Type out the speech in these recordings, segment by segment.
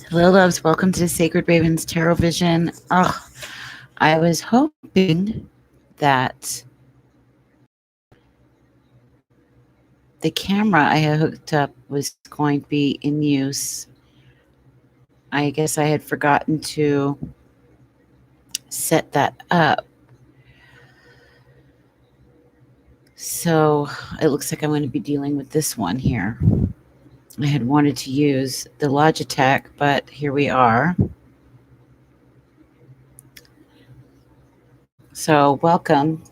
Hello, loves. Welcome to the Sacred Ravens Tarot Vision. Oh, I was hoping that the camera I had hooked up was going to be in use. I guess I had forgotten to set that up. So it looks like I'm going to be dealing with this one here. I had wanted to use the Logitech, but here we are. So, welcome.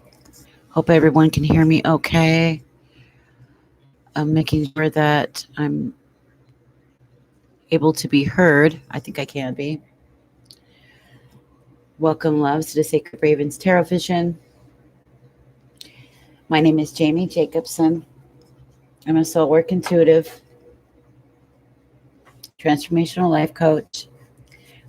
Hope everyone can hear me okay. I'm making sure that I'm able to be heard. I think I can be. Welcome, loves, to the Sacred Ravens Tarot Vision. My name is Jamie Jacobson. I'm a soul work intuitive, transformational life coach,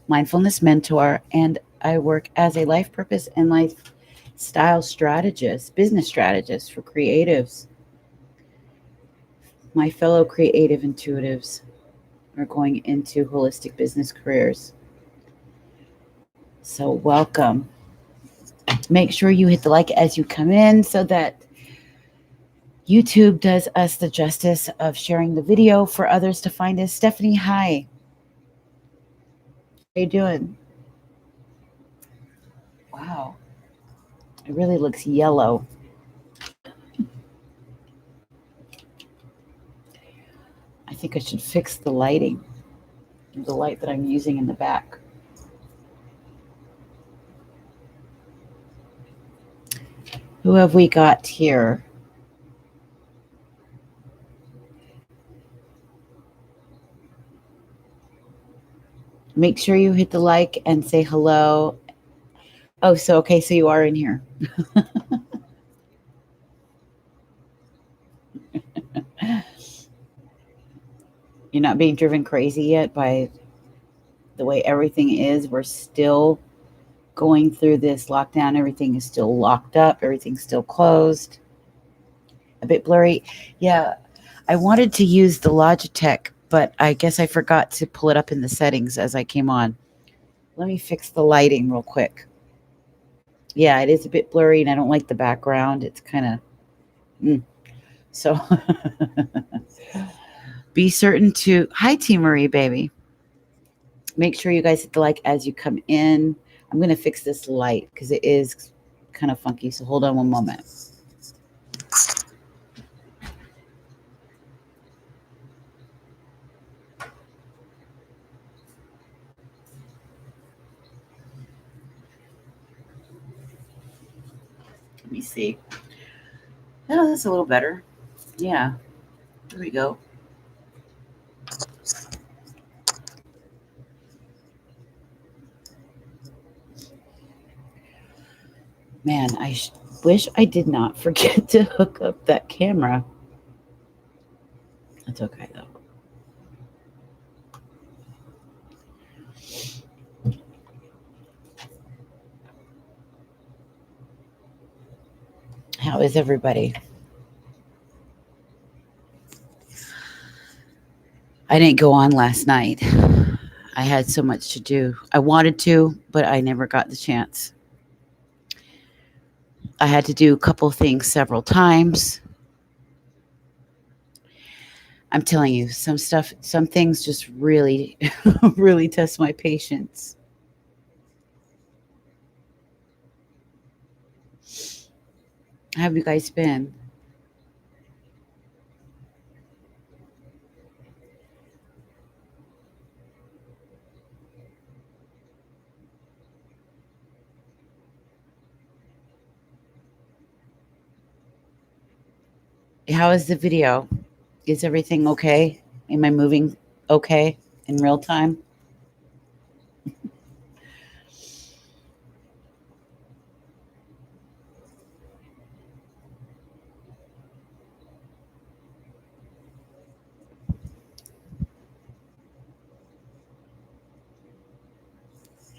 mindfulness mentor, and I work as a life purpose and lifestyle strategist, business strategist for creatives. My fellow creative intuitives are going into holistic business careers. So, welcome. Make sure you hit the like as you come in so that YouTube does us the justice of sharing the video for others to find us. Stephanie, hi. How you doing? Wow, it really looks yellow. I think I should fix the lighting, the light that I'm using in the back. Who have we got here? Make sure you hit the like and say hello. Oh, so okay, so you are in here. You're not being driven crazy yet by the way everything is. We're still going through this lockdown. Everything is still locked up. Everything's still closed. A bit blurry. Yeah, I wanted to use the Logitech, but I guess I forgot to pull it up in the settings as I came on. Let me fix the lighting real quick. Yeah, it is a bit blurry, and I don't like the background. It's kind of so. Be certain to hi, T Marie, baby. Make sure you guys hit the like as you come in. I'm gonna fix this light because it is kind of funky. So hold on one moment. Let me see. Oh, that's a little better. Yeah. There we go. Man, wish I did not forget to hook up that camera. That's okay, though. How is everybody? I didn't go on last night. I had so much to do. I wanted to, but I never got the chance. I had to do a couple things several times. I'm telling you, some things just really, really test my patience. How have you guys been? How is the video? Is everything okay? Am I moving okay in real time?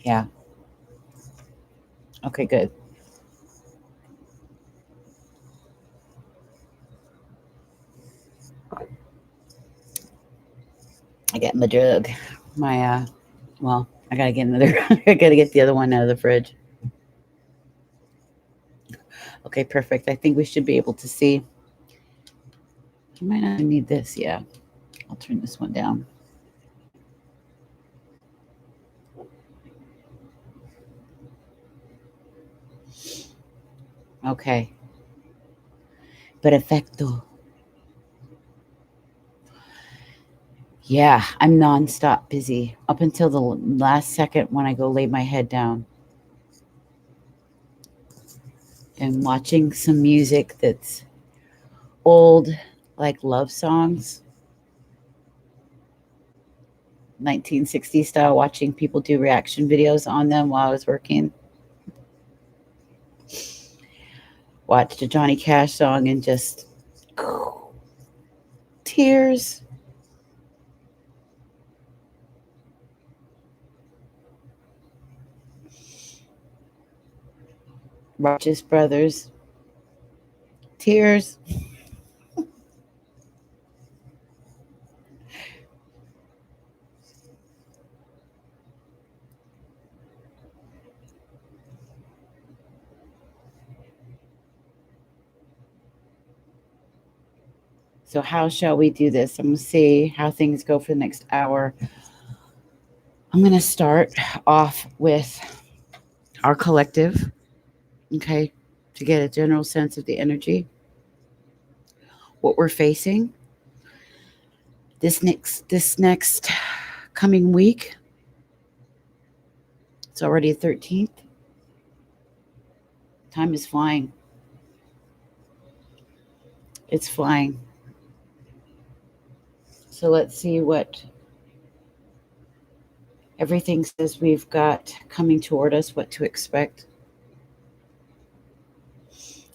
Yeah. Okay, good. I got my drug. My Well, I gotta get another. I gotta get the other one out of the fridge. Okay, perfect. I think we should be able to see. I might not even need this. Yeah, I'll turn this one down. Okay. Perfecto. Yeah, I'm nonstop busy up until the last second when I go lay my head down and watching some music that's old, like love songs, 1960s style, watching people do reaction videos on them while I was working. Watched a Johnny Cash song and just tears. Righteous Brothers, tears. So, how shall we do this? I'm going to see how things go for the next hour. I'm going to start off with our collective, okay, to get a general sense of the energy, what we're facing this next coming week. It's already the 13th. Time is flying. It's flying. So let's see what everything says we've got coming toward us, what to expect,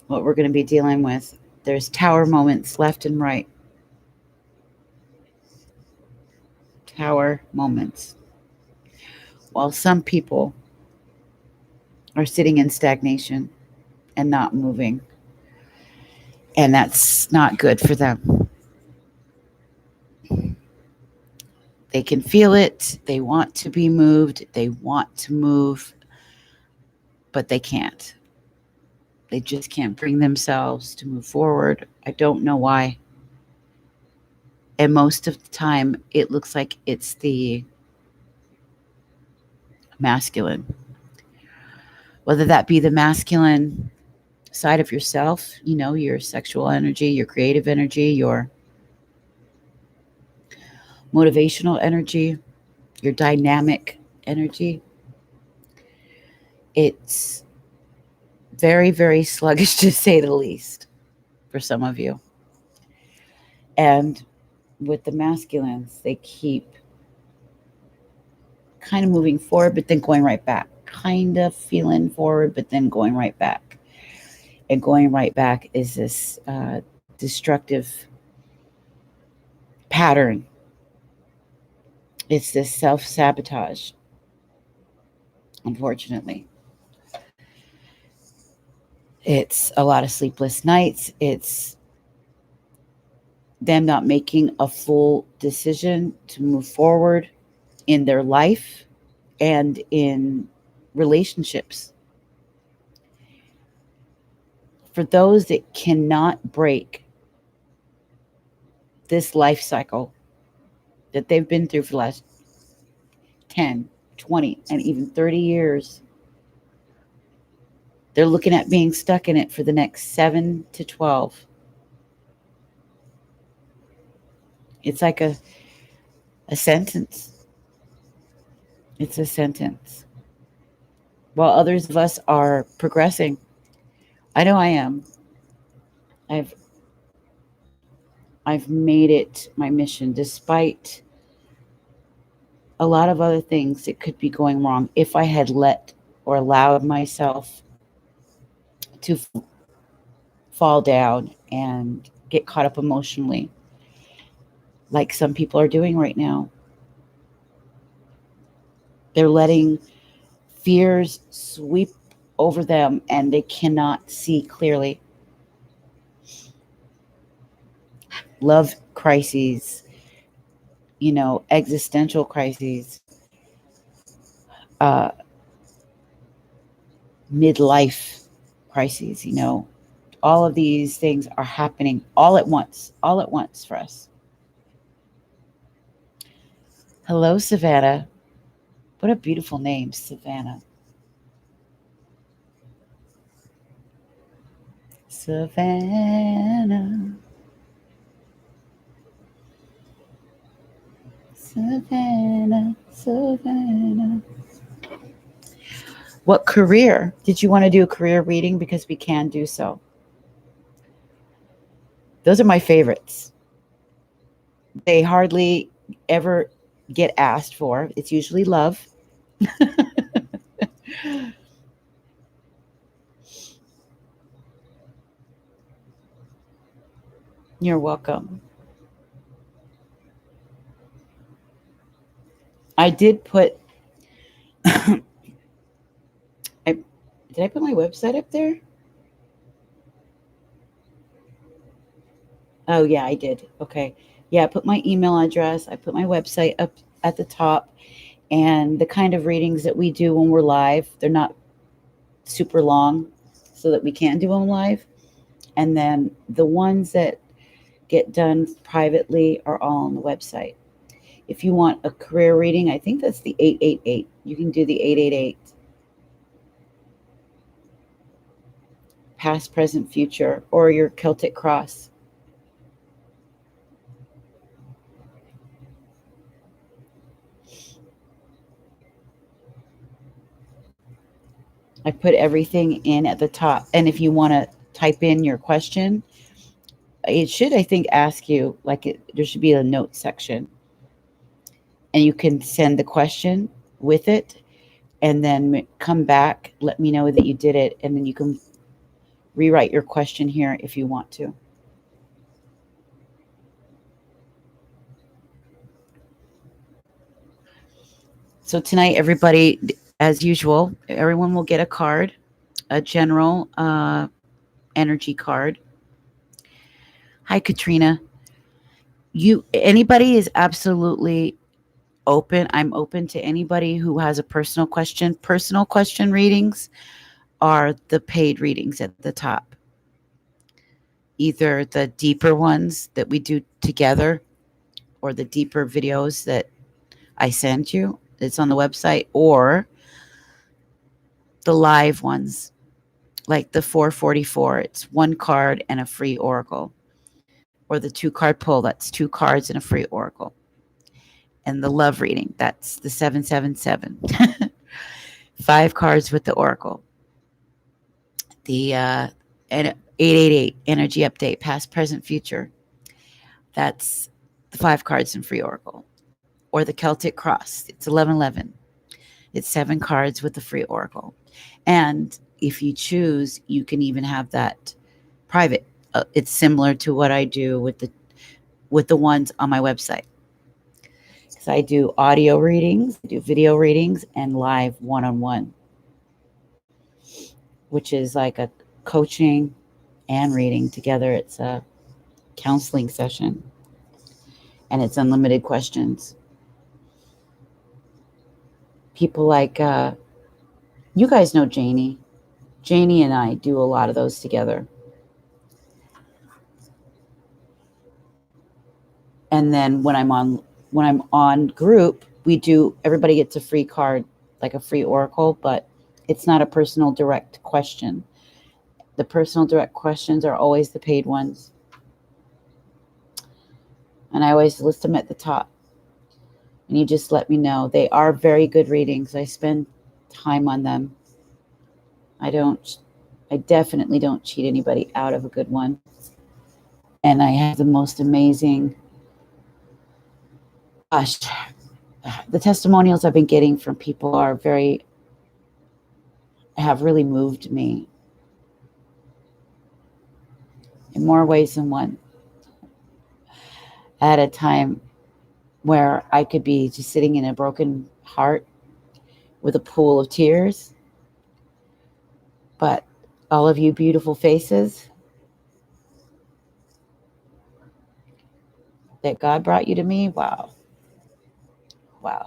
what we're going to be dealing with. There's tower moments left and right. Tower moments. While some people are sitting in stagnation and not moving, and that's not good for them. They can feel it. They want to be moved. They want to move, but they can't. They just can't bring themselves to move forward. I don't know why. And most of the time, it looks like it's the masculine. Whether that be the masculine side of yourself, your sexual energy, your creative energy, your motivational energy, your dynamic energy. It's very, very sluggish to say the least for some of you. And with the masculines, they keep kind of moving forward, but then going right back, kind of feeling forward, but then going right back. And going right back is this destructive pattern. It's this self sabotage, unfortunately. It's a lot of sleepless nights. It's them not making a full decision to move forward in their life and in relationships. For those that cannot break this life cycle that they've been through for the last 10, 20, and even 30 years, they're looking at being stuck in it for the next 7 to 12. It's like a sentence. It's a sentence. While others of us are progressing, I know I am. I've I've made it my mission despite a lot of other things that could be going wrong if I had let or allowed myself to fall down and get caught up emotionally like some people are doing right now. They're letting fears sweep over them and they cannot see clearly. Love crises, existential crises, midlife crises, all of these things are happening all at once for us. Hello, Savannah. What a beautiful name, Savannah. Savannah. Savannah, Savannah. What career? Did you want to do a career reading? Because we can do so. Those are my favorites. They hardly ever get asked for. It's usually love. You're welcome. I did put did I put my website up there? Oh yeah, I did. Okay. Yeah, I put my email address, I put my website up at the top, and the kind of readings that we do when we're live, they're not super long so that we can do them live. And then the ones that get done privately are all on the website. If you want a career reading, I think that's the 888. You can do the 888. Past, present, future, or your Celtic cross. I put everything in at the top. And if you want to type in your question, it should, I think, ask you, there should be a note section. And you can send the question with it and then come back, let me know that you did it, and then you can rewrite your question here if you want to. So tonight, everybody, as usual, everyone will get a card, a general energy card. Hi, Katrina. Anybody is absolutely open. I'm open to anybody who has a personal question. Personal question readings are the paid readings at the top. Either the deeper ones that we do together or the deeper videos that I send you. It's on the website, or the live ones, like the 444. It's one card and a free oracle, or the 2-card pull. That's 2 cards and a free oracle. And the love reading, that's the 777. 5 cards with the oracle. The 888 energy update, past, present, future. That's the 5 cards and free oracle. Or the Celtic cross. It's 1111. It's 7 cards with the free oracle. And if you choose, you can even have that private. It's similar to what I do with the ones on my website. Because I do audio readings, I do video readings, and live one-on-one, which is like a coaching and reading together. It's a counseling session, and it's unlimited questions. People like you guys know Janie. Janie and I do a lot of those together. And then when I'm on group, everybody gets a free card, like a free oracle, but it's not a personal direct question. The personal direct questions are always the paid ones. And I always list them at the top. And you just let me know. They are very good readings. I spend time on them. I definitely don't cheat anybody out of a good one. And I have the most amazing, gosh, the testimonials I've been getting from people have really moved me in more ways than one. At a time where I could be just sitting in a broken heart with a pool of tears. But all of you beautiful faces that God brought you to me, wow. Wow.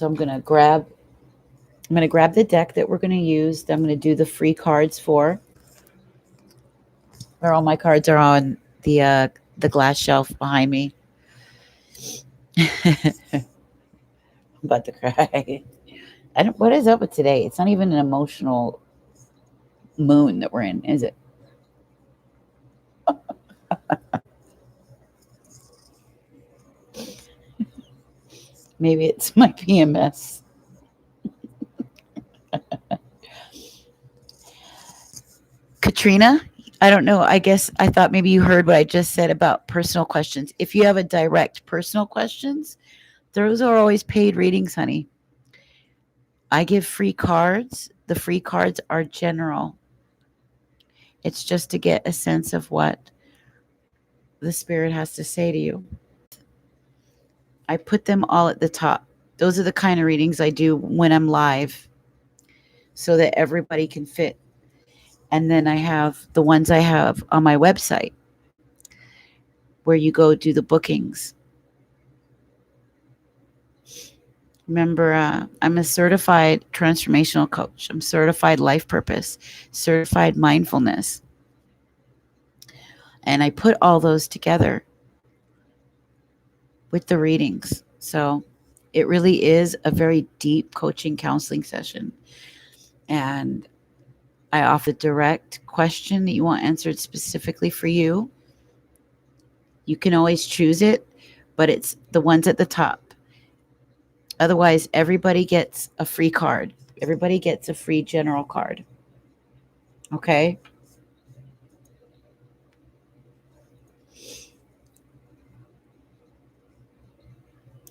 So I'm going to grab the deck that we're going to use, that I'm going to do the free cards for. Where all my cards are on the glass shelf behind me. I'm about to cry. What is up with today? It's not even an emotional moon that we're in, is it? Maybe it's my PMS. Katrina, I don't know. I guess I thought maybe you heard what I just said about personal questions. If you have a direct personal questions, those are always paid readings, honey. I give free cards. The free cards are general. It's just to get a sense of what the spirit has to say to you. I put them all at the top. Those are the kind of readings I do when I'm live so that everybody can fit. And then I have the ones I have on my website where you go do the bookings. Remember, I'm a certified transformational coach. I'm certified life purpose, certified mindfulness. And I put all those together with the readings. So it really is a very deep coaching counseling session. And I offer direct question that you want answered specifically for you. You can always choose it, but it's the ones at the top. Otherwise, everybody gets a free card. Everybody gets a free general card. Okay?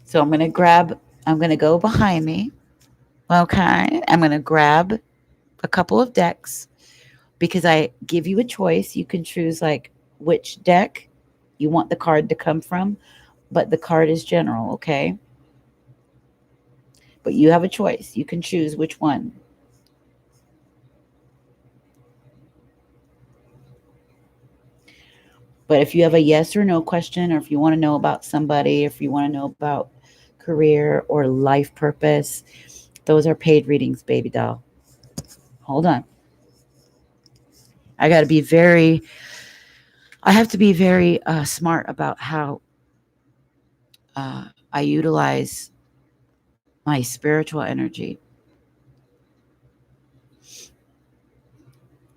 So I'm going to go behind me. Okay? I'm going to grab a couple of decks because I give you a choice. You can choose like which deck you want the card to come from, but the card is general, okay? But you have a choice. You can choose which one. But if you have a yes or no question, or if you want to know about somebody, if you want to know about career or life purpose, those are paid readings, baby doll. Hold on. I have to be very smart about how I utilize my spiritual energy.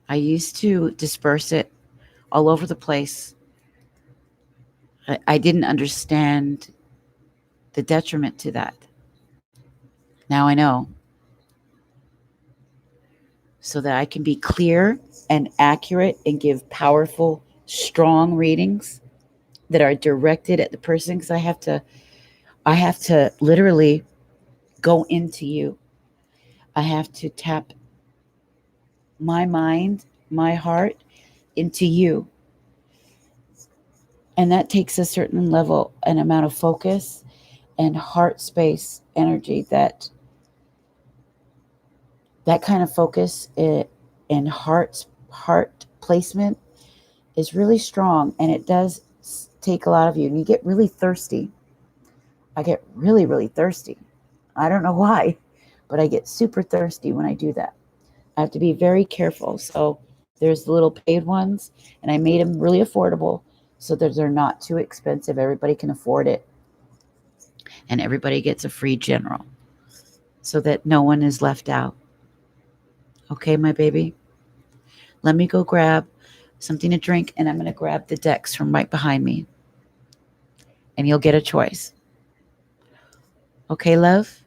I used to disperse it all over the place. I didn't understand the detriment to that. Now I know. So that I can be clear and accurate and give powerful, strong readings that are directed at the person, because I have to literally go into you. I have to tap my mind, my heart into you. And that takes a certain level and amount of focus and heart space energy that kind of focus and heart placement is really strong, and it does take a lot of you, and you get really thirsty. I get really, really thirsty. I don't know why, but I get super thirsty when I do that. I have to be very careful. So there's the little paid ones, and I made them really affordable so that they're not too expensive. Everybody can afford it, and everybody gets a free general so that no one is left out. Okay, my baby? Let me go grab something to drink, and I'm going to grab the decks from right behind me, and you'll get a choice. Okay, love?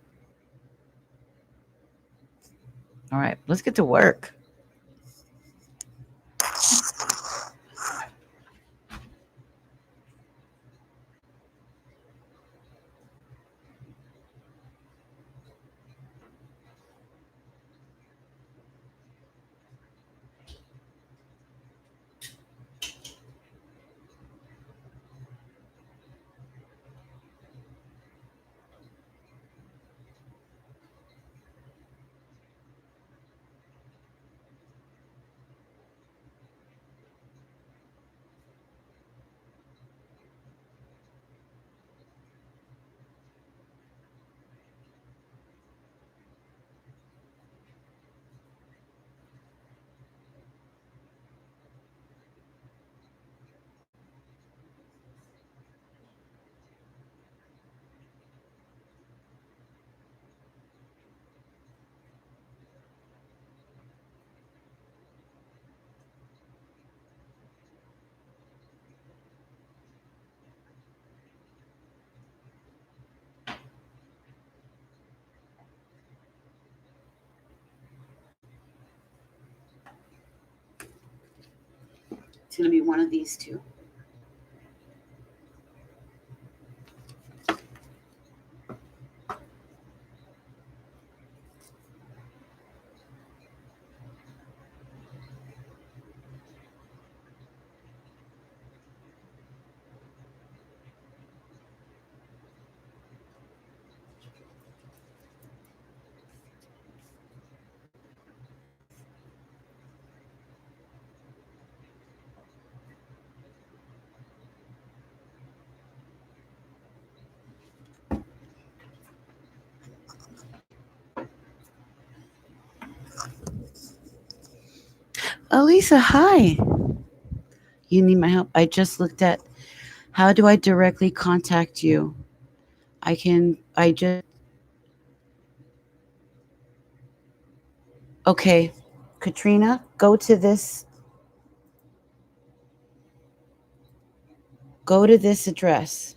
All right, let's get to work. It's going to be one of these two. Elisa, hi. You need my help. I just looked at how do I directly contact you? Okay. Katrina, go to this address.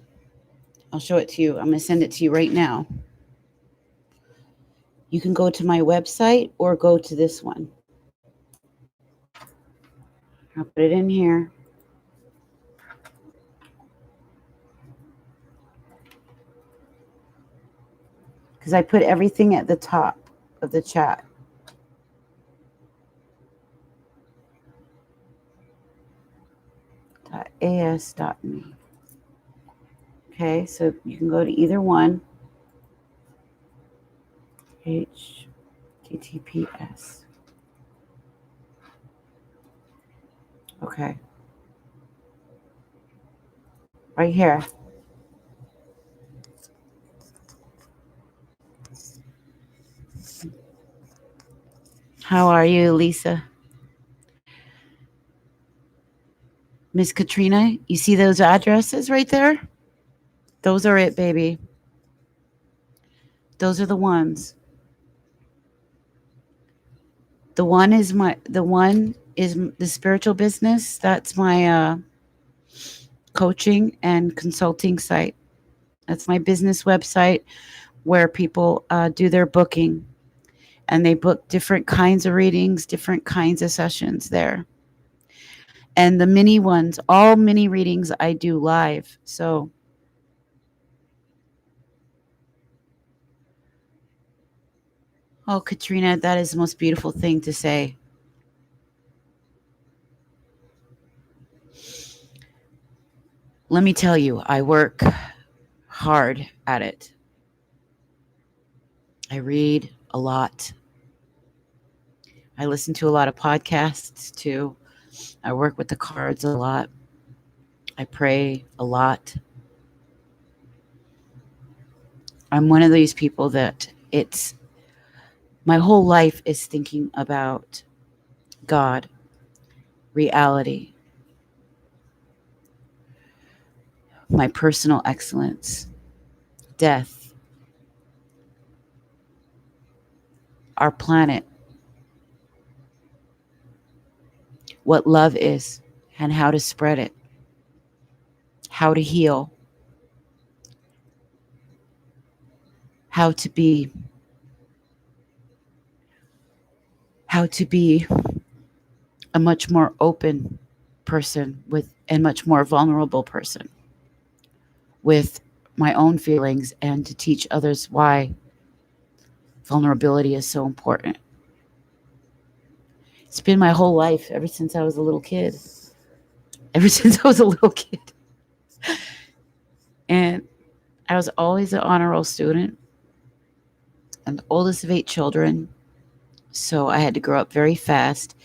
I'll show it to you. I'm going to send it to you right now. You can go to my website or go to this one. I'll put it in here. Because I put everything at the top of the chat. .as.me. Okay, so you can go to either one. HTTPS. Okay. Right here. How are you, Lisa? Miss Katrina, you see those addresses right there? Those are it, baby. Those are the ones. The one is the spiritual business. That's my coaching and consulting site. That's my business website where people do their booking, and they book different kinds of readings, different kinds of sessions there. And the mini ones, all mini readings I do live. So oh, Katrina, that is the most beautiful thing to say. Let me tell you, I work hard at it. I read a lot. I listen to a lot of podcasts too. I work with the cards a lot. I pray a lot. I'm one of these people that my whole life is thinking about God, reality, my personal excellence, death, our planet, what love is, and how to spread it, how to heal, how to be a much more open person and much more vulnerable person with my own feelings, and to teach others why vulnerability is so important. It's been my whole life ever since I was a little kid. And I was always an honor roll student. I'm the oldest of 8 children, so I had to grow up very fast.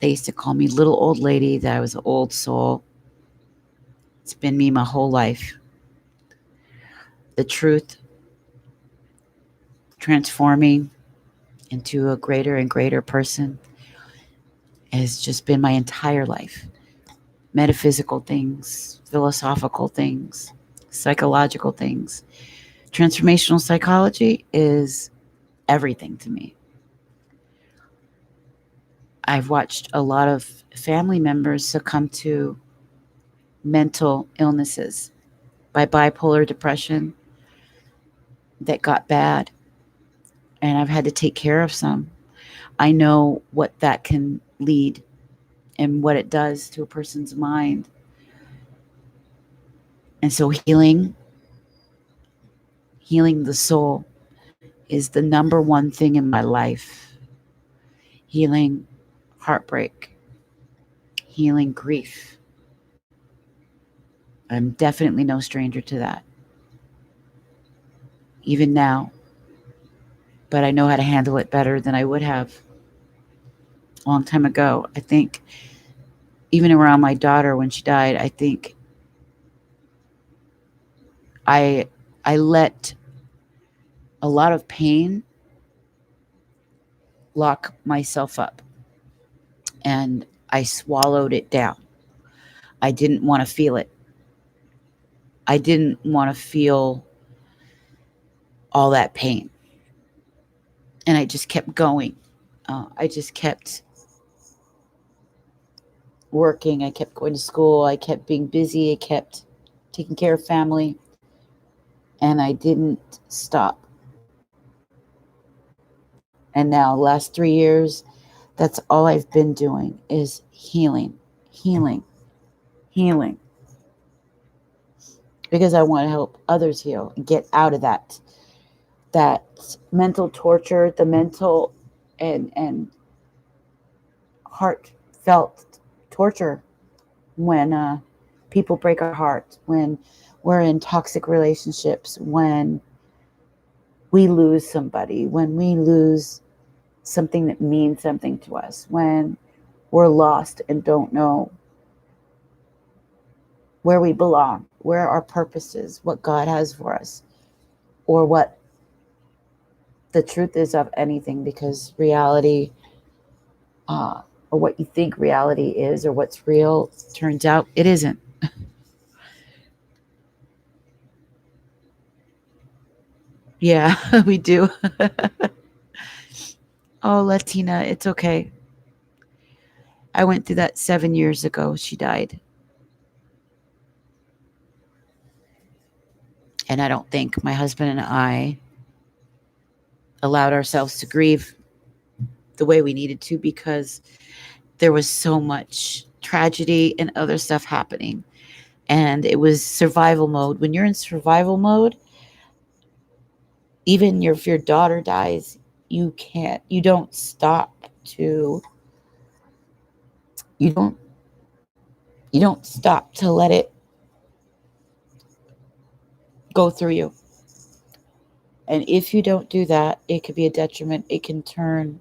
They used to call me little old lady, that I was an old soul. It's been me my whole life. The truth, transforming into a greater and greater person, has just been my entire life. Metaphysical things, philosophical things, psychological things. Transformational psychology is everything to me. I've watched a lot of family members succumb to mental illnesses by bipolar depression that got bad, and I've had to take care of some. I know what that can lead and what it does to a person's mind. And so healing the soul is the number one thing in my life. Healing heartbreak, healing grief. I'm definitely no stranger to that, even now. But I know how to handle it better than I would have a long time ago. I think even around my daughter when she died, I think I I let a lot of pain lock myself up, and I swallowed it down. I didn't want to feel it. I didn't want to feel all that pain. And I just kept going. I just kept working. I kept going to school. I kept being busy. I kept taking care of family. And I didn't stop. And now, last 3 years, that's all I've been doing is healing, healing, healing. Because I want to help others heal and get out of that mental torture, the mental and heartfelt torture when people break our heart, when we're in toxic relationships, when we lose somebody, when we lose something that means something to us, when we're lost and don't know where we belong, where our purpose is, what God has for us, or what the truth is of anything, because reality, or what you think reality is, or what's real, turns out it isn't. Yeah, we do. Oh, Latina, it's okay. I went through that 7 years ago. She died. And I don't think my husband and I allowed ourselves to grieve the way we needed to, because there was so much tragedy and other stuff happening. And it was survival mode. When you're in survival mode, even if your daughter dies, you don't stop to, you don't, you don't stop to let it go through you. And if you don't do that, it could be a detriment. It can turn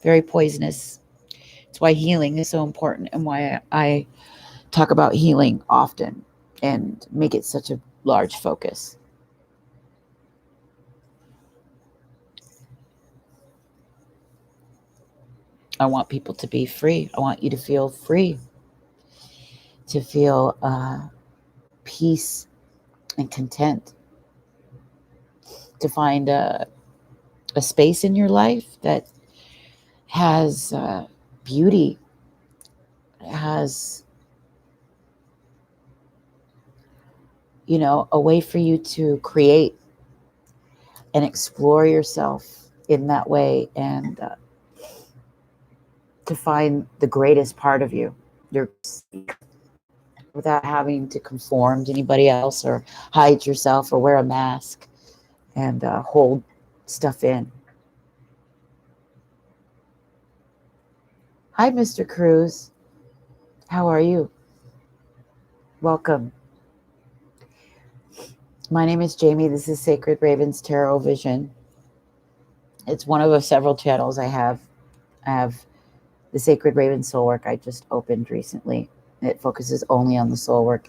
very poisonous. It's why healing is so important, and why I talk about healing often and make it such a large focus. I want people to be free. I want you to feel free, to feel peace and content, to find a space in your life that has beauty, has, a way for you to create and explore yourself in that way, and to find the greatest part of you, your, without having to conform to anybody else or hide yourself or wear a mask and hold stuff in. Hi, Mr. Cruz. How are you? Welcome. My name is Jamie. This is Sacred Ravens Tarot Vision. It's one of the several channels I have. I have the Sacred Raven Soul Work I just opened recently. It focuses only on the soul work.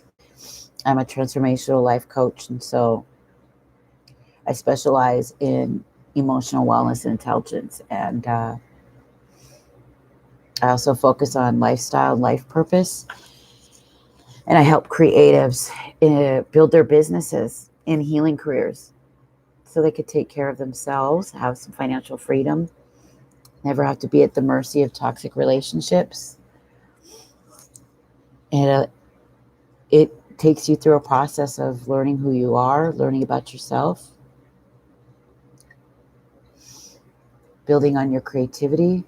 I'm a transformational life coach, and so I specialize in emotional wellness and intelligence. And I also focus on lifestyle and life purpose. And I help creatives build their businesses in healing careers so they could take care of themselves, have some financial freedom, never have to be at the mercy of toxic relationships. And it takes you through a process of learning who you are, learning about yourself, building on your creativity,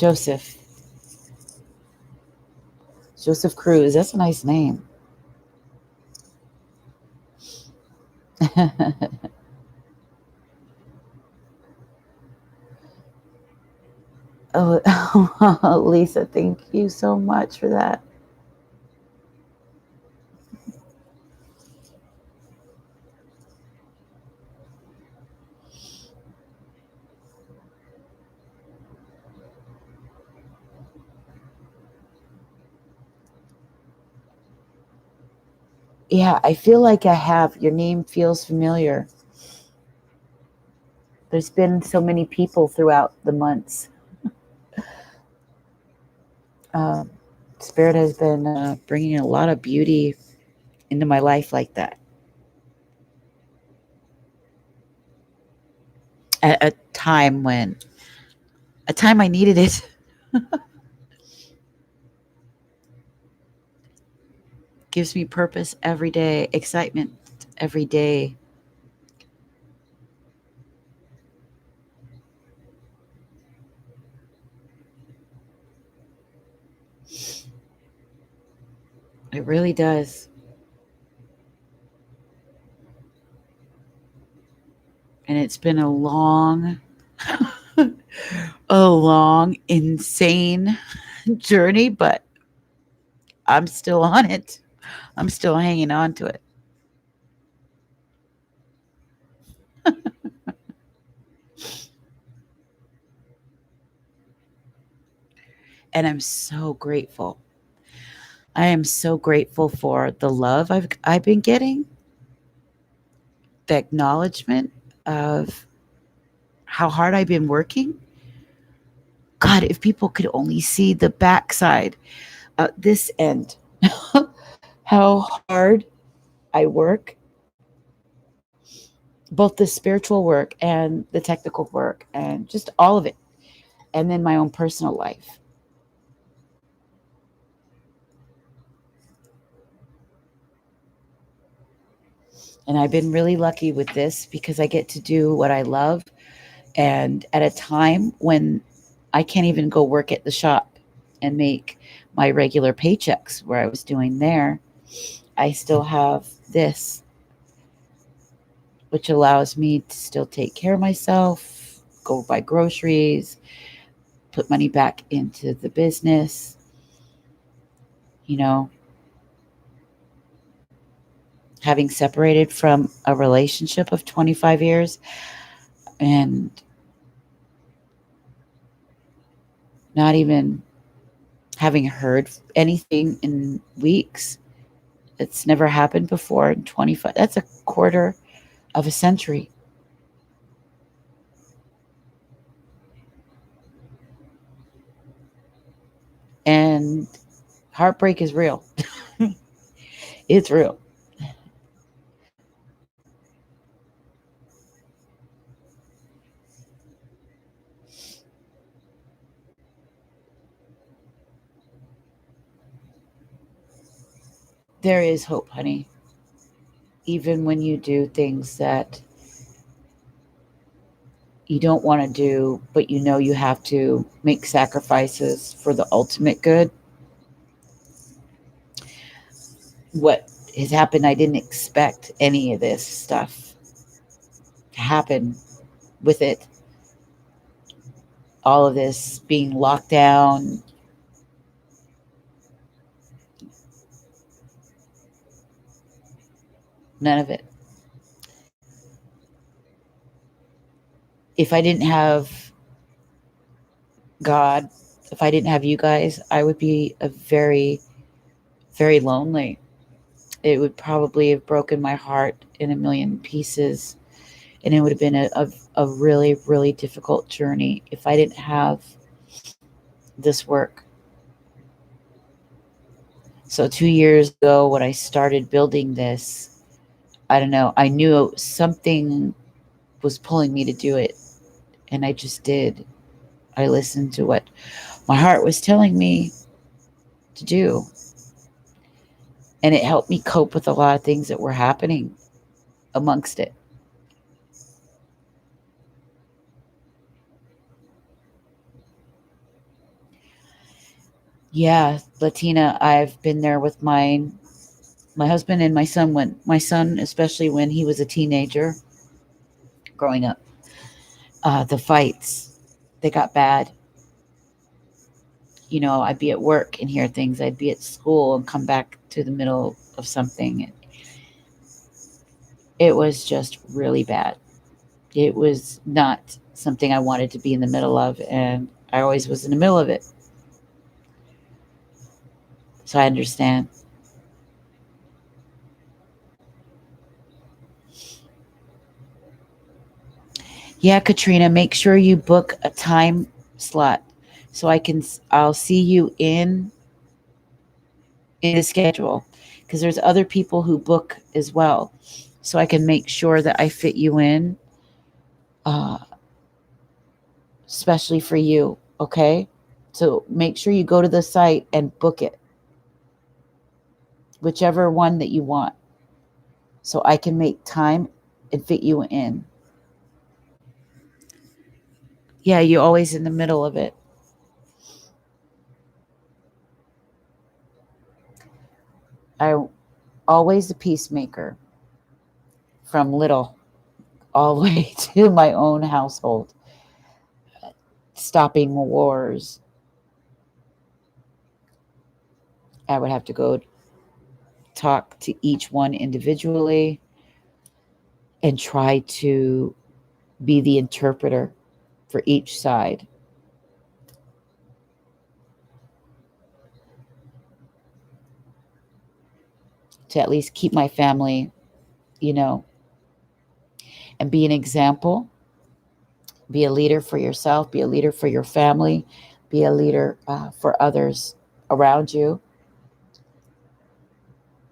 Joseph. Joseph Cruz. That's a nice name. Oh, Lisa, thank you so much for that. Yeah, I feel like I have. Your name feels familiar. There's been so many people throughout the months. Uh, Spirit has been bringing a lot of beauty into my life like that. At a time I needed it. Gives me purpose every day, excitement every day. It really does. And it's been a long, insane journey, but I'm still on it. I'm still hanging on to it. And I'm so grateful. I am so grateful for the love I've been getting, the acknowledgement of how hard I've been working. God, if people could only see the backside, this end, how hard I work, both the spiritual work and the technical work, and just all of it. And then my own personal life. And I've been really lucky with this because I get to do what I love. And at a time when I can't even go work at the shop and make my regular paychecks where I was doing there, I still have this, which allows me to still take care of myself, go buy groceries, put money back into the business, you know, having separated from a relationship of 25 years and not even having heard anything in weeks. It's never happened before in 25. That's a quarter of a century. And heartbreak is real. It's real. There is hope, honey. Even when you do things that you don't want to do, but you know you have to make sacrifices for the ultimate good. What has happened, I didn't expect any of this stuff to happen with it. All of this being locked down, none of it. If I didn't have God, if I didn't have you guys, I would be a very, very lonely. It would probably have broken my heart in a million pieces. And it would have been a really, really difficult journey if I didn't have this work. So 2 years ago, when I started building this, I don't know, I knew something was pulling me to do it. And I just did. I listened to what my heart was telling me to do. And it helped me cope with a lot of things that were happening amongst it. Yeah, Latina, I've been there with my husband and my son, when my son, especially when he was a teenager growing up. The fights, they got bad. I'd be at work and hear things. I'd be at school and come back to the middle of something. It was just really bad. It was not something I wanted to be in the middle of, and I always was in the middle of it. So I understand. Yeah, Katrina, make sure you book a time slot so I'll see you in the schedule, because there's other people who book as well. So I can make sure that I fit you in, uh, especially for you. Okay. So make sure you go to the site and book it, whichever one that you want, so I can make time and fit you in. Yeah, you're always in the middle of it. I always a peacemaker from little all the way to my own household, stopping wars. I would have to go talk to each one individually and try to be the interpreter for each side, to at least keep my family, you know, and be an example, be a leader for yourself, be a leader for your family, be a leader for others around you.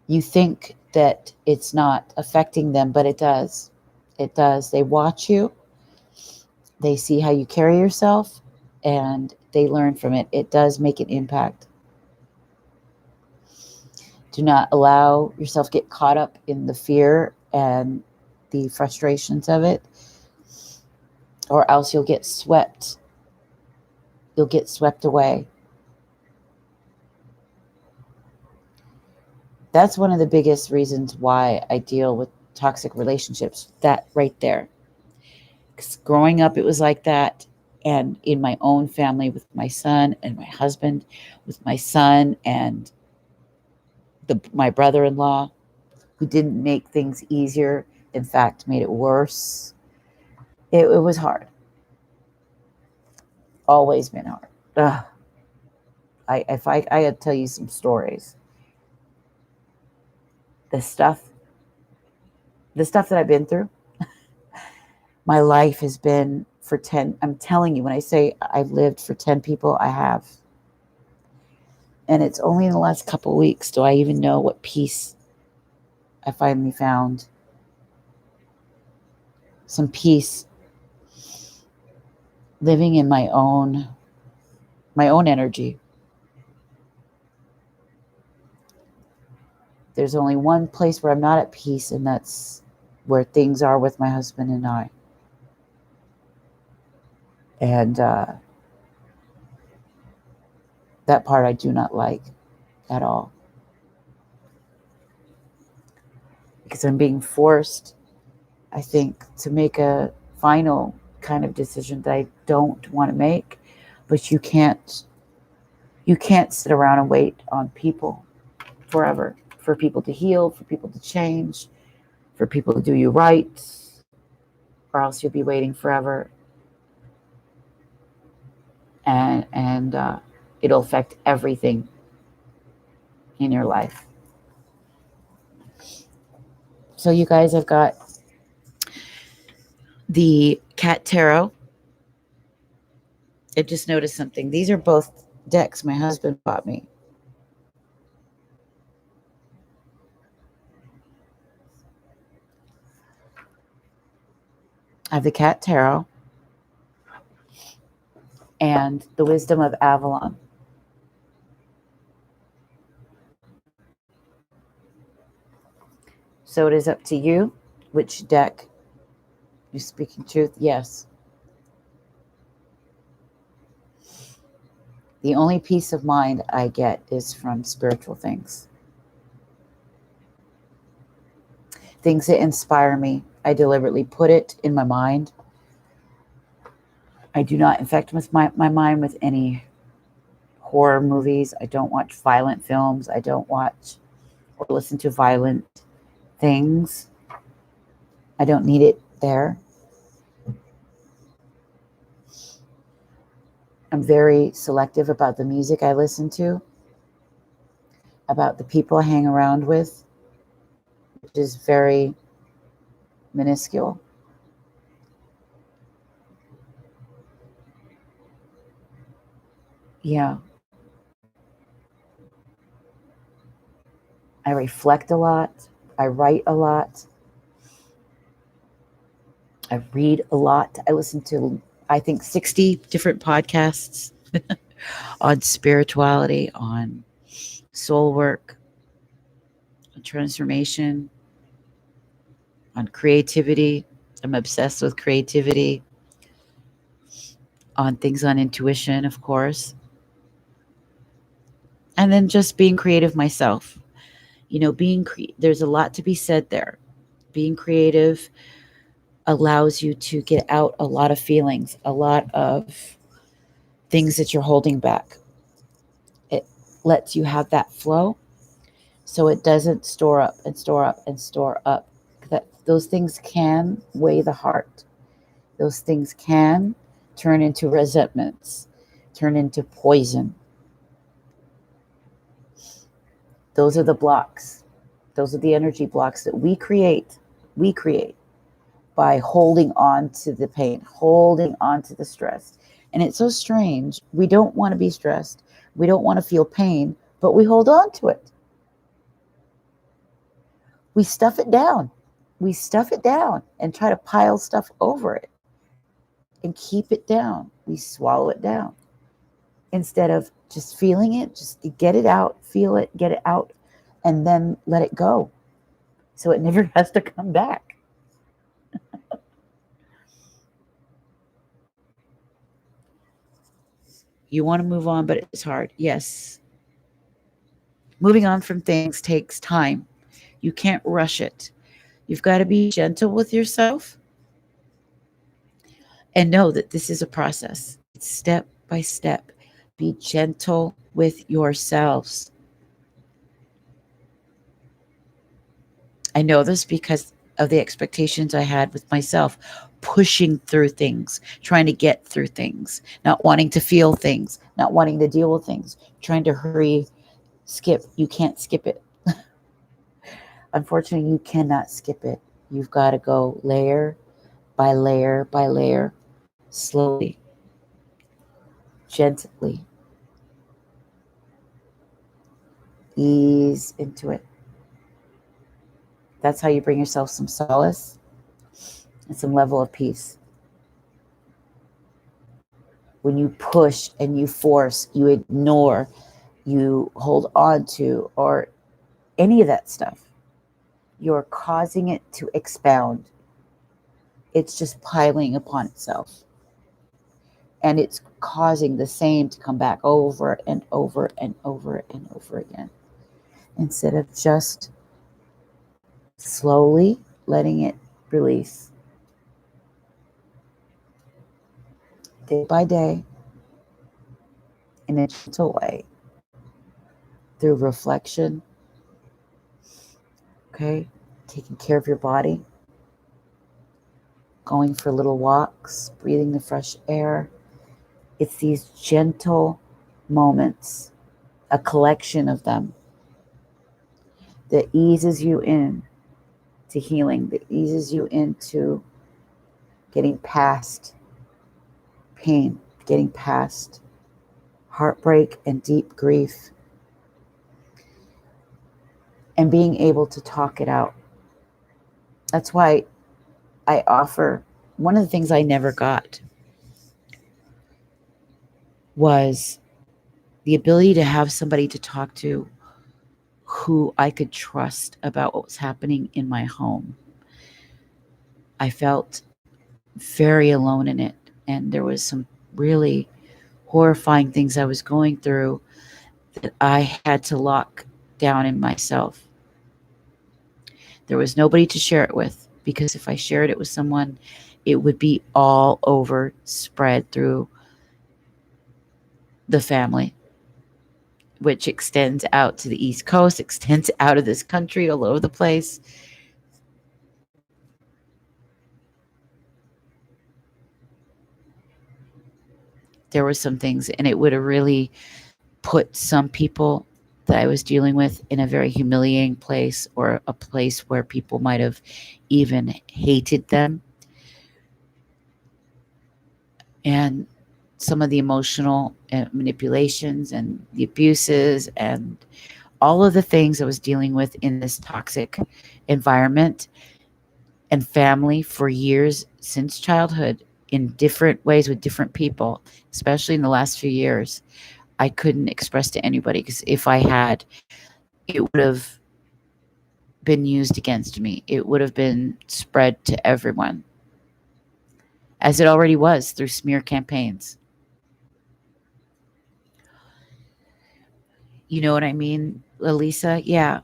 You think that it's not affecting them, but it does. It does. They watch you, they see how you carry yourself, and they learn from it. It does make an impact. Do not allow yourself to get caught up in the fear and the frustrations of it, or else you'll get swept. You'll get swept away. That's one of the biggest reasons why I deal with toxic relationships. That right there. 'Cause growing up, it was like that. And in my own family with my son and my husband, with my son and my brother in law, who didn't make things easier, in fact, made it worse. It was hard. Always been hard. Ugh. If I had to tell you some stories, the stuff, the stuff that I've been through, my life has been for 10. I'm telling you, when I say I've lived for 10 people, I have. And it's only in the last couple of weeks do I even know what peace I finally found. Some peace living in my own energy. There's only one place where I'm not at peace, and that's where things are with my husband and I. And that part I do not like at all, because I'm being forced, I think, to make a final kind of decision that I don't want to make. But you can't sit around and wait on people forever, for people to heal, for people to change, for people to do you right, or else you'll be waiting forever, and it'll affect everything in your life. So you guys have got the Cat Tarot. I just noticed something. These are both decks my husband bought me. I have the Cat Tarot and the Wisdom of Avalon. So it is up to you which deck you're speaking truth. Yes. The only peace of mind I get is from spiritual things. Things that inspire me. I deliberately put it in my mind. I do not infect my mind with any horror movies. I don't watch violent films. I don't watch or listen to violent things. I don't need it there. I'm very selective about the music I listen to, about the people I hang around with, which is very minuscule. Yeah. I reflect a lot. I write a lot. I read a lot. I listen to, I think, 60 different podcasts on spirituality, on soul work, on transformation, on creativity. I'm obsessed with creativity, on things on intuition, of course. And then just being creative myself. There's a lot to be said there. Being creative allows you to get out a lot of feelings, a lot of things that you're holding back. It lets you have that flow so it doesn't store up and store up and store up. Those things can weigh the heart. Those things can turn into resentments, turn into poison. Those are the blocks. Those are the energy blocks that we create. We create by holding on to the pain, holding on to the stress. And it's so strange. We don't want to be stressed. We don't want to feel pain, but we hold on to it. We stuff it down. We stuff it down and try to pile stuff over it and keep it down. We swallow it down instead of just feeling it, just get it out, feel it, get it out, and then let it go so it never has to come back. You want to move on, but it's hard. Yes. Moving on from things takes time. You can't rush it. You've got to be gentle with yourself and know that this is a process. It's step by step. Be gentle with yourselves. I know this because of the expectations I had with myself, pushing through things, trying to get through things, not wanting to feel things, not wanting to deal with things, trying to hurry, skip. You can't skip it. Unfortunately, you cannot skip it. You've got to go layer by layer by layer, slowly, gently, ease into it. That's how you bring yourself some solace and some level of peace. When you push and you force, you ignore, you hold on to, or any of that stuff, you're causing it to expound. It's just piling upon itself. And it's causing the same to come back over and over and over and over again. Instead of just slowly letting it release. Day by day, in a gentle way, through reflection, okay? Taking care of your body, going for little walks, breathing the fresh air. It's these gentle moments, a collection of them, that eases you in to healing, that eases you into getting past pain, getting past heartbreak and deep grief, and being able to talk it out. That's why I offer, one of the things I never got was the ability to have somebody to talk to who I could trust about what was happening in my home. I felt very alone in it, and there was some really horrifying things I was going through that I had to lock down in myself. There was nobody to share it with, because if I shared it with someone, it would be all over, spread through the family, which extends out to the East Coast, extends out of this country, all over the place. There were some things, and it would have really put some people that I was dealing with in a very humiliating place, or a place where people might have even hated them. And some of the emotional manipulations and the abuses and all of the things I was dealing with in this toxic environment and family for years since childhood, in different ways with different people, especially in the last few years, I couldn't express to anybody, because if I had, it would have been used against me. It would have been spread to everyone, as it already was through smear campaigns. You know what I mean, Elisa? Yeah,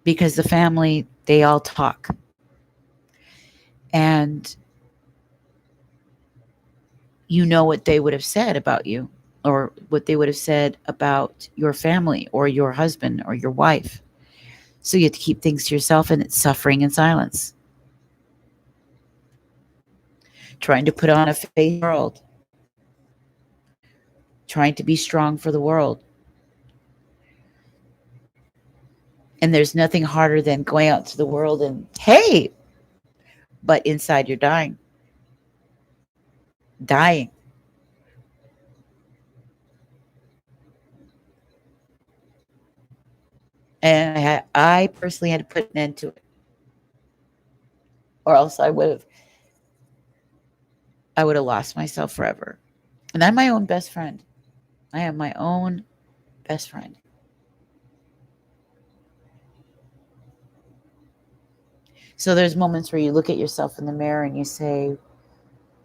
because the family, they all talk. And you know what they would have said about you, or what they would have said about your family or your husband or your wife. So you have to keep things to yourself, and it's suffering in silence. Trying to put on a face world, trying to be strong for the world. And there's nothing harder than going out to the world and, hey, but inside you're dying. Dying. And I personally had to put an end to it, or else I would have lost myself forever. And I'm my own best friend. I am my own best friend. So there's moments where you look at yourself in the mirror and you say,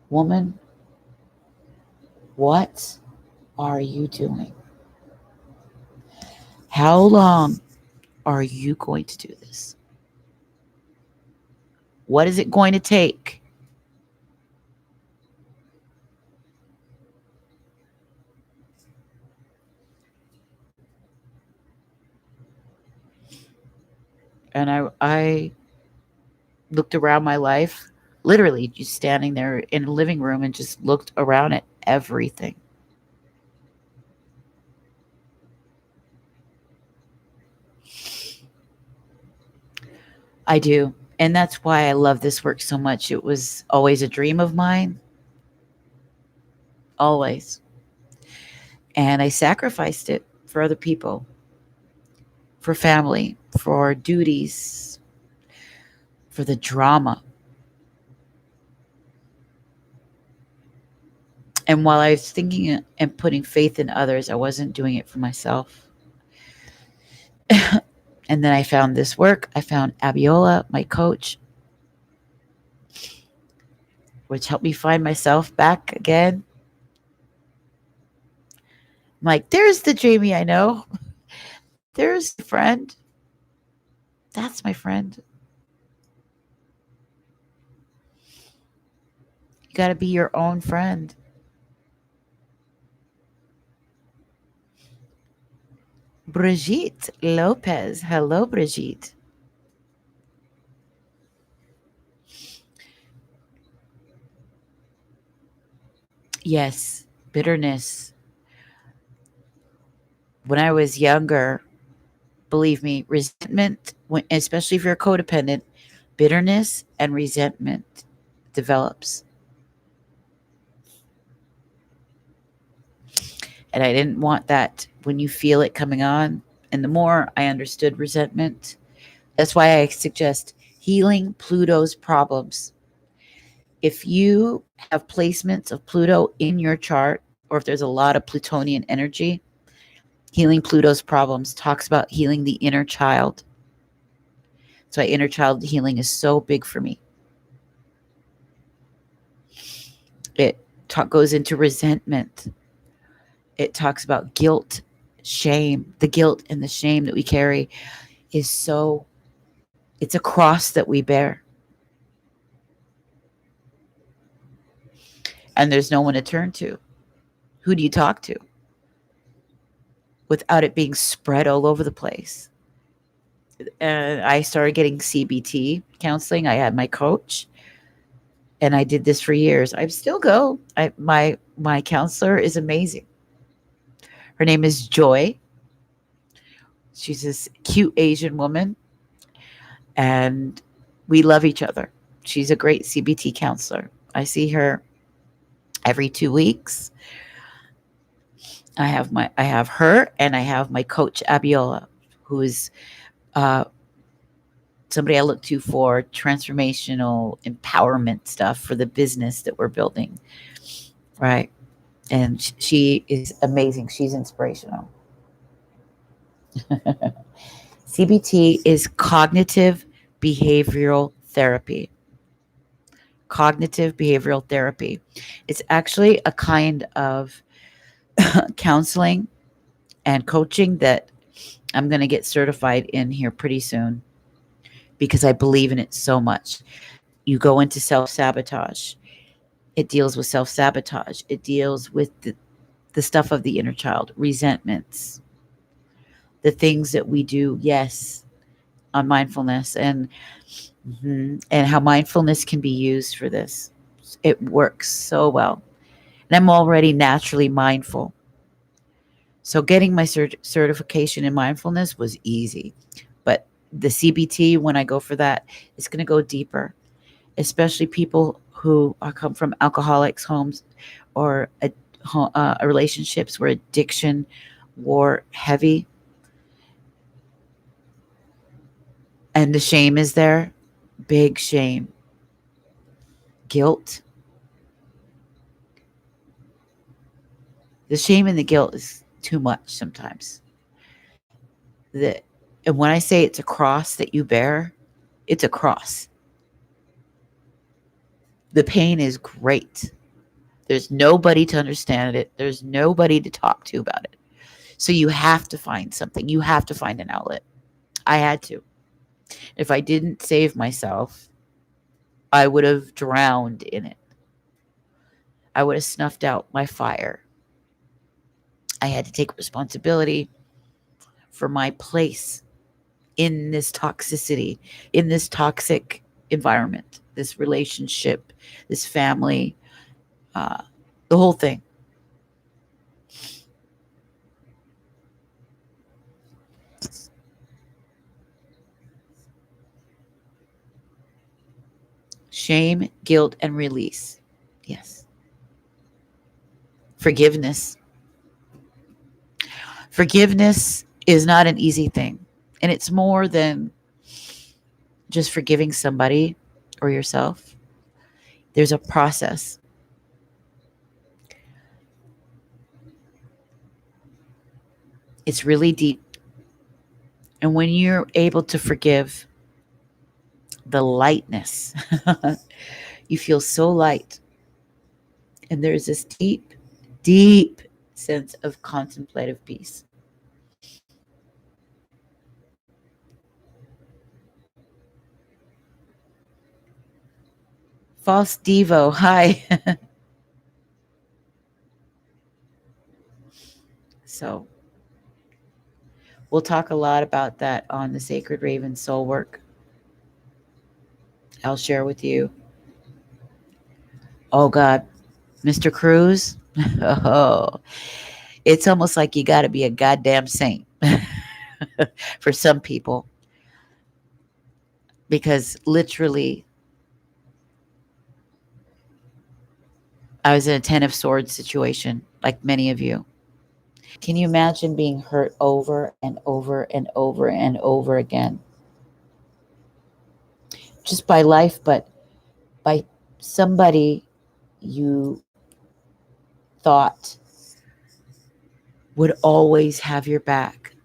woman, what are you doing? How long are you going to do this? What is it going to take? And I looked around my life, literally just standing there in a living room, and just looked around at everything. I do. And that's why I love this work so much. It was always a dream of mine, always. And I sacrificed it for other people, for family, for duties, for the drama. And while I was thinking and putting faith in others, I wasn't doing it for myself. And then I found this work. I found Abiola, my coach, which helped me find myself back again. I'm like, there's the Jamie I know. There's the friend. That's my friend. You got to be your own friend. Brigitte Lopez. Hello, Brigitte. Yes, bitterness. When I was younger, believe me, resentment, especially if you're codependent, bitterness and resentment develops. And I didn't want that when you feel it coming on. And the more I understood resentment, that's why I suggest healing Pluto's problems. If you have placements of Pluto in your chart, or if there's a lot of Plutonian energy, healing Pluto's problems talks about healing the inner child. That's why inner child healing is so big for me. It goes into resentment. It talks about guilt, shame. The guilt and the shame that we carry is so, it's a cross that we bear. And there's no one to turn to. Who do you talk to without it being spread all over the place? And I started getting CBT counseling. I had my coach, and I did this for years. I still go. My counselor is amazing. Her name is Joy. She's this cute Asian woman, and we love each other. She's a great CBT counselor. I see her every 2 weeks. I have her, and I have my coach Abiola, who is uh, somebody I look to for transformational empowerment stuff for the business that we're building. Right. And she is amazing. She's inspirational. CBT is cognitive behavioral therapy. Cognitive behavioral therapy. It's actually a kind of counseling and coaching that I'm going to get certified in here pretty soon because I believe in it so much. You go into self sabotage. It deals with self sabotage. It deals with the stuff of the inner child, resentments, the things that we do, yes, on mindfulness, and how mindfulness can be used for this. It works so well. And I'm already naturally mindful. So getting my certification in mindfulness was easy. But the CBT, when I go for that, it's going to go deeper, especially people who come from alcoholics' homes or relationships where addiction wore heavy and the shame is there, big shame, guilt. The shame and the guilt is too much sometimes. The, and when I say it's a cross that you bear, it's a cross. The pain is great. There's nobody to understand it. There's nobody to talk to about it. So you have to find something. You have to find an outlet. I had to. If I didn't save myself, I would have drowned in it. I would have snuffed out my fire. I had to take responsibility for my place in this toxicity, in this toxic environment, this relationship, this family, uh, the whole thing. Shame, guilt, and release. Yes. Forgiveness. Forgiveness is not an easy thing. And it's more than just forgiving somebody or yourself. There's a process. It's really deep. And when you're able to forgive, the lightness, you feel so light. And there's this deep, deep sense of contemplative peace. False Devo, hi. So we'll talk a lot about that on the Sacred Raven Soul Work. I'll share with you. Oh God, Mr. Cruz. Oh, it's almost like you got to be a goddamn saint for some people because literally I was in a 10 of swords situation like many of you. Can you imagine being hurt over and over and over and over again? Just by life, but by somebody you thought would always have your back.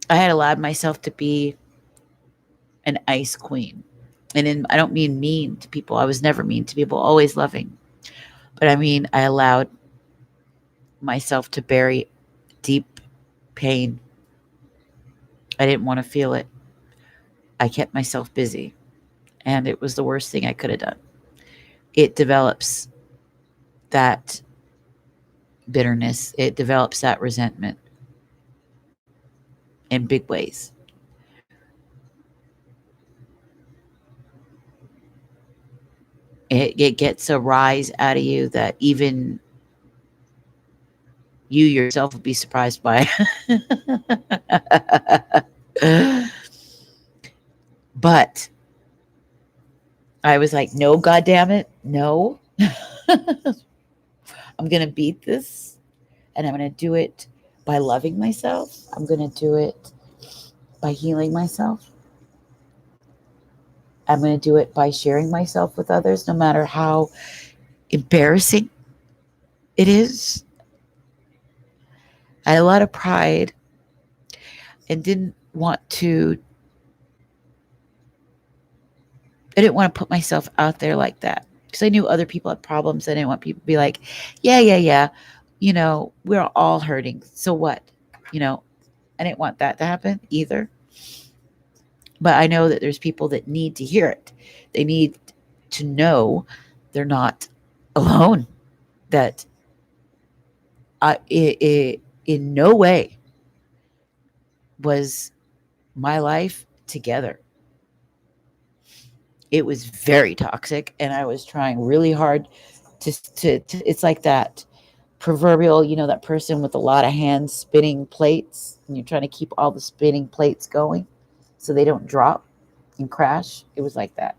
I had allowed myself to be an ice queen. I don't mean mean to people. I was never mean to people, always loving. But I mean, I allowed myself to bury deep pain. I didn't want to feel it. I kept myself busy, and it was the worst thing I could have done. It develops that bitterness, it develops that resentment in big ways. It gets a rise out of you that even you yourself would be surprised by. But I was like, no, goddamn it, no. I'm gonna beat this, and I'm gonna do it by loving myself. I'm gonna do it by healing myself. I'm gonna do it by sharing myself with others, no matter how embarrassing it is. I had a lot of pride and I didn't want to put myself out there like that because I knew other people had problems. I didn't want people to be like, yeah, yeah, yeah, we're all hurting. So what? You know, I didn't want that to happen either. But I know that there's people that need to hear it. They need to know they're not alone, that it in no way was my life together. It was very toxic, and I was trying really hard to it's like that proverbial, that person with a lot of hands spinning plates, and you're trying to keep all the spinning plates going so they don't drop and crash. It was like that.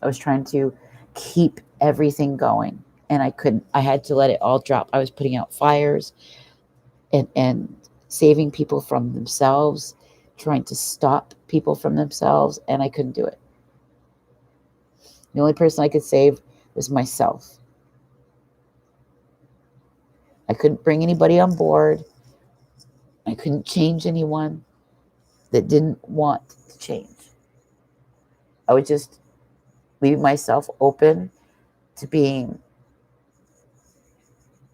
I was trying to keep everything going, and I couldn't. I had to let it all drop. I was putting out fires and saving people from themselves, trying to stop people from themselves, and I couldn't do it. The only person I could save was myself. I couldn't bring anybody on board. I couldn't change anyone that didn't want to change. I would just leave myself open to being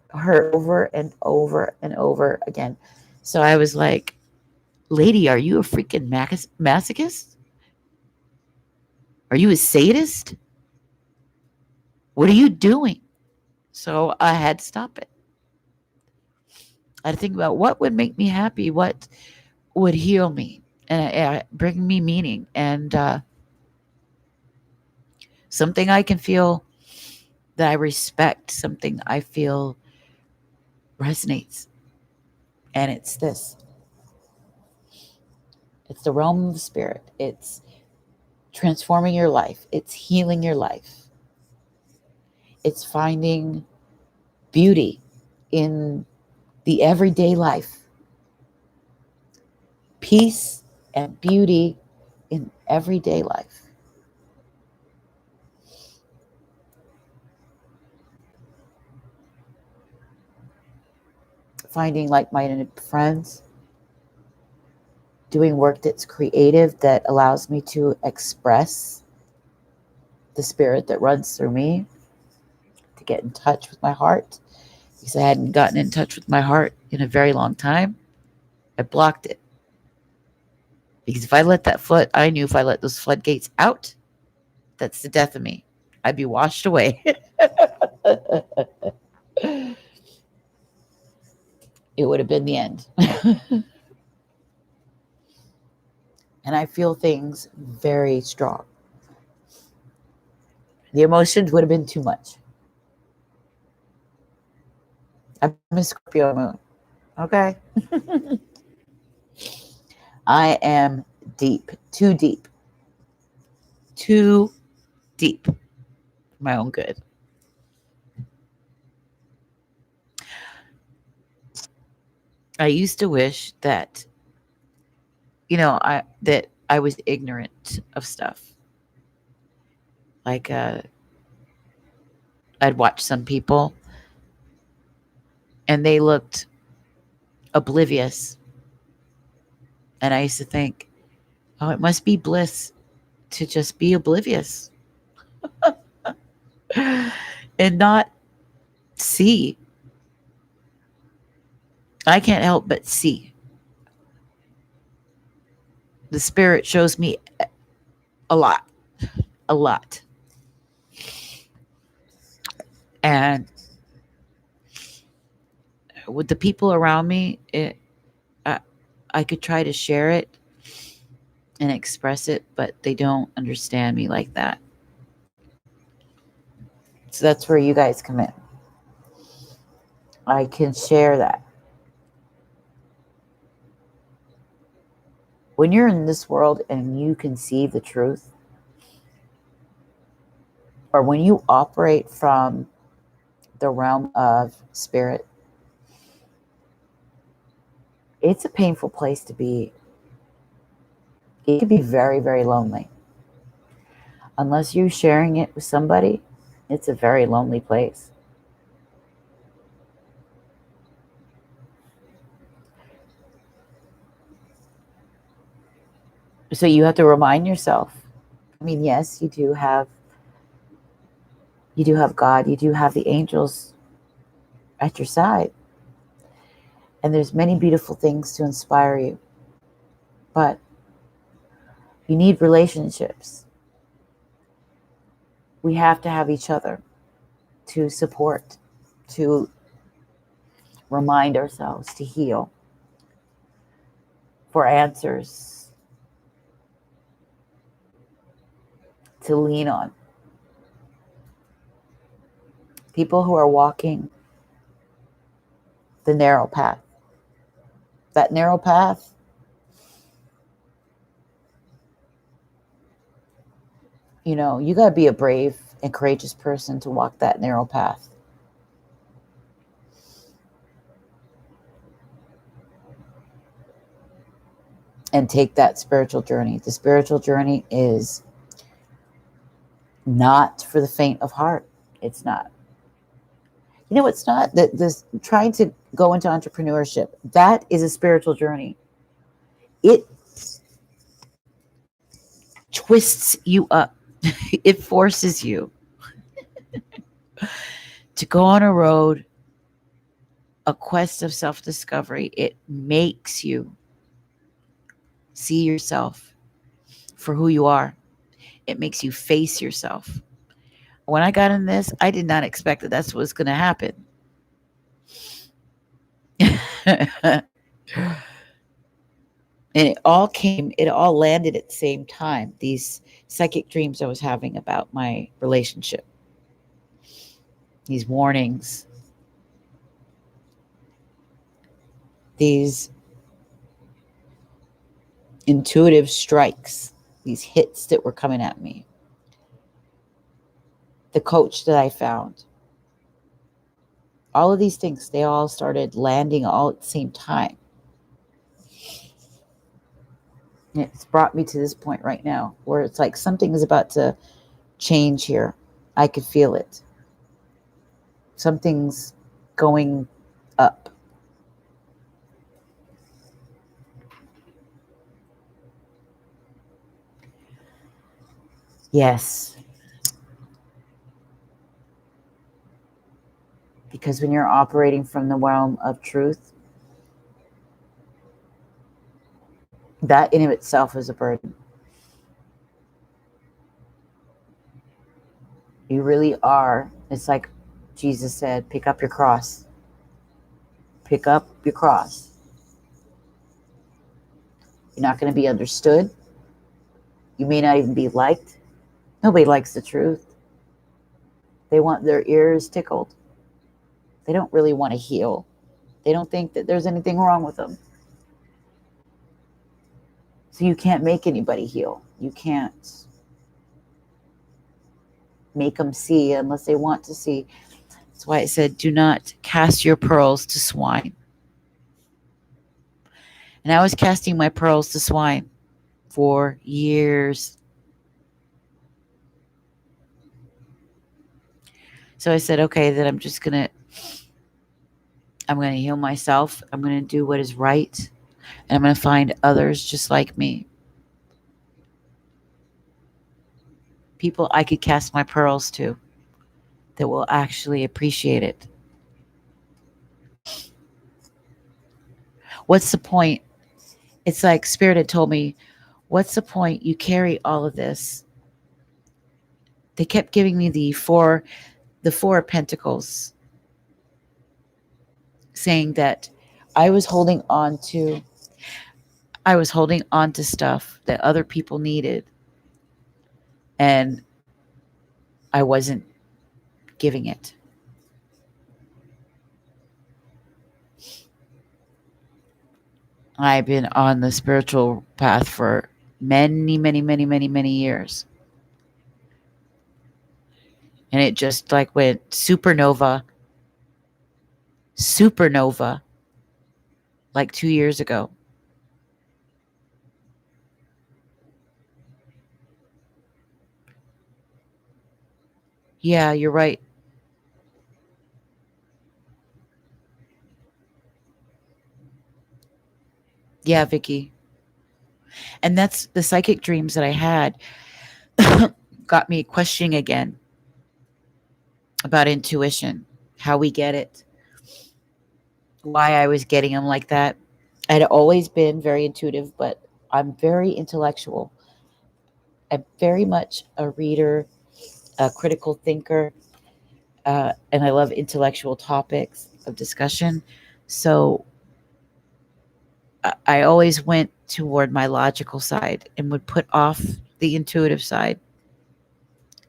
hurt over and over and over again. So I was like, lady, are you a freaking masochist? Are you a sadist? What are you doing? So I had to stop it. I had to think about what would make me happy, what would heal me, and bring me meaning, and something I can feel that I respect, something I feel resonates. And it's this, it's the realm of the spirit. It's transforming your life, it's healing your life, it's finding beauty in the everyday life, peace and beauty in everyday life. Finding like-minded friends, doing work that's creative, that allows me to express the spirit that runs through me, to get in touch with my heart, because I hadn't gotten in touch with my heart in a very long time. I blocked it. Because I knew if I let those floodgates out, that's the death of me. I'd be washed away. It would have been the end. And I feel things very strong. The emotions would have been too much. I'm a Scorpio moon. Okay. I am deep, too deep, too deep for my own good. I used to wish that, I was ignorant of stuff. Like, I'd watch some people and they looked oblivious And I used to think, oh, it must be bliss to just be oblivious and not see. I can't help but see. The spirit shows me a lot, a lot. And with the people around me, I, I could try to share it and express it, but they don't understand me like that. So that's where you guys come in. I can share that. When you're in this world and you can see the truth, or when you operate from the realm of spirit, it's a painful place to be. It can be very, very lonely. Unless you're sharing it with somebody, it's a very lonely place. So you have to remind yourself. I mean, yes, you do have God, you do have the angels at your side. And there's many beautiful things to inspire you. But you need relationships. We have to have each other to support, to remind ourselves, to heal, for answers, to lean on. People who are walking the narrow path. That narrow path, you got to be a brave and courageous person to walk that narrow path. And take that spiritual journey. The spiritual journey is not for the faint of heart. It's not. It's not that this trying to go into entrepreneurship. That is a spiritual journey. It twists you up. It forces you to go on a road, a quest of self-discovery. It makes you see yourself for who you are. It makes you face yourself. When I got in this, I did not expect that that's what's going to happen. And it all landed at the same time. These psychic dreams I was having about my relationship, these warnings, these intuitive strikes, these hits that were coming at me, the coach that I found, all of these things, they all started landing all at the same time. It's brought me to this point right now where it's like something is about to change here. I could feel it. Something's going up. Yes. Because when you're operating from the realm of truth, that in of itself is a burden. You really are. It's like Jesus said, pick up your cross. Pick up your cross. You're not going to be understood. You may not even be liked. Nobody likes the truth. They want their ears tickled. They don't really want to heal. They don't think that there's anything wrong with them. So you can't make anybody heal. You can't make them see unless they want to see. That's why it said, do not cast your pearls to swine. And I was casting my pearls to swine for years. So I said, okay, then I'm going to heal myself. I'm going to do what is right. And I'm going to find others just like me. People I could cast my pearls to that will actually appreciate it. What's the point? It's like Spirit had told me, what's the point? You carry all of this. They kept giving me the four of pentacles, saying that I was holding on to stuff that other people needed, and I wasn't giving it. I've been on the spiritual path for many, many, many, many, many years. And it just like went supernova, like 2 years ago. Yeah, you're right. Yeah, Vicky. And that's the psychic dreams that I had got me questioning again about intuition, how we get it, why I was getting them like that. I'd always been very intuitive, but I'm very intellectual. I'm very much a reader, a critical thinker, and I love intellectual topics of discussion. So I always went toward my logical side and would put off the intuitive side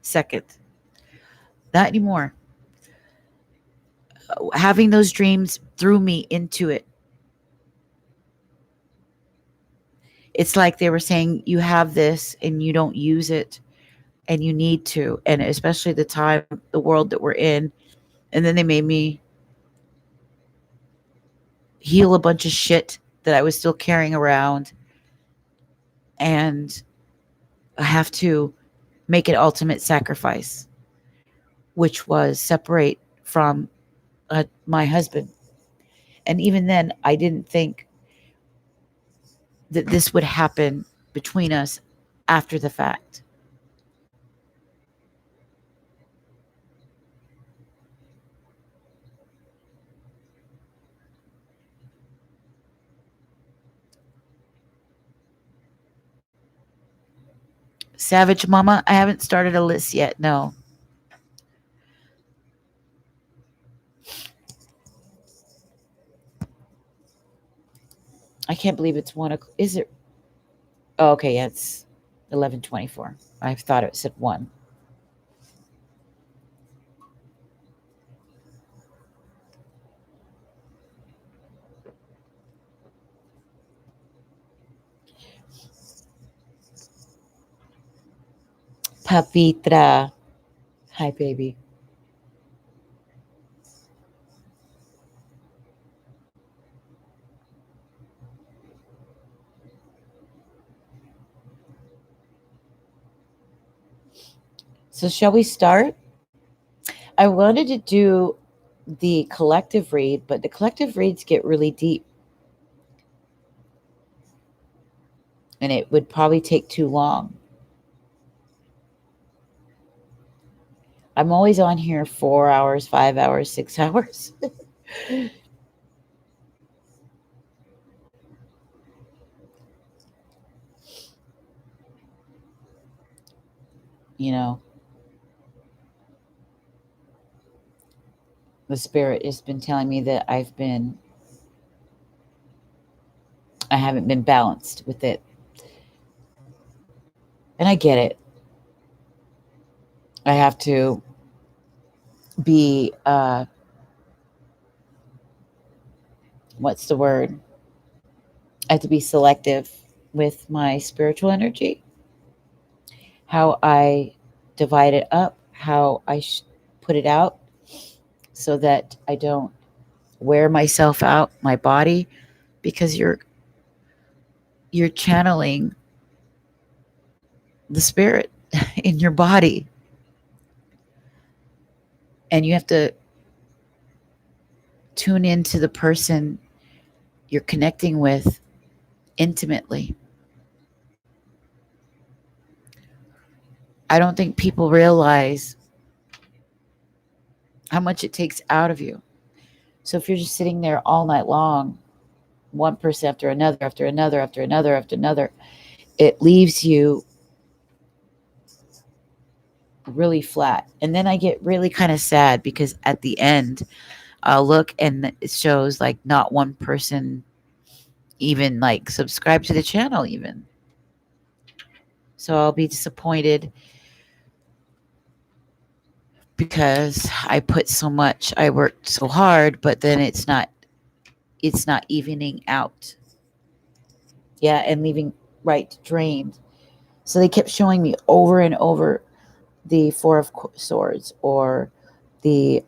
second. Not anymore. Having those dreams threw me into it. It's like they were saying, you have this and you don't use it, and you need to. And especially the world that we're in. And then they made me heal a bunch of shit that I was still carrying around. And I have to make an ultimate sacrifice, which was separate from my husband. And even then, I didn't think that this would happen between us after the fact. Savage Mama, I haven't started a list yet. No. I can't believe it's 1 o'clock. Is it? Oh, okay. Yeah, it's 11:24. I thought it said 1. Pavitra. Hi, baby. So, shall we start? I wanted to do the collective read, but the collective reads get really deep and it would probably take too long. I'm always on here 4 hours, 5 hours, 6 hours. You know, the spirit has been telling me that I haven't been balanced with it. And I get it. I have to be, what's the word? I have to be selective with my spiritual energy, how I divide it up, how I put it out so that I don't wear myself out, my body, because you're channeling the spirit in your body, and you have to tune into the person you're connecting with intimately. I don't think people realize how much it takes out of you. So if you're just sitting there all night long, one person after another, after another, after another, after another, it leaves you really flat. And then I get really kind of sad because at the end, I'll look and it shows like not one person even like subscribe to the channel even. So I'll be disappointed because I put so much, I worked so hard, but then it's not evening out. Yeah, and leaving right drained. So they kept showing me over and over the Four of Swords or the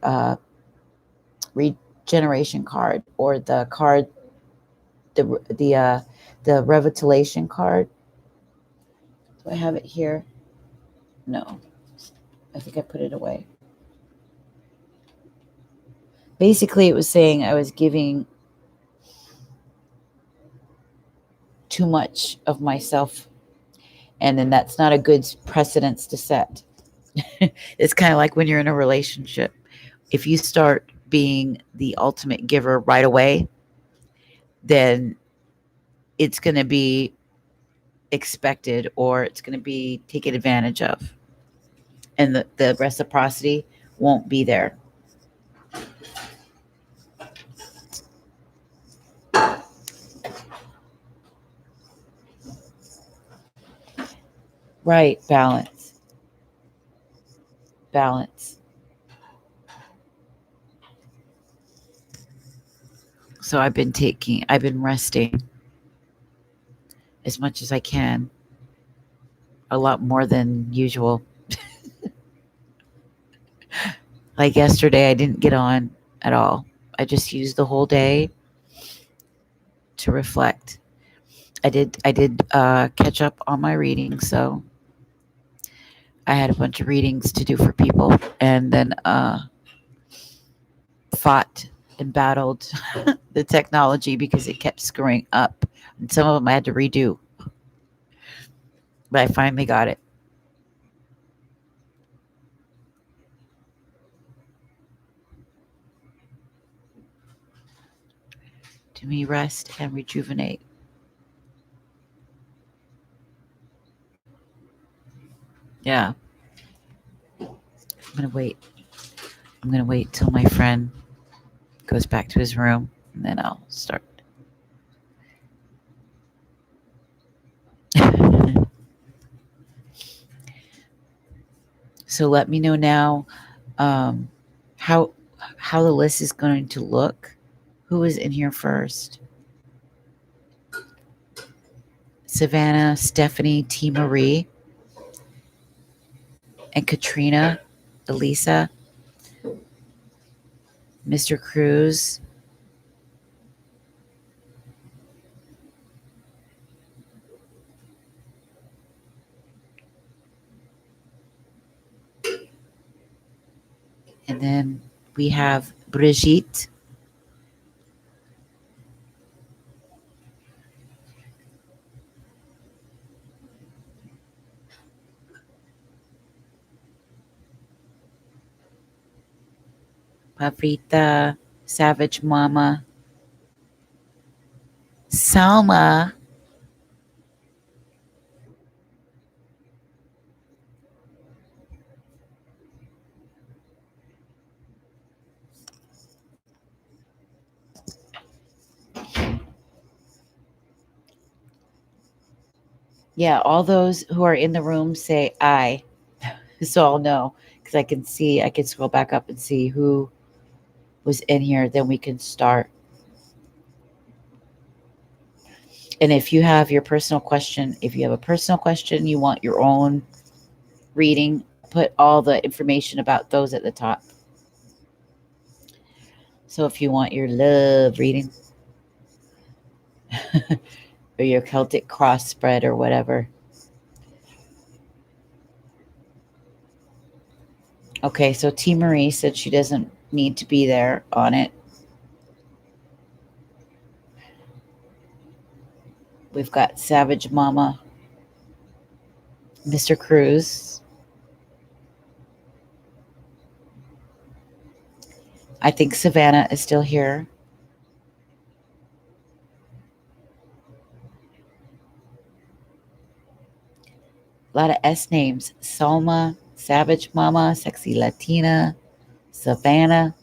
regeneration card or the card the revelation card. Do I have it here? No. I think I put it away. Basically, it was saying I was giving too much of myself, and then that's not a good precedence to set. It's kind of like when you're in a relationship. If you start being the ultimate giver right away, then it's going to be expected or it's going to be taken advantage of. And the reciprocity won't be there. Right. Balance. Balance. So I've been resting as much as I can, a lot more than usual. Like yesterday, I didn't get on at all. I just used the whole day to reflect. I did catch up on my reading, so I had a bunch of readings to do for people, and then fought and battled the technology because it kept screwing up, and some of them I had to redo, but I finally got it. To me, rest and rejuvenate. Yeah, I'm gonna wait. I'm gonna wait till my friend goes back to his room, and then I'll start. So let me know now um, how how the list is going to look. Who is in here first? Savannah, Stephanie, T. Marie, and Katrina, Elisa, Mr. Cruz, and then we have Brigitte, Pavrita, Savage Mama, Salma. Yeah, all those who are in the room say I, so I'll know because I can scroll back up and see who was in here. Then we can start. And if you have your personal question, if you have a personal question, you want your own reading, put all the information about those at the top. So if you want your love reading or your Celtic cross spread or whatever. Okay, so T. Marie said she doesn't need to be there on it. We've got Savage Mama, Mr. Cruz. I think Savannah is still here. A lot of S names. Salma, Savage Mama, Sexy Latina, Savannah.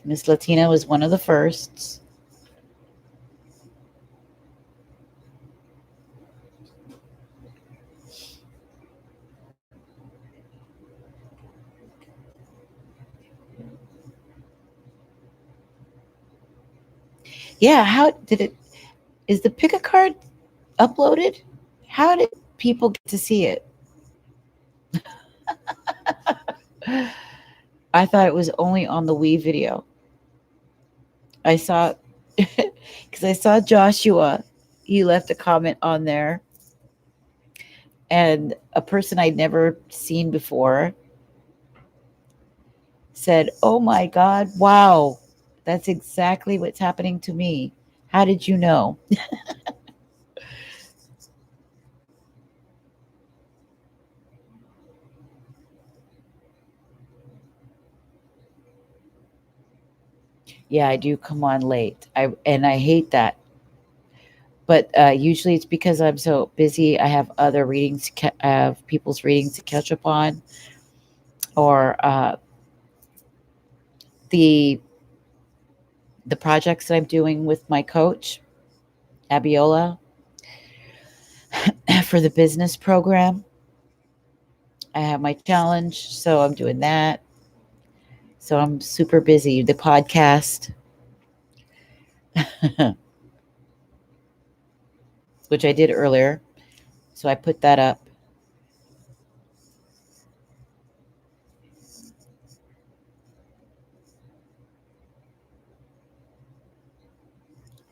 Miss Latina was one of the firsts. Yeah, how did it? Is the pick a card uploaded? How did people get to see it? I thought it was only on the Wii video. I saw, because I saw Joshua. He left a comment on there, and a person I'd never seen before said, "Oh my God, wow, that's exactly what's happening to me. How did you know?" Yeah, I do come on late. I hate that. But usually it's because I'm so busy. I have other readings, I have people's readings to catch up on, or the the projects that I'm doing with my coach, Abiola, for the business program. I have my challenge, so I'm doing that. So I'm super busy. The podcast, which I did earlier, so I put that up.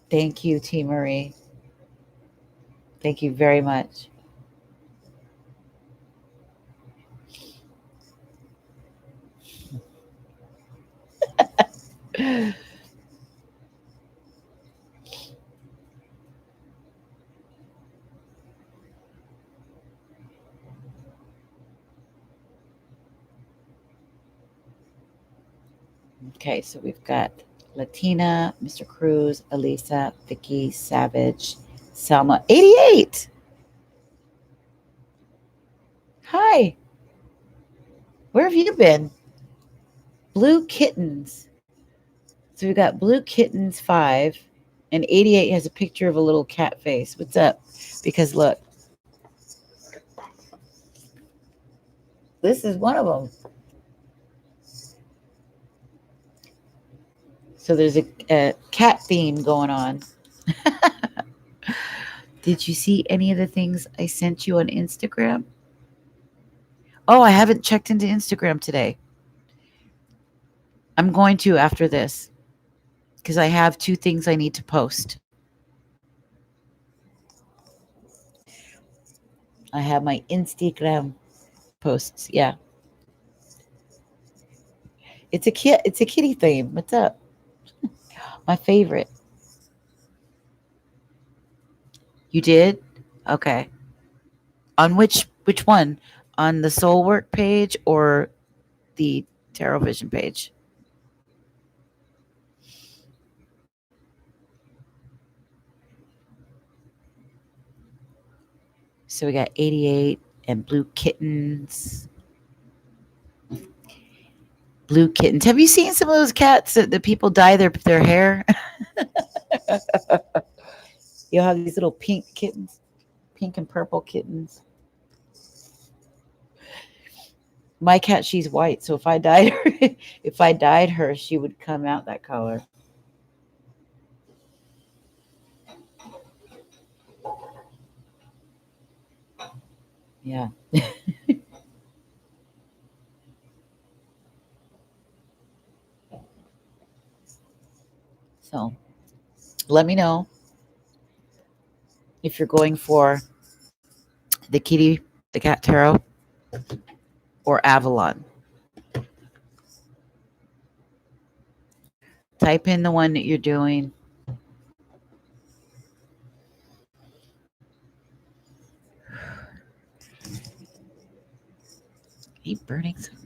Thank you, T. Marie. Thank you very much. Okay, so we've got Latina, Mr. Cruz, Elisa, Vicky, Savage, Selma, 88. Hi, where have you been? Blue Kittens. So we've got Blue Kittens 5, and 88 has a picture of a little cat face. What's up? Because look, this is one of them. So there's a cat theme going on. Did you see any of the things I sent you on Instagram? Oh, I haven't checked into Instagram today. I'm going to after this because I have 2 things I need to post. I have my Instagram posts. Yeah. It's a kitty theme. What's up? My favorite. You did? Okay. On which one? On the Soul Work page or the Tarot Vision page? So we got 88 and Blue Kittens. Blue Kittens. Have you seen some of those cats that people dye their hair? You'll have these little pink kittens, pink and purple kittens. My cat, she's white, so if I dyed her, if I dyed her, she would come out that color. Yeah. So let me know if you're going for the kitty, the cat tarot, or Avalon. Type in the one that you're doing. Keep burning some.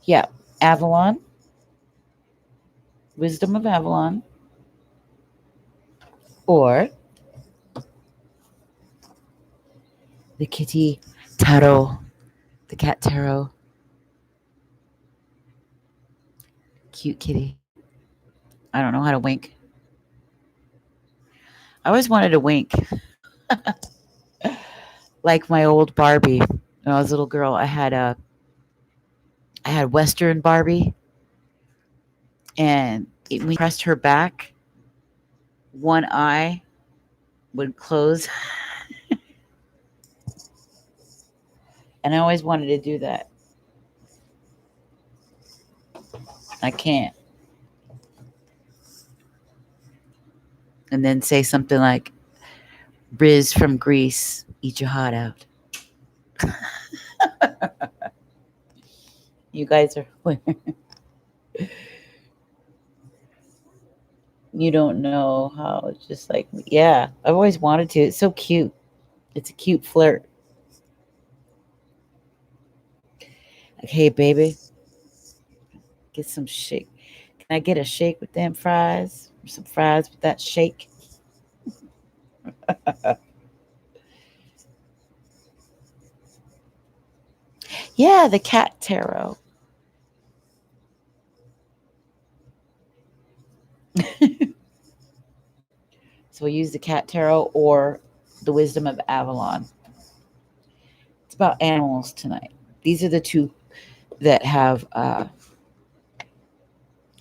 Yeah, Avalon. Wisdom of Avalon. Or the kitty tarot. The cat tarot. Cute kitty. I don't know how to wink. I always wanted to wink. Like my old Barbie. When I was a little girl, I had Western Barbie, and when you pressed her back, one eye would close, and I always wanted to do that. I can't. And then say something like, "Riz from Greece, eat your heart out." You guys are you don't know how it's just like, yeah, I've always wanted to. It's so cute. It's a cute flirt. Like, hey, baby, get some shake. Can I get a shake with them fries? Or some fries with that shake? Yeah, the cat tarot. So we use the cat tarot or the wisdom of Avalon. It's about animals tonight. These are the two that have,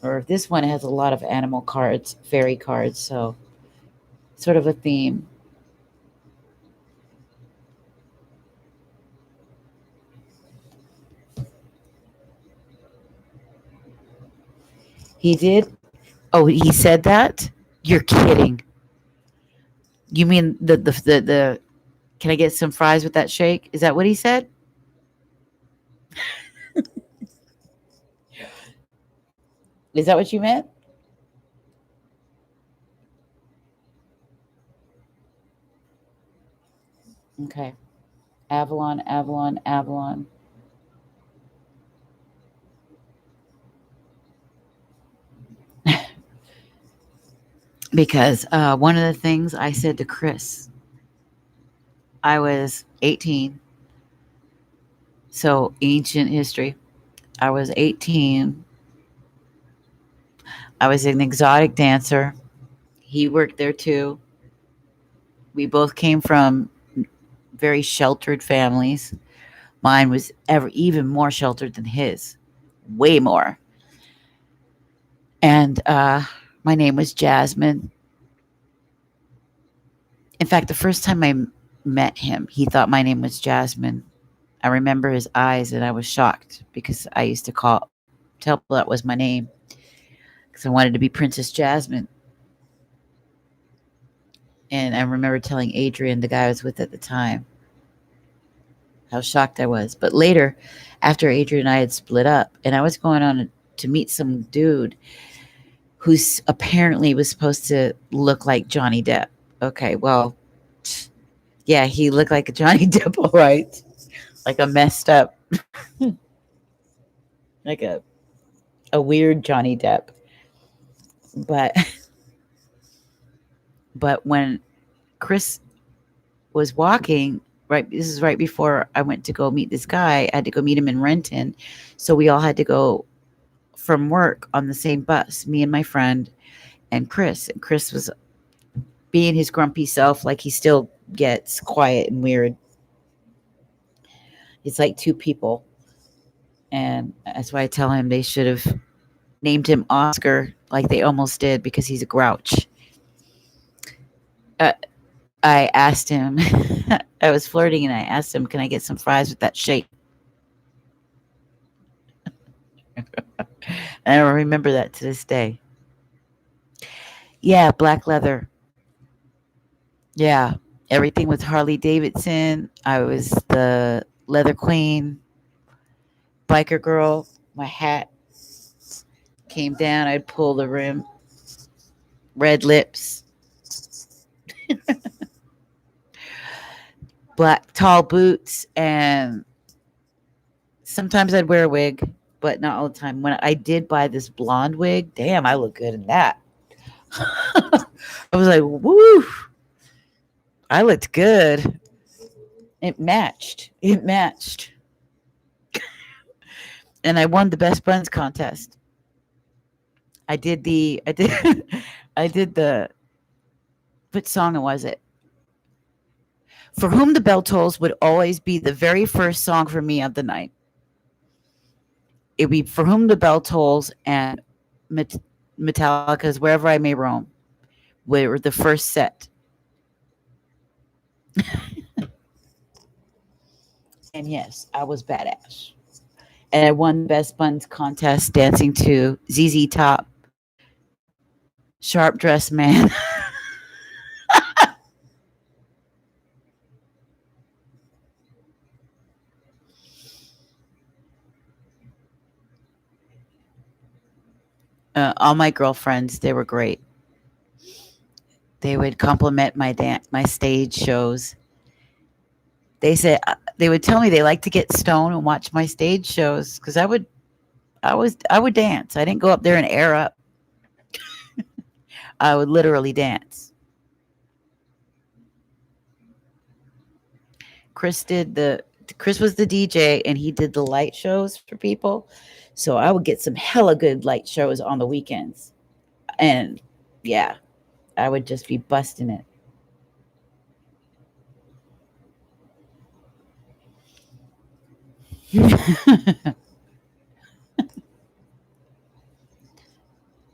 or this one has a lot of animal cards, fairy cards. So sort of a theme. He did. Oh, he said that? You're kidding. You mean the can I get some fries with that shake? Is that what he said? Is that what you meant? Okay. Avalon, Avalon, Avalon. Because one of the things I said to Chris, I was 18. So ancient history. I was 18. I was an exotic dancer. He worked there too. We both came from very sheltered families. Mine was even more sheltered than his, way more. And my name was Jasmine. In fact, the first time I met him, he thought my name was Jasmine. I remember his eyes, and I was shocked because I used to tell people that was my name because I wanted to be Princess Jasmine. And I remember telling Adrian, the guy I was with at the time, how shocked I was. But later, after Adrian and I had split up, and I was going on to meet some dude who's apparently was supposed to look like Johnny Depp. Okay, well, yeah, he looked like a Johnny Depp, all right. Like a messed up, like a weird Johnny Depp. But but when Chris was walking, right, this is right before I went to go meet this guy. I had to go meet him in Renton. So we all had to go from work on the same bus, me and my friend and Chris. And Chris was being his grumpy self, like he still gets quiet and weird. It's like two people. And that's why I tell him they should have named him Oscar like they almost did because he's a grouch. Uh, I asked him, I was flirting and I asked him, can I get some fries with that shake? I don't remember that to this day. Yeah, black leather. Yeah. Everything with Harley Davidson. I was the leather queen, biker girl. My hat came down. I'd pull the rim, red lips, black tall boots, and sometimes I'd wear a wig, but not all the time. When I did buy this blonde wig, damn, I look good in that. I was like, woo, I looked good. It matched. It matched. And I won the best buns contest. I did I did the what song was it? For Whom the Bell Tolls would always be the very first song for me of the night. It'd be For Whom the Bell Tolls and Metallica's Wherever I May Roam were the first set. And yes, I was badass. And I won the Best Buns contest dancing to ZZ Top, Sharp Dressed Man. All my girlfriends, they were great. They would compliment my stage shows. They said they would tell me they like to get stoned and watch my stage shows because I would dance. I didn't go up there and air up. I would literally dance. Chris was the DJ and he did the light shows for people. So I would get some hella good light shows on the weekends. And yeah, I would just be busting it.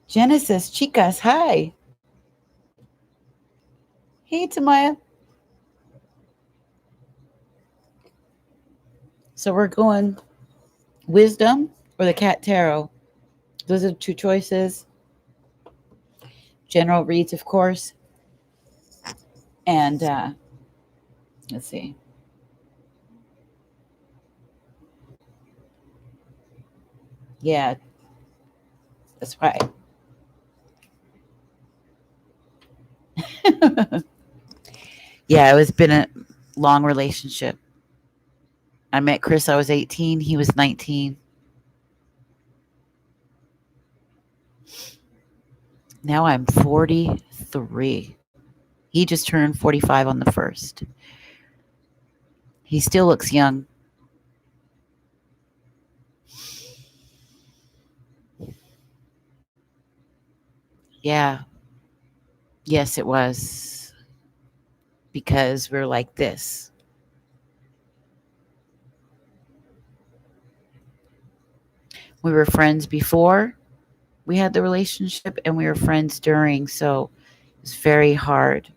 Genesis, chicas, hi. Hey, Tamaya. So we're going wisdom or the cat tarot. Those are the two choices. General reads, of course. And let's see. Yeah, that's right. Yeah, it was been a long relationship. I met Chris, I was 18, he was 19. Now I'm 43. He just turned 45 on the 1st. He still looks young. Yeah. Yes, it was. Because we're like this. We were friends before we had the relationship, and we were friends during. So it was very hard.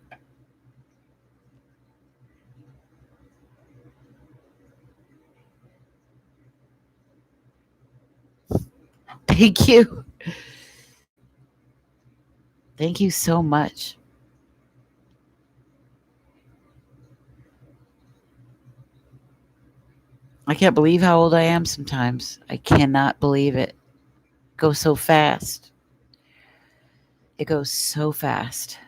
Thank you. Thank you so much. I can't believe how old I am sometimes. I cannot believe it. It goes so fast. It goes so fast.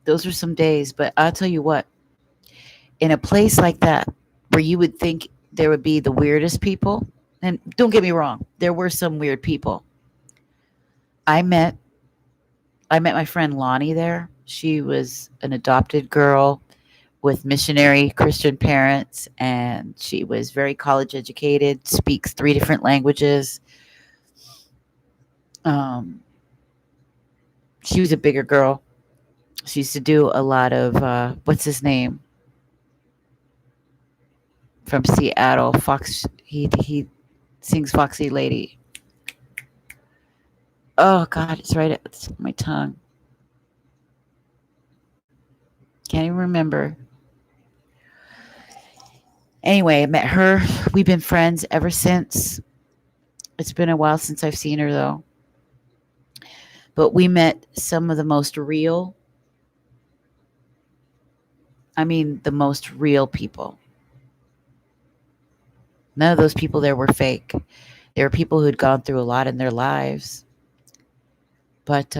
Those are some days, but I'll tell you what, in a place like that where you would think there would be the weirdest people, and don't get me wrong, there were some weird people. I met I met my friend Lonnie there. She was an adopted girl with missionary Christian parents, and she was very college educated, speaks 3 different languages. Um, she was a bigger girl. She used to do a lot of what's his name from Seattle, Fox. He sings Foxy Lady. Oh God, it's right at my tongue. Can't even remember. Anyway, I met her. We've been friends ever since. It's been a while since I've seen her, though. But we met some of the most real, I mean, the most real people. None of those people there were fake. They were people who'd gone through a lot in their lives, but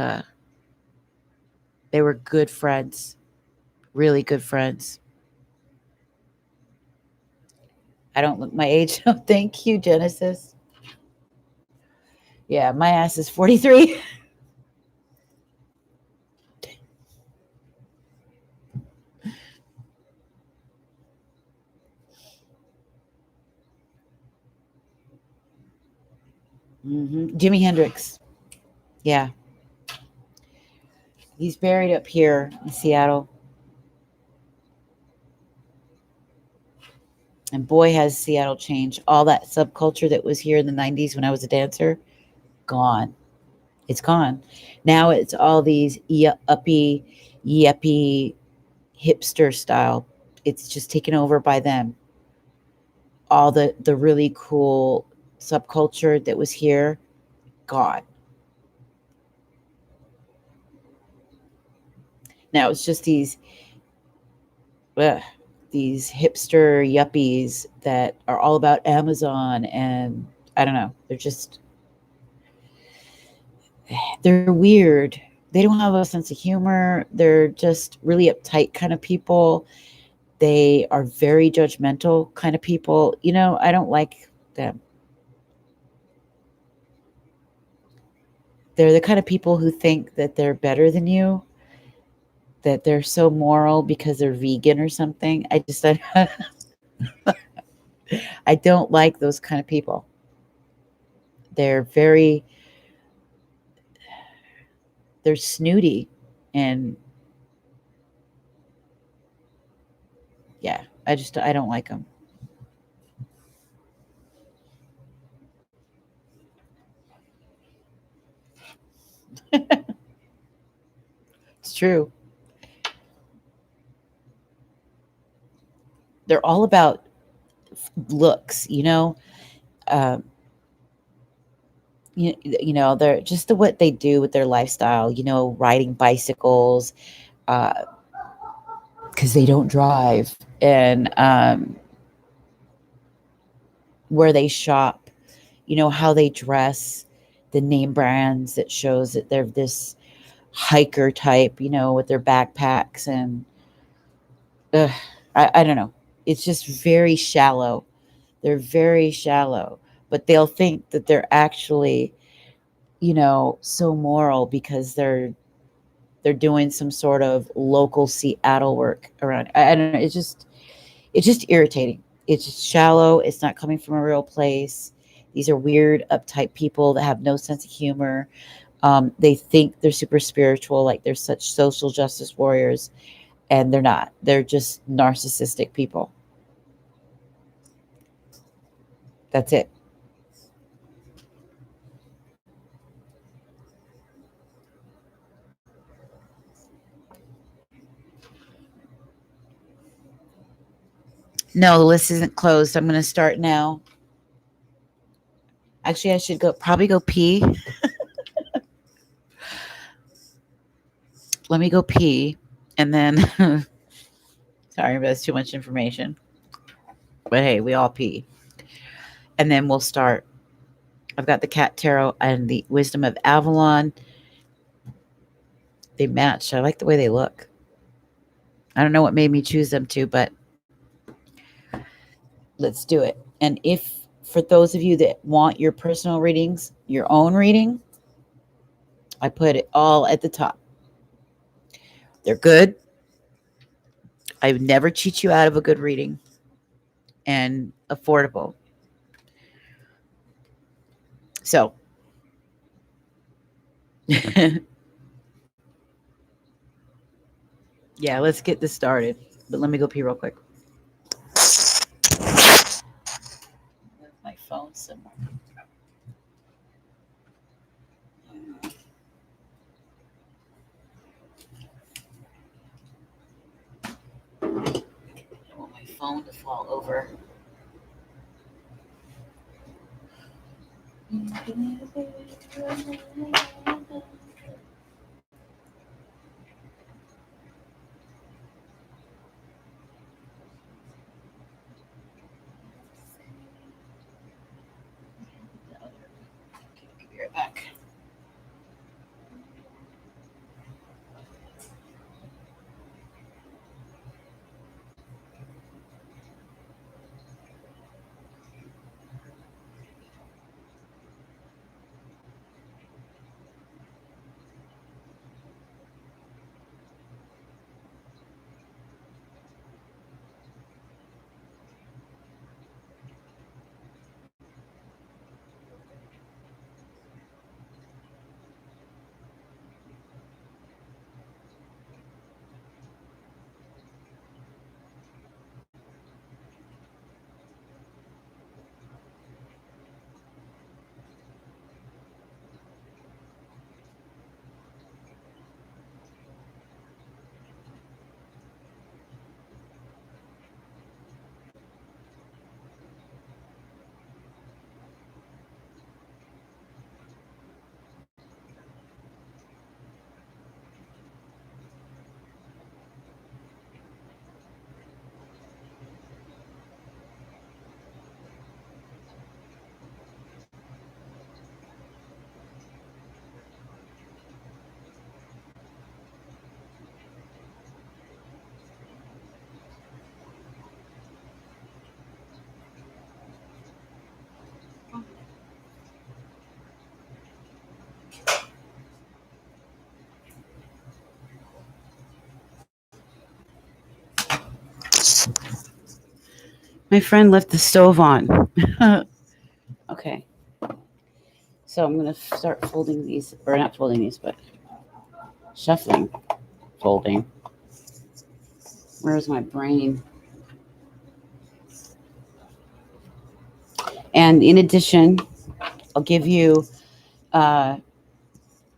they were good friends, really good friends. I don't look my age. Oh, thank you, Genesis. Yeah, my ass is 43. Jimi Hendrix. Yeah, he's buried up here in Seattle. And boy, has Seattle changed. All that subculture that was here in the 90s when I was a dancer, gone. It's gone. Now it's all these uppy, yuppie, hipster style. It's just taken over by them. All the really cool subculture that was here, gone. Now it's just ugh, these hipster yuppies that are all about Amazon, and I don't know. They're weird. They don't have a sense of humor. They're just really uptight kind of people. They are very judgmental kind of people. I don't like them. They're the kind of people who think that they're better than you, that they're so moral because they're vegan or something. I don't like those kind of people. They're very they're snooty, and yeah, I don't like them. It's true. They're all about looks, um, they're just what they do with their lifestyle, riding bicycles, because they don't drive, and where they shop, how they dress, the name brands that shows that they're this hiker type, with their backpacks, and ugh, I don't know. It's just very shallow. They're very shallow, but they'll think that they're actually, so moral because they're doing some sort of local Seattle work around. I don't know. It's just irritating. It's just shallow. It's not coming from a real place. These are weird, uptight people that have no sense of humor. They think they're super spiritual, like they're such social justice warriors, and they're not. They're just narcissistic people. That's it. No, the list isn't closed. I'm going to start now. Actually, I should probably go pee. Let me go pee, and then sorry, but that's too much information. But hey, we all pee, and then we'll start. I've got the Cat Tarot and the Wisdom of Avalon. They match. I like the way they look. I don't know what made me choose them to, but let's do it. And if for those of you that want your personal readings, your own reading, I put it all at the top. They're good. I would never cheat you out of a good reading, and affordable. So, yeah, let's get this started. But let me go pee real quick. My phone somewhere. I don't want my phone to fall over. Be right back. My friend left the stove on. Okay. So I'm going to start folding these, or not folding these, but shuffling, folding. Where's my brain? And in addition, I'll give you the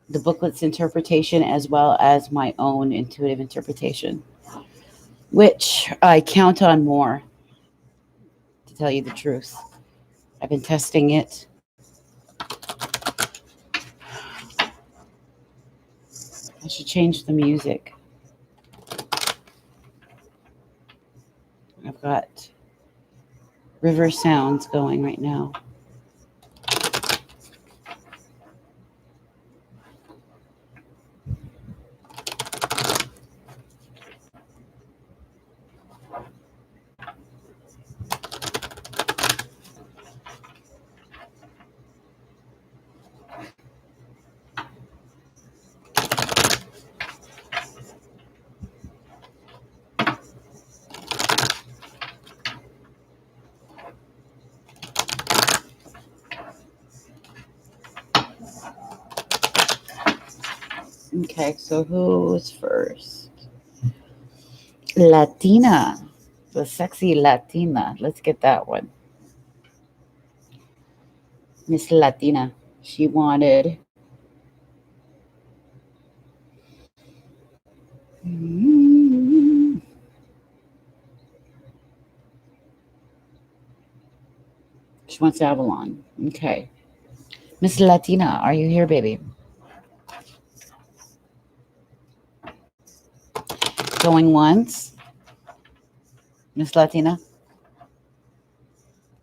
booklet's interpretation as well as my own intuitive interpretation, which I count on more, to tell you the truth. I've been testing it. I should change the music. I've got river sounds going right now. Okay, so who's first? Latina, the sexy Latina. Let's get that one. Miss Latina. She wanted. She wants Avalon. Okay. Miss Latina, are you here, baby? Going once. Miss Latina.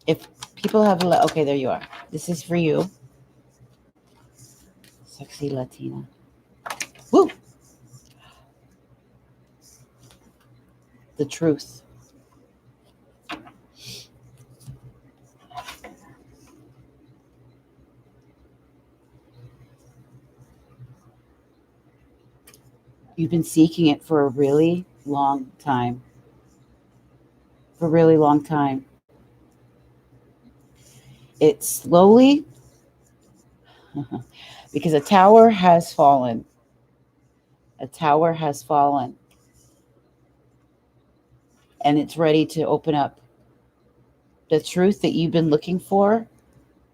If people have, okay, there you are. This is for you. Sexy Latina. Woo! The truth. You've been seeking it for a really long time. For a really long time. It's slowly, because a tower has fallen. A tower has fallen. And it's ready to open up. The truth that you've been looking for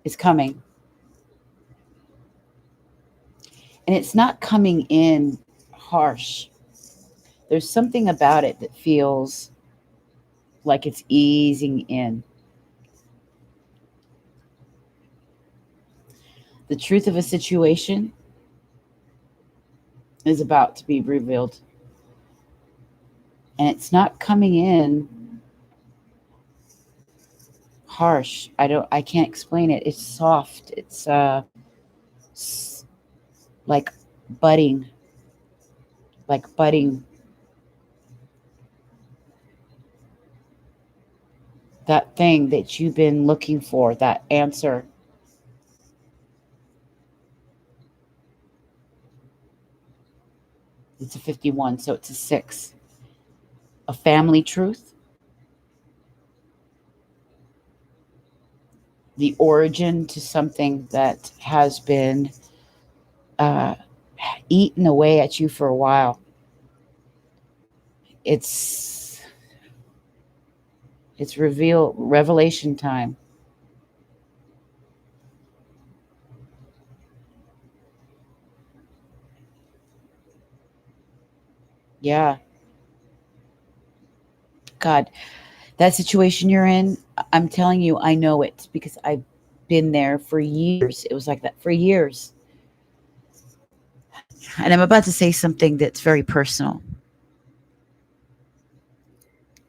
is coming. And it's not coming in harsh. There's something about it that feels like it's easing in. The truth of a situation is about to be revealed. And it's not coming in harsh. I can't explain it. It's soft. It's like budding, like budding. That thing that you've been looking for, that answer. It's a 51, so it's a 6. A family truth, the origin to something that has been uh, eaten away at you for a while. It's revelation time. Yeah, God, that situation you're in, I'm telling you, I know it because I've been there for years. It was like that for years. And I'm about to say something that's very personal.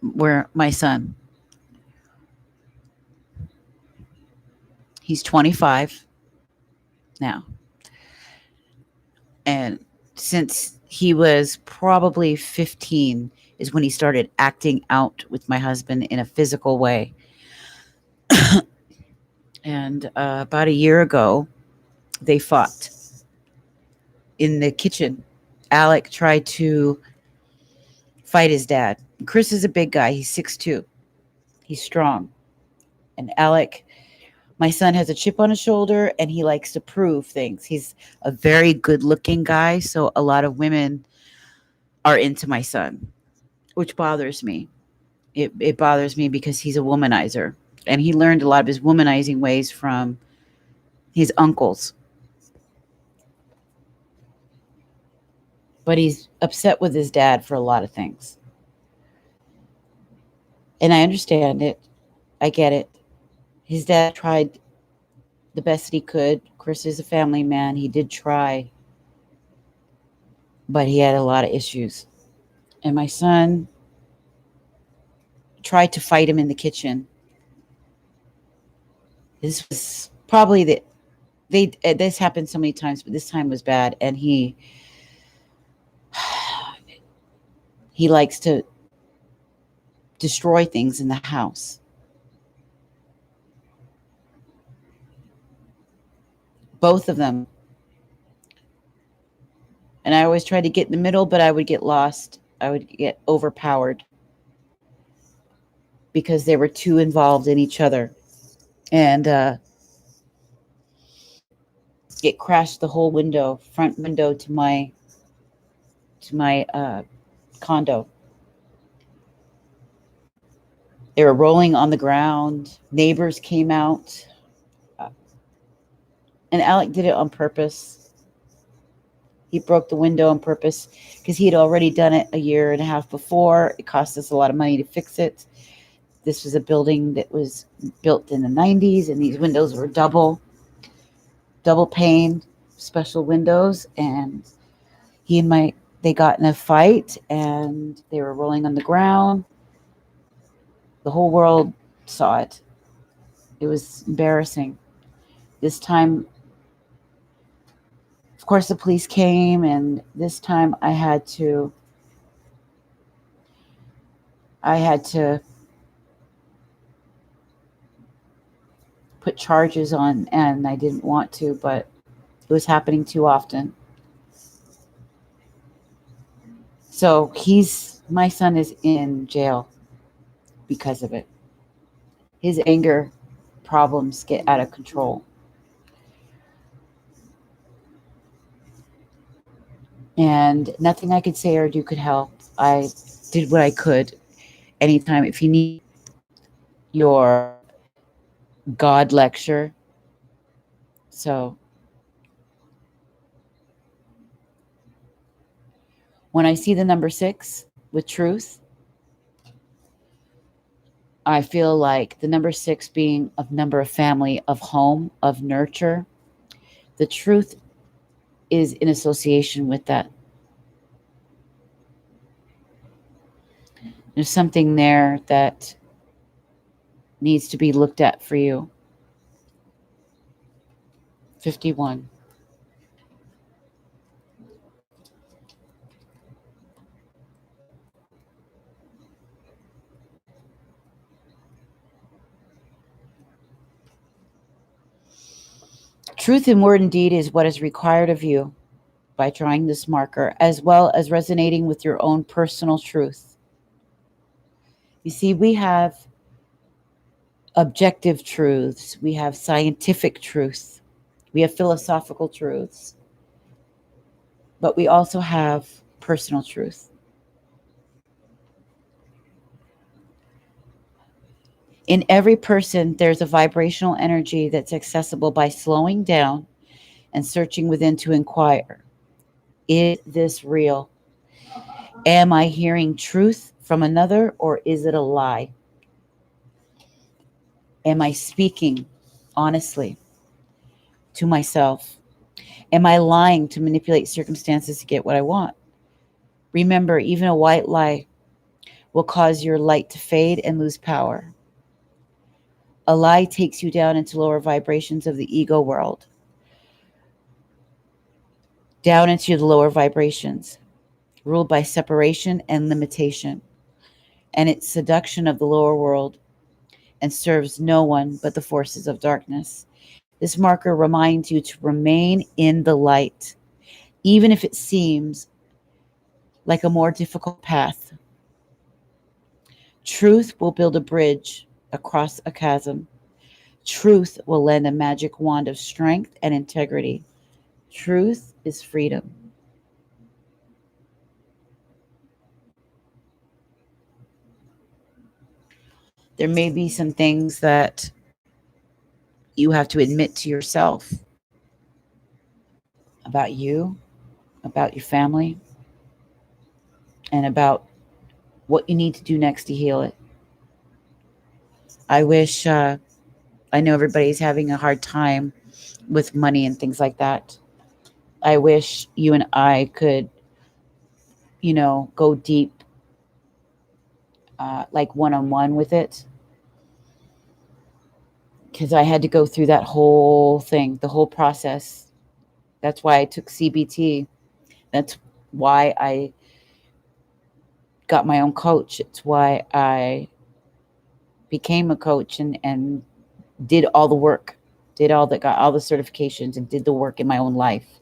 Where my son, he's 25 now. And since he was probably 15 is when he started acting out with my husband in a physical way. And about a year ago, they fought in the kitchen. Alec tried to fight his dad. Chris is a big guy. He's 6'2". He's strong. And Alec, my son, has a chip on his shoulder and he likes to prove things. He's a very good looking guy. So a lot of women are into my son, which bothers me. It bothers me because he's a womanizer. And he learned a lot of his womanizing ways from his uncles. But he's upset with his dad for a lot of things. And I understand it. I get it. His dad tried the best that he could. Chris is a family man. He did try, but he had a lot of issues. And my son tried to fight him in the kitchen. This was probably this happened so many times, but this time was bad. And he likes to destroy things in the house. Both of them. And I always tried to get in the middle, but I would get lost. I would get overpowered because they were too involved in each other. And it crashed the whole front window to my condo. They were rolling on the ground. Neighbors came out. And Alec did it on purpose. He broke the window on purpose because he had already done it a year and a half before. It cost us a lot of money to fix it. This was a building that was built in the 90s, and these windows were double pane, special windows. And they got in a fight, and they were rolling on the ground. The whole world saw it. It was embarrassing. This time, of course, the police came, and this time I had to put charges on, and I didn't want to, but it was happening too often. So my son is in jail because of it. His anger problems get out of control. And nothing I could say or do could help. I did what I could. Anytime, if you need your God lecture. So when I see the number 6 with truth, I feel like the number 6 being a number of family, of home, of nurture. The truth is in association with that. There's something there that needs to be looked at for you. 51. Truth in word and deed is what is required of you by drawing this marker, as well as resonating with your own personal truth. You see, we have objective truths, we have scientific truth, we have philosophical truths, but we also have personal truth. In every person, there's a vibrational energy that's accessible by slowing down and searching within to inquire, is this real? Am I hearing truth from another, or is it a lie? Am I speaking honestly to myself? Am I lying to manipulate circumstances to get what I want? Remember, even a white lie will cause your light to fade and lose power. A lie takes you down into lower vibrations of the ego world, down into the lower vibrations, ruled by separation and limitation, and its seduction of the lower world, and serves no one but the forces of darkness. This marker reminds you to remain in the light, even if it seems like a more difficult path. Truth will build a bridge across a chasm. Truth will lend a magic wand of strength and integrity. Truth is freedom. There may be some things that you have to admit to yourself about you, about your family, and about what you need to do next to heal it. I wish, I know everybody's having a hard time with money and things like that. I wish you and I could, go deep, like one-on-one with it. Because I had to go through that whole thing, the whole process. That's why I took CBT. That's why I got my own coach. It's why I became a coach and did all the work, got all the certifications and did the work in my own life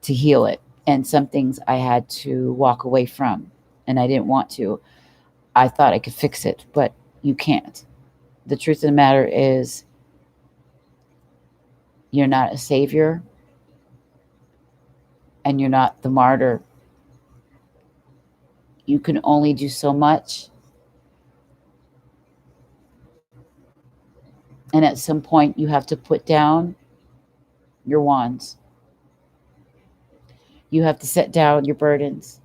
to heal it. And some things I had to walk away from, and I didn't want to. I thought I could fix it, but you can't. The truth of the matter is, you're not a savior, and you're not the martyr. You can only do so much. And at some point, you have to put down your wands. You have to set down your burdens.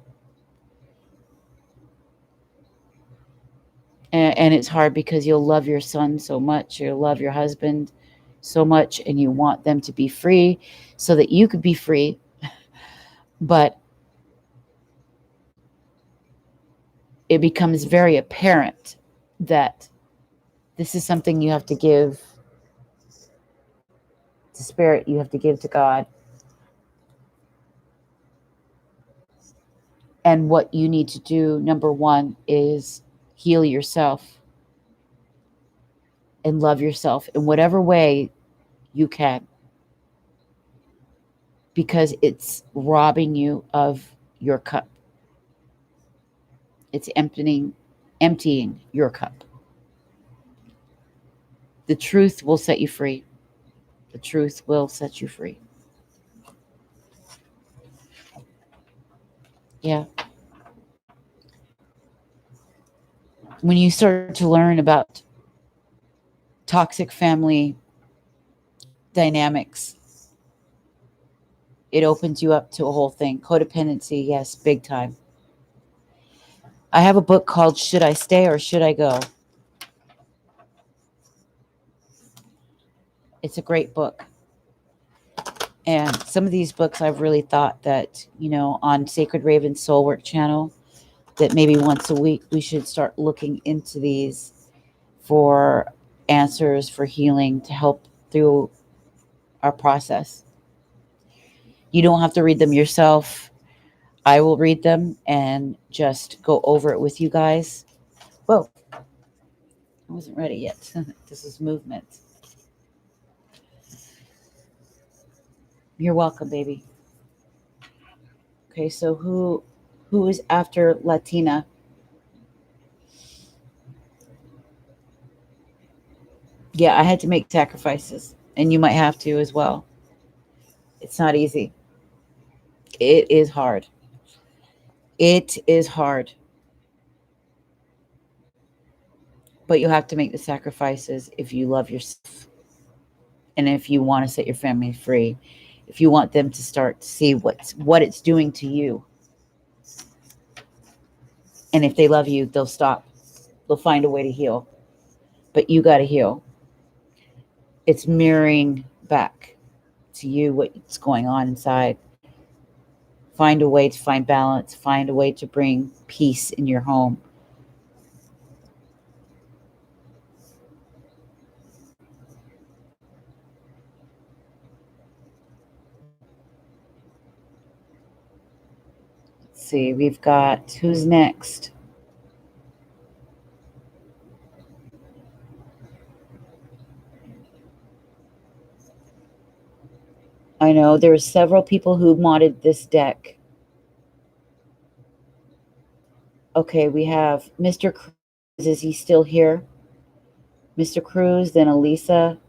And it's hard because you'll love your son so much, you'll love your husband so much, and you want them to be free so that you could be free. But it becomes very apparent that this is something you have to give to spirit, you have to give to God. And what you need to do, number one, is heal yourself and love yourself in whatever way you can, because it's robbing you of your cup. It's emptying your cup. The truth will set you free. The truth will set you free. Yeah. When you start to learn about toxic family dynamics, it opens you up to a whole thing. Codependency, yes, big time. I have a book called Should I Stay or Should I Go? It's a great book. And some of these books I've really thought that, on Sacred Raven Soulwork channel, that maybe once a week we should start looking into these for answers, for healing, to help through our process. You don't have to read them yourself. I will read them and just go over it with you guys. Whoa, I wasn't ready yet. This is movement. You're welcome, baby. Okay, so who is after Latina? Yeah, I had to make sacrifices, and you might have to as well. It's not easy. It is hard. It is hard. But you have to make the sacrifices if you love yourself and if you want to set your family free, if you want them to start to see what it's doing to you. And if they love you, they'll stop. They'll find a way to heal. But you got to heal. It's mirroring back to you what's going on inside. Find a way to find balance. Find a way to bring peace in your home. Let's see, we've got, who's next? I know there are several people who modded this deck. Okay, we have Mr. Cruz. Is he still here? Mr. Cruz, then Elisa.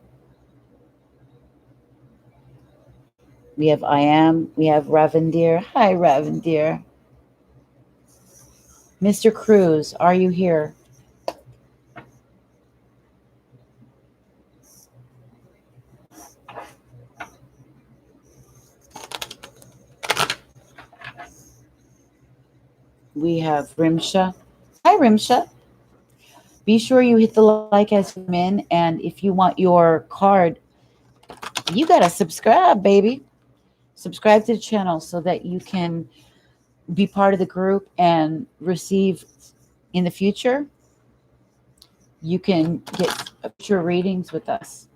We have I Am. We have Ravendir. Hi, Ravendir. Mr. Cruz, are you here? We have Rimsha. Hi, Rimsha. Be sure you hit the like as you come in, and if you want your card, you got to subscribe, baby. Subscribe to the channel so that you can be part of the group and receive in the future. You can get future readings with us.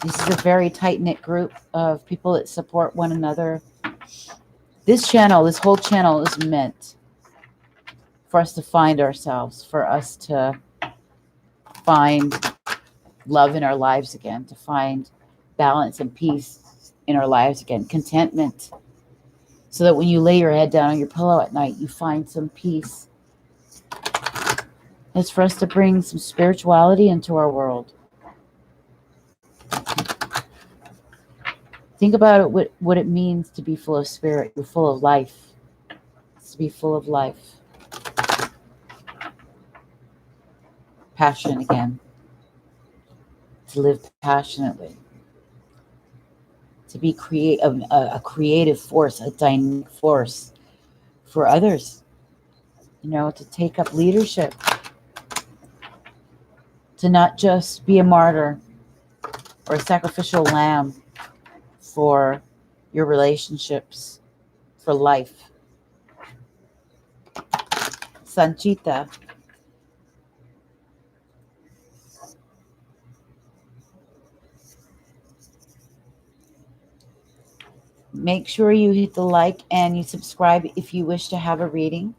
This is a very tight-knit group of people that support one another. This channel, this whole channel is meant for us to find ourselves, for us to find love in our lives again, to find balance and peace in our lives again, contentment, so that when you lay your head down on your pillow at night, you find some peace. It's for us to bring some spirituality into our world. Think about it, what it means to be full of spirit. You're full of life. It's to be full of life. Passion again. To live passionately. To be a creative force, a dynamic force for others. To take up leadership. To not just be a martyr or a sacrificial lamb for your relationships, for life. Sanchita. Make sure you hit the like and you subscribe if you wish to have a reading.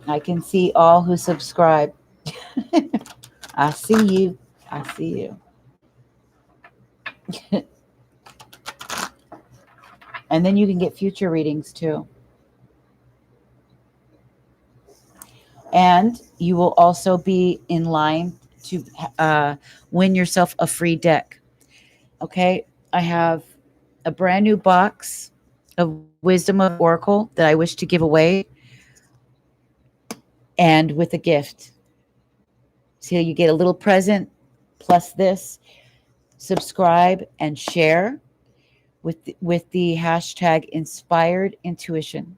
I can see all who subscribe. I see you. I see you. And then you can get future readings too. And you will also be in line to win yourself a free deck. Okay, I have a brand new box of Wisdom of Oracle that I wish to give away, and with a gift. So you get a little present plus this. subscribe, and share with the hashtag Inspired Intuition.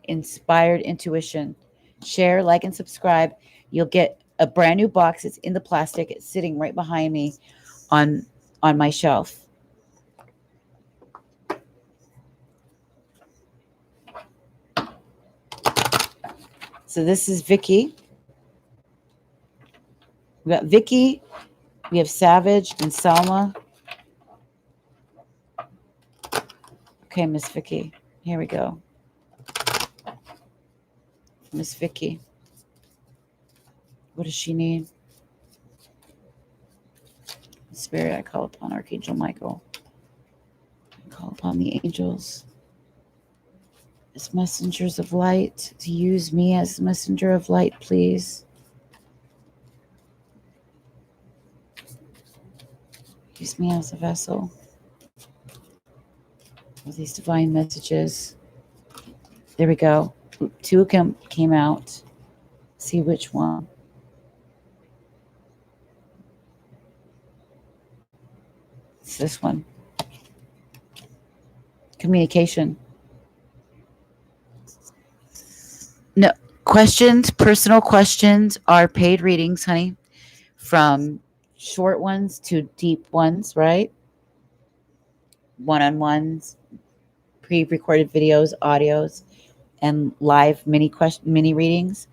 Inspired Intuition. Share, like, and subscribe. You'll get a brand new box. It's in the plastic. It's sitting right behind me on my shelf. So this is Vicky. We got Vicky. We have Savage and Selma. Okay, Miss Vicky. Here we go. Miss Vicky. What does she need? Spirit, I call upon Archangel Michael. I call upon the angels as messengers of light to use me as messenger of light, please. Use me as a vessel of these divine messages. There we go. Two of them came out. See which one. It's this one. Communication. No, questions, personal questions are paid readings, honey. From short ones to deep ones, right? One-on-ones, pre-recorded videos, audios, and live mini readings.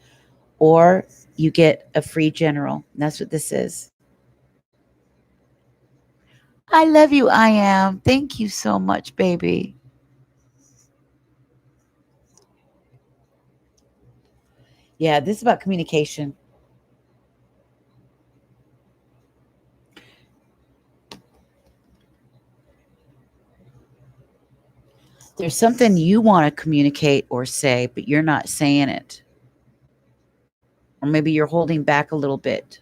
Or you get a free general. That's what this is. I love you, I am. Thank you so much, baby. Yeah, this is about communication. There's something you want to communicate or say, but you're not saying it. Or maybe you're holding back a little bit.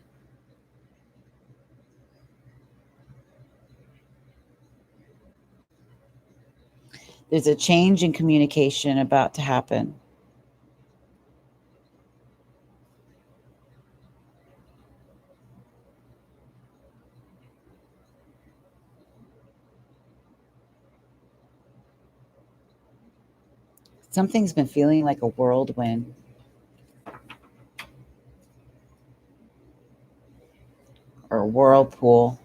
There's a change in communication about to happen. Something's been feeling like a whirlwind. Or a whirlpool.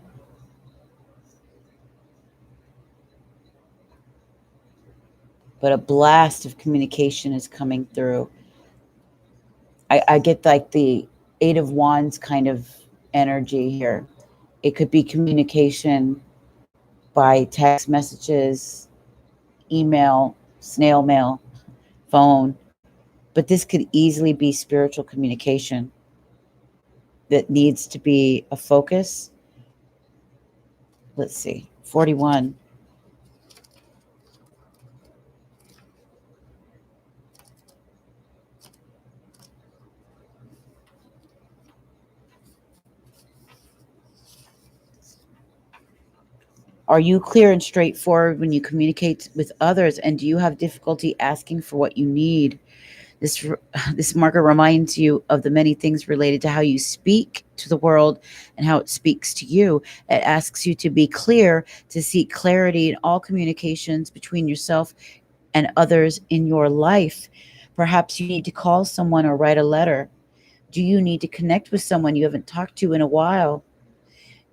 But a blast of communication is coming through. I get like the Eight of Wands kind of energy here. It could be communication by text messages, email, snail mail, phone. But this could easily be spiritual communication that needs to be a focus. Let's see, 41. Are you clear and straightforward when you communicate with others? And do you have difficulty asking for what you need? This marker reminds you of the many things related to how you speak to the world and how it speaks to you. It asks you to be clear, to seek clarity in all communications between yourself and others in your life. Perhaps you need to call someone or write a letter. Do you need to connect with someone you haven't talked to in a while?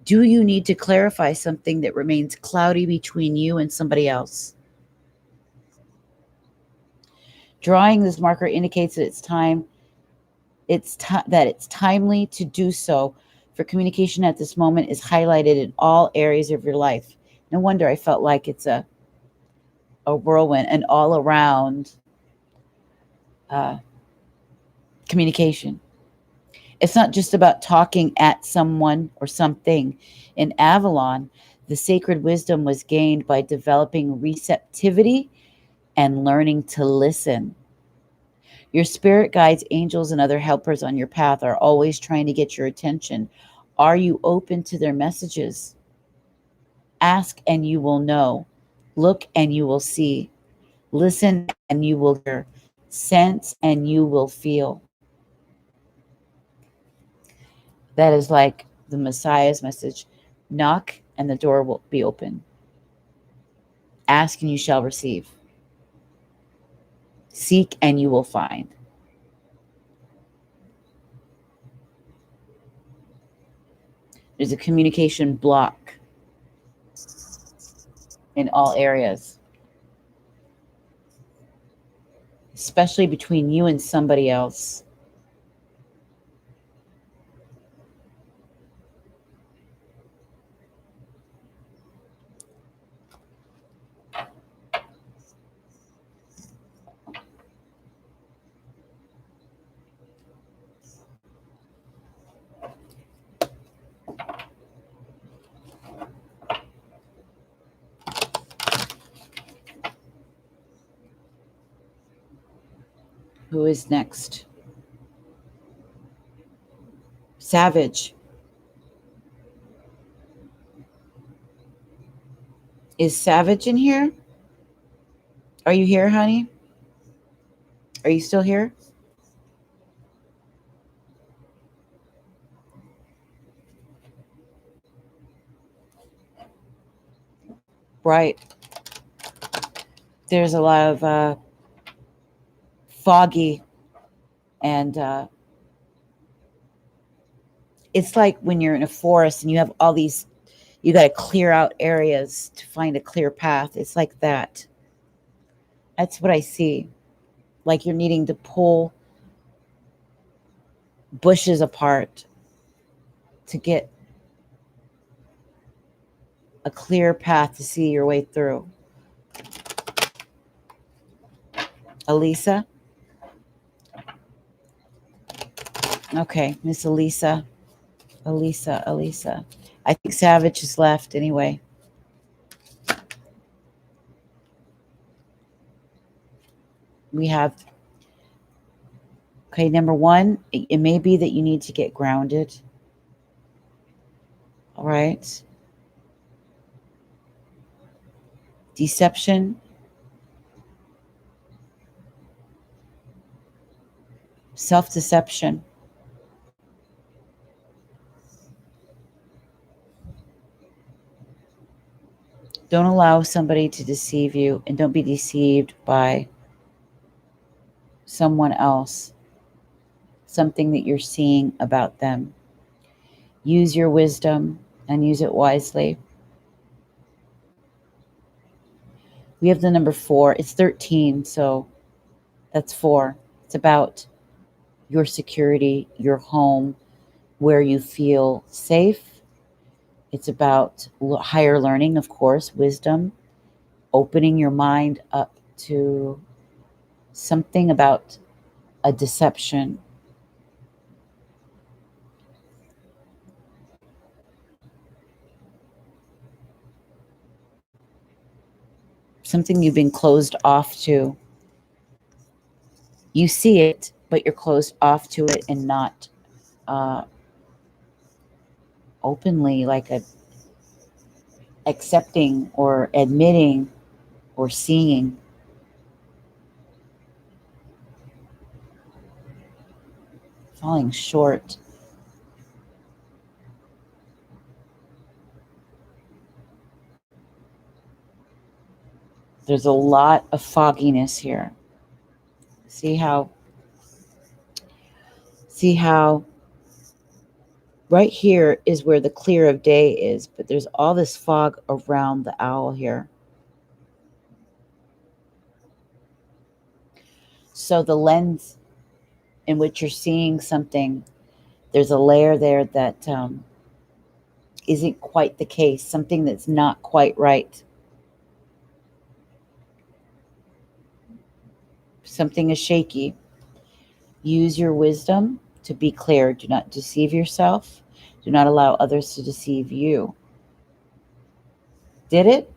Do you need to clarify something that remains cloudy between you and somebody else? Drawing this marker indicates that it's timely to do so. For communication at this moment is highlighted in all areas of your life. No wonder I felt like it's a whirlwind and all around communication. It's not just about talking at someone or something. In Avalon, the sacred wisdom was gained by developing receptivity and learning to listen. Your spirit guides, angels, and other helpers on your path are always trying to get your attention. Are you open to their messages? Ask and you will know. Look and you will see. Listen and you will hear. Sense and you will feel. That is like the Messiah's message. Knock and the door will be open. Ask and you shall receive. Seek and you will find. There's a communication block in all areas, especially between you and somebody else. Who is next? Savage. Is Savage in here? Are you here, honey? Are you still here? Right. There's a lot of foggy, and it's like when you're in a forest and you have all these, you got to clear out areas to find a clear path. It's like that. That's what I see. Like you're needing to pull bushes apart to get a clear path to see your way through. Elisa? Okay, Miss Elisa. Elisa. I think Savage is left anyway. We have, okay, number one, it may be that you need to get grounded. All right. Deception. Self-deception. Don't allow somebody to deceive you, and don't be deceived by someone else, something that you're seeing about them. Use your wisdom and use it wisely. We have the number 4. It's 13, so that's 4. It's about your security, your home, where you feel safe. It's about higher learning, of course, wisdom, opening your mind up to something about a deception. Something you've been closed off to. You see it, but you're closed off to it and not openly, like accepting or admitting or seeing. Falling short. There's a lot of fogginess here. See how right here is where the clear of day is, but there's all this fog around the owl here. So the lens in which you're seeing something, there's a layer there that isn't quite the case, something that's not quite right. Something is shaky. Use your wisdom to be clear. Do not deceive yourself. Do not allow others to deceive you. Did it?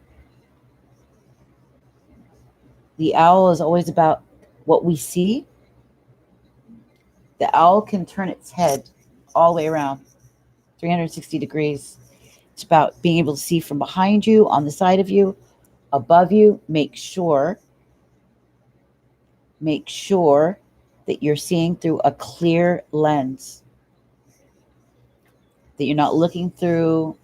The owl is always about what we see. The owl can turn its head all the way around 360 degrees. It's about being able to see from behind you, on the side of you, above you. Make sure that you're seeing through a clear lens. that you're not looking through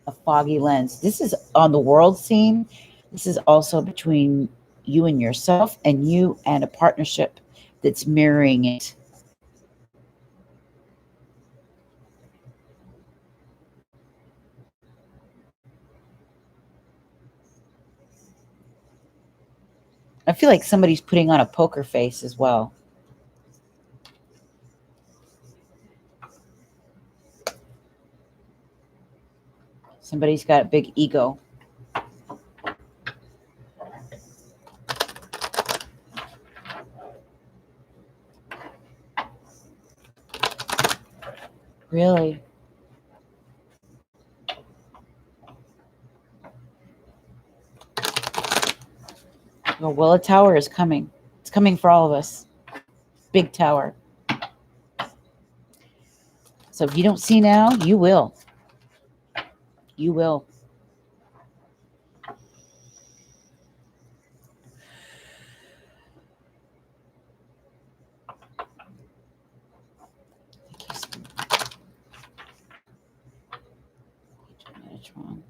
a foggy lens. This is on the world scene. This is also between you and yourself and you and a partnership that's mirroring it. I feel like somebody's putting on a poker face as well. Somebody's got a big ego. Really? Well, a tower is coming. It's coming for all of us. Big tower. So if you don't see now, you will. You will. Metatron.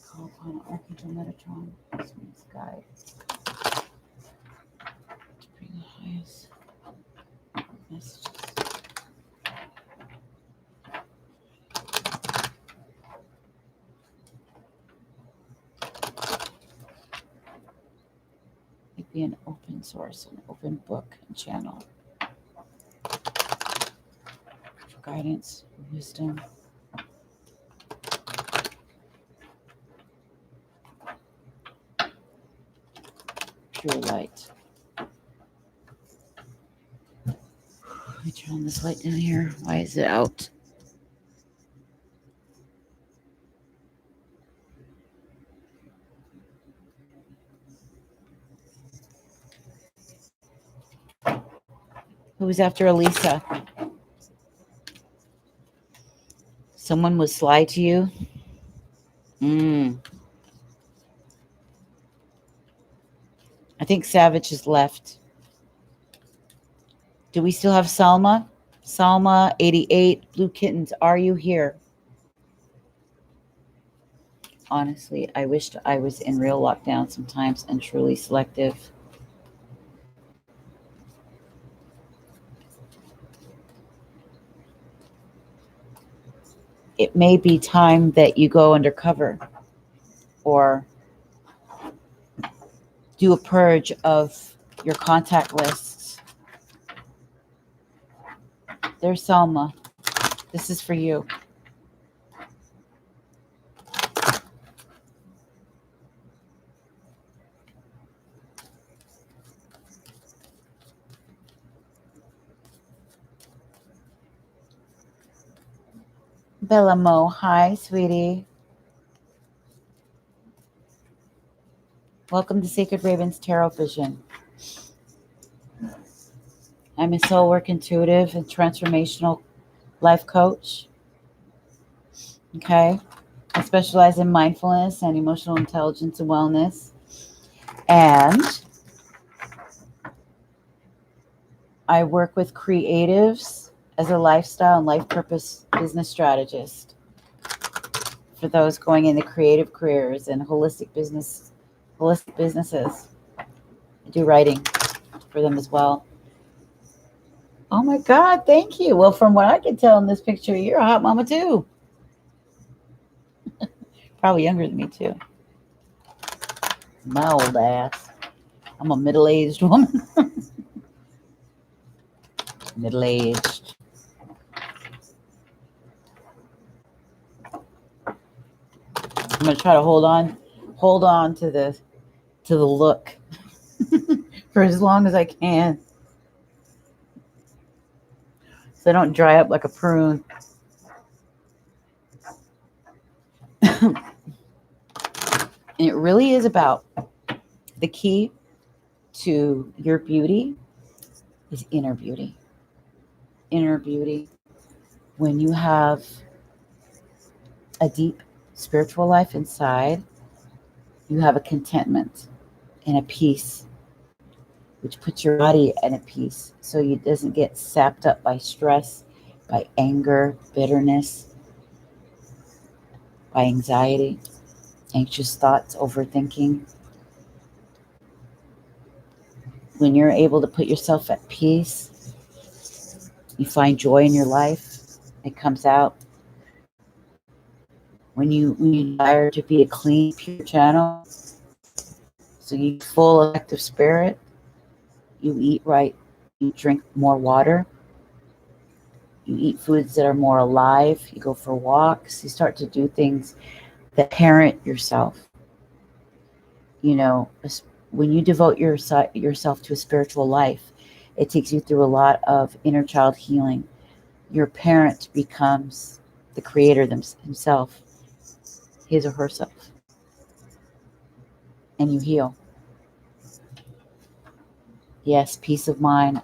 Call upon Archangel Metatron. This means guide. To bring the highest messages. It'd be an open source, an open book and channel. For guidance, wisdom. Pure light. Let me turn on this light down here. Why is it out? Who's after Elisa? Someone was sly to you? I think Savage has left. Do we still have Salma? Salma, 88, Blue Kittens, are you here? Honestly, I wished I was in real lockdown sometimes and truly selective. It may be time that you go undercover or do a purge of your contact lists. There's Salma. This is for you. Bella Mo, hi, sweetie. Welcome to Sacred Ravens Tarot Vision. I'm a soul work intuitive and transformational life coach. Okay. I specialize in mindfulness and emotional intelligence and wellness. And I work with creatives as a lifestyle and life purpose business strategist for those going into creative careers and holistic businesses. I do writing for them as well. Oh my God, thank you. Well, from what I can tell in this picture, you're a hot mama too. Probably younger than me too. My old ass. I'm a middle-aged woman. Middle-aged. I'm gonna try to hold on to the look for as long as I can, so I don't dry up like a prune. And it really is about the key to your beauty is inner beauty. Inner beauty. When you have a deep spiritual life inside, you have a contentment and a peace, which puts your body at a peace so it doesn't get sapped up by stress by anger, bitterness, by anxiety, anxious thoughts, overthinking. When you're able to put yourself at peace, you find joy in your life. It comes out. When you desire to be a clean, pure channel, so you full of active spirit, you eat right, you drink more water, you eat foods that are more alive, you go for walks, you start to do things that parent yourself. You know, when you devote yourself to a spiritual life, it takes you through a lot of inner child healing. Your parent becomes the creator himself, his or herself, and you heal. Yes, peace of mind.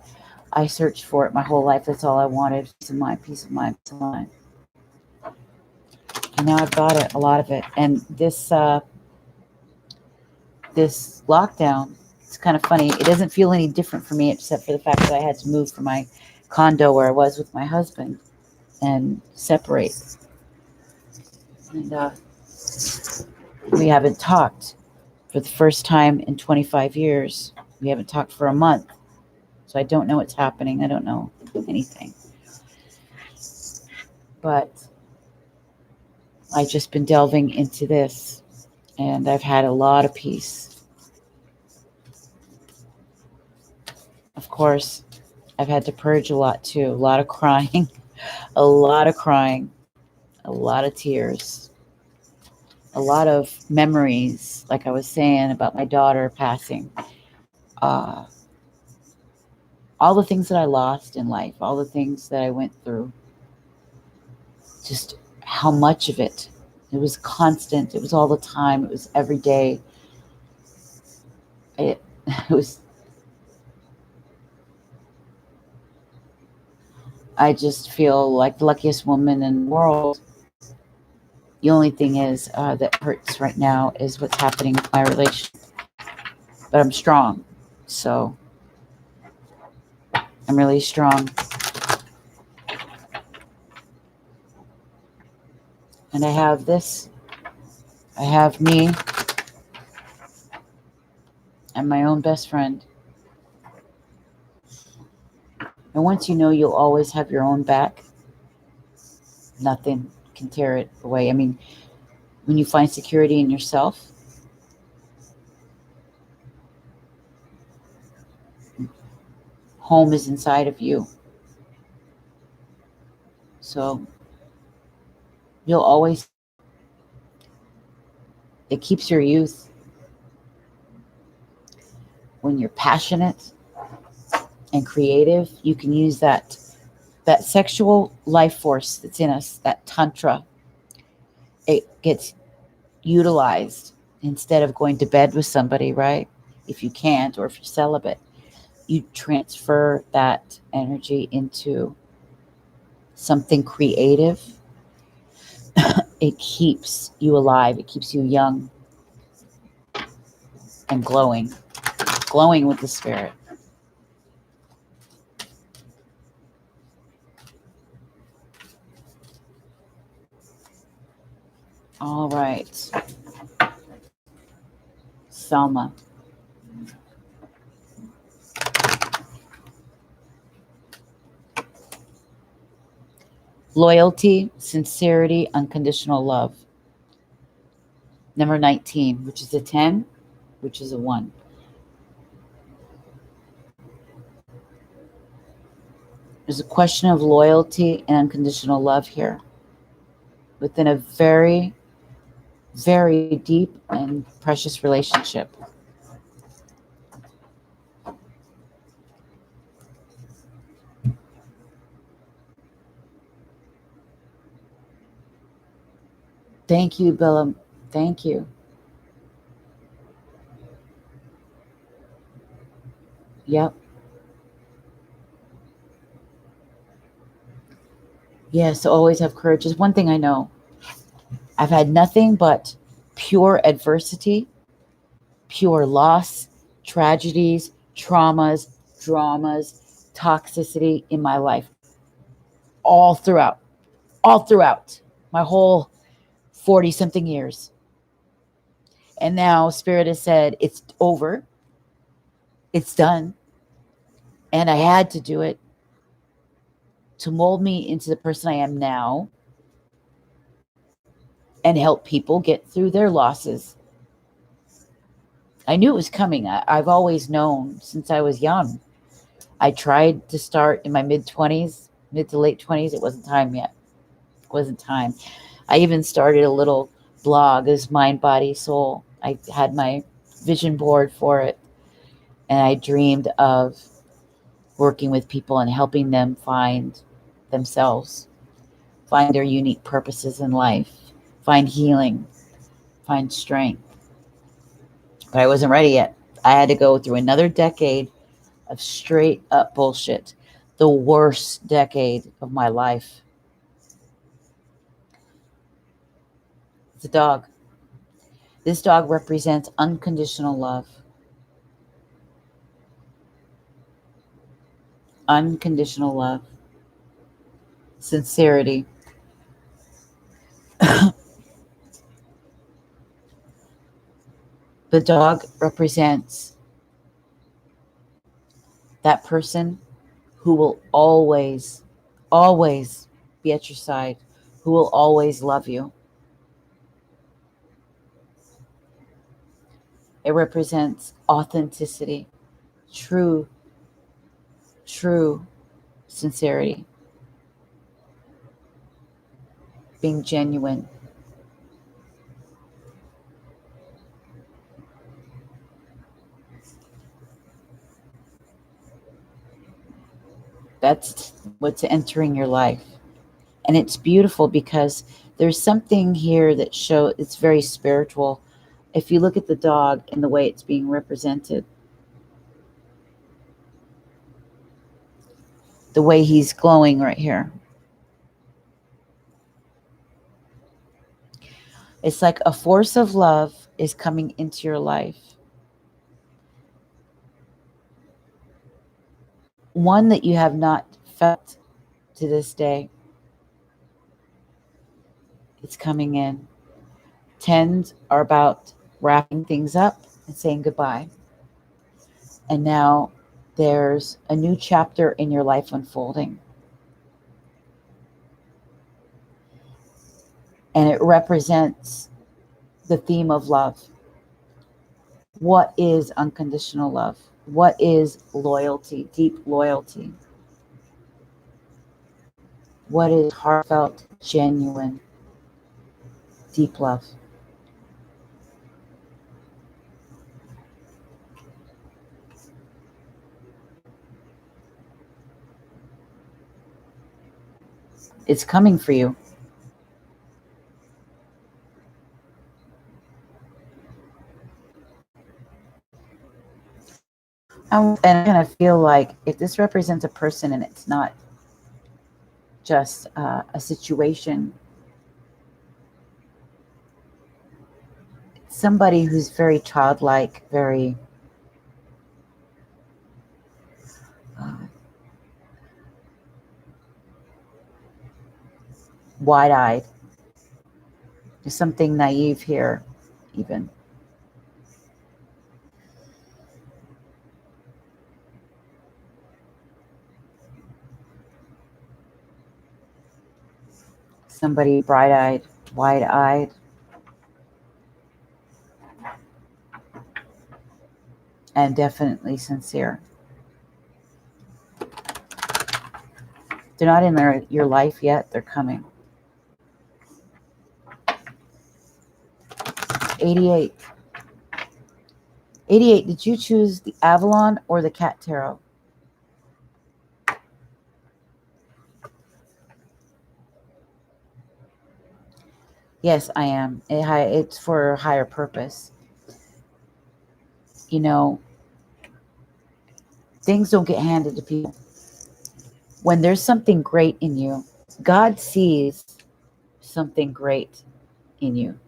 I searched for it my whole life. That's all I wanted. Peace of mind, peace of mind, peace of mind. And now I've got it, a lot of it. And this lockdown, it's kind of funny. It doesn't feel any different for me, except for the fact that I had to move from my condo where I was with my husband and separate. And we haven't talked for the first time in 25 years. We haven't talked for a month. So I don't know what's happening. I don't know anything. But I've just been delving into this, and I've had a lot of peace. Of course, I've had to purge a lot too. A lot of crying, a lot of crying, a lot of tears, a lot of memories, like I was saying about my daughter passing. All the things that I lost in life, all the things that I went through, just how much of it. It was constant. It was all the time. It was every day. It was. I just feel like the luckiest woman in the world. The only thing is that hurts right now is what's happening with my relationship. But I'm strong, so I'm really strong. And I have this. I have me and my own best friend. And once you know you'll always have your own back, nothing can tear it away. I mean, when you find security in yourself, home is inside of you. So you'll always, it keeps your youth. When you're passionate and creative, you can use that sexual life force that's in us, that tantra. It gets utilized instead of going to bed with somebody, right? If you can't, or if you're celibate, you transfer that energy into something creative. It keeps you alive. It keeps you young and glowing with the spirit. All right. Selma. Loyalty, sincerity, unconditional love. Number 19, which is a 10, which is a 1. There's a question of loyalty and unconditional love here within a very, very deep and precious relationship. Thank you, Bella. Thank you. Yep. Yes, always have courage is one thing I know. I've had nothing but pure adversity, pure loss, tragedies, traumas, dramas, toxicity in my life. all throughout my whole 40 something years. And now Spirit has said, it's over. It's done. And I had to do it to mold me into the person I am now and help people get through their losses. I knew it was coming. I've always known since I was young. I tried to start in my mid to late 20s. It wasn't time yet. It wasn't time. I even started a little blog as Mind, Body, Soul. I had my vision board for it. And I dreamed of working with people and helping them find themselves, find their unique purposes in life, find healing, find strength. But I wasn't ready yet. I had to go through another decade of straight up bullshit. The worst decade of my life. It's a dog. This dog represents unconditional love. Unconditional love. Sincerity. The dog represents that person who will always, always be at your side, who will always love you. It represents authenticity, true sincerity, being genuine. That's what's entering your life. And it's beautiful because there's something here that it's very spiritual. If you look at the dog and the way it's being represented, the way he's glowing right here. It's like a force of love is coming into your life. One that you have not felt to this day. It's coming in. 10s are about wrapping things up and saying goodbye. And now there's a new chapter in your life unfolding. And it represents the theme of love. What is unconditional love? What is loyalty, deep loyalty? What is heartfelt, genuine, deep love? It's coming for you. And I kind of feel like if this represents a person and it's not just a situation, somebody who's very childlike, very wide-eyed. There's something naive here, even. Somebody bright-eyed, wide-eyed. And definitely sincere. They're not in your life yet. They're coming. 88. 88, did you choose the Avalon or the Cat Tarot? Yes, I am. It's for a higher purpose. You know, things don't get handed to people. When there's something great in you, God sees something great in you.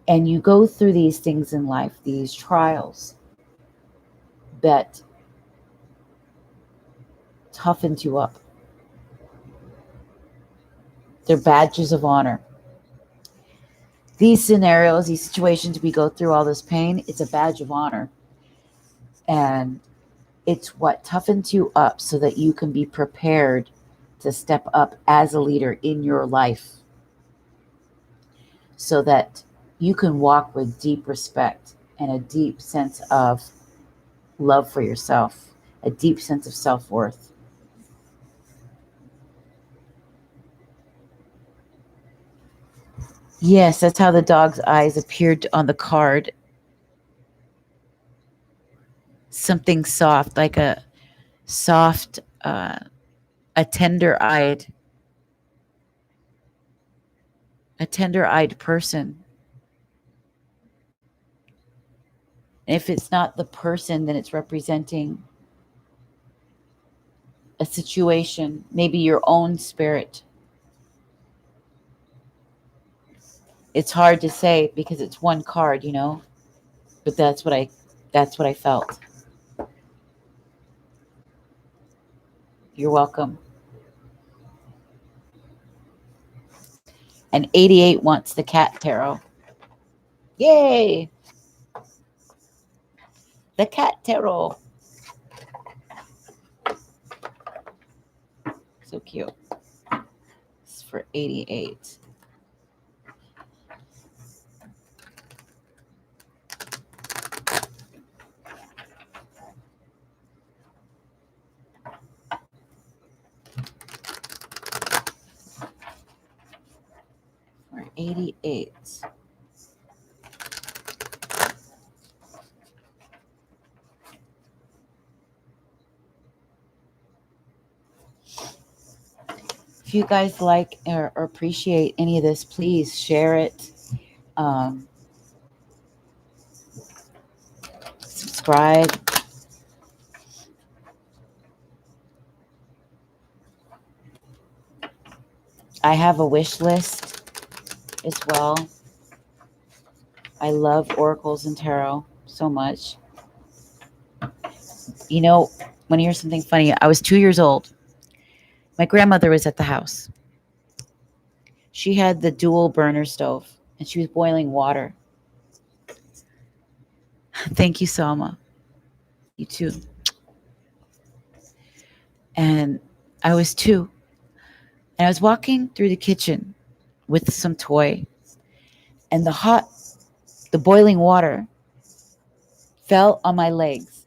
And you go through these things in life, these trials that toughens you up. They're badges of honor. These scenarios, these situations, we go through all this pain, it's a badge of honor. And it's what toughens you up so that you can be prepared to step up as a leader in your life, so that you can walk with deep respect and a deep sense of love for yourself, a deep sense of self-worth. Yes, that's how the dog's eyes appeared on the card. Something soft, like a soft, a tender-eyed person. And if it's not the person, then it's representing a situation, maybe your own spirit. It's hard to say because it's one card, but that's what I felt. You're welcome. And 88 wants the cat tarot. Yay! The cat tarot. So cute. It's for 88. For 88. If you guys like or appreciate any of this, please share it. Subscribe. I have a wish list as well. I love oracles and tarot so much. Want to hear something funny? I was 2 years old. My grandmother was at the house. She had the dual burner stove and she was boiling water. Thank you, Salma. You too. And I was 2. And I was walking through the kitchen with some toy. And the boiling water fell on my legs.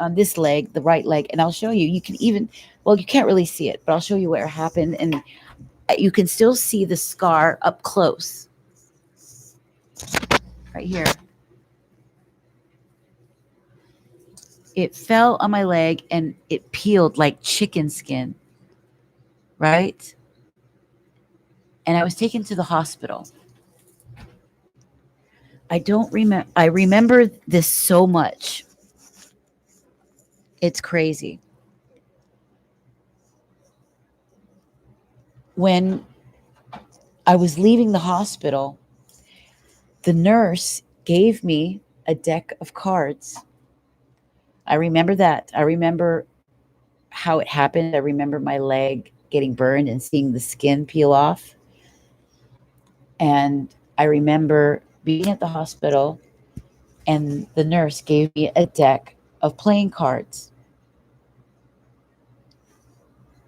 On this leg, the right leg. And I'll show you. You can't really see it, but I'll show you where it happened. And you can still see the scar up close. Right here. It fell on my leg and it peeled like chicken skin. Right? And I was taken to the hospital. I remember this so much. It's crazy. When I was leaving the hospital, the nurse gave me a deck of cards. I remember that. I remember how it happened. I remember my leg getting burned and seeing the skin peel off. And I remember being at the hospital and the nurse gave me a deck of playing cards.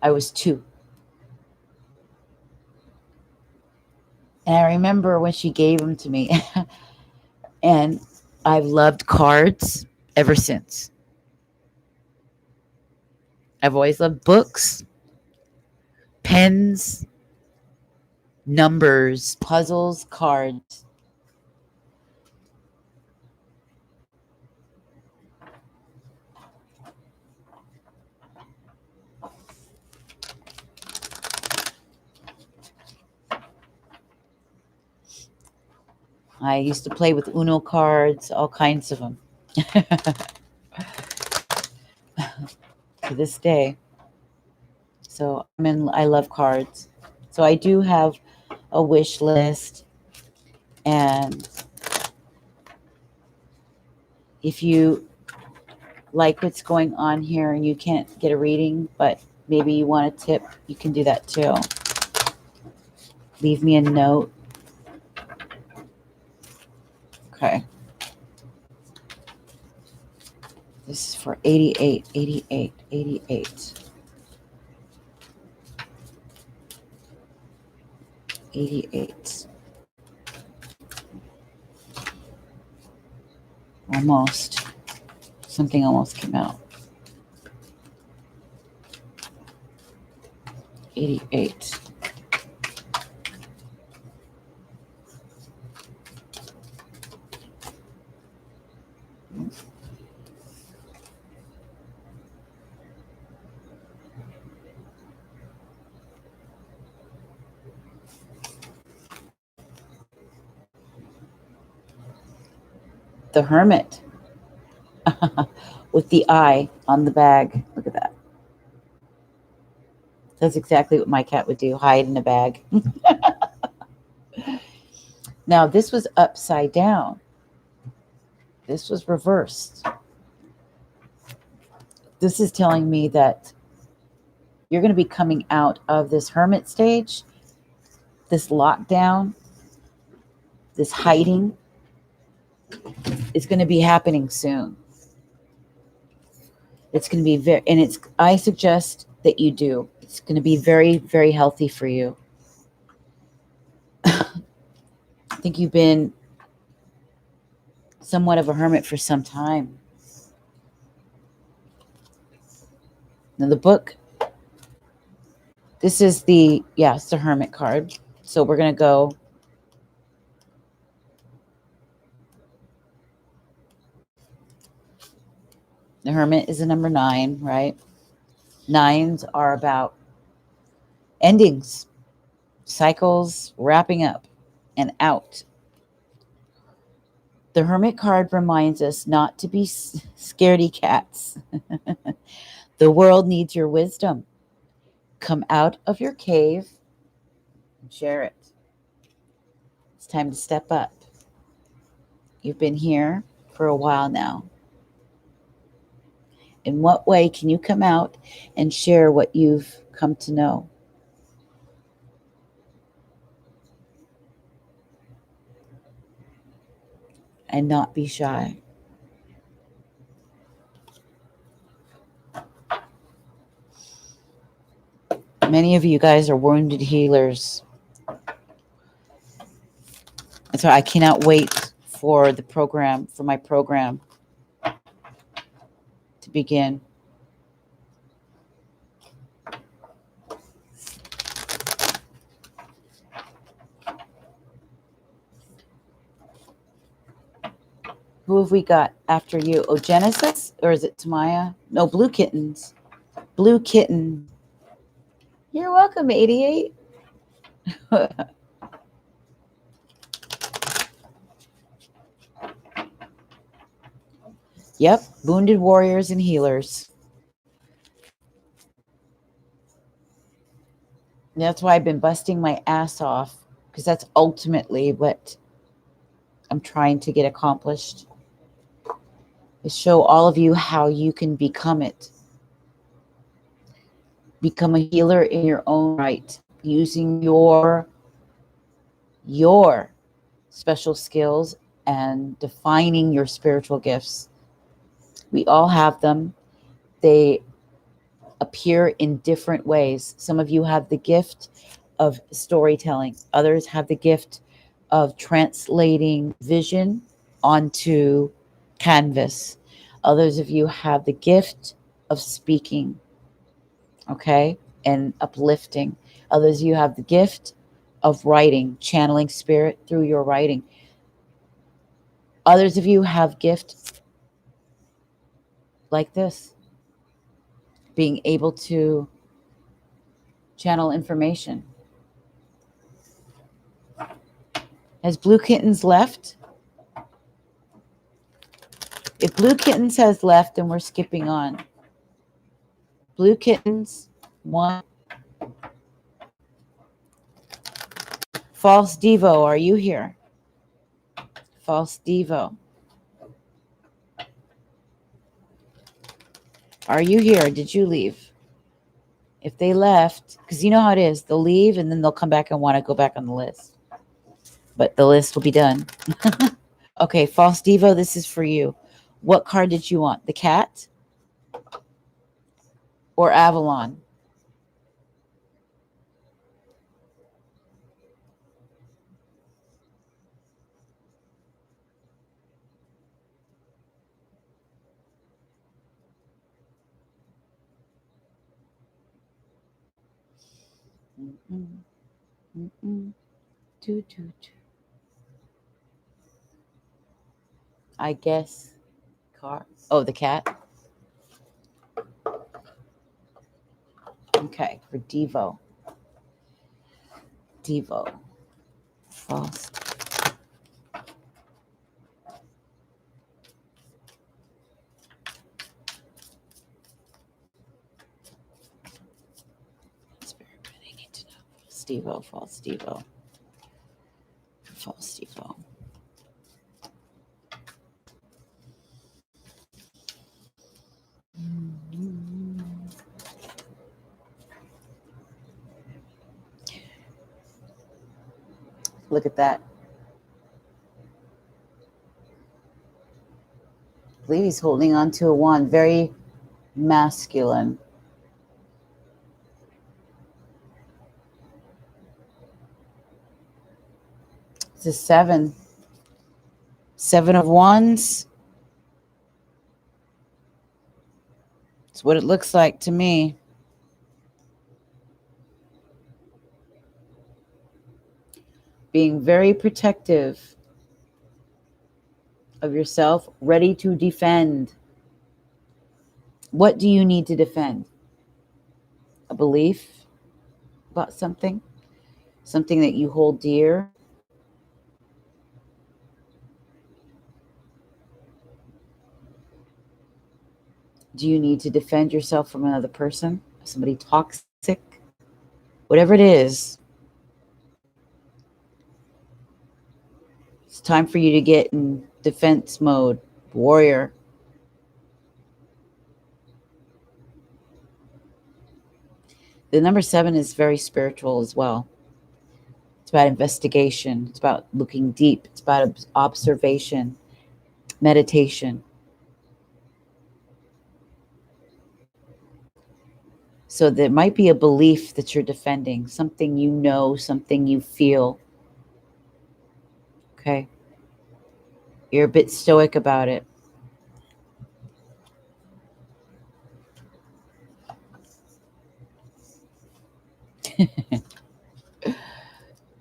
I was 2. And I remember when she gave them to me. And I've loved cards ever since. I've always loved books, pens, numbers, puzzles, cards. I used to play with Uno cards, all kinds of them. To this day. So I love cards. So I do have a wish list. And if you like what's going on here and you can't get a reading, but maybe you want a tip, you can do that too. Leave me a note. Okay. This is for 88, 88, 88. 88. Almost. Something almost came out. 88. The Hermit. With the eye on the bag. Look at that. That's exactly what my cat would do, hide in a bag. Now, this was upside down. This was reversed. This is telling me that you're going to be coming out of this hermit stage, this lockdown, this hiding is going to be happening soon. It's going to be very, and I suggest that you do. It's going to be very, very healthy for you. I think you've been somewhat of a hermit for some time. Now the book, this is it's the Hermit card. So we're going to go. The Hermit is a number 9, right? 9s are about endings, cycles, wrapping up and out. The Hermit card reminds us not to be scaredy cats. The world needs your wisdom. Come out of your cave and share it. It's time to step up. You've been here for a while now. In what way can you come out and share what you've come to know? And not be shy. Many of you guys are wounded healers. And so I cannot wait for my program to begin. Who have we got after you? Oh, Genesis? Or is it Tamaya? No, Blue Kittens. Blue Kitten. You're welcome, 88. Yep, wounded warriors and healers. And that's why I've been busting my ass off, because that's ultimately what I'm trying to get accomplished. Is show all of you how you can become it. Become a healer in your own right, using your special skills and defining your spiritual gifts. We all have them. They appear in different ways. Some of you have the gift of storytelling. Others have the gift of translating vision onto canvas. Others of you have the gift of speaking, okay, and uplifting. Others of you have the gift of writing, channeling spirit through your writing. Others of you have gift like this, being able to channel information. Has Blue Kittens left? If Blue Kittens has left, then we're skipping on. Blue Kittens, 1. False Devo, are you here? False Devo. Are you here? Did you leave? If they left, because you know how it is, they'll leave and then they'll come back and want to go back on the list. But the list will be done. Okay, False Devo, this is for you. What card did you want? The cat or Avalon? Mm-mm, mm-mm, doo, doo, doo. I guess car. Oh, the cat. Okay, for Devo. Devo. False. Spirit, they need to know. Stevo, false Devo. False Devo. Look at that. I believe he's holding on to a wand. Very masculine. It's a 7. 7 of wands. It's what it looks like to me. Being very protective of yourself, ready to defend. What do you need to defend? A belief about something? Something that you hold dear? Do you need to defend yourself from another person? Somebody toxic? Whatever it is, it's time for you to get in defense mode, warrior. The number 7 is very spiritual as well. It's about investigation. It's about looking deep. It's about observation, meditation. So there might be a belief that you're defending, something you know, something you feel. Okay. You're a bit stoic about it.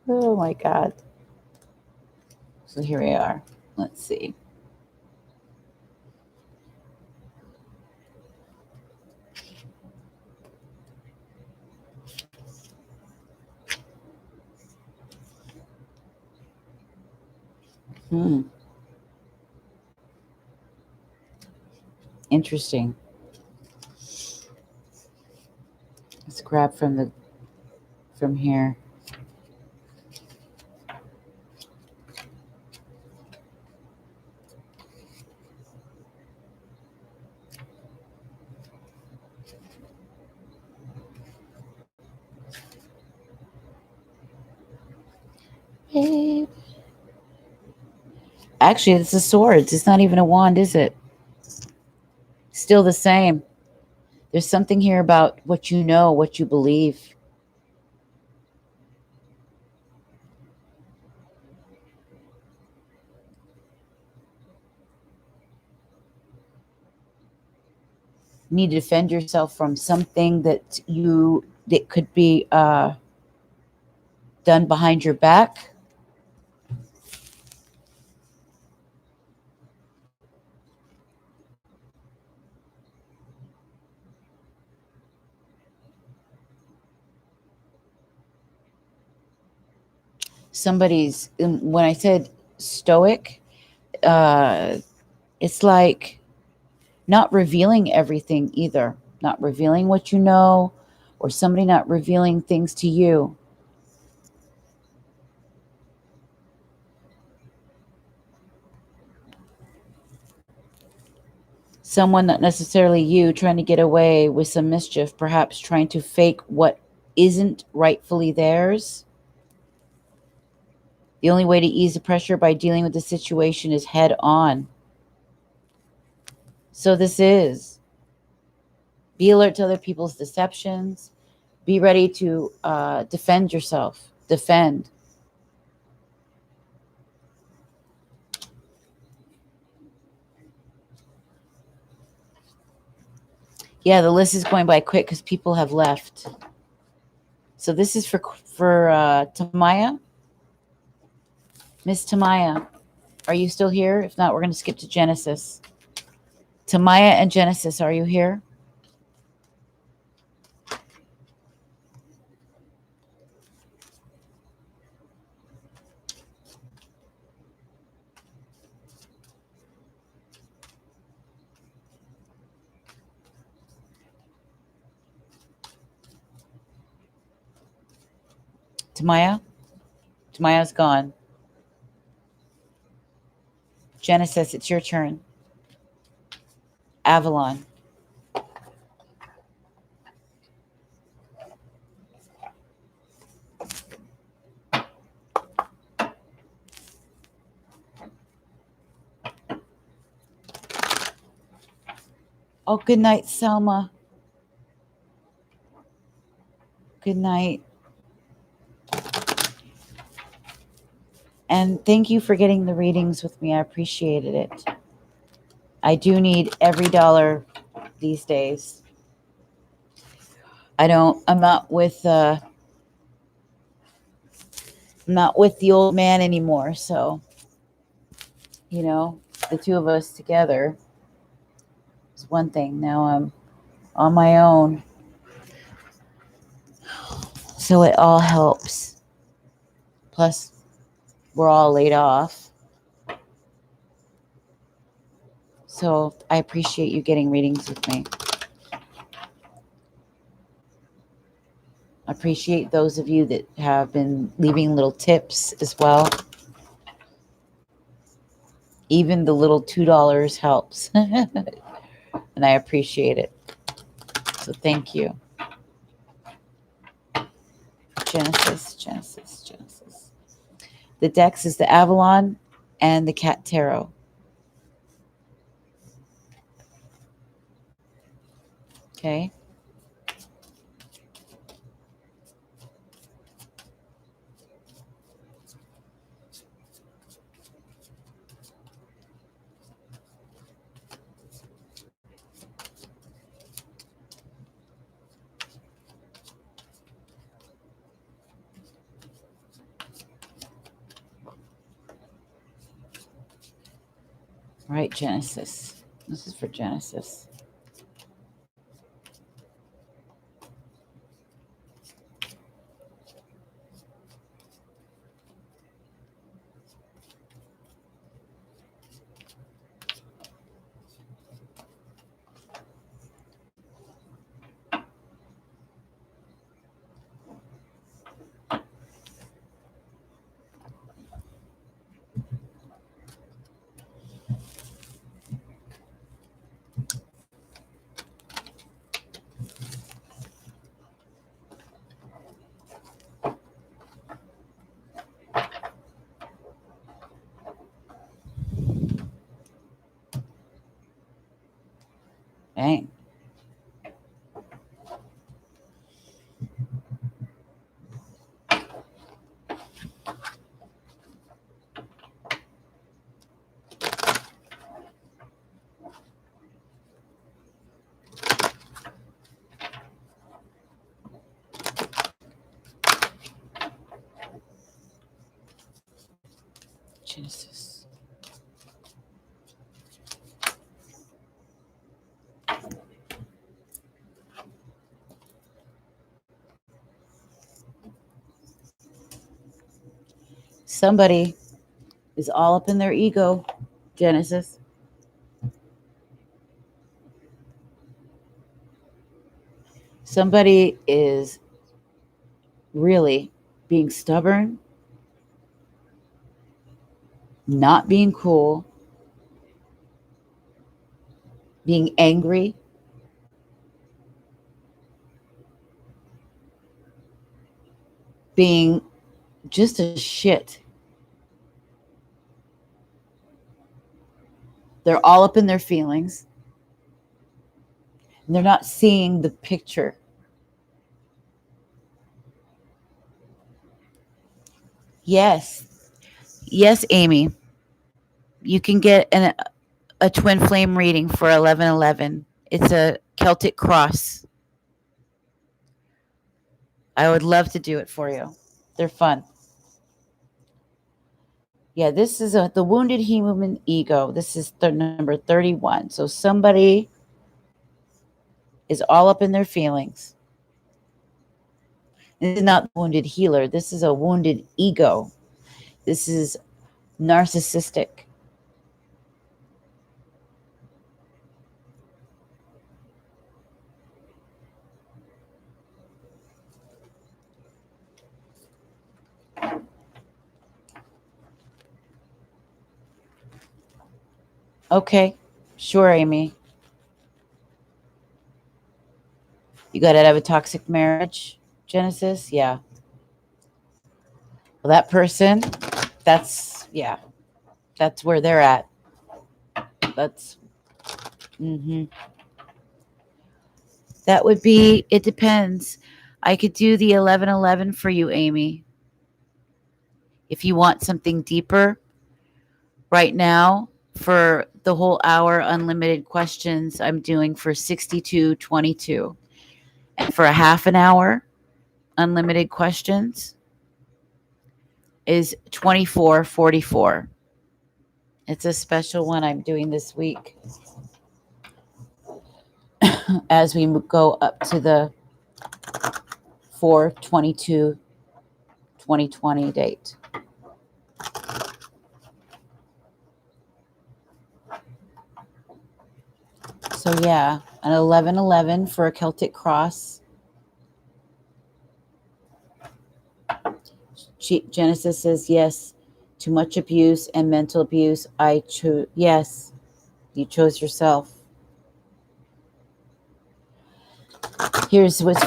Oh my God. So here we are. Let's see. Interesting. Let's grab from here. Babe. Actually, it's the swords. It's not even a wand, is it? Still the same. There's something here about what you know, what you believe. You need to defend yourself from something that could be done behind your back. Somebody's, when I said stoic, it's like not revealing everything either, not revealing what you know, or somebody not revealing things to you. Someone, not necessarily you, trying to get away with some mischief, perhaps trying to fake what isn't rightfully theirs. The only way to ease the pressure by dealing with the situation is head on. So this is, be alert to other people's deceptions. Be ready to defend yourself. Defend. Yeah, the list is going by quick because people have left. So this is for Tamaya. Miss Tamaya, are you still here? If not, we're going to skip to Genesis. Tamaya and Genesis, are you here? Tamaya? Tamaya's gone. Genesis, it's your turn. Avalon. Oh, good night, Selma. Good night. And thank you for getting the readings with me. I appreciated it. I do need every dollar these days. I'm not with the old man anymore. So, the two of us together is one thing. Now I'm on my own. So it all helps. Plus, we're all laid off. So I appreciate you getting readings with me. I appreciate those of you that have been leaving little tips as well. Even the little $2 helps. And I appreciate it. So thank you. Genesis. The decks is the Avalon and the Cat Tarot. Okay. All right, Genesis. This is for Genesis. Dang. Genesis. Somebody is all up in their ego, Genesis. Somebody is really being stubborn, not being cool, being angry, being just a shit. They're all up in their feelings and they're not seeing the picture. Yes. Yes, Amy. You can get a twin flame reading for 1111. It's a Celtic cross. I would love to do it for you. They're fun. Yeah, this is the wounded human ego. This is the number 31. So somebody is all up in their feelings. This is not the wounded healer. This is a wounded ego. This is narcissistic. Okay, sure, Amy. You got to have a toxic marriage, Genesis? Yeah. Well, that person, that's where they're at. That's, that would be, it depends. I could do the 1111 for you, Amy. If you want something deeper right now, for the whole hour, unlimited questions, I'm doing for 62.22. And for a half an hour, unlimited questions is 24.44. It's a special one I'm doing this week as we go up to the 4/22/2020 date. So yeah, an 1111 for a Celtic cross. Genesis says yes. Too much abuse and mental abuse. I choose. Yes, you chose yourself. Here's what's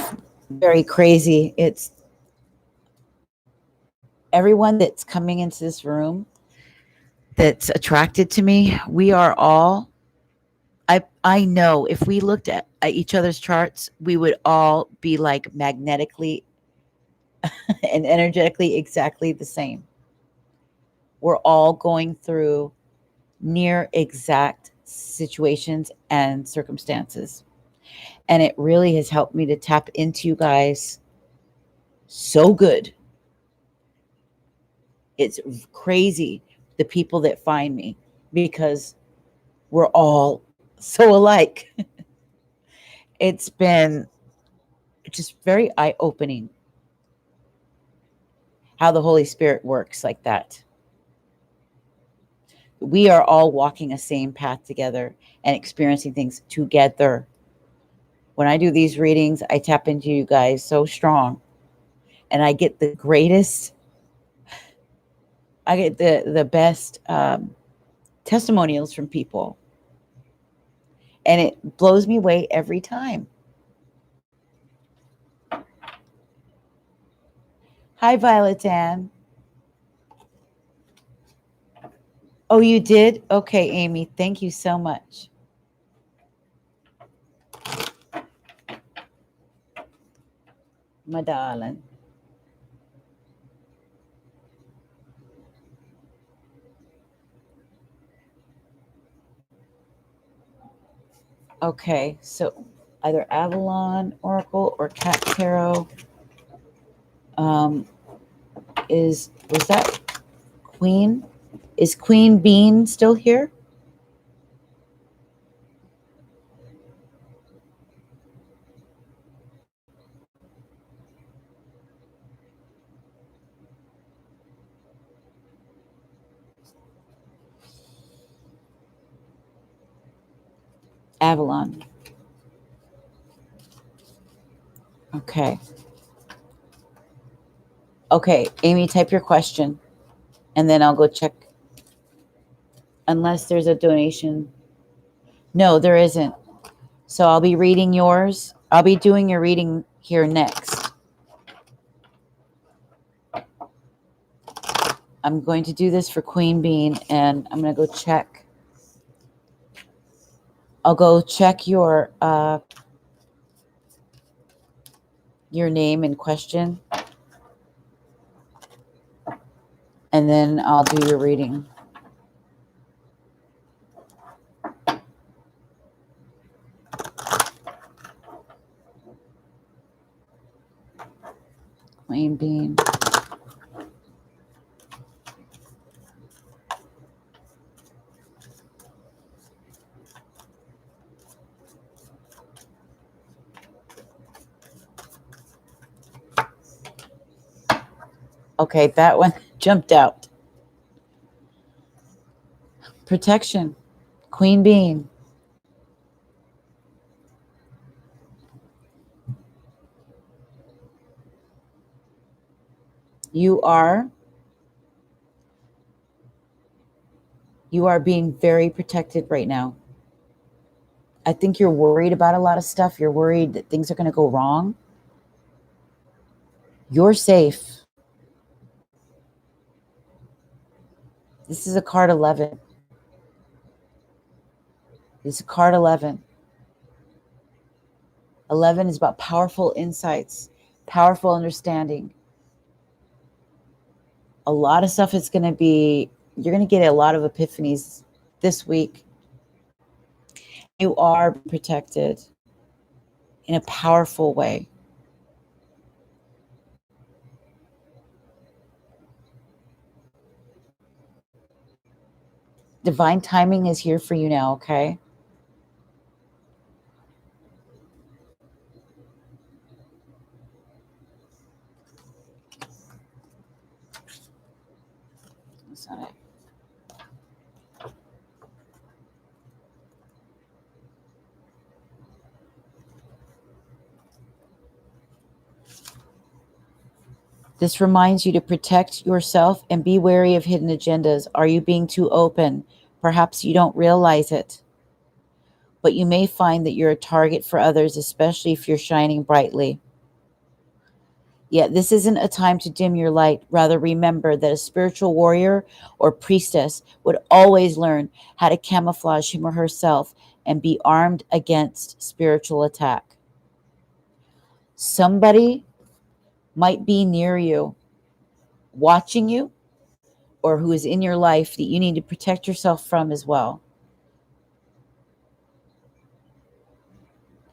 very crazy. It's everyone that's coming into this room that's attracted to me. We are all, I know if we looked at each other's charts, we would all be like magnetically and energetically exactly the same. We're all going through near exact situations and circumstances. And it really has helped me to tap into you guys so good. It's crazy the people that find me because we're all so alike. It's been just very eye-opening how the Holy Spirit works like that. We are all walking a same path together and experiencing things together. When I do these readings, I tap into you guys so strong and I get the greatest, I get the best testimonials from people. And it blows me away every time. Hi, Violet Ann. Oh, you did? Okay, Amy. Thank you so much. My darling. Okay, so either Avalon Oracle or Cat Tarot. Was that Queen? Is Queen Bean still here? Avalon. Okay. Okay, Amy, type your question, and then I'll go check. Unless there's a donation. No, there isn't. So I'll be reading yours. I'll be doing your reading here next. I'm going to do this for Queen Bean, and I'm going to go check. I'll go check your name and question, and then I'll do your reading. Queen Bean. Okay, that one jumped out. Protection. Queen Bean. You are being very protected right now. I think you're worried about a lot of stuff. You're worried that things are going to go wrong. You're safe. This is a card 11. This is card 11. 11 is about powerful insights, powerful understanding. A lot of stuff is going to be, you're going to get a lot of epiphanies this week. You are protected in a powerful way. Divine timing is here for you now, okay? That's not it. This reminds you to protect yourself and be wary of hidden agendas. Are you being too open? Perhaps you don't realize it, but you may find that you're a target for others, especially if you're shining brightly. Yet this isn't a time to dim your light. Rather, remember that a spiritual warrior or priestess would always learn how to camouflage him or herself and be armed against spiritual attack. Somebody might be near you, watching you, or who is in your life that you need to protect yourself from as well.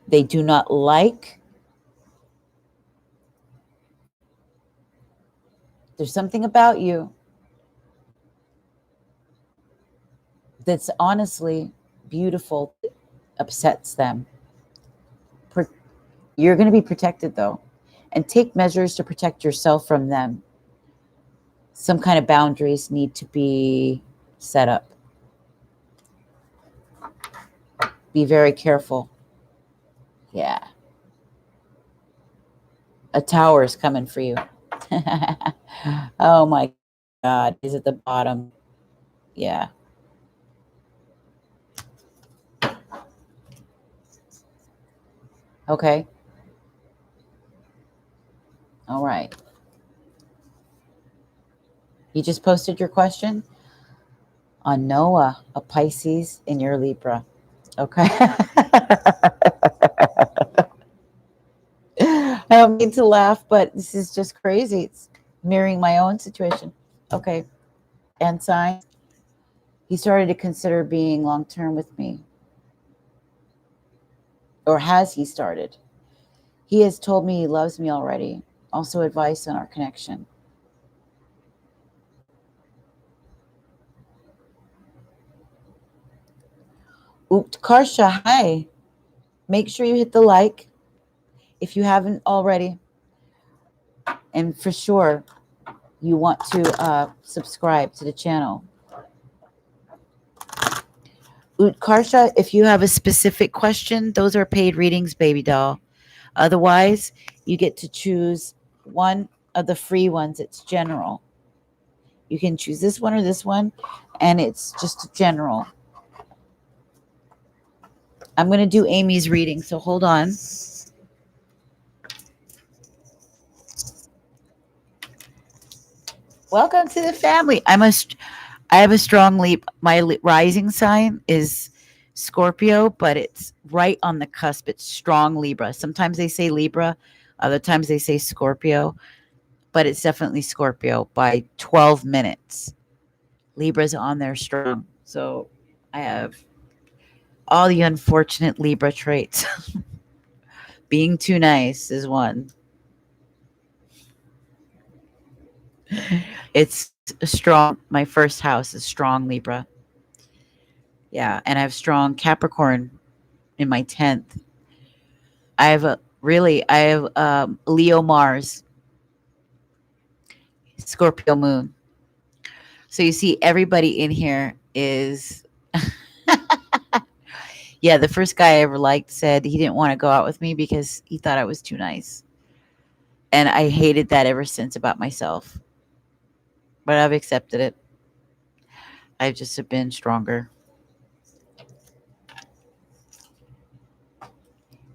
They do not like. There's something about you that's honestly beautiful, that upsets them. You're going to be protected though, and take measures to protect yourself from them. Some kind of boundaries need to be set up. Be very careful. Yeah. A tower is coming for you. Oh my God. Is at the bottom. Yeah. Okay. All right. You just posted your question on Noah, a Pisces in your Libra. Okay. I don't mean to laugh, but this is just crazy. It's mirroring my own situation. Okay. And sign. He started to consider being long term with me. Or has he started? He has told me he loves me already. Also, advice on our connection. Karsha, hi. Make sure you hit the like if you haven't already. And for sure, you want to subscribe to the channel. Utkarsha, if you have a specific question, those are paid readings, baby doll. Otherwise, you get to choose one of the free ones. It's general. You can choose this one or this one, and it's just general. I'm going to do Amy's reading, so hold on. Welcome to the family. I have a strong leap. My rising sign is Scorpio, but it's right on the cusp. It's strong Libra. Sometimes they say Libra, other times they say Scorpio, but it's definitely Scorpio by 12 minutes. Libra's on there strong. So I have all the unfortunate Libra traits. Being too nice is one. It's a strong, my first house is strong Libra. Yeah. And I have strong Capricorn in my 10th. I have Leo Mars, Scorpio moon. So you see, everybody in here is, yeah, the first guy I ever liked said he didn't want to go out with me because he thought I was too nice. And I hated that ever since about myself. But I've accepted it. I've just have been stronger.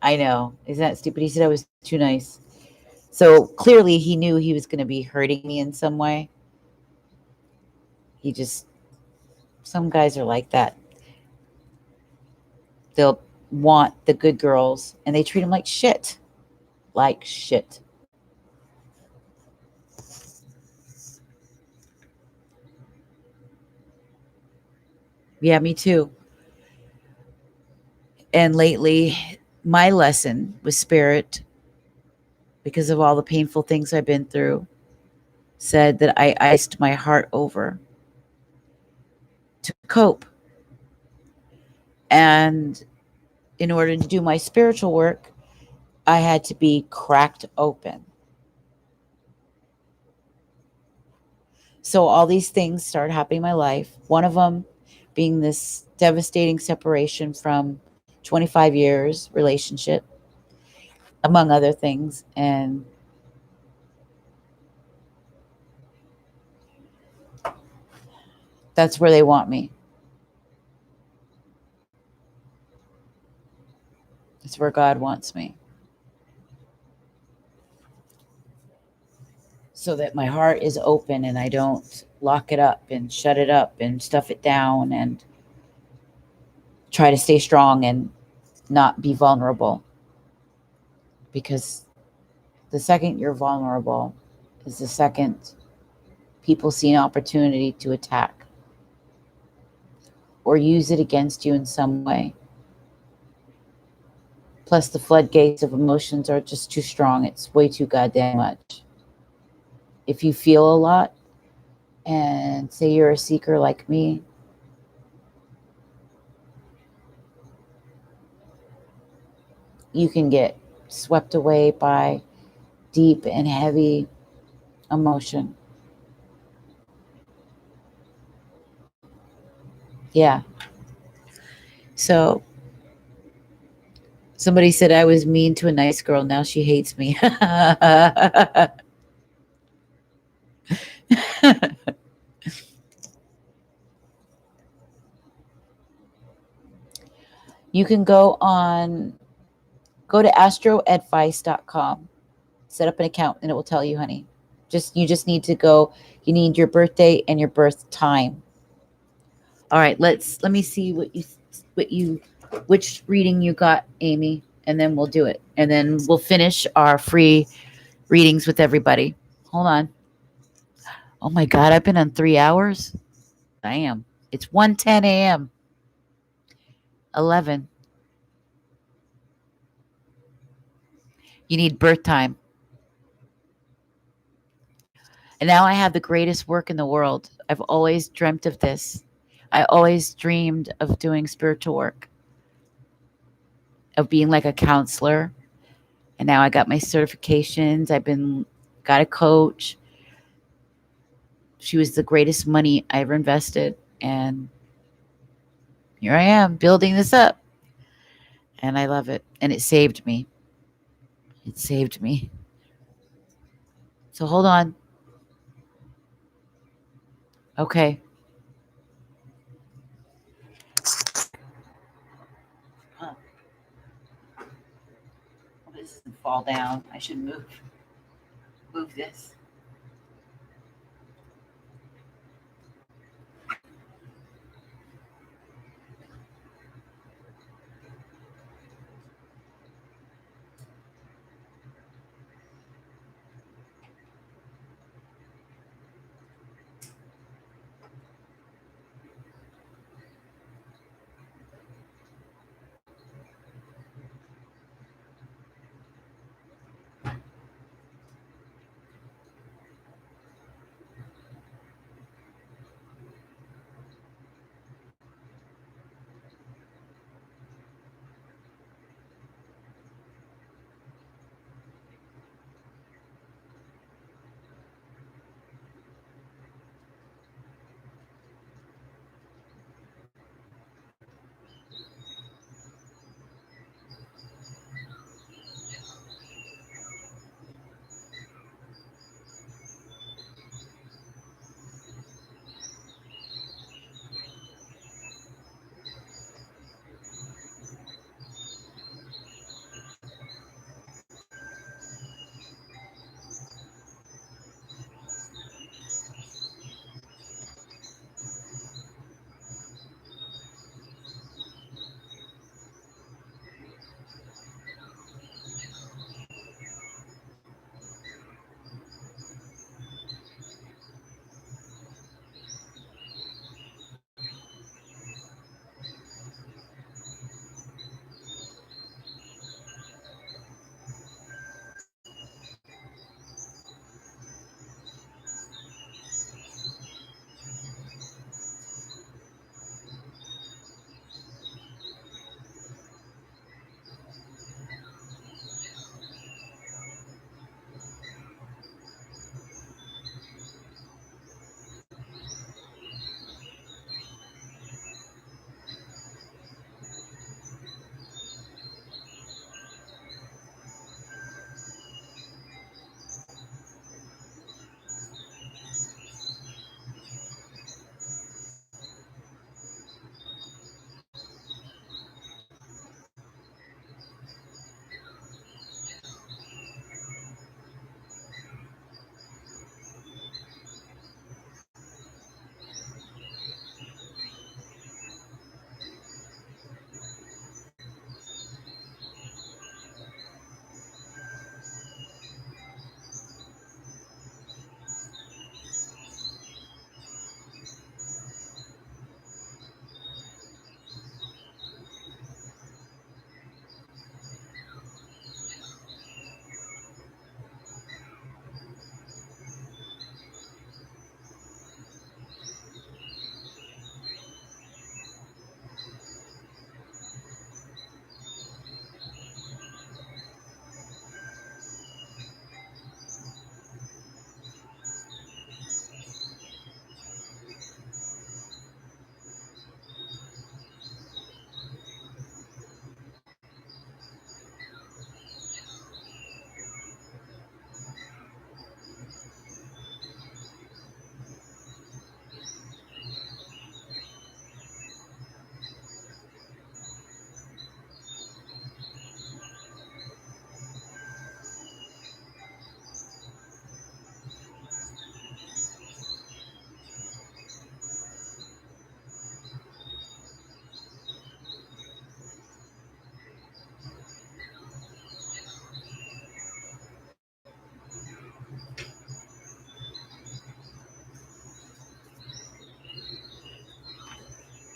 I know. Isn't that stupid? He said I was too nice. So clearly he knew he was going to be hurting me in some way. He just, some guys are like that. They'll want the good girls and they treat them like shit. Like shit. Yeah, me too. And lately, my lesson with spirit, because of all the painful things I've been through, said that I iced my heart over to cope. And in order to do my spiritual work, I had to be cracked open. So all these things started happening in my life. One of them being this devastating separation from 25 years relationship, among other things. And that's where they want me. It's where God wants me. So that my heart is open and I don't lock it up and shut it up and stuff it down and try to stay strong and not be vulnerable. Because the second you're vulnerable is the second people see an opportunity to attack or use it against you in some way. Plus, the floodgates of emotions are just too strong. It's way too goddamn much. If you feel a lot and say you're a seeker like me, you can get swept away by deep and heavy emotion. Yeah. So somebody said I was mean to a nice girl. Now she hates me. You can go to astroadvice.com, set up an account, and it will tell you, honey. You just need to go. You need your birthday and your birth time. All right, let me see which reading you got, Amy, and then we'll do it. And then we'll finish our free readings with everybody. Hold on. Oh my God, I've been on 3 hours. Damn. It's 1:10 a.m. 11. You need birth time. And now I have the greatest work in the world. I've always dreamt of this. I always dreamed of doing spiritual work, of being like a counselor. And now I got my certifications. Got a coach. She was the greatest money I ever invested. And here I am building this up. And I love it. And it saved me. It saved me. So hold on. Okay. fall down. I should move this.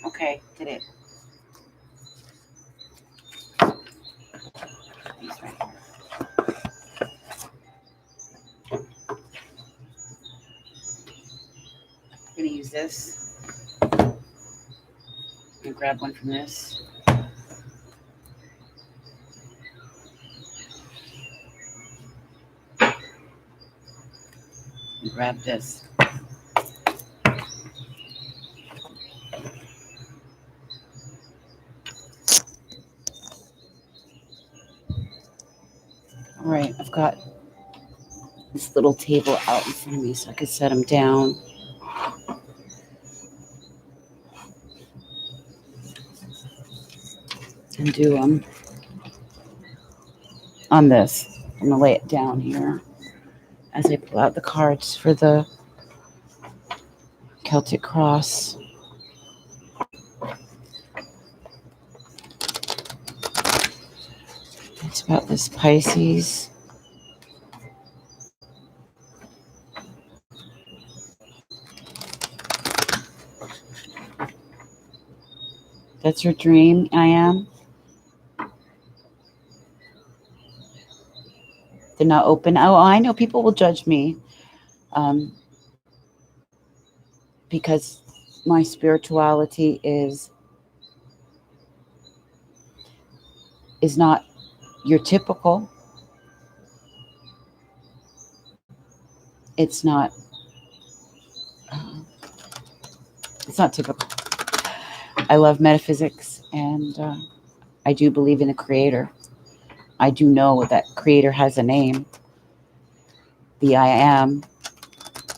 Okay, did it. These right here. I'm gonna use this. I'm gonna grab one from this. And grab this. All right, I've got this little table out in front of me so I could set them down. And do them on this. I'm going to lay it down here as I pull out the cards for the Celtic Cross. It's about this Pisces. That's your dream, I am. They're not open. Oh, I know people will judge me because my spirituality is not your typical. It's not typical. I love metaphysics, and I do believe in a creator. I do know that creator has a name. The I am,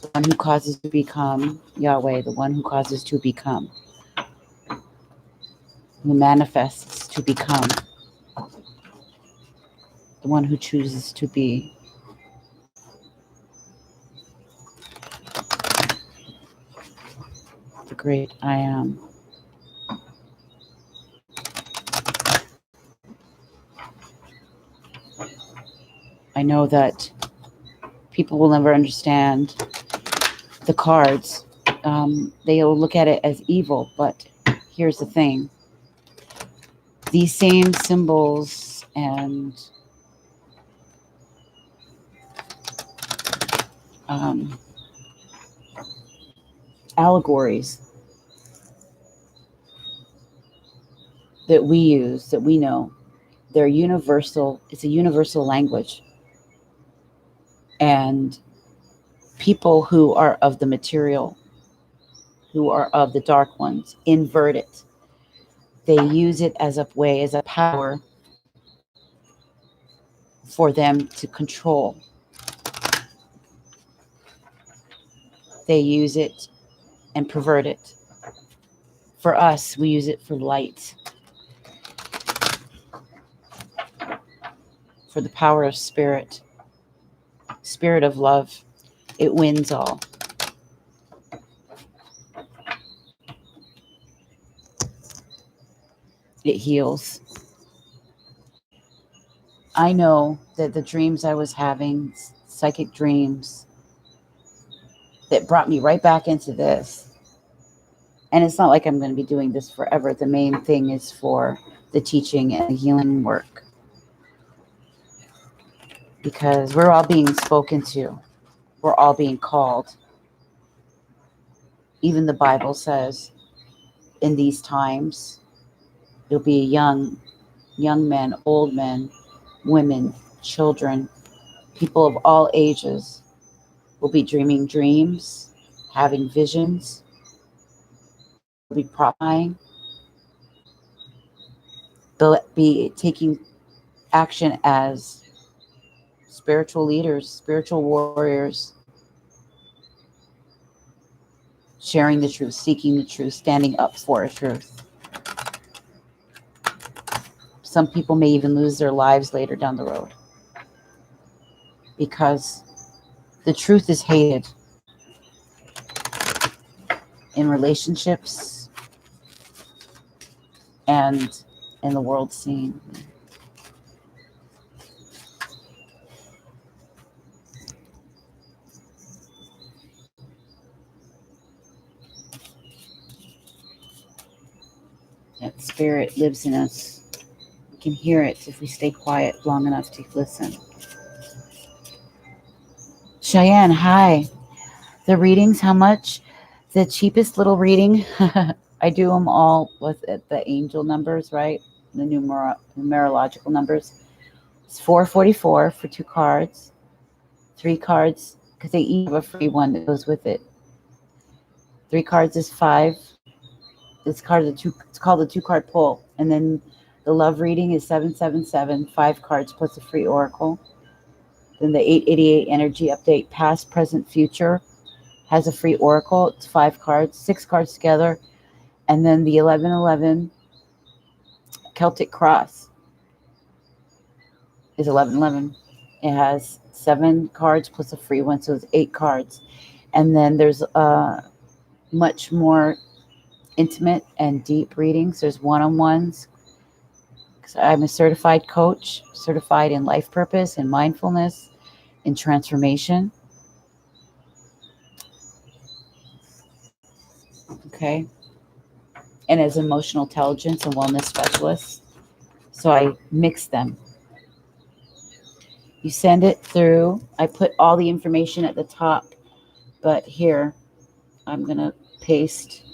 the one who causes to become, Yahweh, the one who causes to become, who manifests to become, the one who chooses to be. The great I am. I know that people will never understand the cards. They'll look at it as evil, but here's the thing. These same symbols and allegories that we use, that we know, they're universal. It's a universal language. And people who are of the material, who are of the dark ones, invert it. They use it as a way, as a power for them to control. They use it and pervert it. For us, we use it for light, for the power of spirit, spirit of love. It wins all. It heals. I know that the dreams I was having, psychic dreams, that brought me right back into this. And it's not like I'm going to be doing this forever. The main thing is for the teaching and the healing work. Because we're all being spoken to. We're all being called. Even the Bible says, in these times, there'll be young men, old men, women, children, people of all ages will be dreaming dreams, having visions, will be prophesying. They'll be taking action as spiritual leaders, spiritual warriors, sharing the truth, seeking the truth, standing up for a truth. Some people may even lose their lives later down the road because the truth is hated in relationships and in the world scene. That spirit lives in us. We can hear it if we stay quiet long enough to listen. Cheyenne, hi. The readings, how much? The cheapest little reading, I do them all with the angel numbers, right? The numerological numbers. It's $4.44 for 2 cards, 3 cards, because they each have a free one that goes with it. 3 cards is $5. It's called the 2-card pull. And then the love reading is $777, 5 cards plus a free oracle. Then the 888 energy update, past, present, future, has a free oracle. It's 5 cards, 6 cards together. And then the 1111 Celtic Cross is 1111. It has 7 cards plus a free one, so it's 8 cards. And then there's much more intimate and deep readings. There's one-on-ones. I'm a certified coach, certified in life purpose and mindfulness, in transformation. Okay. And as emotional intelligence and wellness specialist. So I mix them. You send it through. I put all the information at the top, but here I'm going to paste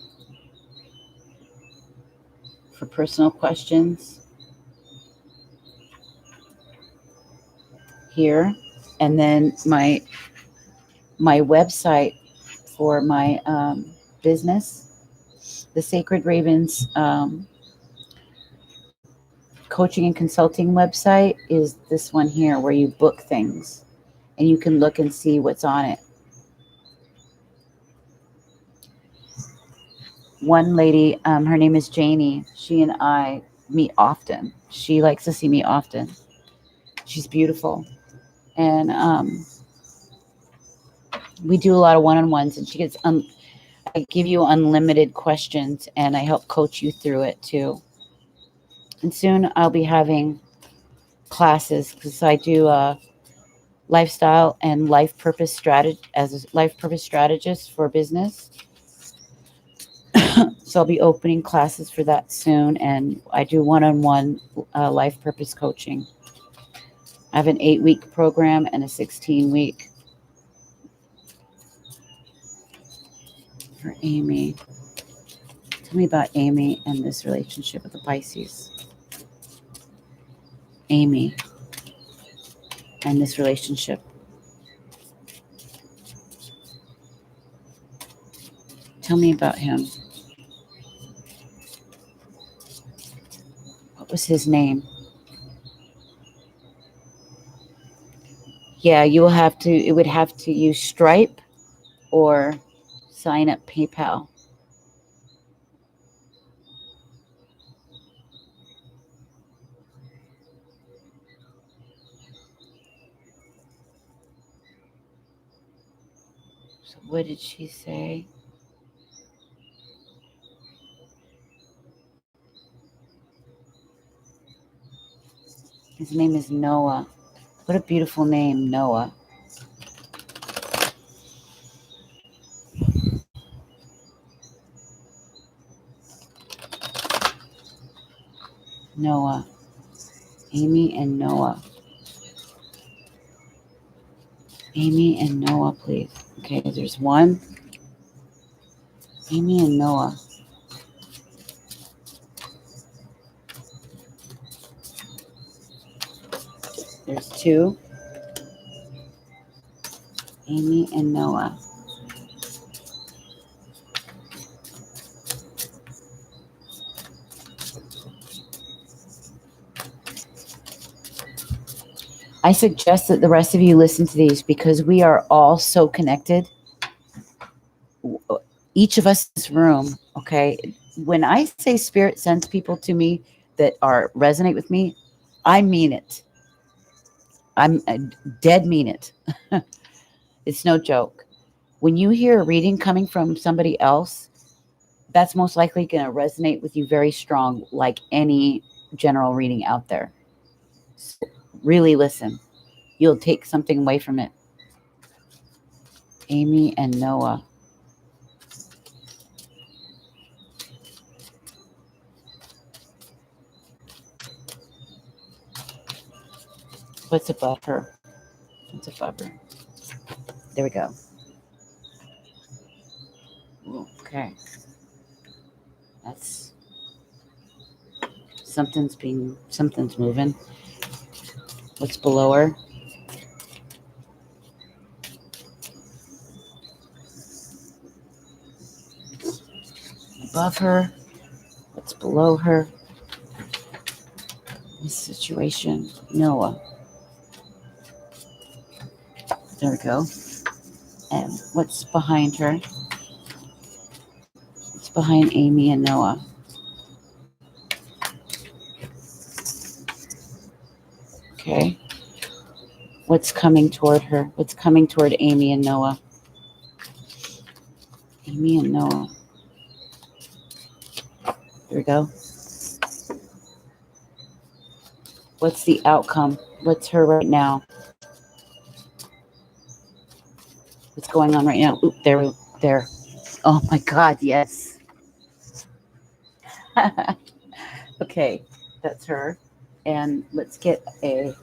for personal questions here. And then my website for my business, the Sacred Ravens coaching and consulting website, is this one here where you book things and you can look and see what's on it. One lady, her name is Janie. She and I meet often. She likes to see me often. She's beautiful. And we do a lot of one-on-ones, and she gets, I give you unlimited questions, and I help coach you through it too. And soon I'll be having classes, because I do lifestyle and life purpose strategy as a life purpose strategist for business. So I'll be opening classes for that soon, and I do one-on-one life purpose coaching. I have an 8-week program and a 16-week. For Amy, tell me about Amy and this relationship with the Pisces. Amy and this relationship. Tell me about him. What was his name? Yeah, you will have to, it would have to use Stripe or sign up PayPal. So what did she say? His name is Noah. What a beautiful name, Noah. Noah. Amy and Noah. Amy and Noah, please. Okay, there's one. Amy and Noah. There's 2. Amy and Noah. I suggest that the rest of you listen to these, because we are all so connected. Each of us in this room, okay? When I say spirit sends people to me that resonate with me, I mean it. I dead mean it. It's no joke. When you hear a reading coming from somebody else, that's most likely going to resonate with you very strong, like any general reading out there. So really listen. You'll take something away from it. Amy and Noah. What's above her? What's above her? There we go. Okay. That's something's moving. What's below her? Above her? What's below her? This situation. Noah. There we go. And what's behind her? It's behind Amy and Noah. Okay. What's coming toward her? What's coming toward Amy and Noah? Amy and Noah. There we go. What's the outcome? What's her right now? What's going on right now? Oop, there. Oh my God, yes. Okay, that's her. And let's get a,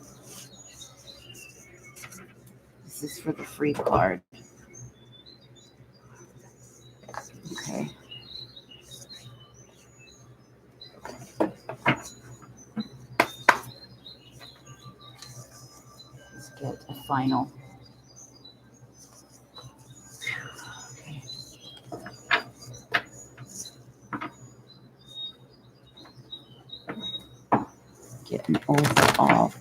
this is for the free card. Okay. Let's get a final. Okay. Get an overall.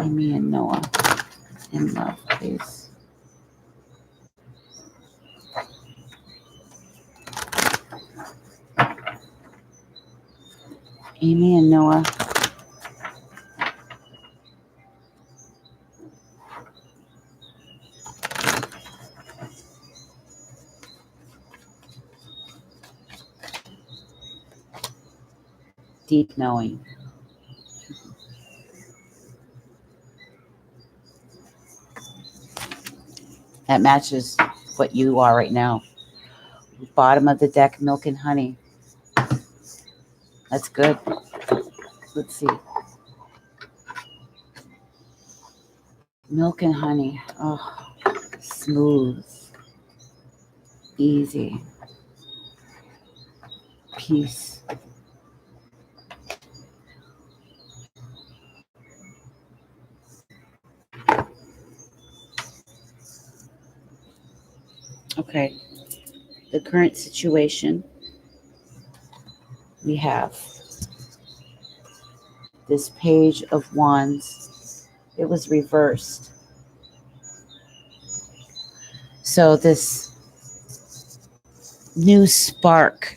Amy and Noah in love, please. Amy and Noah. Deep knowing. That matches what you are right now. Bottom of the deck, milk and honey. That's good. Let's see. Milk and honey. Oh, smooth. Easy. Peace. Okay. The current situation, we have this Page of Wands. It was reversed. So this new spark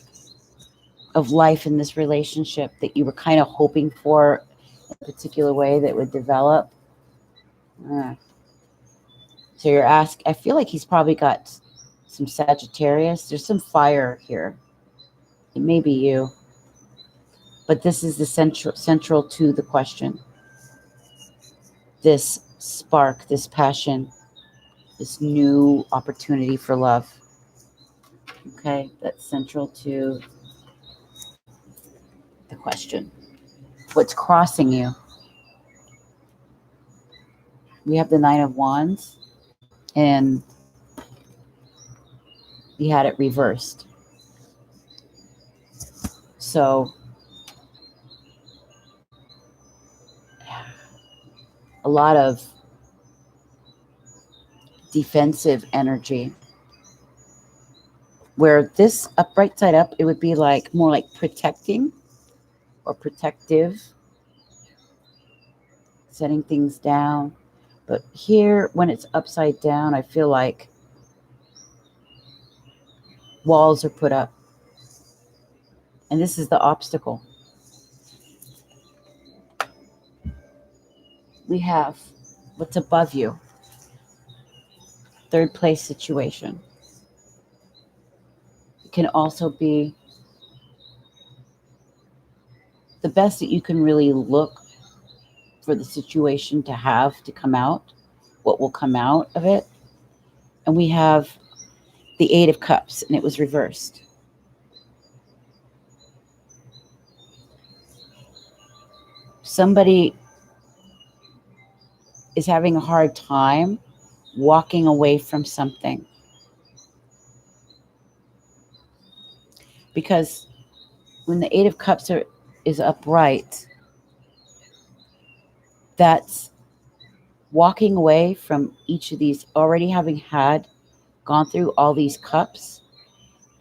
of life in this relationship that you were kind of hoping for in a particular way that would develop. So you're asking, I feel like he's probably got some Sagittarius. There's some fire here. It may be you. But this is the central to the question. This spark, this passion, this new opportunity for love. Okay, that's central to the question. What's crossing you? We have the Nine of Wands, and we had it reversed. So a lot of defensive energy, where this upright side up, it would be like more like protecting or protective, setting things down. But here, when it's upside down, I feel like walls are put up. And this is the obstacle. We have what's above you. Third place situation. It can also be the best that you can really look for the situation to have to come out, what will come out of it. And we have the Eight of Cups, and it was reversed. Somebody is having a hard time walking away from something. Because when the Eight of Cups is upright, that's walking away from each of these, already having gone through all these cups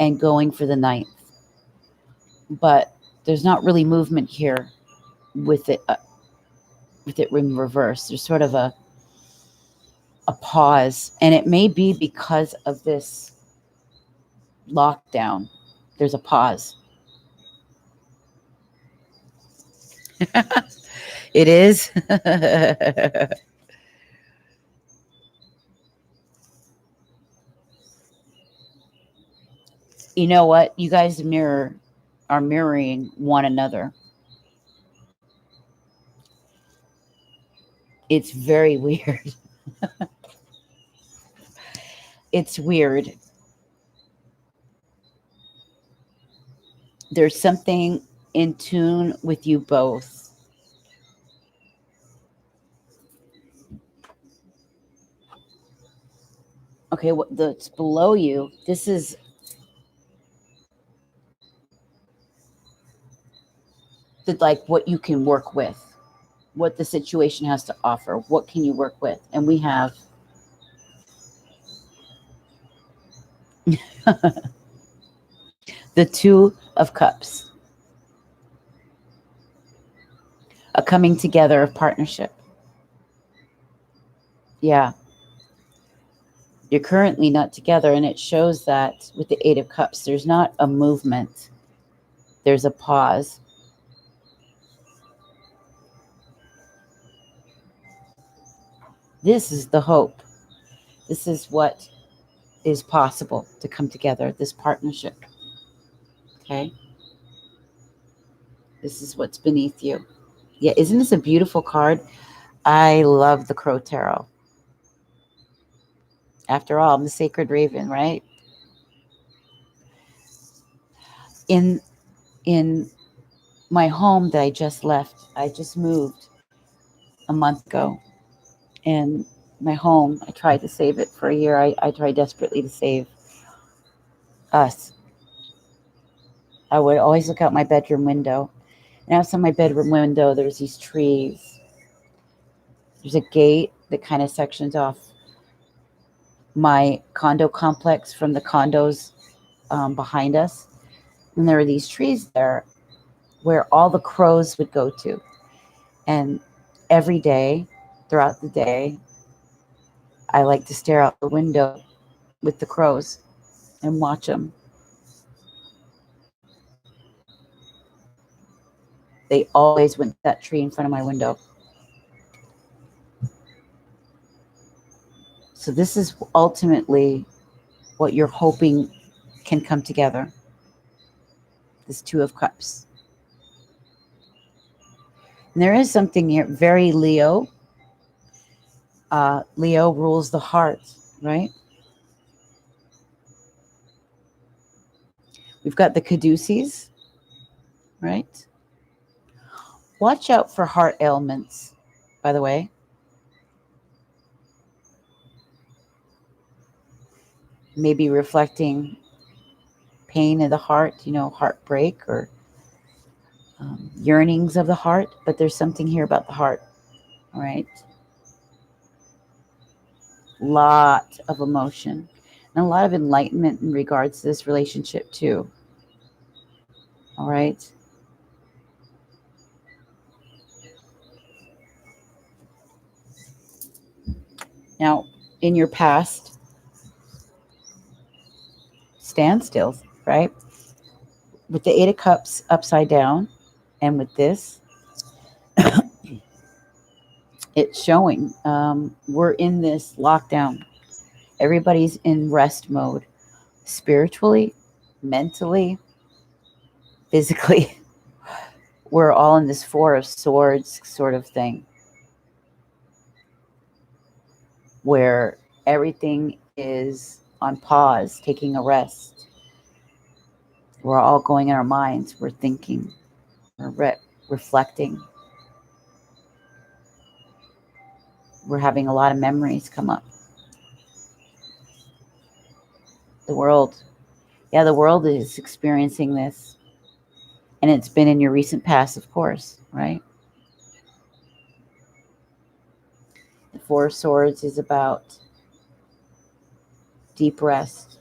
and going for the ninth. But there's not really movement here with it in reverse. There's sort of a pause, and it may be because of this lockdown. There's a pause. It is. You know what? You guys are mirroring one another. It's very weird. It's weird. There's something in tune with you both. Okay, what that's below you, this is like what you can work with, what the situation has to offer. What can you work with? And we have the Two of Cups, a coming together of partnership. Yeah. You're currently not together, and it shows that with the Eight of Cups, there's not a movement, there's a pause. This is the hope. This is what is possible to come together, this partnership. Okay? This is what's beneath you. Yeah, isn't this a beautiful card? I love the Crow Tarot. After all, I'm the Sacred Raven, right? In my home that I just left, I just moved a month ago. And my home, I tried to save it for a year. I tried desperately to save us. I would always look out my bedroom window. And outside my bedroom window, there's these trees. There's a gate that kind of sections off my condo complex from the condos behind us. And there are these trees there where all the crows would go to. And every day, throughout the day, I like to stare out the window with the crows and watch them. They always went to that tree in front of my window. So this is ultimately what you're hoping can come together. This Two of Cups. And there is something here, very Leo. Leo rules the heart, right? We've got the Caduceus, right? Watch out for heart ailments, by the way. Maybe reflecting pain in the heart, heartbreak or yearnings of the heart. But there's something here about the heart, all right? Lot of emotion and a lot of enlightenment in regards to this relationship too. All right. Now, in your past, standstills, right? With the Eight of Cups upside down and with this, it's showing we're in this lockdown. Everybody's in rest mode, spiritually, mentally, physically. We're all in this Four of Swords sort of thing where everything is on pause, taking a rest. We're all going in our minds. We're thinking, we're reflecting. We're having a lot of memories come up. The world is experiencing this. And it's been in your recent past, of course, right? The Four of Swords is about deep rest.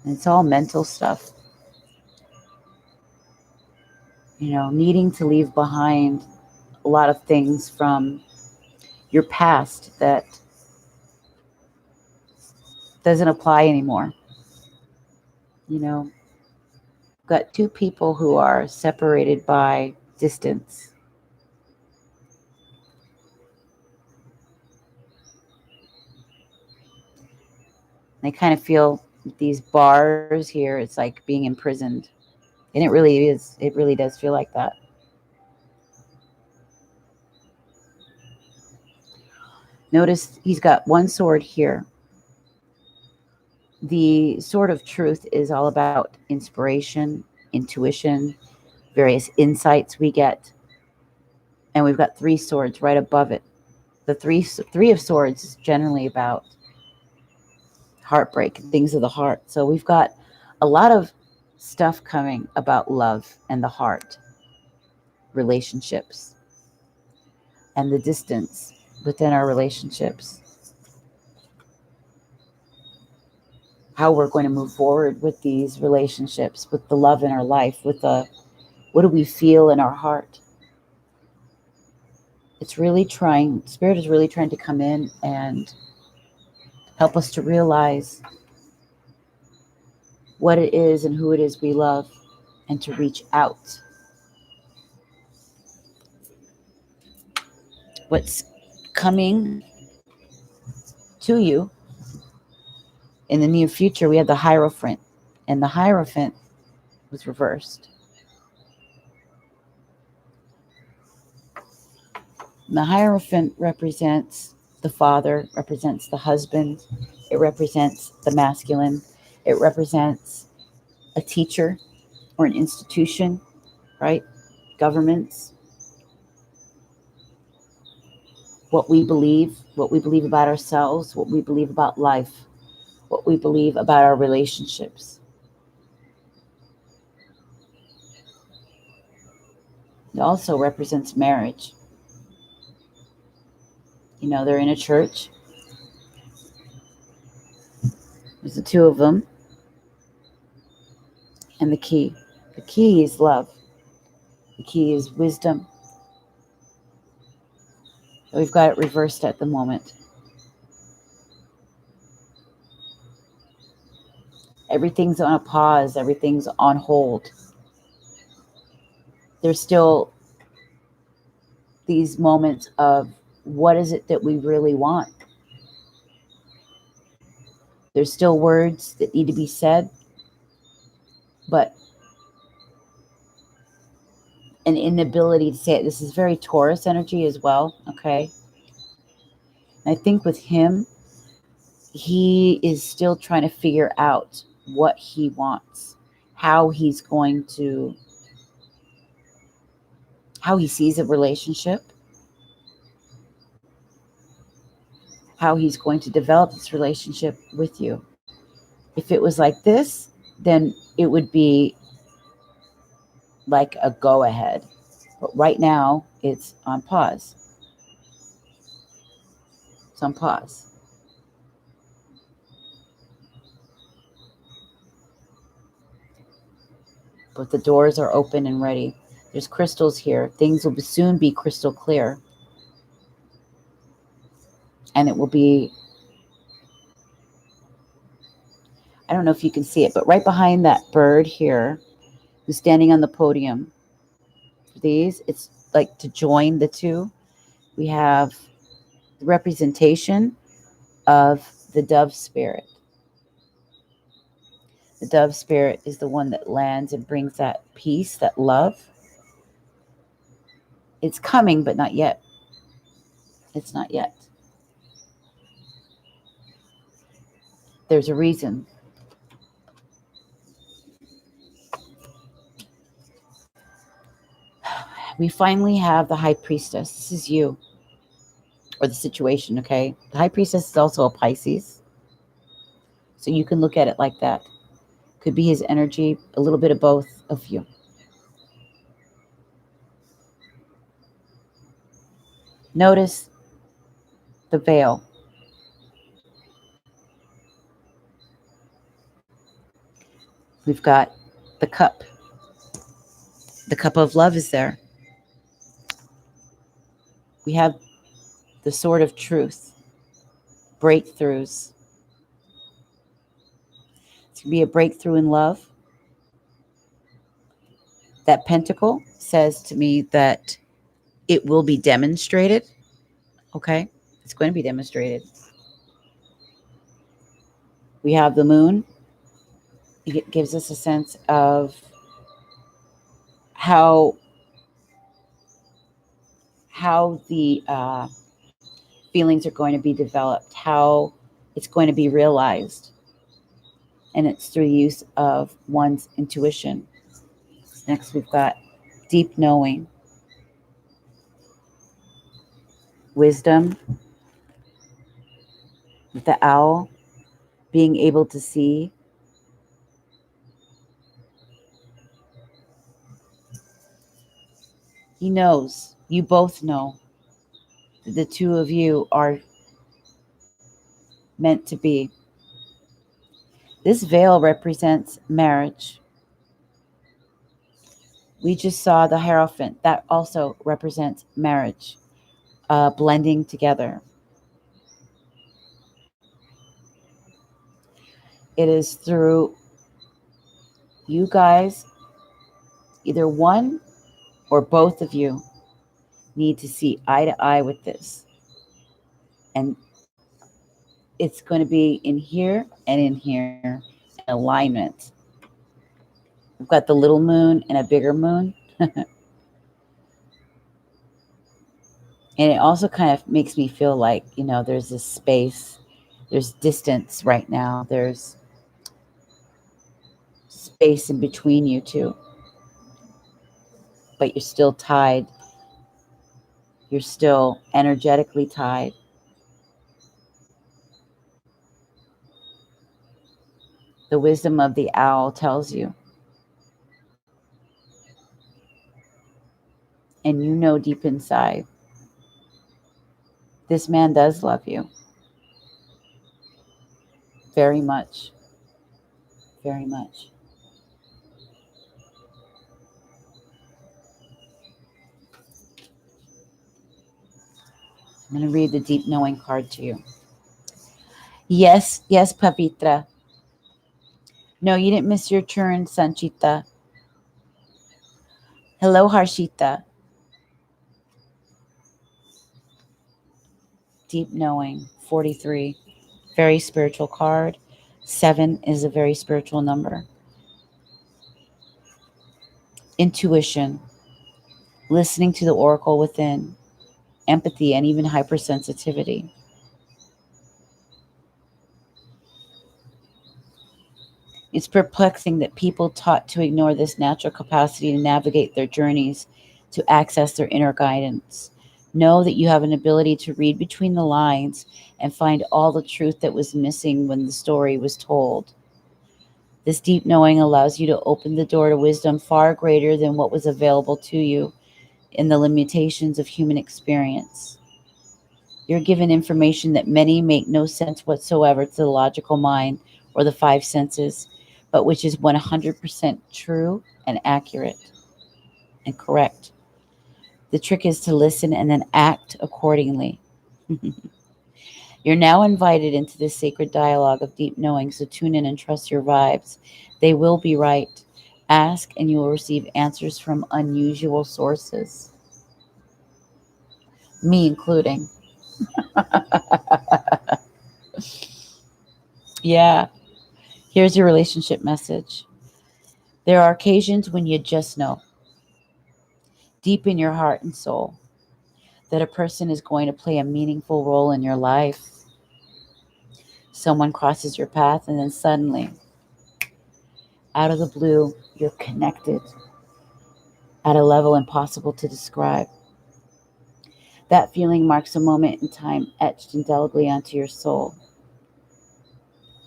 And it's all mental stuff. Needing to leave behind a lot of things from your past that doesn't apply anymore. got two people who are separated by distance. They kind of feel these bars here. It's like being imprisoned. And it really is. It really does feel like that. Notice he's got one sword here. The sword of truth is all about inspiration, intuition, various insights we get. And we've got three swords right above it. The three of swords is generally about heartbreak and things of the heart. So we've got a lot of stuff coming about love and the heart, relationships, and the distance within our relationships. How we're going to move forward with these relationships, with the love in our life, with the what do we feel in our heart. It's really trying, Spirit is really trying to come in and help us to realize what it is and who it is we love and to reach out. What's coming to you in the near future, we have the Hierophant, and the Hierophant was reversed. And the Hierophant represents the father, represents the husband, it represents the masculine, it represents a teacher or an institution, right? Governments, what we believe about ourselves, what we believe about life, what we believe about our relationships. It also represents marriage. You know, they're in a church. There's the two of them. And the key. The key is love. The key is wisdom. We've got it reversed at the moment. Everything's on a pause. Everything's on hold. There's still these moments of what is it that we really want? There's still words that need to be said, but an inability to say it. This is very Taurus energy as well, okay? And I think with him, he is still trying to figure out what he wants, how he sees a relationship, how he's going to develop this relationship with you. If it was like this, then it would be like a go ahead. But right now, it's on pause. It's on pause. But the doors are open and ready. There's crystals here. Things will soon be crystal clear. And it will be, I don't know if you can see it, but right behind that bird here, who's standing on the podium, it's like to join the two. We have the representation of the dove spirit. The dove spirit is the one that lands and brings that peace, that love. It's coming, but not yet. It's not yet. There's a reason. We finally have the high priestess. This is you, or the situation, okay? The high priestess is also a Pisces. So you can look at it like that. Could be his energy, a little bit of both of you. Notice the veil. We've got the cup. The cup of love is there. We have the sword of truth, breakthroughs. It's going to be a breakthrough in love. That pentacle says to me that it will be demonstrated. Okay. It's going to be demonstrated. We have the moon. It gives us a sense of how the feelings are going to be developed, how it's going to be realized, and it's through the use of one's intuition. Next, we've got deep knowing, wisdom, with the owl being able to see. He knows, you both know, that the two of you are meant to be. This veil represents marriage. We just saw the Hierophant. That also represents marriage, blending together. It is through you guys, either one or both of you need to see eye to eye with this. And it's going to be in here and in here in alignment. We've got the little moon and a bigger moon. And it also kind of makes me feel like, there's this space, there's distance right now, there's space in between you two, but you're still tied. You're still energetically tied. The wisdom of the owl tells you, and you know deep inside, this man does love you very much, very much. I'm going to read the deep knowing card to you. Yes, Pavitra. No, you didn't miss your turn, Sanchita. Hello, Harshita. Deep knowing, 43. Very spiritual card. 7 is a very spiritual number. Intuition, listening to the oracle within, empathy, and even hypersensitivity. It's perplexing that people taught to ignore this natural capacity to navigate their journeys, to access their inner guidance. Know that you have an ability to read between the lines and find all the truth that was missing when the story was told. This deep knowing allows you to open the door to wisdom far greater than what was available to you in the limitations of human experience. You're given information that many make no sense whatsoever to the logical mind or the five senses, but which is 100% true and accurate and correct. The trick is to listen and then act accordingly. You're now invited into this sacred dialogue of deep knowing, so tune in and trust your vibes. They will be right. Ask and you will receive answers from unusual sources, me including. Yeah. Here's your relationship message. There are occasions when you just know, deep in your heart and soul, that a person is going to play a meaningful role in your life. Someone crosses your path, and then suddenly, out of the blue, you're connected at a level impossible to describe. That feeling marks a moment in time etched indelibly onto your soul.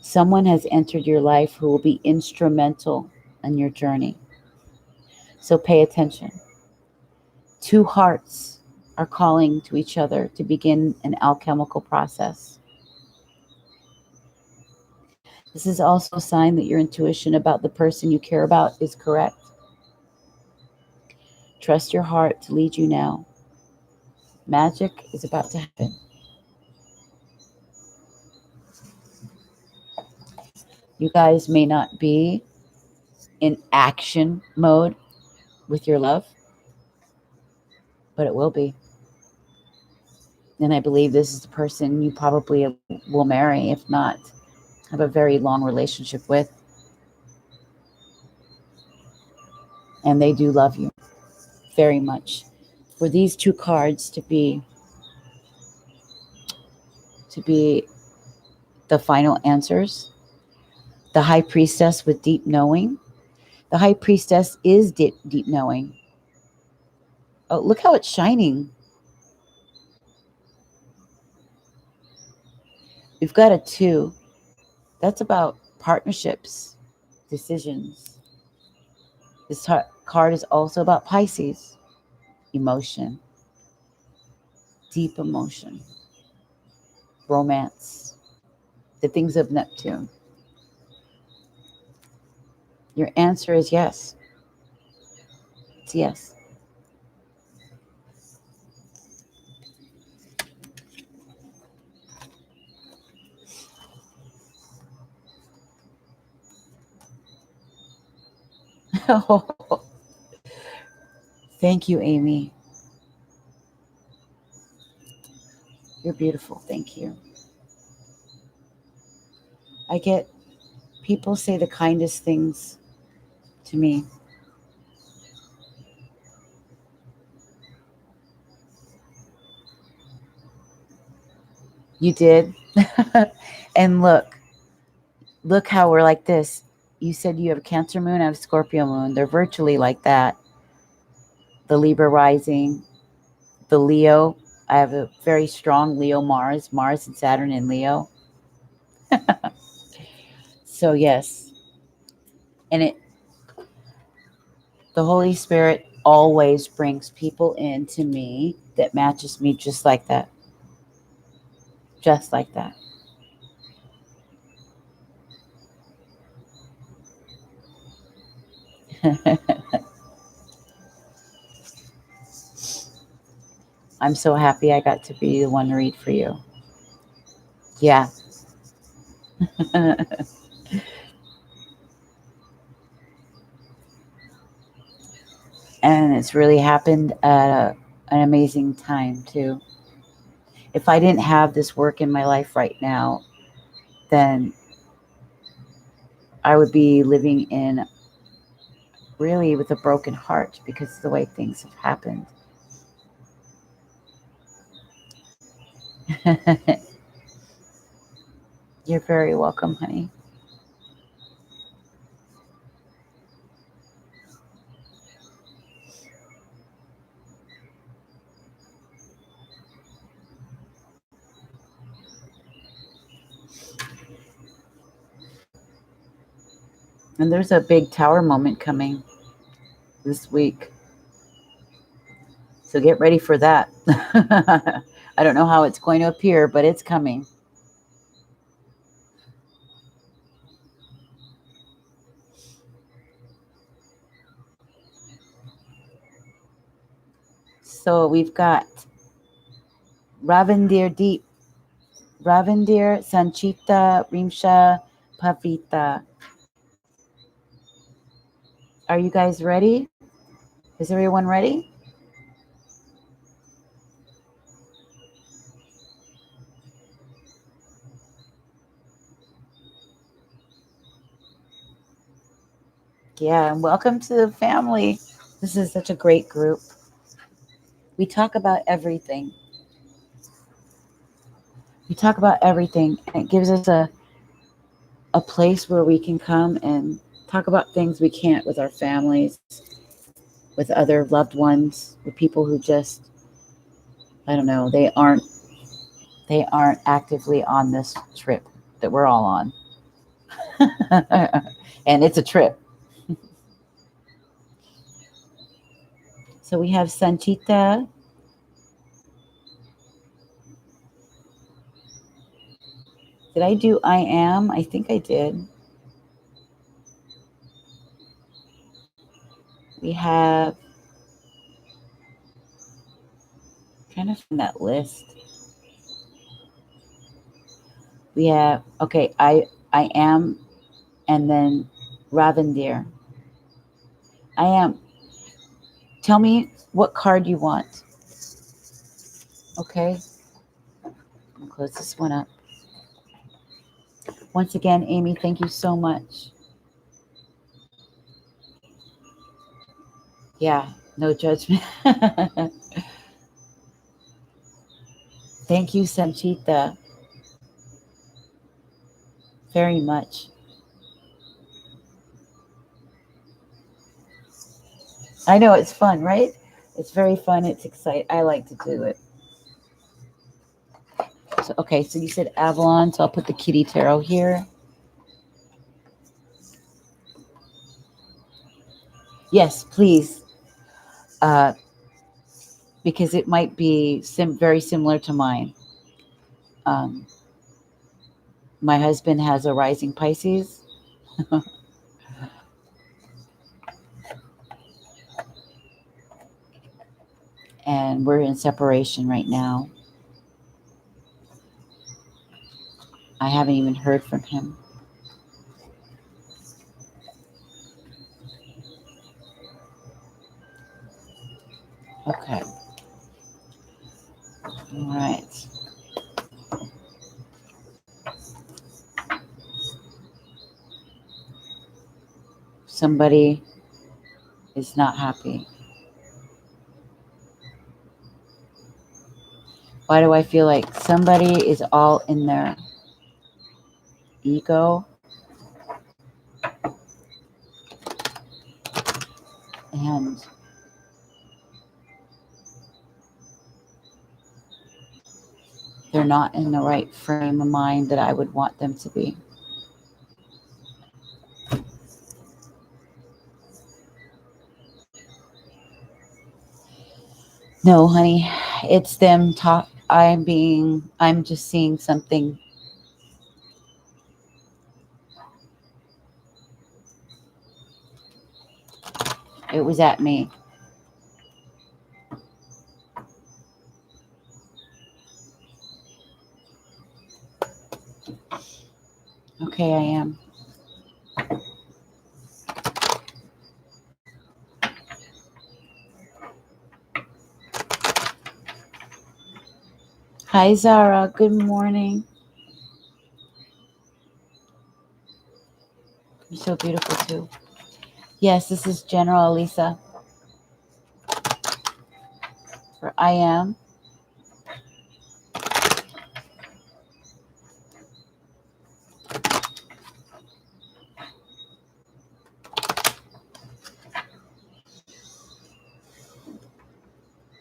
Someone has entered your life who will be instrumental in your journey. So pay attention. Two hearts are calling to each other to begin an alchemical process. This is also a sign that your intuition about the person you care about is correct. Trust your heart to lead you now. Magic is about to happen. You guys may not be in action mode with your love, but it will be. And I believe this is the person you probably will marry, if not have a very long relationship with. And they do love you very much. For these two cards to be the final answers, the High Priestess with deep knowing. The High Priestess is deep knowing. Oh, look how it's shining. We've got a 2. That's about partnerships, decisions. This card is also about Pisces, emotion, deep emotion, romance, the things of Neptune. Your answer is yes. It's yes. Thank you, Amy. You're beautiful. Thank you. I get people say the kindest things to me. You did. And look how we're like this. You said you have a Cancer moon, I have a Scorpio moon. They're virtually like that. The Libra rising, the Leo. I have a very strong Leo Mars and Saturn in Leo. So yes. And the Holy Spirit always brings people into me that matches me just like that. Just like that. I'm so happy I got to be the one to read for you. Yeah. And it's really happened at an amazing time too. If I didn't have this work in my life right now, then I would be living in really with a broken heart because of the way things have happened. You're very welcome, honey. And there's a big tower moment coming this week. So get ready for that. I don't know how it's going to appear, but it's coming. So we've got Ravindir Deep, Ravindir, Sanchita, Rimsha, Pavita. Are you guys ready? Is everyone ready? Yeah, and welcome to the family. This is such a great group. We talk about everything. We talk about everything, and it gives us a place where we can come and talk about things we can't with our families, with other loved ones, with people who just, I don't know, they aren't actively on this trip that we're all on. And it's a trip. So we have Sanchita. Did I do I am? I think I did. We have, trying to find that list. We have, okay, I am, and then Ravindir. I am. Tell me what card you want. Okay. I'll close this one up. Once again, Amy, thank you so much. Yeah, no judgment. Thank you, Sanchita, very much. I know it's fun, right? It's very fun. It's exciting. I like to do it. So, okay, so you said Avalon, so I'll put the Kitty Tarot here. Yes, please. Because it might be very similar to mine. Um, my husband has a rising Pisces. And we're in separation right now. I haven't even heard from him. Okay. All right. Somebody is not happy. Why do I feel like somebody is all in their ego? And they're not in the right frame of mind that I would want them to be. No, honey, it's them talk. I'm just seeing something. It was at me. Okay, I am. Hi, Zara. Good morning. You're so beautiful, too. Yes, this is General Elisa. For I am.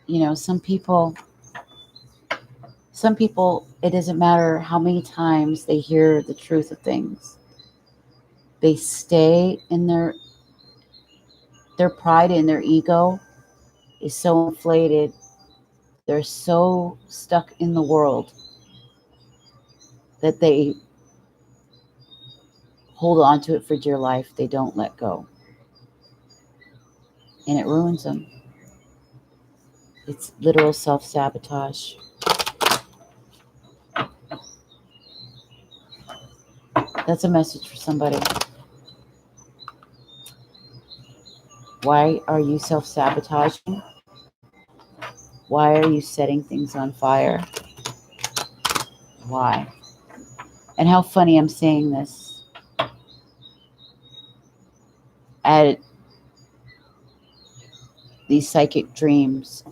You know, some people, it doesn't matter how many times they hear the truth of things. They stay in their pride and their ego is so inflated. They're so stuck in the world that they hold on to it for dear life. They don't let go. And it ruins them. It's literal self-sabotage. That's a message for somebody. Why are you self-sabotaging? Why are you setting things on fire? Why? And how funny I'm saying this. At these psychic dreams,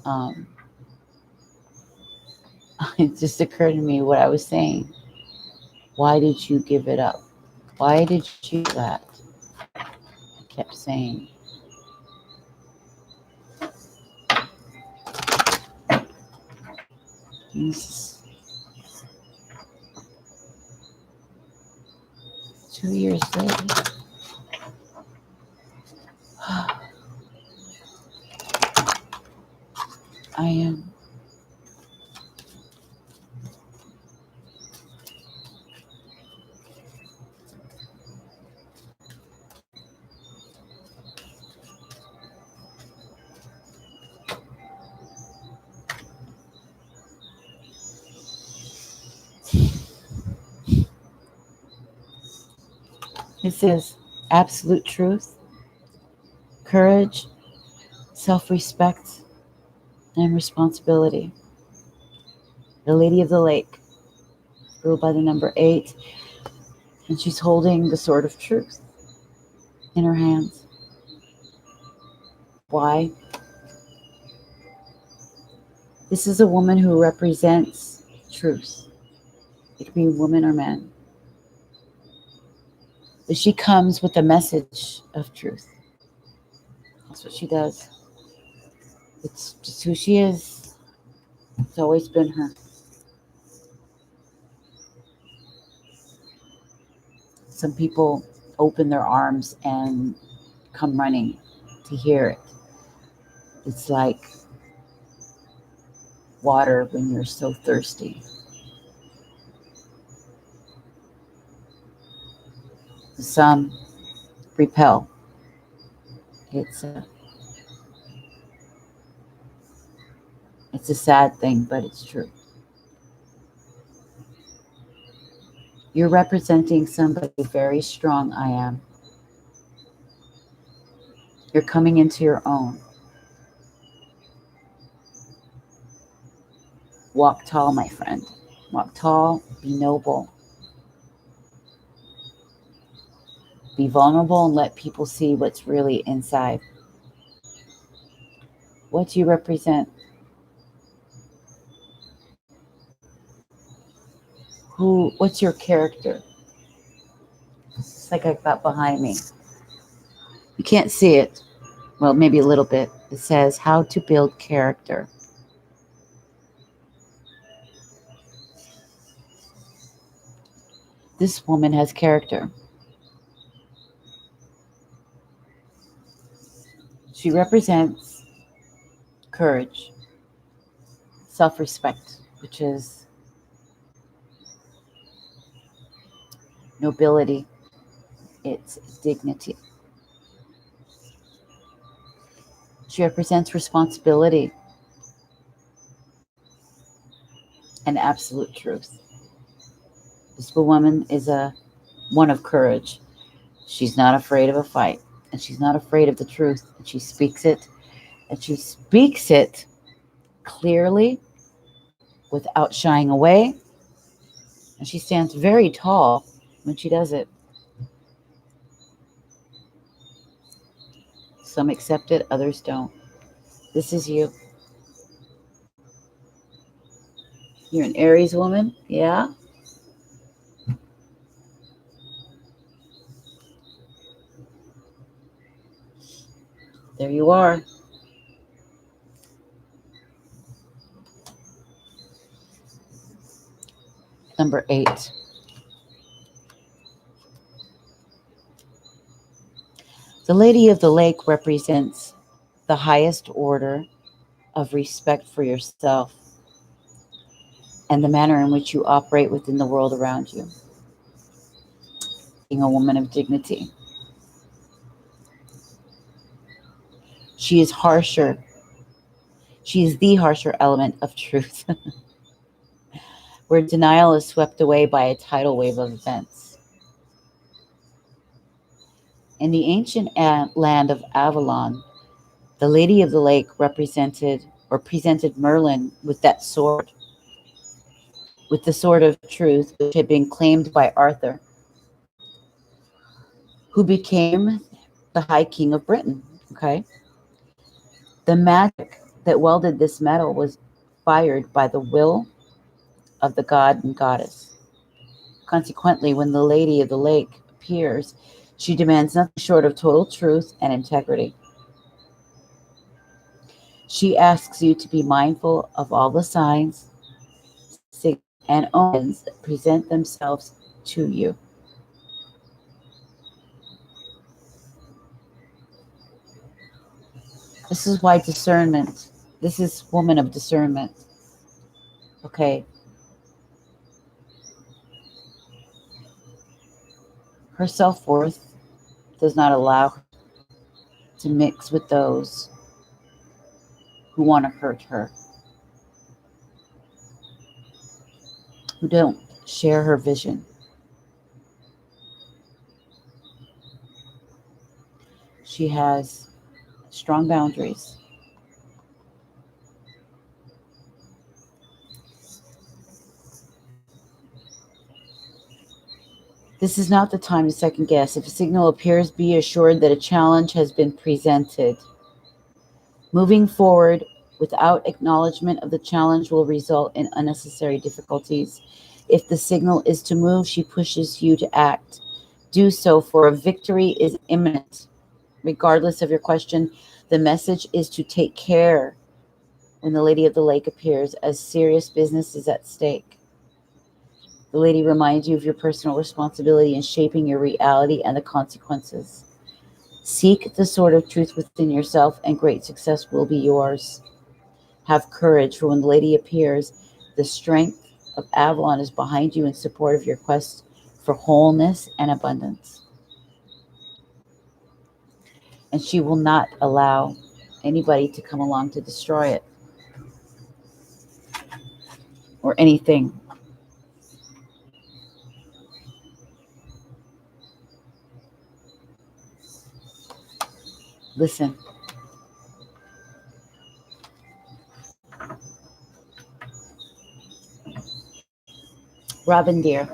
it just occurred to me what I was saying. Why did you give it up? Why did you do that? I kept saying. This is 2 years later. I am. This is absolute truth, courage, self-respect, and responsibility. The Lady of the Lake, ruled by the number 8, and she's holding the sword of truth in her hands. Why? This is a woman who represents truth. It could be woman or man. But she comes with a message of truth. That's what she does. It's just who she is. It's always been her. Some people open their arms and come running to hear it. It's like water when you're so thirsty. Some repel. It's a sad thing, but it's true. You're representing somebody very strong, I am. You're coming into your own. Walk tall, my friend. Walk tall, be noble. Be vulnerable and let people see what's really inside. What do you represent? What's your character? It's like I've got behind me. You can't see it. Well, maybe a little bit. It says how to build character. This woman has character. She represents courage, self-respect, which is nobility. It's dignity. She represents responsibility and absolute truth. This woman is one of courage. She's not afraid of a fight, and she's not afraid of the truth. And she speaks it, and she speaks it clearly without shying away. And she stands very tall when she does it. Some accept it, others don't. This is you. You're an Aries woman, yeah? There you are. Number 8. The Lady of the Lake represents the highest order of respect for yourself and the manner in which you operate within the world around you. Being a woman of dignity. She is harsher. She is the harsher element of truth, where denial is swept away by a tidal wave of events. In the ancient land of Avalon, the Lady of the Lake presented Merlin with that sword, with the sword of truth, which had been claimed by Arthur, who became the High King of Britain. Okay. The magic that welded this metal was fired by the will of the god and goddess. Consequently, when the Lady of the Lake appears, she demands nothing short of total truth and integrity. She asks you to be mindful of all the signs, signals, and omens that present themselves to you. This is why discernment. This is woman of discernment. Okay. Her self-worth does not allow her to mix with those who want to hurt her, who don't share her vision. She has strong boundaries. This is not the time to second guess. If a signal appears, be assured that a challenge has been presented. Moving forward without acknowledgement of the challenge will result in unnecessary difficulties. If the signal is to move, she pushes you to act. Do so, for a victory is imminent. Regardless of your question, the message is to take care when the Lady of the Lake appears, as serious business is at stake. The lady reminds you of your personal responsibility in shaping your reality and the consequences. Seek the sword of truth within yourself, and great success will be yours. Have courage, for when the lady appears, the strength of Avalon is behind you in support of your quest for wholeness and abundance. And she will not allow anybody to come along to destroy it or anything. Listen. Robin dear,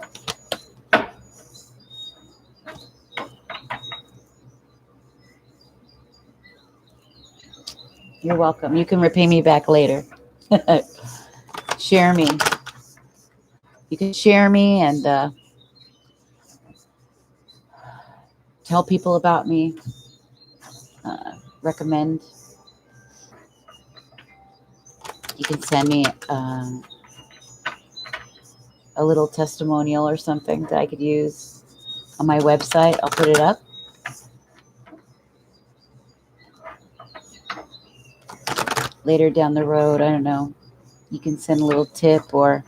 you're welcome. You can repay me back later. Share me. You can share me and tell people about me. Recommend. You can send me a little testimonial or something that I could use on my website. I'll put it up. Later down the road, I don't know. You can send a little tip or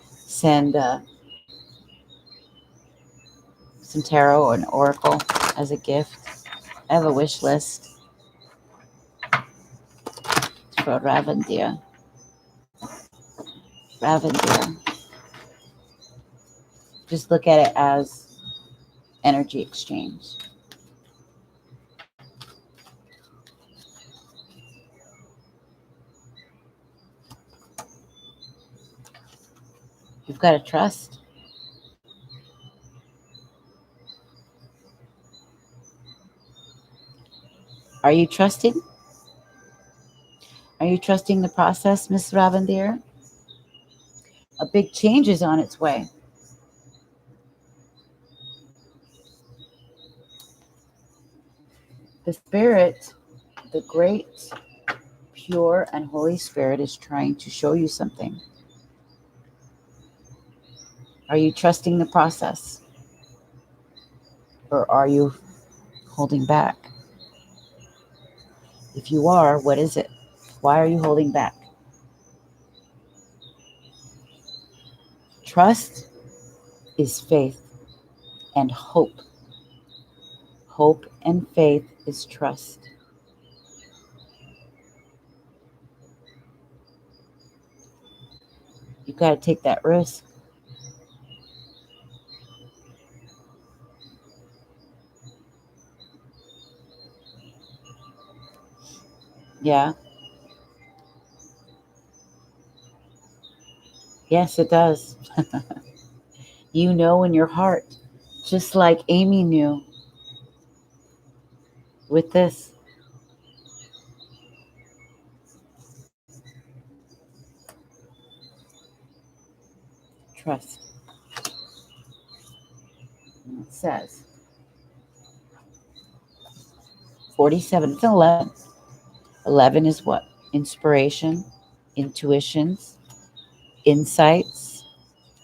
send some tarot or an oracle as a gift. I have a wish list for Ravendia. Ravendia. Just look at it as energy exchange. You've got to trust. Are you trusting? Are you trusting the process, Miss Ravendir? A big change is on its way. The Spirit, the great, pure, and Holy Spirit is trying to show you something. Are you trusting the process? Or are you holding back? If you are, what is it? Why are you holding back? Trust is faith and hope. Hope and faith is trust. You've got to take that risk. Yeah. Yes, it does. You know in your heart, just like Amy knew with this. Trust. And it says 47. It's 11. 11 is what? Inspiration, intuitions, insights,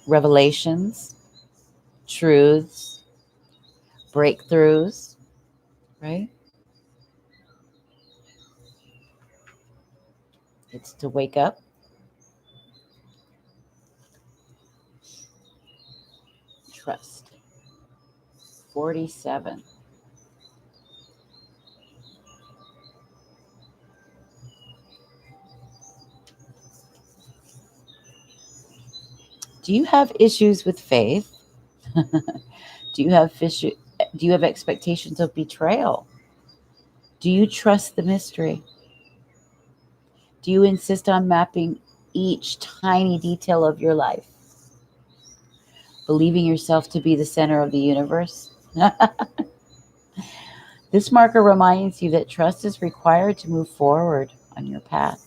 revelations, truths, breakthroughs, right? It's to wake up. Trust. 47. Do you have issues with faith? Do you have expectations of betrayal? Do you trust the mystery? Do you insist on mapping each tiny detail of your life? believing yourself to be the center of the universe. This marker reminds you that trust is required to move forward on your path.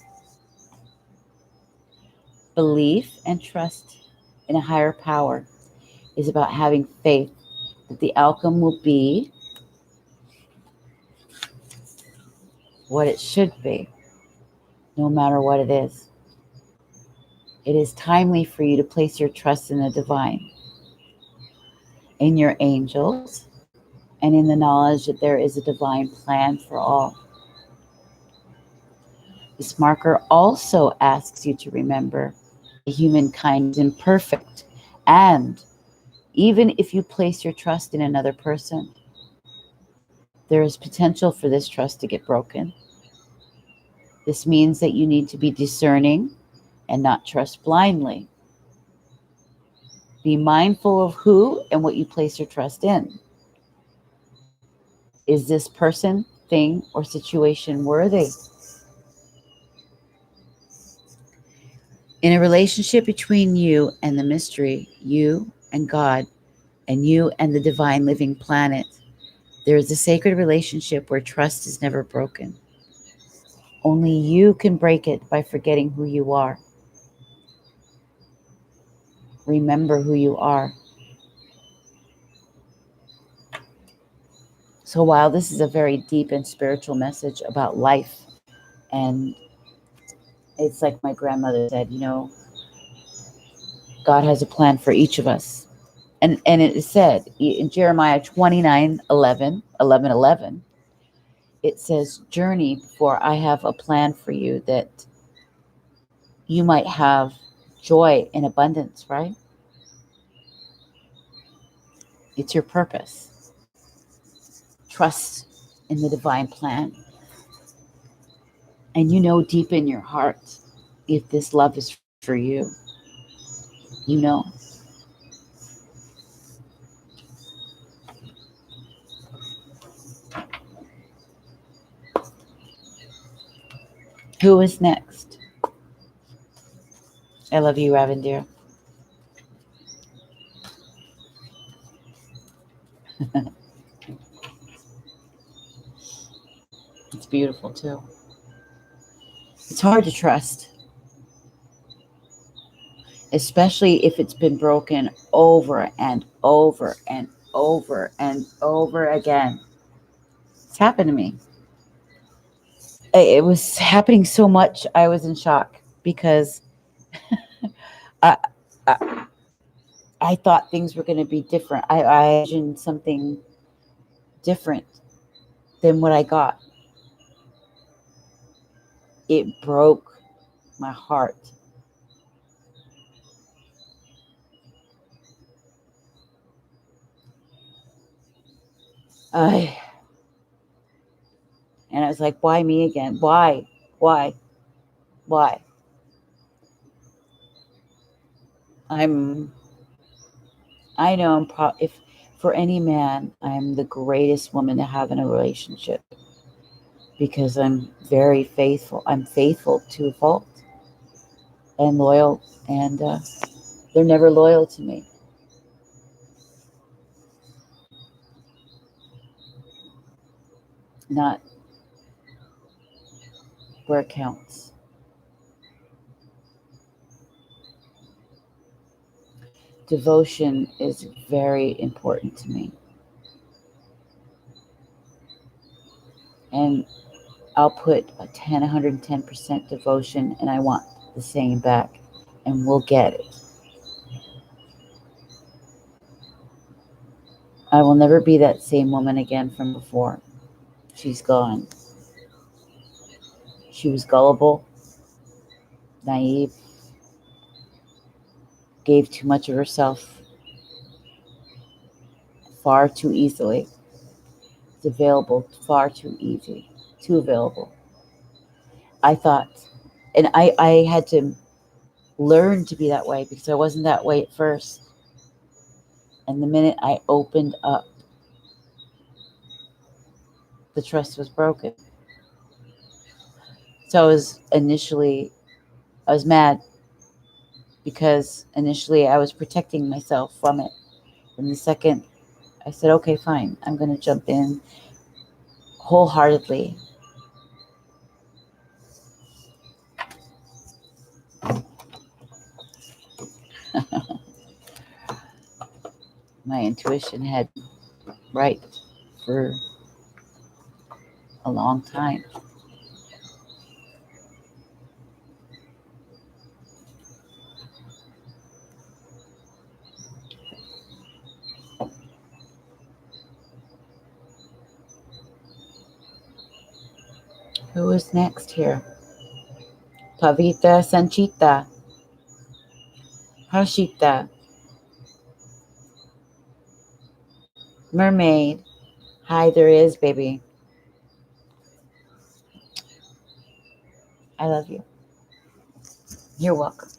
Belief and trust in a higher power is about having faith that the outcome will be what it should be, no matter what it is. It is timely for you to place your trust in the divine, in your angels, and in the knowledge that there is a divine plan for all. This marker also asks you to remember that humankind is imperfect, and even if you place your trust in another person, there is potential for this trust to get broken. This means that you need to be discerning and not trust blindly. Be mindful of who and what you place your trust in. Is this person, thing, or situation worthy? In a relationship between you and the mystery, you and God, and you and the divine living planet, there is a sacred relationship where trust is never broken. Only you can break it by forgetting who you are. Remember who you are. So while this is a very deep and spiritual message about life, and it's like my grandmother said, God has a plan for each of us. And it is said in Jeremiah 29:11, it says, journey, for I have a plan for you that you might have joy in abundance, right? It's your purpose. Trust in the divine plan. And you know deep in your heart if this love is for you. You know. Who is next? I love you, Ravindir. It's beautiful too. It's hard to trust, especially if it's been broken over and over and over and over again. It's happened to me. It was happening so much, I was in shock because I, I, I thought things were going to be different. I imagined something different than what I got. It broke my heart. And I was like, why me again? Why? Why? Why? I know if for any man, I'm the greatest woman to have in a relationship because I'm very faithful. I'm faithful to a fault and loyal, and they're never loyal to me. Not where it counts. Devotion is very important to me. And I'll put a 110% devotion, and I want the same back, and we'll get it. I will never be that same woman again from before. She's gone. She was gullible, naive, gave too much of herself far too easily. It's available far too easy, too available. I thought, and I had to learn to be that way because I wasn't that way at first. And the minute I opened up, the trust was broken. So I was mad. because initially I was protecting myself from it. And the second I said, okay, fine, I'm going to jump in wholeheartedly. My intuition had right for a long time. Who is next here? Pavita Sanchita. Harshita. Mermaid. Hi, there is, baby. I love you. You're welcome.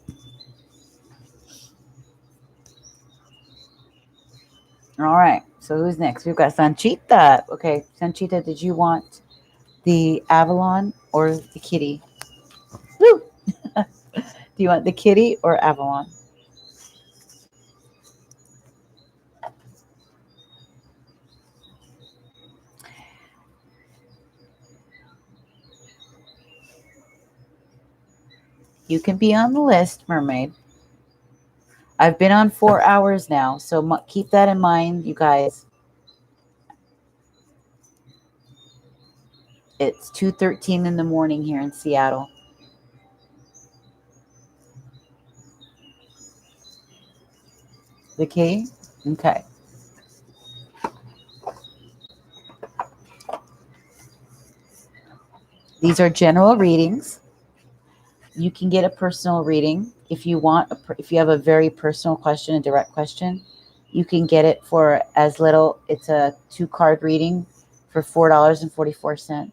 All right. So who's next? We've got Sanchita. Okay, Sanchita, did you want the Avalon or the kitty? Woo! Do you want the kitty or Avalon? You can be on the list, Mermaid. I've been on 4 hours now, so keep that in mind, you guys. It's 2:13 in the morning here in Seattle. The key? Okay. These are general readings. You can get a personal reading if you want. If you have a very personal question, a direct question, you can get it for as little. It's a 2-card reading for $4.44.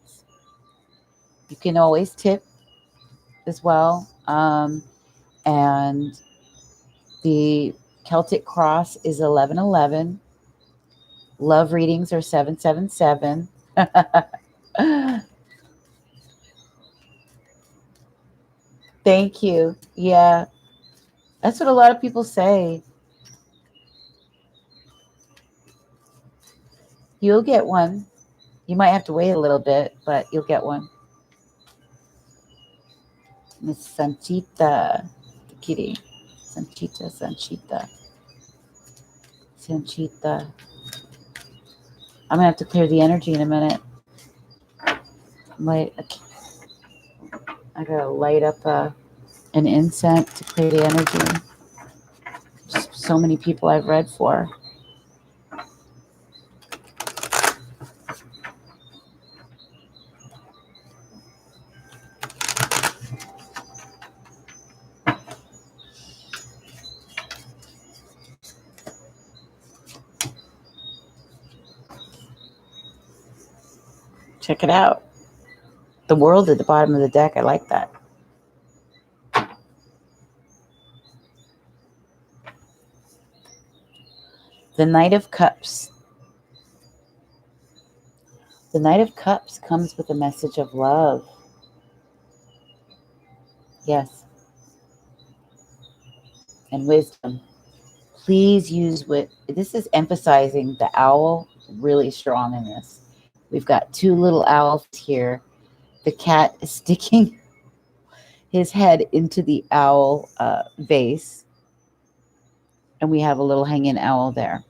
You can always tip as well. And the Celtic Cross is 1111. Love readings are 777. Thank you. Yeah, that's what a lot of people say. You'll get one. You might have to wait a little bit, but you'll get one. Miss Sanchita, the kitty. Sanchita, Sanchita, Sanchita. I'm gonna have to clear the energy in a minute. I gotta light up an incense to clear the energy. So many people I've read for. Check it out. The world at the bottom of the deck. I like that. The Knight of Cups. The Knight of Cups comes with a message of love. Yes. And wisdom. Please use this is emphasizing the owl really strong in this. We've got 2 little owls here. The cat is sticking his head into the owl vase, and we have a little hanging owl there.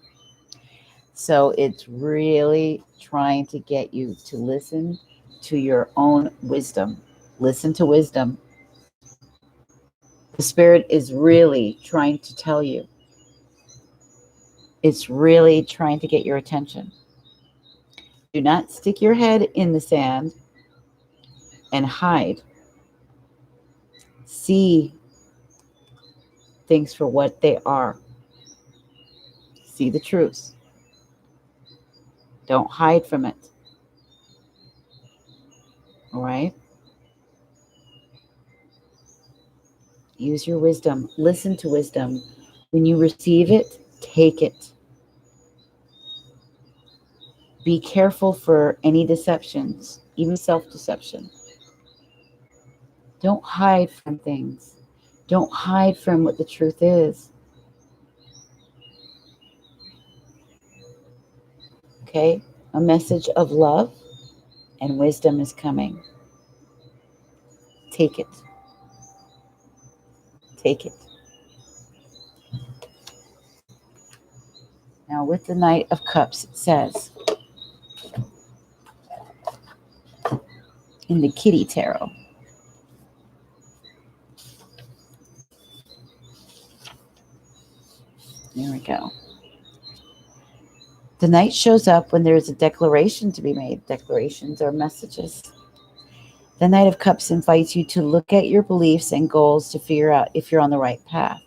So it's really trying to get you to listen to your own wisdom. Listen to wisdom. The spirit is really trying to tell you. It's really trying to get your attention. Do not stick your head in the sand and hide. See things for what they are. See the truth. Don't hide from it. All right? Use your wisdom. Listen to wisdom. When you receive it, take it. Be careful for any deceptions, even self-deception. Don't hide from things. Don't hide from what the truth is. Okay? A message of love and wisdom is coming. Take it. Take it. Now, with the Knight of Cups, it says in the Kitty Tarot, there we go. The Knight shows up when there is a declaration to be made. Declarations are messages. The Knight of Cups invites you to look at your beliefs and goals to figure out if you're on the right path.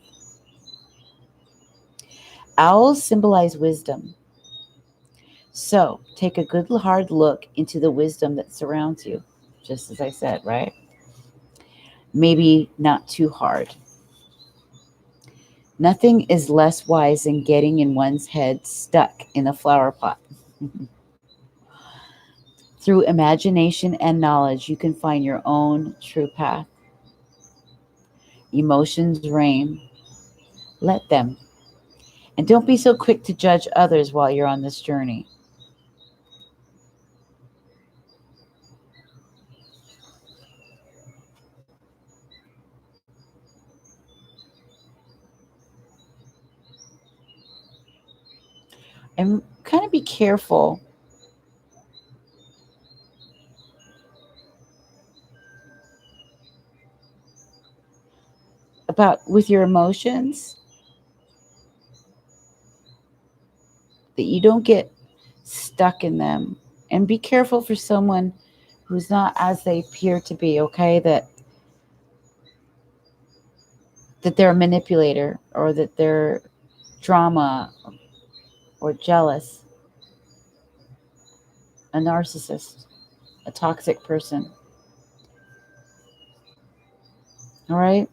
Owls symbolize wisdom. So take a good hard look into the wisdom that surrounds you, just as I said, right? Maybe not too hard. Nothing is less wise than getting in one's head stuck in a flower pot. Through imagination and knowledge, you can find your own true path. Emotions reign. Let them. And don't be so quick to judge others while you're on this journey. And kind of be careful about with your emotions, that you don't get stuck in them. And be careful for someone who's not as they appear to be, okay? That they're a manipulator, or that they're drama or jealous, a narcissist, a toxic person. All right?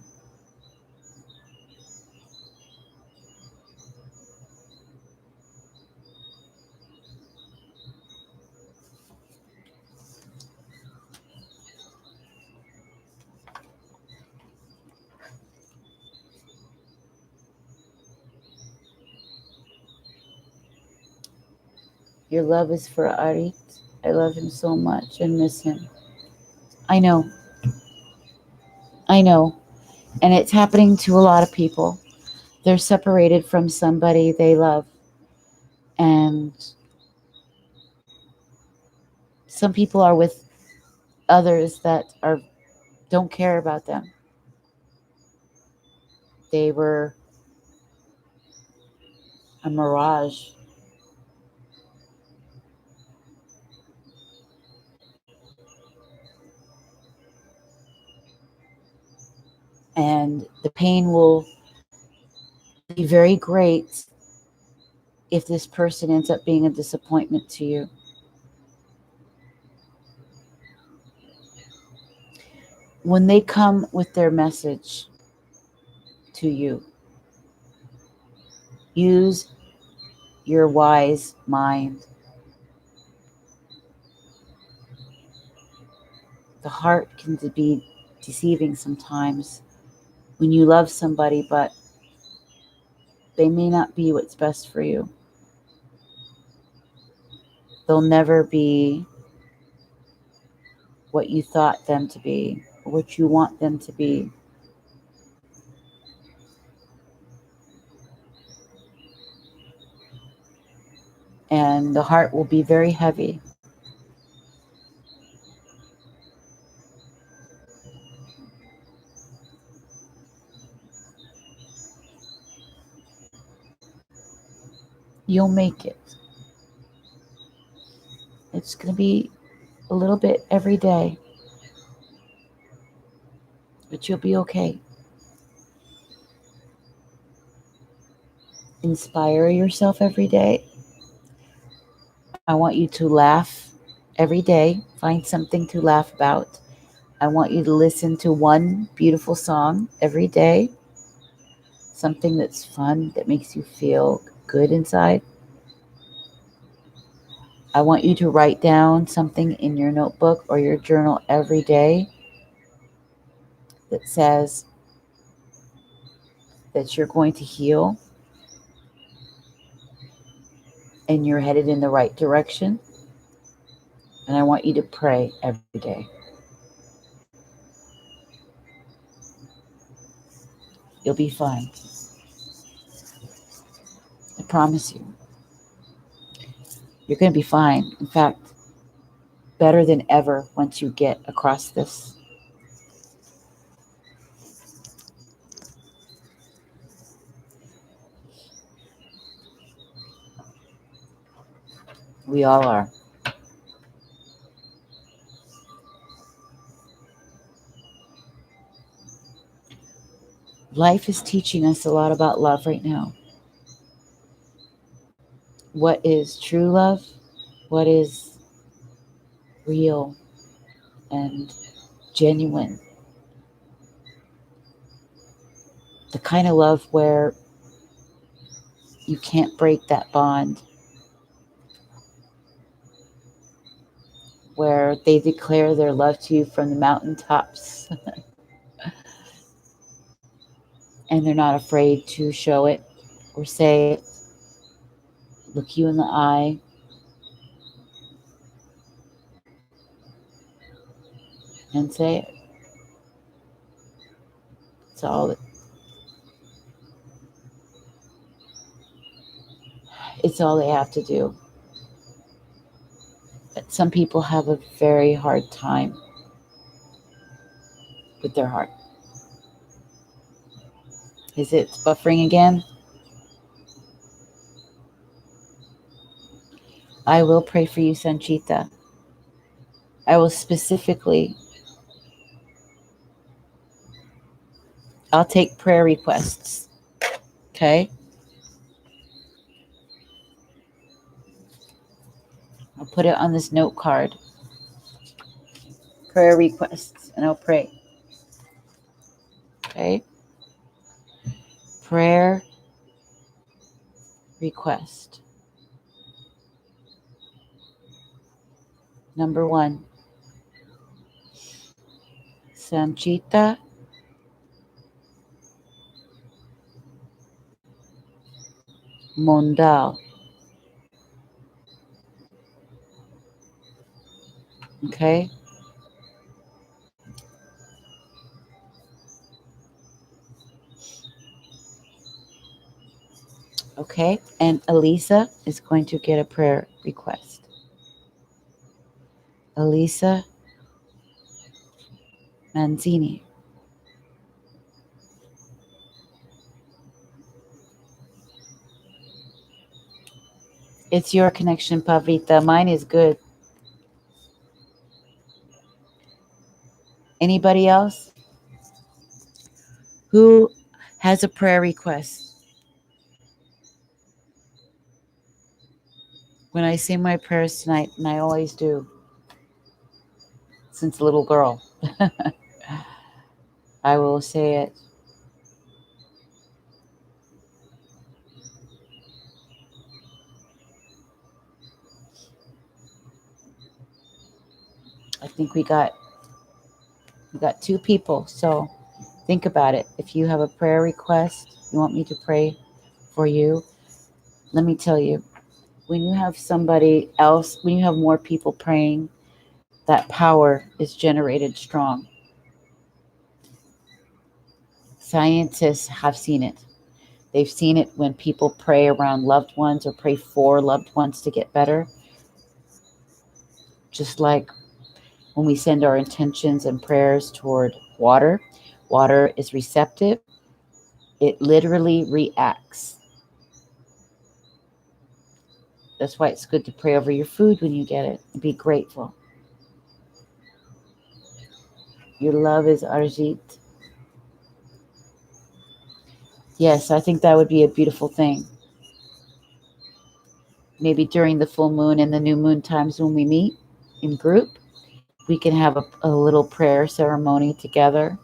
Your love is for Arit. I love him so much and miss him. I know. I know. And it's happening to a lot of people. They're separated from somebody they love. And some people are with others that don't care about them. They were a mirage. And the pain will be very great if this person ends up being a disappointment to you. When they come with their message to you, use your wise mind. The heart can be deceiving sometimes when you love somebody, but they may not be what's best for you. They'll never be what you thought them to be, or what you want them to be. And the heart will be very heavy. You'll make it. It's going to be a little bit every day, but you'll be okay. Inspire yourself every day. I want you to laugh every day. Find something to laugh about. I want you to listen to one beautiful song every day. Something that's fun, that makes you feel good inside. I want you to write down something in your notebook or your journal every day that says, that you're going to heal and you're headed in the right direction. And I want you to pray every day. You'll be fine. I promise you. You're going to be fine. In fact, better than ever once you get across this. We all are. Life is teaching us a lot about love right now. What is true love? What is real and genuine? The kind of love where you can't break that bond, where they declare their love to you from the mountaintops and they're not afraid to show it or say it, look you in the eye, and say it. It's all they have to do. But some people have a very hard time with their heart. Is it buffering again? I will pray for you, Sanchita. I will specifically, I'll take prayer requests. Okay? I'll put it on this note card. Prayer requests, and I'll pray. Okay? Prayer request. Number 1. Sanchita Mondal. Okay? Okay? And Elisa is going to get a prayer request. Elisa Manzini. It's your connection, Pavrita. Mine is good. Anybody else? Who has a prayer request? When I say my prayers tonight, and I always do, since a little girl, I will say it. I think we got 2 people, so think about it. If you have a prayer request, you want me to pray for you, let me tell you, when you have somebody else, when you have more people praying, that power is generated strong. Scientists have seen it. They've seen it when people pray around loved ones or pray for loved ones to get better. Just like when we send our intentions and prayers toward water, water is receptive. It literally reacts. That's why it's good to pray over your food when you get it and be grateful. Your love is Arjit. Yes, I think that would be a beautiful thing. Maybe during the full moon and the new moon times when we meet in group, we can have a little prayer ceremony together.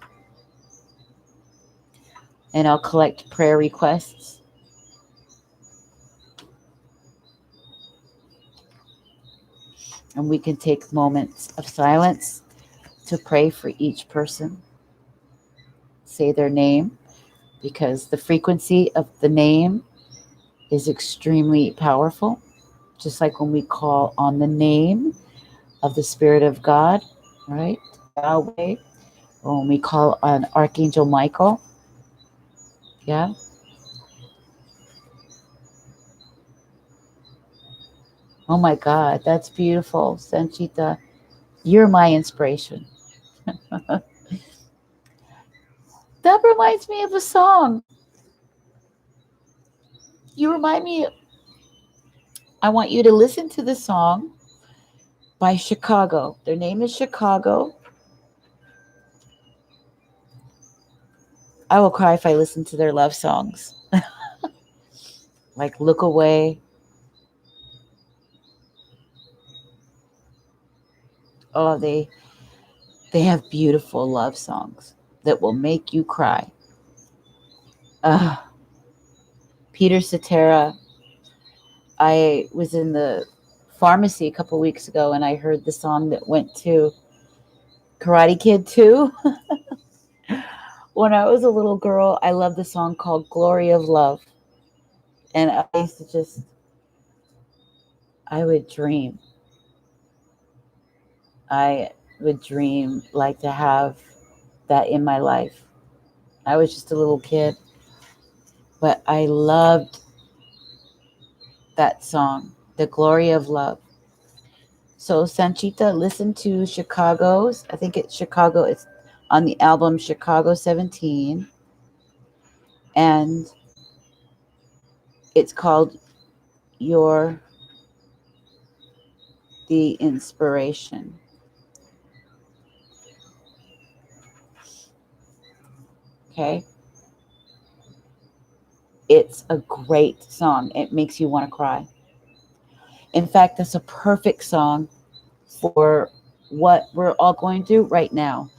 And I'll collect prayer requests. And we can take moments of silence to pray for each person. Say their name. because the frequency of the name is extremely powerful. Just like when we call on the name of the Spirit of God, right? Yahweh, or when we call on Archangel Michael, yeah. Oh my God, that's beautiful, Sanchita. You're my inspiration. That reminds me of a song. You remind me, I want you to listen to the song by Chicago. Their name is Chicago. I will cry if I listen to their love songs. Like Look Away. Oh, they have beautiful love songs that will make you cry. Peter Cetera. I was in the pharmacy a couple weeks ago and I heard the song that went to Karate Kid 2. When I was a little girl, I loved the song called Glory of Love. And I used to just, I would dream. I would dream like to have that in my life. I was just a little kid, but I loved that song, The Glory of Love. So Sanchita, listen to Chicago's, I think it's Chicago, it's on the album Chicago 17. And it's called You're the Inspiration. Okay? It's a great song. It makes you want to cry. In fact, that's a perfect song for what we're all going through right now.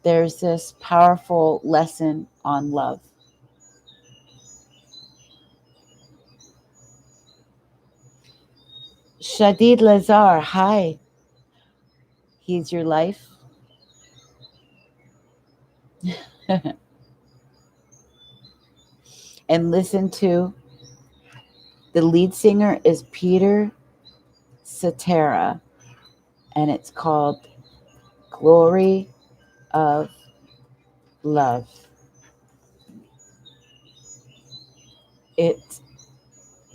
There's this powerful lesson on love. Shadid Lazar, hi. He's your life. And listen to the lead singer is Peter Cetera, and it's called Glory of Love. It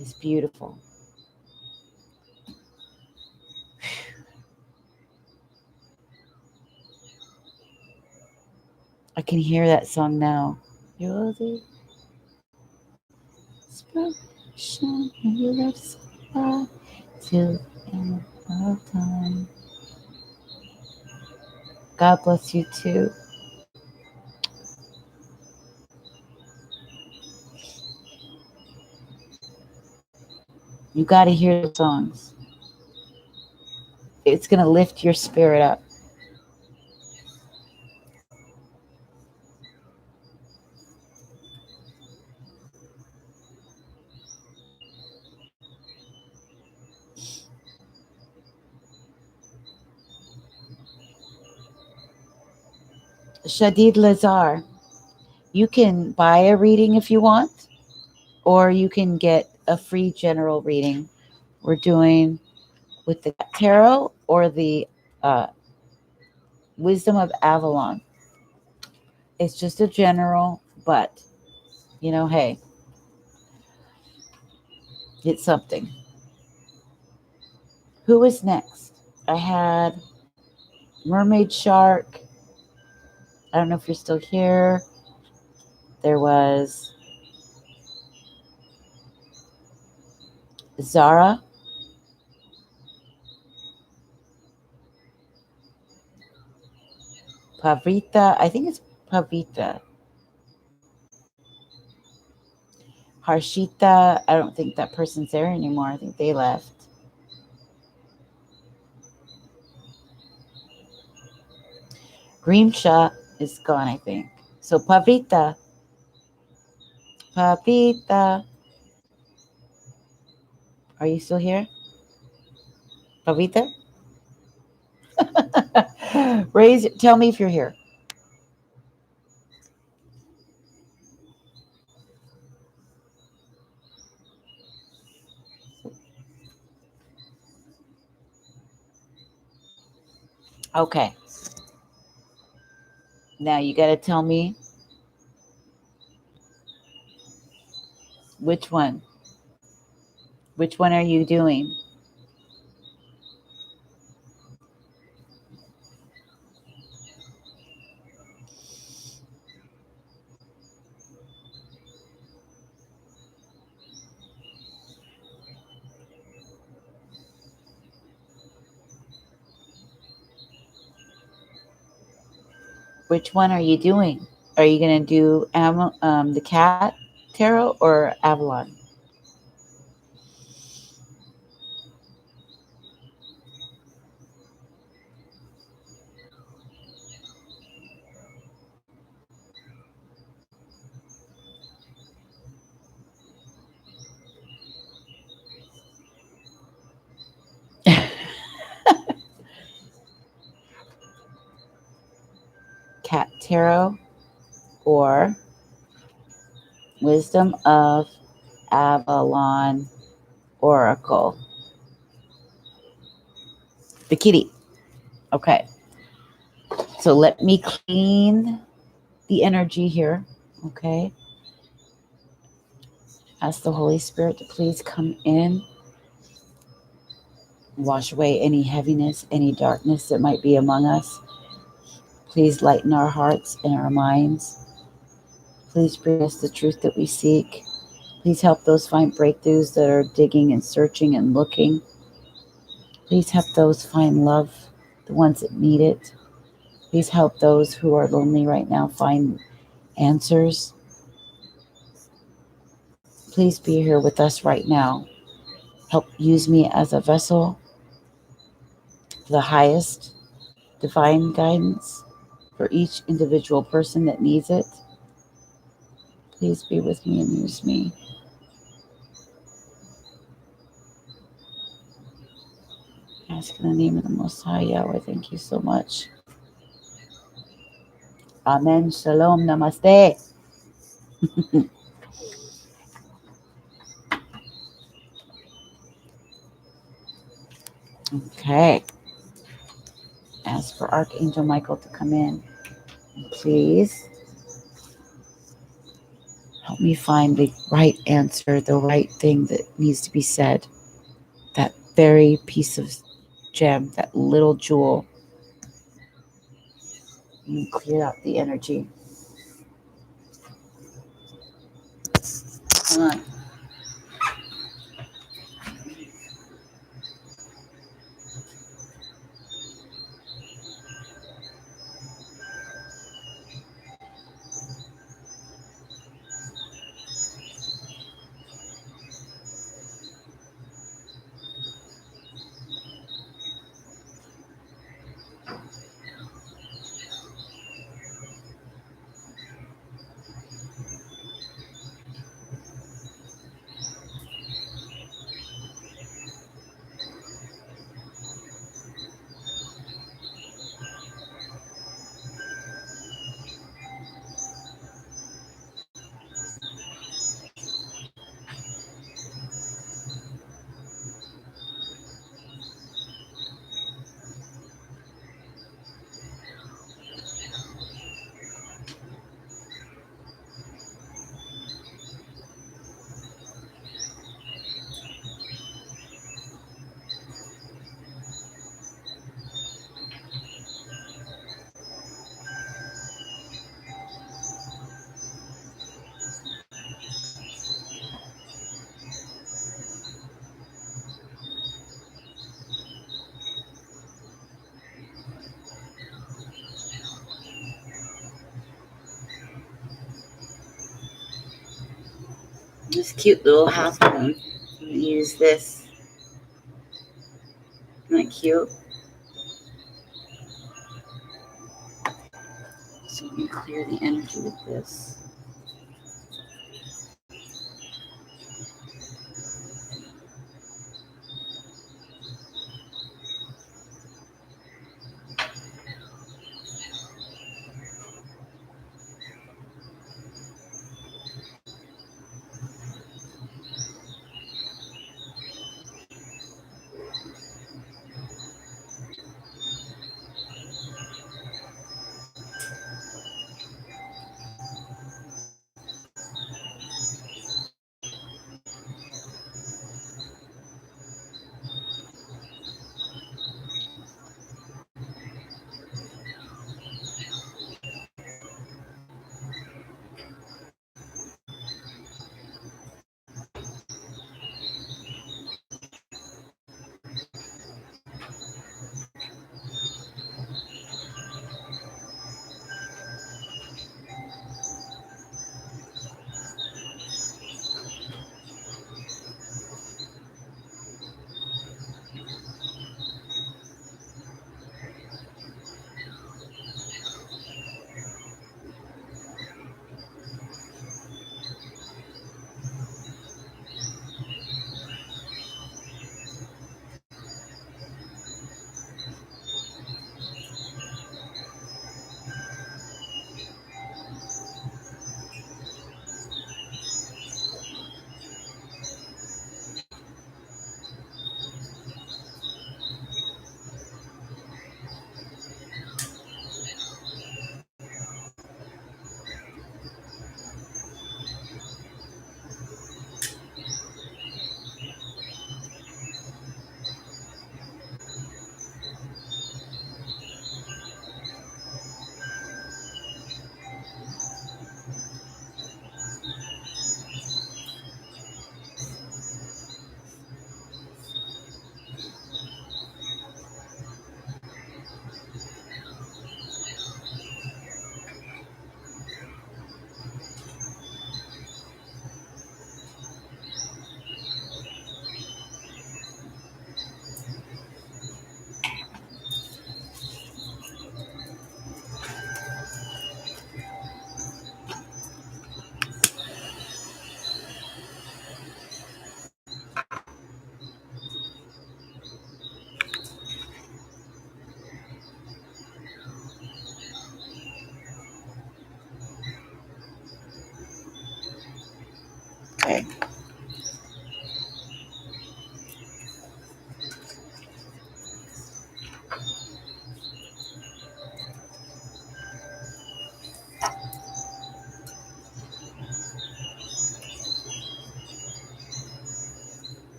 is beautiful. I can hear that song now. You're the inspiration, and you love somebody till the end of time. God bless you too. You got to hear the songs. It's going to lift your spirit up. Shadid Lazar, you can buy a reading if you want, or you can get a free general reading. We're doing with the tarot or the uh, Wisdom of Avalon. It's just a general, but hey, it's something. Who was next? I had Mermaid Shark. I don't know if you're still here. There was Zara. Pavita. I think it's Pavita. Harshita. I don't think that person's there anymore. I think they left. Grimsha is gone, I think. So Pavita. Pavita. Are you still here? Pavita? Tell me if you're here. Okay. Now you got to tell me which one. Which one are you doing? Which one are you doing? Are you going to do the cat tarot or Avalon? Cat tarot or Wisdom of Avalon Oracle? The kitty. Okay. So let me clean the energy here. Okay. Ask the Holy Spirit to please come in, wash away any heaviness, any darkness that might be among us. Please lighten our hearts and our minds. Please bring us the truth that we seek. Please help those find breakthroughs that are digging and searching and looking. Please help those find love, the ones that need it. Please help those who are lonely right now find answers. Please be here with us right now. Help use me as a vessel for the highest divine guidance for each individual person that needs it. Please be with me and use me. Ask in the name of the Most High Yahweh. Thank you so much. Amen. Shalom. Namaste. Okay. Ask for Archangel Michael to come in. Please help me find the right answer, the right thing that needs to be said. That very piece of gem, that little jewel. You clear out the energy. Come on. This cute little house phone. Use this. Isn't that cute? So let me clear the energy with this.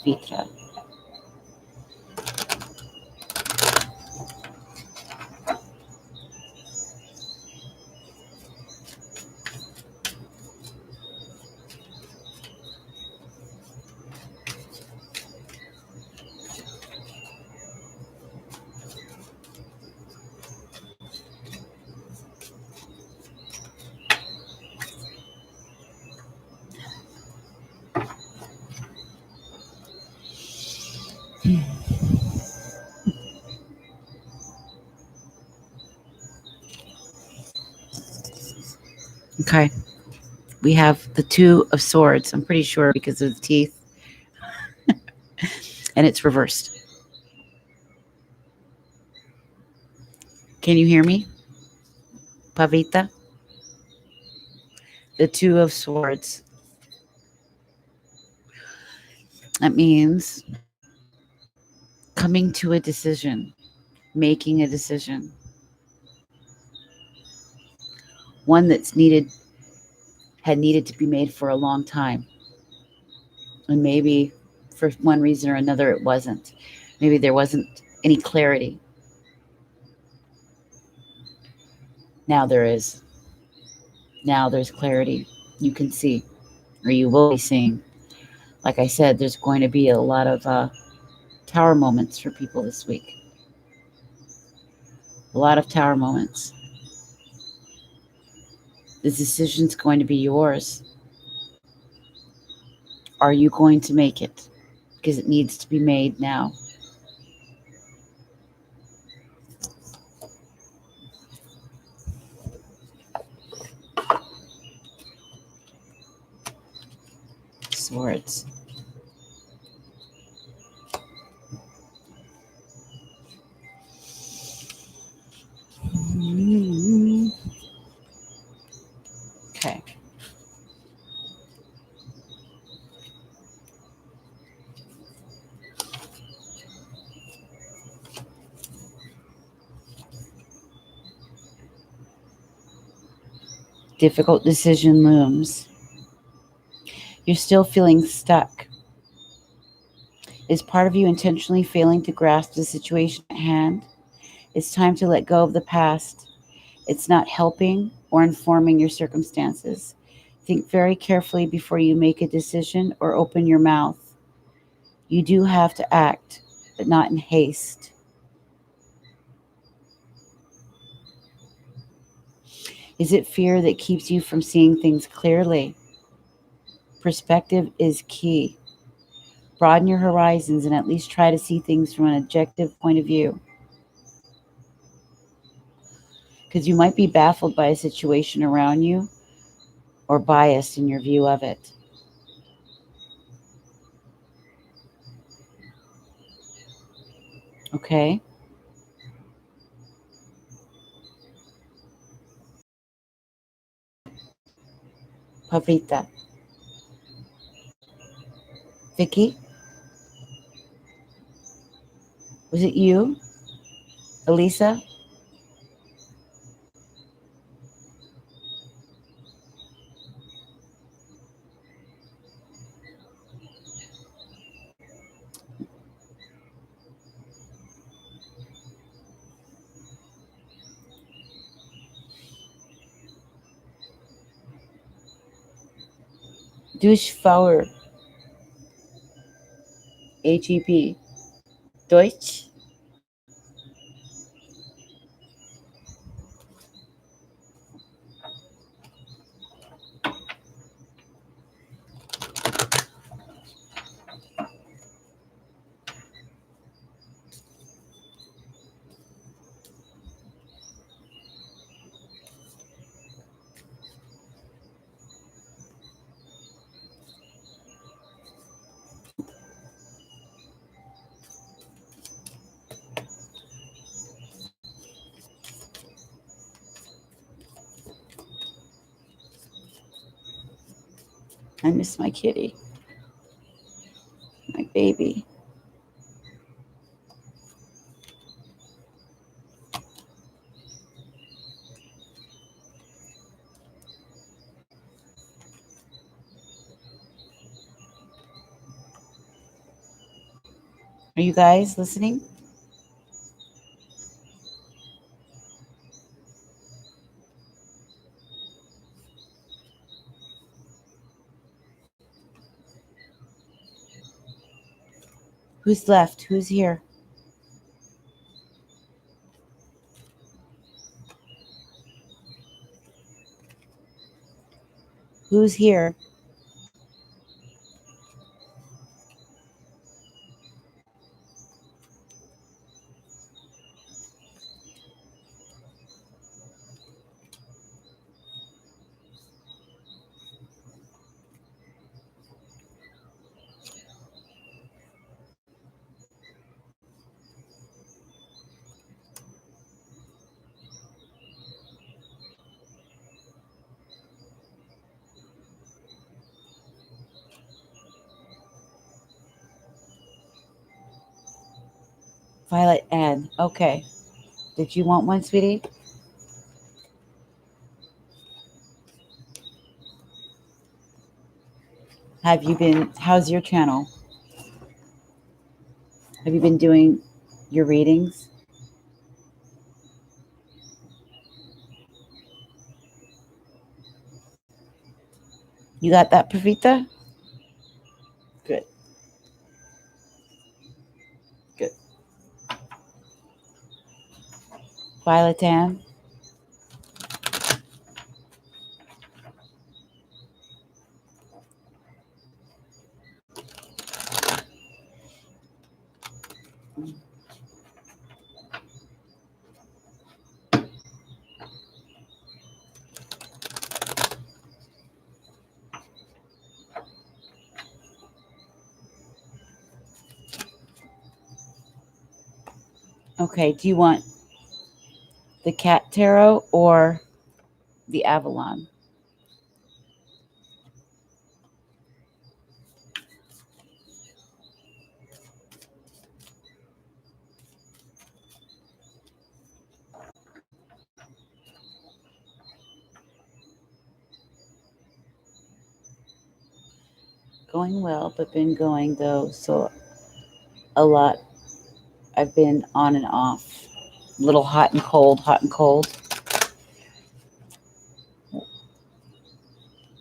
Vitra. Okay. We have the Two of Swords. I'm pretty sure because of the teeth. And it's reversed. Can you hear me, Pavita? The Two of Swords. That means coming to a decision, making a decision, one that's had needed to be made for a long time. And maybe for one reason or another, it wasn't. Maybe there wasn't any clarity. Now there is. Now there's clarity. You can see, or you will be seeing. Like I said, there's going to be a lot of tower moments for people this week. A lot of tower moments. The decision's going to be yours. Are you going to make it? Because it needs to be made now. Swords. Okay. Difficult decision looms. You're still feeling stuck. Is part of you intentionally failing to grasp the situation at hand? It's time to let go of the past. It's not helping or informing your circumstances. Think very carefully before you make a decision or open your mouth. You do have to act, but not in haste. Is it fear that keeps you from seeing things clearly? Perspective is key. Broaden your horizons and at least try to see things from an objective point of view. Because you might be baffled by a situation around you or biased in your view of it. Okay? Pavita. Vicky? Was it you? Elisa? Durchfauer. HEP. Deutsch? I miss my kitty. My baby. Are you guys listening? Who's left? Who's here? Who's here? Violet Ann. Okay. Did you want one, sweetie? How's your channel? Have you been doing your readings? You got that, Pravita? Good. Good. Violet Ann? Okay. Do you want the cat tarot or the Avalon? Going well, but been going though. So a lot. I've been on and off. A little hot and cold, hot and cold.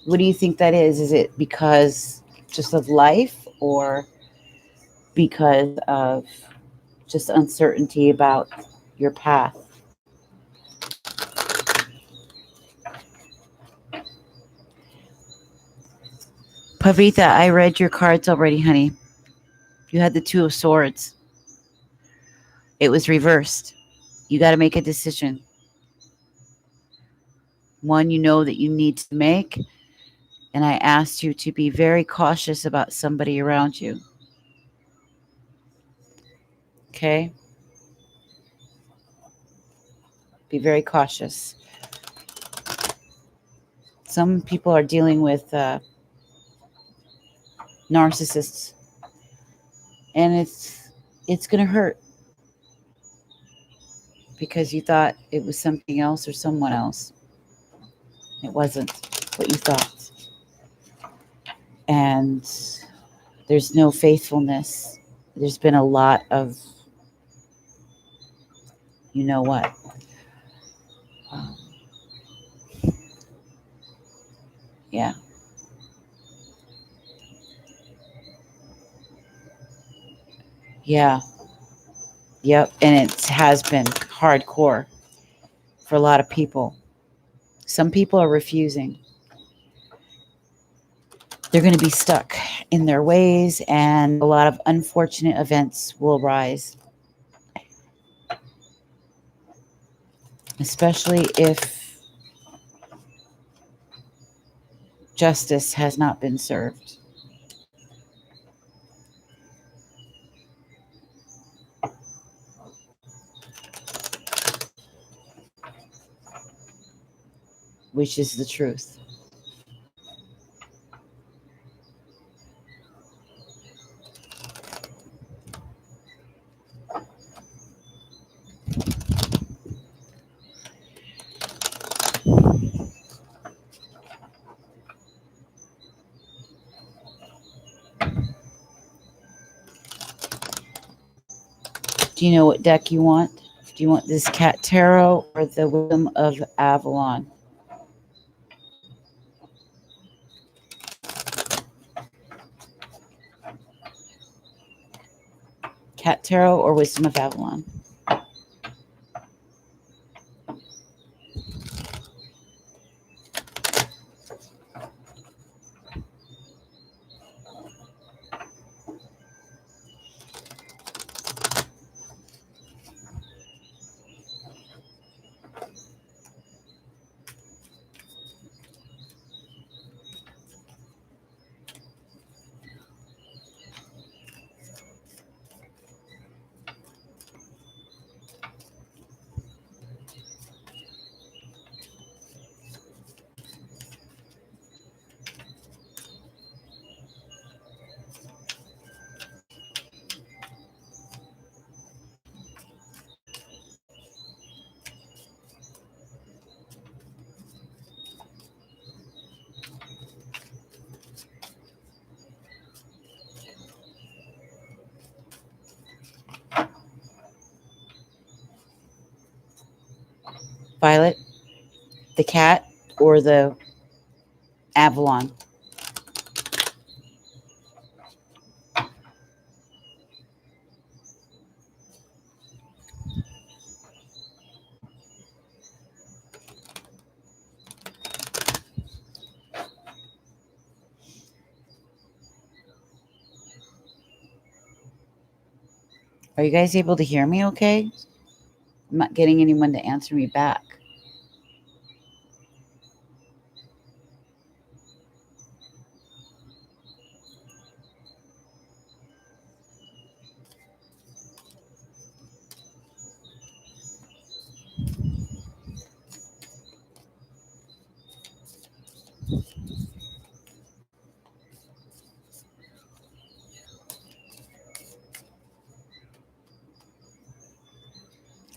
What do you think that is? Is it because just of life or because of just uncertainty about your path? Pavita, I read your cards already, honey. You had the Two of Swords. It was reversed. You got to make a decision. One you know that you need to make. And I asked you to be very cautious about somebody around you. Okay? Be very cautious. Some people are dealing with narcissists, and it's going to hurt because you thought it was something else or someone else. It wasn't what you thought. And there's no faithfulness. There's been a lot of, you know what? Um, yeah. Yeah. Yep. And it has been hardcore for a lot of people. Some people are refusing. They're going to be stuck in their ways, and a lot of unfortunate events will rise, especially if justice has not been served. Which is the truth. Do you know what deck you want? Do you want this Cat Tarot or the Wisdom of Avalon? Cat Tarot or Wisdom of Avalon? Violet, the cat or the Avalon? Are you guys able to hear me okay? I'm not getting anyone to answer me back.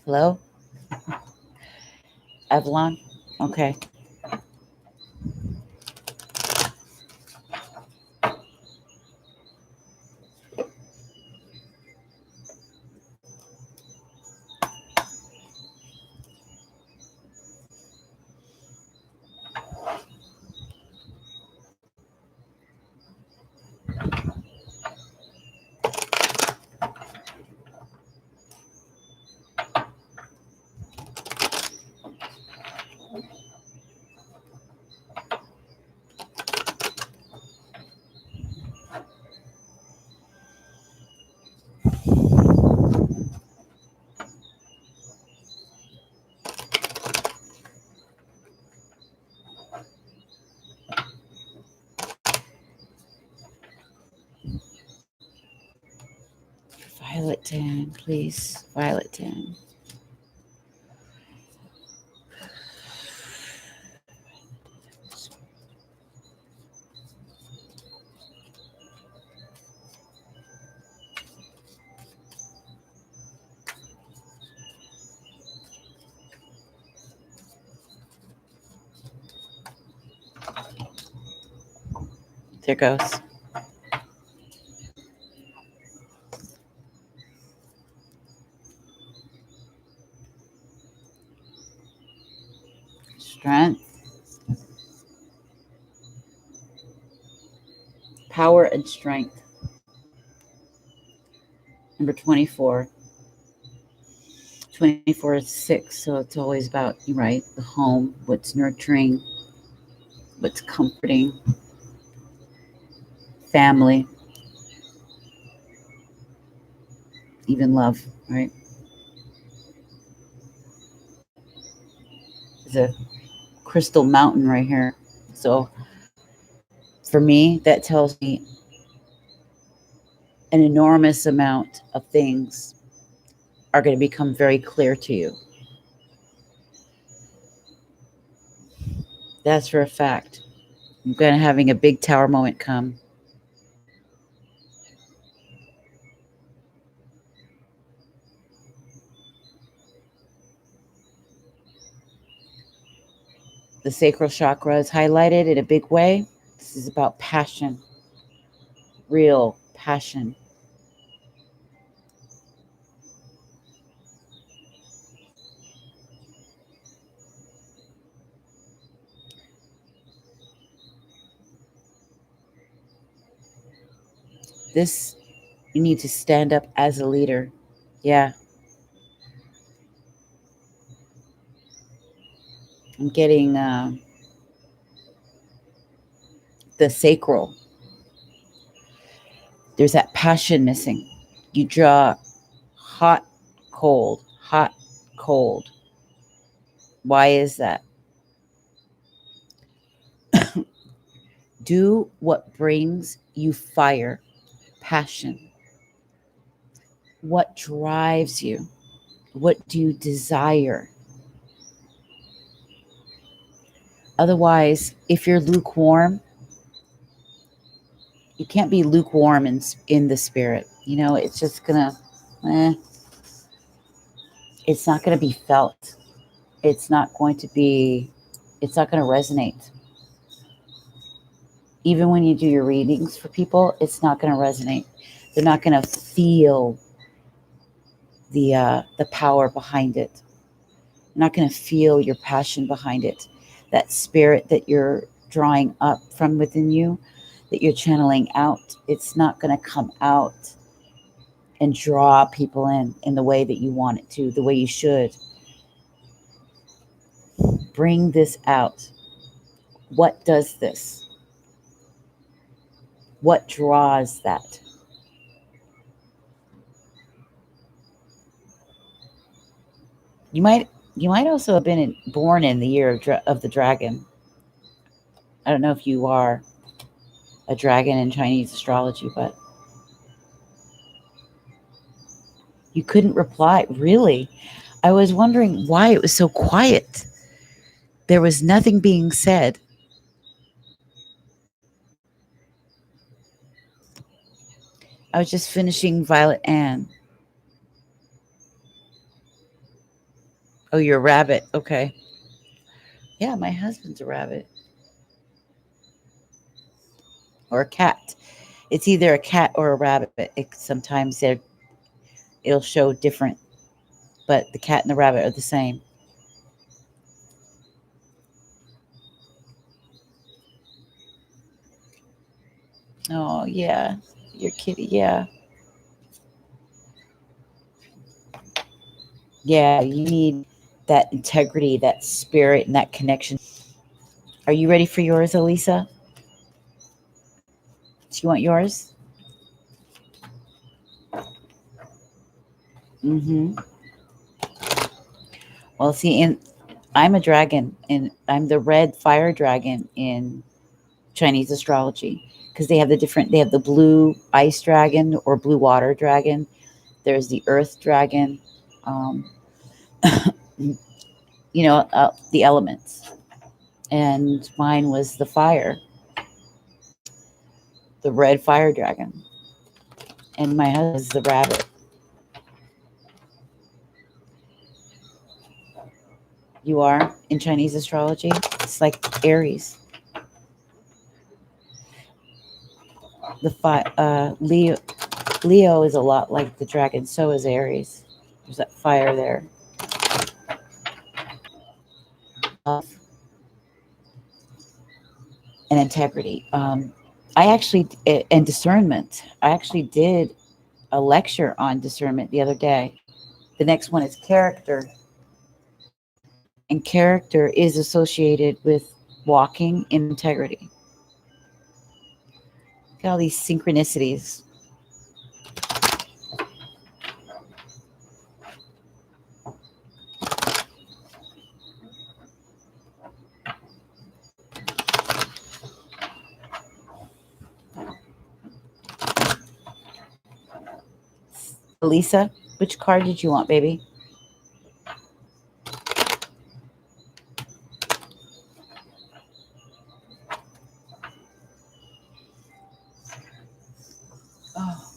Hello? Avalon? Okay. Violet 10, please. Violet 10. There goes. Strength, power, and strength. Number 24. 24 is 6, so it's always about, right, the home, what's nurturing, what's comforting, family, even love, right? There's a crystal mountain right here. So for me, that tells me an enormous amount of things are going to become very clear to you. That's for a fact. I'm going to having a big tower moment come. The sacral chakra is highlighted in a big way. This is about passion, real passion. This, you need to stand up as a leader. Yeah. I'm getting the sacral. There's that passion missing. You draw hot, cold, hot, cold. Why is that? Do what brings you fire, passion. What drives you? What do you desire? Otherwise, if you're lukewarm, you can't be lukewarm in the spirit. You know, it's just gonna, it's not gonna be felt. It's not going to be, it's not going to resonate. Even when you do your readings for people, it's not going to resonate. They're not going to feel the power behind it. They're not going to feel your passion behind it. That spirit that you're drawing up from within you, that you're channeling out, it's not going to come out and draw people in the way that you want it to, the way you should. Bring this out. What does this? What draws that? You might also have been born in the year of the dragon. I don't know if you are a dragon in Chinese astrology, but you couldn't reply. Really? I was wondering why it was so quiet. There was nothing being said. I was just finishing Violet Anne. Oh, you're a rabbit. Okay. Yeah, my husband's a rabbit. Or a cat. It's either a cat or a rabbit. Sometimes it'll show different, but the cat and the rabbit are the same. Oh, yeah. Your kitty. Yeah. Yeah, you need that integrity, that spirit, and that connection. Are you ready for yours, Elisa? Do you want yours? Mm-hmm. Well, see, I'm a dragon, and I'm the red fire dragon in Chinese astrology because they have they have the blue ice dragon or blue water dragon. There's the earth dragon. Um, the elements. And mine was the fire, the red fire dragon. And my husband's the rabbit. You are in Chinese astrology. It's like Aries. Leo is a lot like the dragon. So is Aries. There's that fire there. Love and integrity. I actually and discernment. I actually did a lecture on discernment the other day. The next one is character, and character is associated with walking in integrity. Look at all these synchronicities. Lisa, which card did you want, baby? Oh.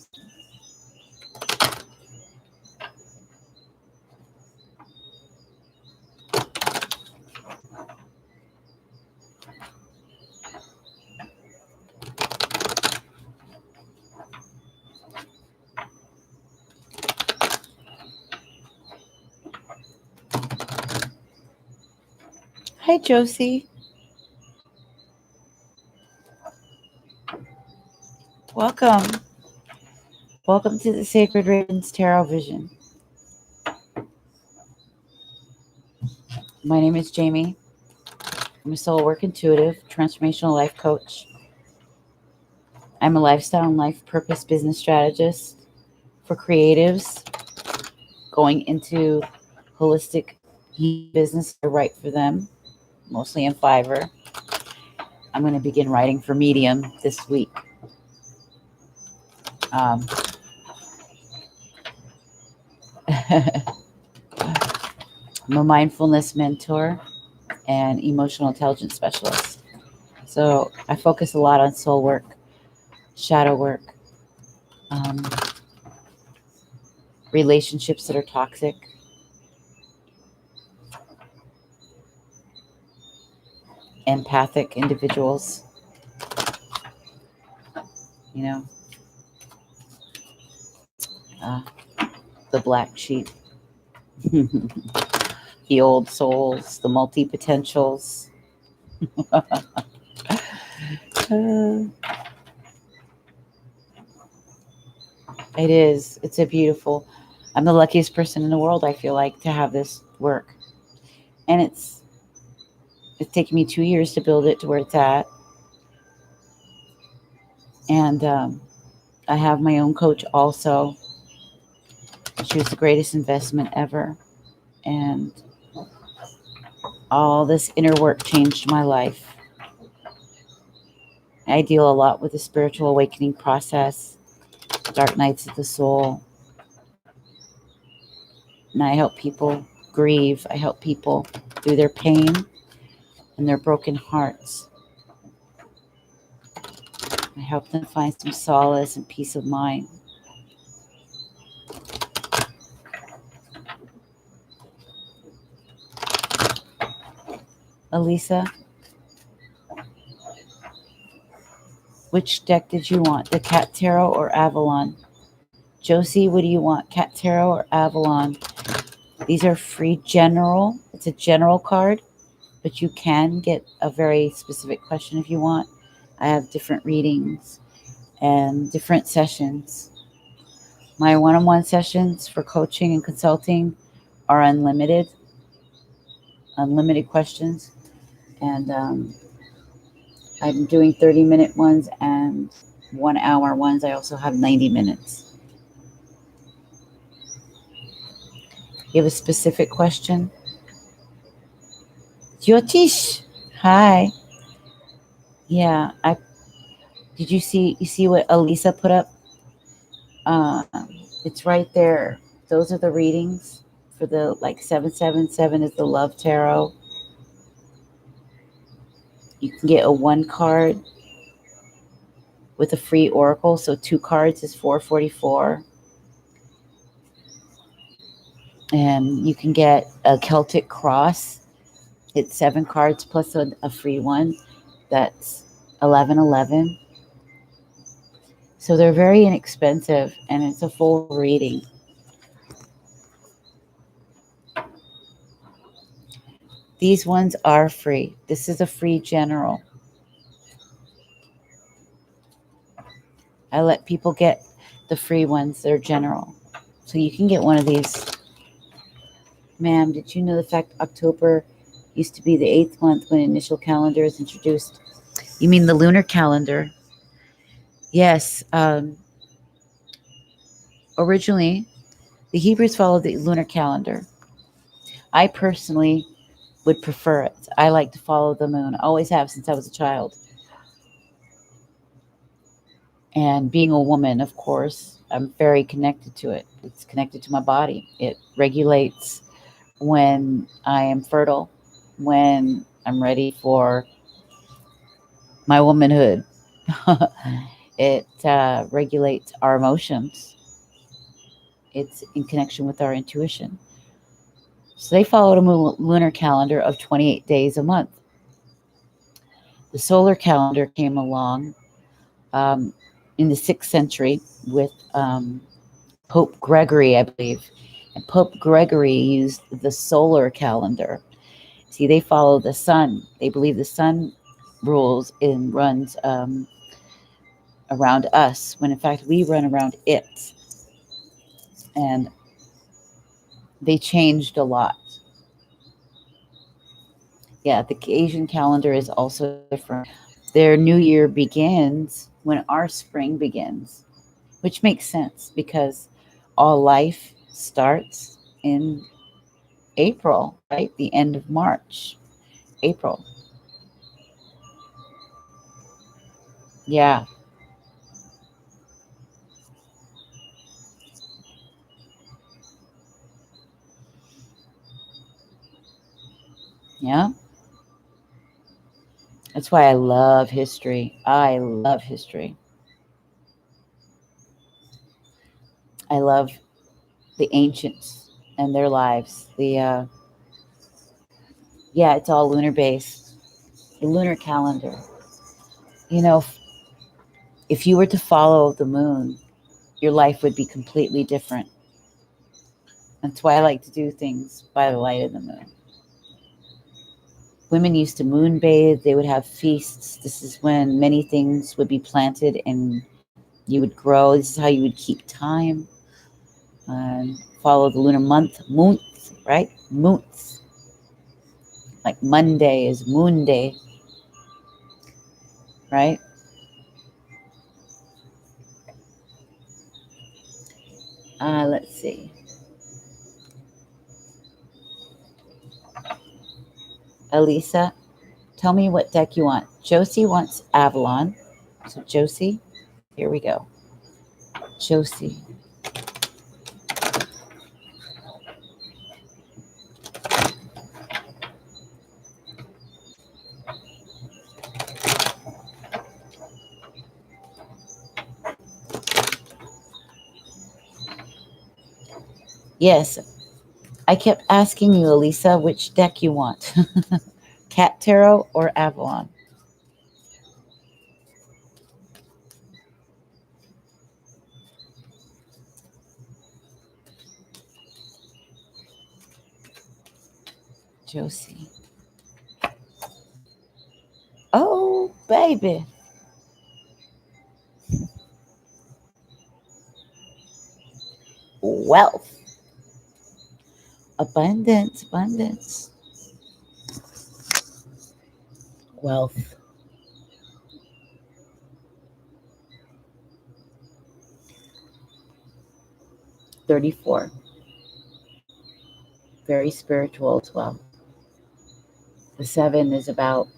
Hi, Josie. Welcome. Welcome to the Sacred Ravens Tarot Vision. My name is Jamie. I'm a soul work intuitive, transformational life coach. I'm a lifestyle and life purpose business strategist for creatives going into holistic business right for them, mostly in Fiverr. I'm going to begin writing for Medium this week. I'm a mindfulness mentor and emotional intelligence specialist. So I focus a lot on soul work, shadow work, relationships that are toxic, empathic individuals, the black sheep, the old souls, the multi-potentials. It is. It's a beautiful. I'm the luckiest person in the world, I feel like, to have this work. And it's taken me 2 years to build it to where it's at. And I have my own coach also. She was the greatest investment ever. And all this inner work changed my life. I deal a lot with the spiritual awakening process, dark nights of the soul. And I help people grieve. I help people through their pain and their broken hearts. I help them find some solace and peace of mind. Elisa, which deck did you want? The Cat Tarot or Avalon? Josie, what do you want? Cat Tarot or Avalon? These are free general. It's a general card, but you can get a very specific question if you want. I have different readings and different sessions. My one-on-one sessions for coaching and consulting are unlimited questions. And I'm doing 30-minute ones and 1 hour ones. I also have 90 minutes. You have a specific question? Jyotish, hi. Yeah, did you see what Elisa put up? It's right there. Those are the readings for the 777 is the love tarot. You can get a 1 card with a free oracle, so 2 cards is $4.44. And you can get a Celtic cross. It's 7 cards plus a free one. That's $11.11. So they're very inexpensive, and it's a full reading. These ones are free. This is a free general. I let people get the free ones. They're general. So you can get one of these. Ma'am, did you know the fact October used to be the 8th month when initial calendar is introduced? You mean the lunar calendar? Yes. Originally, the Hebrews followed the lunar calendar. I personally would prefer it. I like to follow the moon. Always have since I was a child. And being a woman, of course, I'm very connected to it. It's connected to my body. It regulates when I am fertile, when I'm ready for my womanhood. It regulates our emotions. It's in connection with our intuition. So they followed a lunar calendar of 28 days a month. The solar calendar came along in the 6th century with Pope Gregory, I believe. And Pope Gregory used the solar calendar. See, they follow the sun. They believe the sun rules and runs around us, when in fact we run around it. And they changed a lot. Yeah, the Asian calendar is also different. Their new year begins when our spring begins, which makes sense because all life starts in April, right? The end of March, April. Yeah, yeah. That's why I love history. I love history. I love the ancients and their lives. Yeah, it's all lunar based. The lunar calendar. You know, if you were to follow the moon, your life would be completely different. That's why I like to do things by the light of the moon. Women used to moon bathe, they would have feasts. This is when many things would be planted and you would grow. This is how you would keep time. Follow the lunar month, right? Months. Like Monday is moon day, right? Let's see. Elisa, tell me what deck you want. Josie wants Avalon. So Josie, here we go. Josie. Yes, I kept asking you, Elisa, which deck you want. Cat Tarot or Avalon? Josie. Oh, baby. Wealth. Abundance, abundance. Wealth. 34. Very spiritual as well. The 7 is about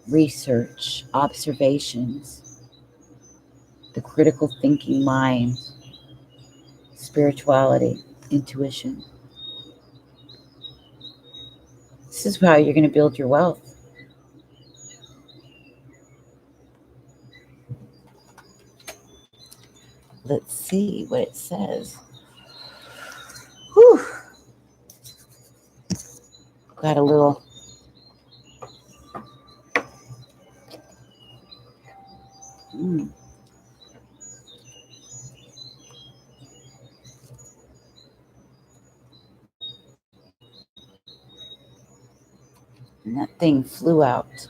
research, observations, the critical thinking mind, spirituality, intuition. This is how you're going to build your wealth. Let's see what it says. Whew. Got a little. Mm, and that thing flew out.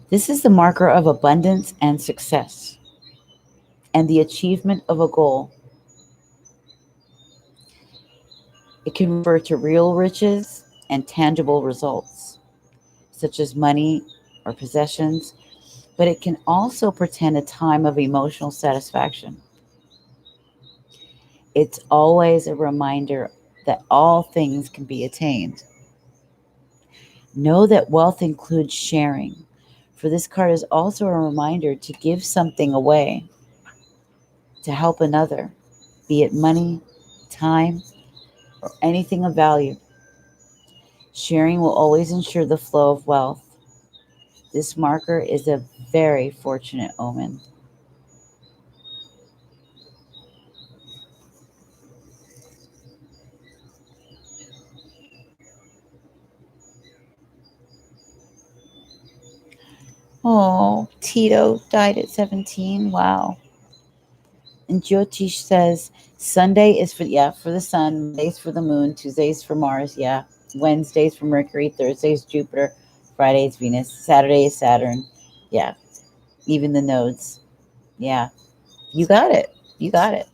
This is the marker of abundance and success and the achievement of a goal. It can refer to real riches and tangible results, such as money or possessions, but it can also portend a time of emotional satisfaction. It's always a reminder that all things can be attained. Know that wealth includes sharing, for this card is also a reminder to give something away, to help another, be it money, time, or anything of value. Sharing will always ensure the flow of wealth. This marker is a very fortunate omen. Oh, Tito died at 17. Wow. And Jyotish says Sunday is for the sun, Monday's for the moon, Tuesday's for Mars. Yeah. Wednesdays for Mercury, Thursdays Jupiter, Fridays Venus, Saturday is Saturn. Yeah, even the nodes. Yeah, you got it. You got it.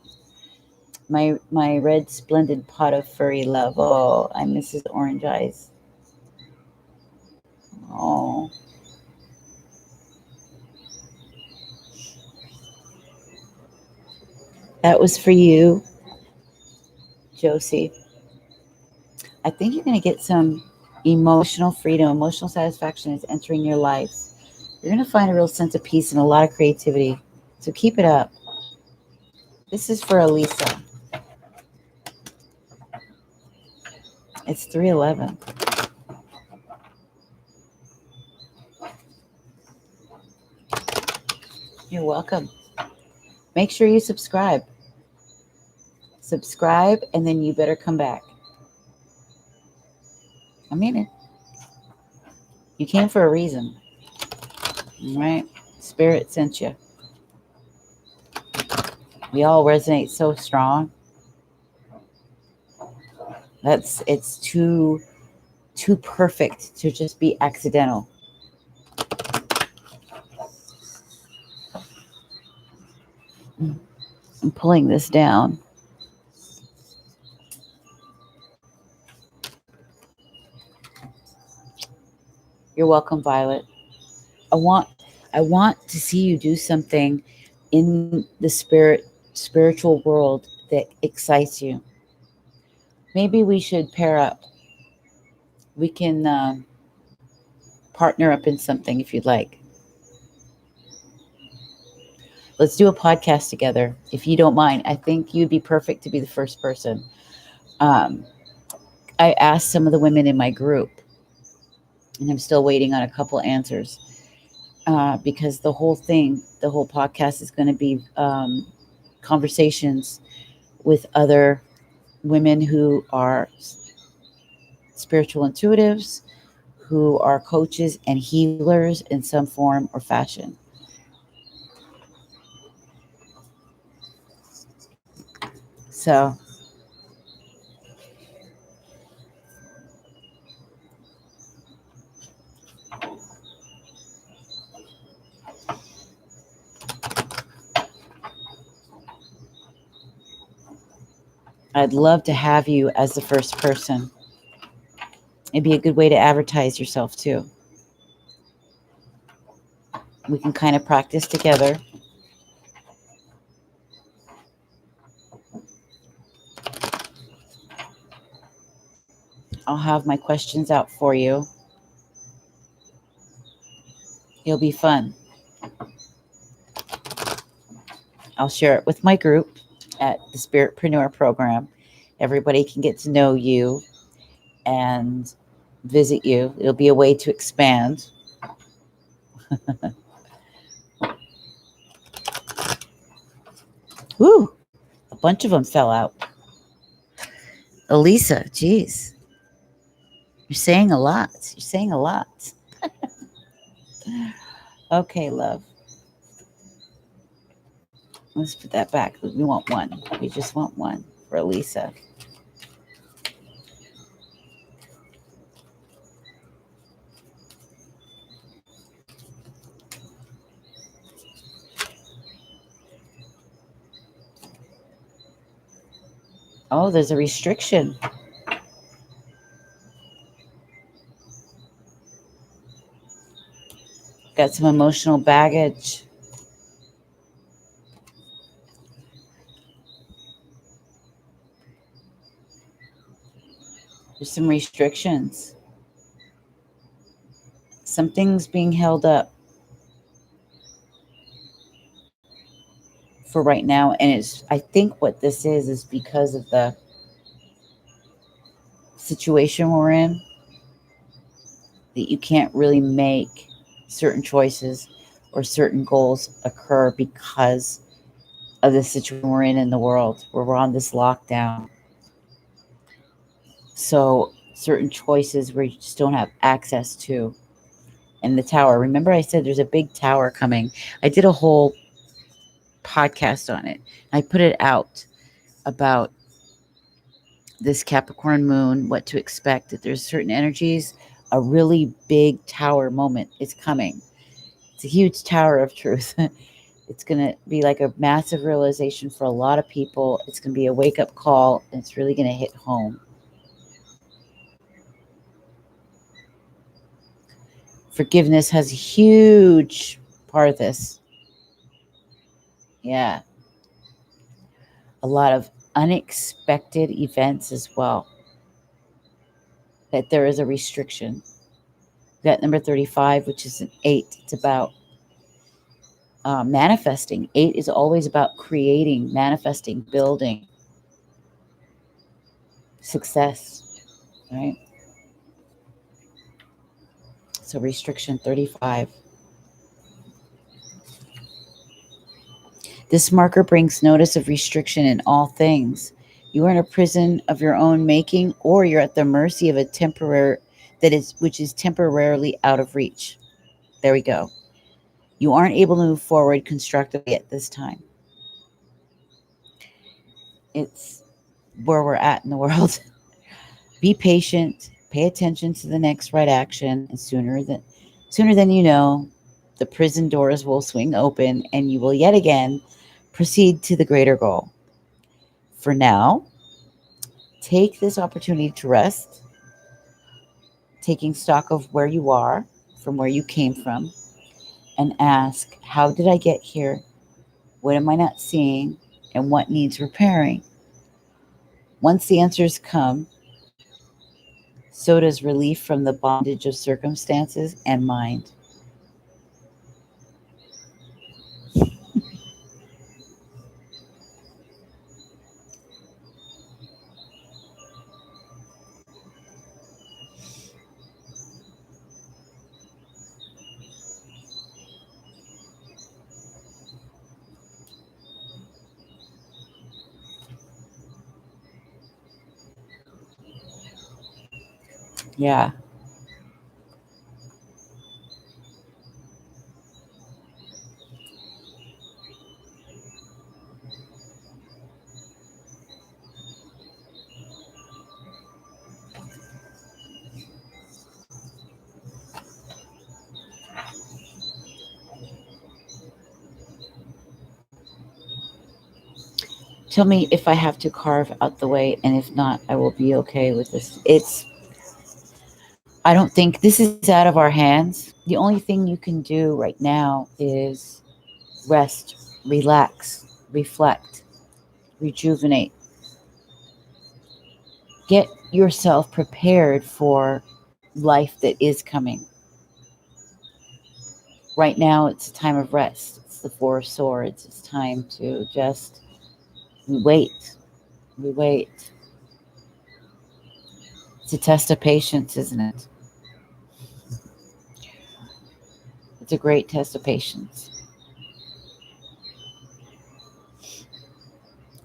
My red splendid pot of furry love. Oh, I miss his orange eyes. Oh, that was for you, Josie. I think you're going to get some emotional freedom, emotional satisfaction is entering your life. You're going to find a real sense of peace and a lot of creativity. So keep it up. This is for Elisa. It's 311. You're welcome. Make sure you subscribe. Subscribe, and then you better come back. I mean it. You came for a reason. All right? Spirit sent you. We all resonate so strong. It's too perfect to just be accidental. I'm pulling this down. You're welcome, Violet. I want to see you do something in the spiritual world that excites you. Maybe we should pair up. We can partner up in something if you'd like. Let's do a podcast together if you don't mind. I think you'd be perfect to be the first person. Um, I asked some of the women in my group, and I'm still waiting on a couple answers because the whole podcast is going to be conversations with other women who are spiritual intuitives, who are coaches and healers in some form or fashion. So I'd love to have you as the first person. It'd be a good way to advertise yourself too. We can kind of practice together. I'll have my questions out for you. It'll be fun. I'll share it with my group at the Spiritpreneur program. Everybody can get to know you and visit you. It'll be a way to expand. Woo! A bunch of them fell out. Elisa, geez. You're saying a lot. You're saying a lot. Okay, love. Let's put that back. We want one. We just want one for Elisa. Oh, there's a restriction. Got some emotional baggage. There's some restrictions. Something's being held up for right now. And I think what this is because of the situation we're in, that you can't really make certain choices or certain goals occur because of the situation we're in the world, where we're on this lockdown. So certain choices we just don't have access to. And the tower, remember I said there's a big tower coming. I did a whole podcast on it. I put it out about this Capricorn moon, what to expect, that there's certain energies, a really big tower moment is coming. It's a huge tower of truth. It's going to be like a massive realization for a lot of people. It's going to be a wake up call, and it's really going to hit home. Forgiveness has a huge part of this. Yeah. A lot of unexpected events as well. That there is a restriction. We got number 35, which is an 8. It's about manifesting. 8 is always about creating, manifesting, building, success, right? So restriction 35. This marker brings notice of restriction in all things. You are in a prison of your own making, or you're at the mercy of a temporary which is temporarily out of reach. There we go. You aren't able to move forward constructively at this time. It's where we're at in the world. Be patient, pay attention to the next right action, and sooner than you know, the prison doors will swing open and you will yet again proceed to the greater goal. For now, take this opportunity to rest, taking stock of where you are, from where you came from, and ask, how did I get here? What am I not seeing? And what needs repairing? Once the answers come, so does relief from the bondage of circumstances and mind. Yeah. Tell me if I have to carve out the way, and if not, I will be okay with this. I don't think this is out of our hands. The only thing you can do right now is rest, relax, reflect, rejuvenate. Get yourself prepared for life that is coming. Right now, it's a time of rest. It's the Four of Swords. It's time to just wait. We wait. It's a test of patience, isn't it? It's a great test of patience.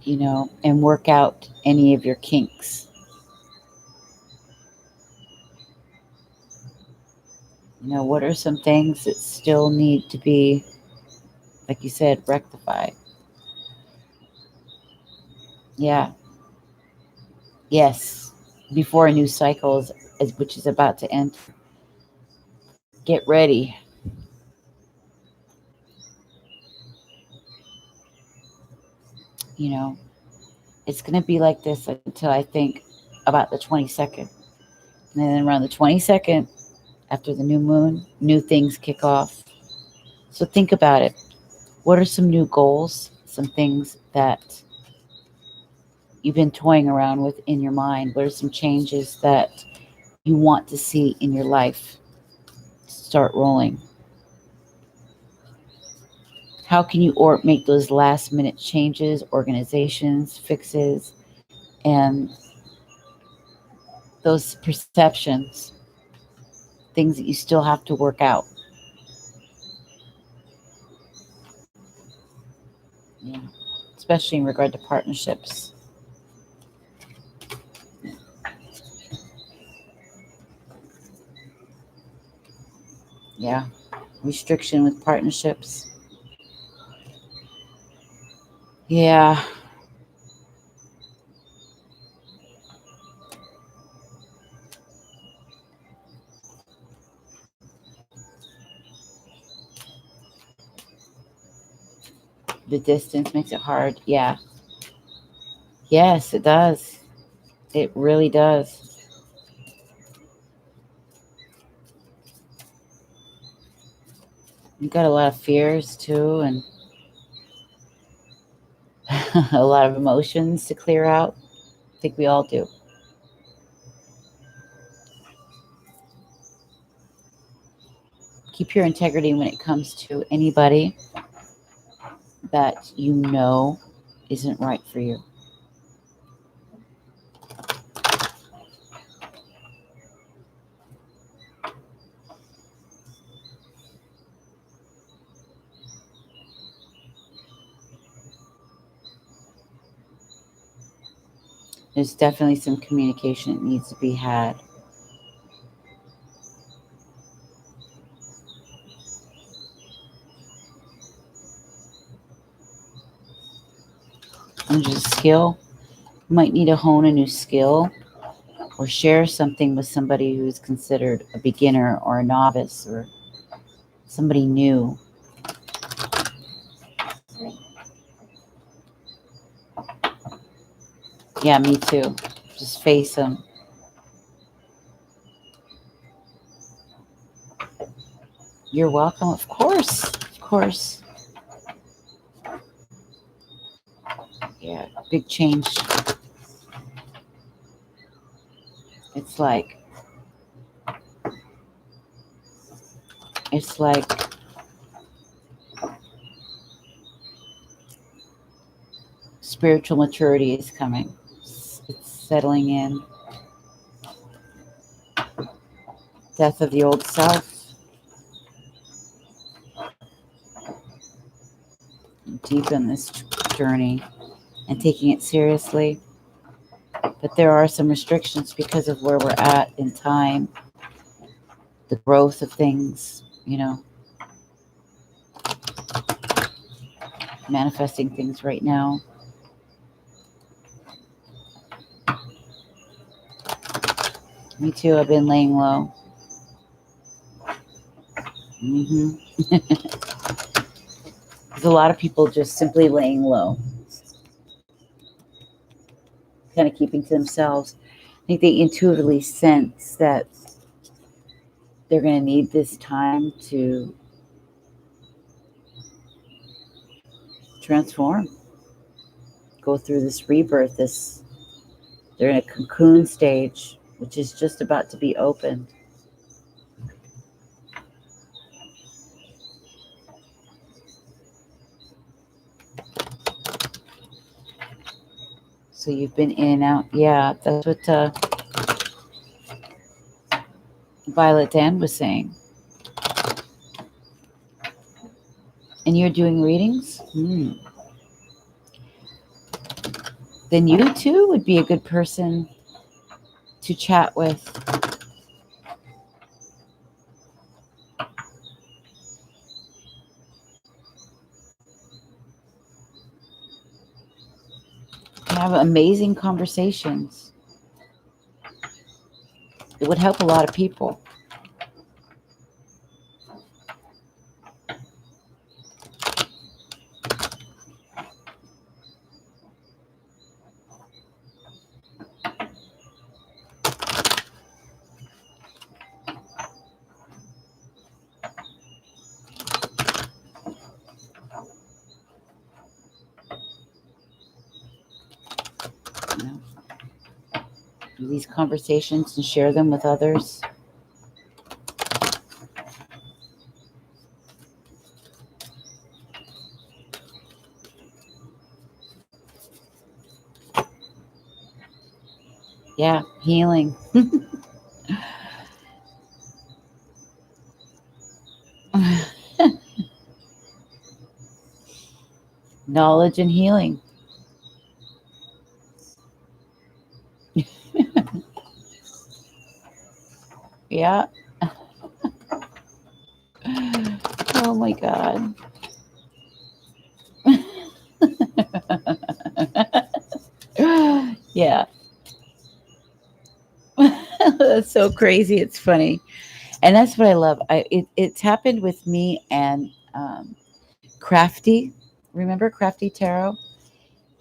And work out any of your kinks. What are some things that still need to be, like you said, rectified? Yeah. Yes. Before a new cycle which is about to end. Get ready. It's going to be like this until I think about the 22nd. And then around the 22nd, after the new moon, new things kick off. So think about it. What are some new goals, some things that you've been toying around with in your mind? What are some changes that you want to see in your life start rolling? How can you make those last minute changes, organizations, fixes, and those perceptions, things that you still have to work out? Yeah. Especially in regard to partnerships. Yeah. Restriction with partnerships. Yeah. The distance makes it hard. Yeah. Yes, it does. It really does. You've got a lot of fears too, and a lot of emotions to clear out. I think we all do. Keep your integrity when it comes to anybody that you know isn't right for you. There's definitely some communication that needs to be had. And just skill. You might need to hone a new skill or share something with somebody who's considered a beginner or a novice or somebody new. Yeah, me too. Just face them. You're welcome. Of course. Of course. Yeah, big change. It's like spiritual maturity is coming. It's settling in. Death of the old self. Deep in this journey and taking it seriously. But there are some restrictions because of where we're at in time, the growth of things, manifesting things right now. Me too. I've been laying low. There's a lot of people just simply laying low, kind of keeping to themselves. I think they intuitively sense that they're going to need this time to transform, go through this rebirth. They're in a cocoon stage, which is just about to be opened. So you've been in and out. Yeah, that's what Violet Dan was saying. And you're doing readings? Then you too would be a good person to chat with. Have amazing conversations. It would help a lot of people. Do these conversations and share them with others. Yeah, healing. Knowledge and healing. Yeah. Oh my God. Yeah. That's so crazy. It's funny. And that's what I love. It's happened with me and Crafty. Remember Crafty Tarot?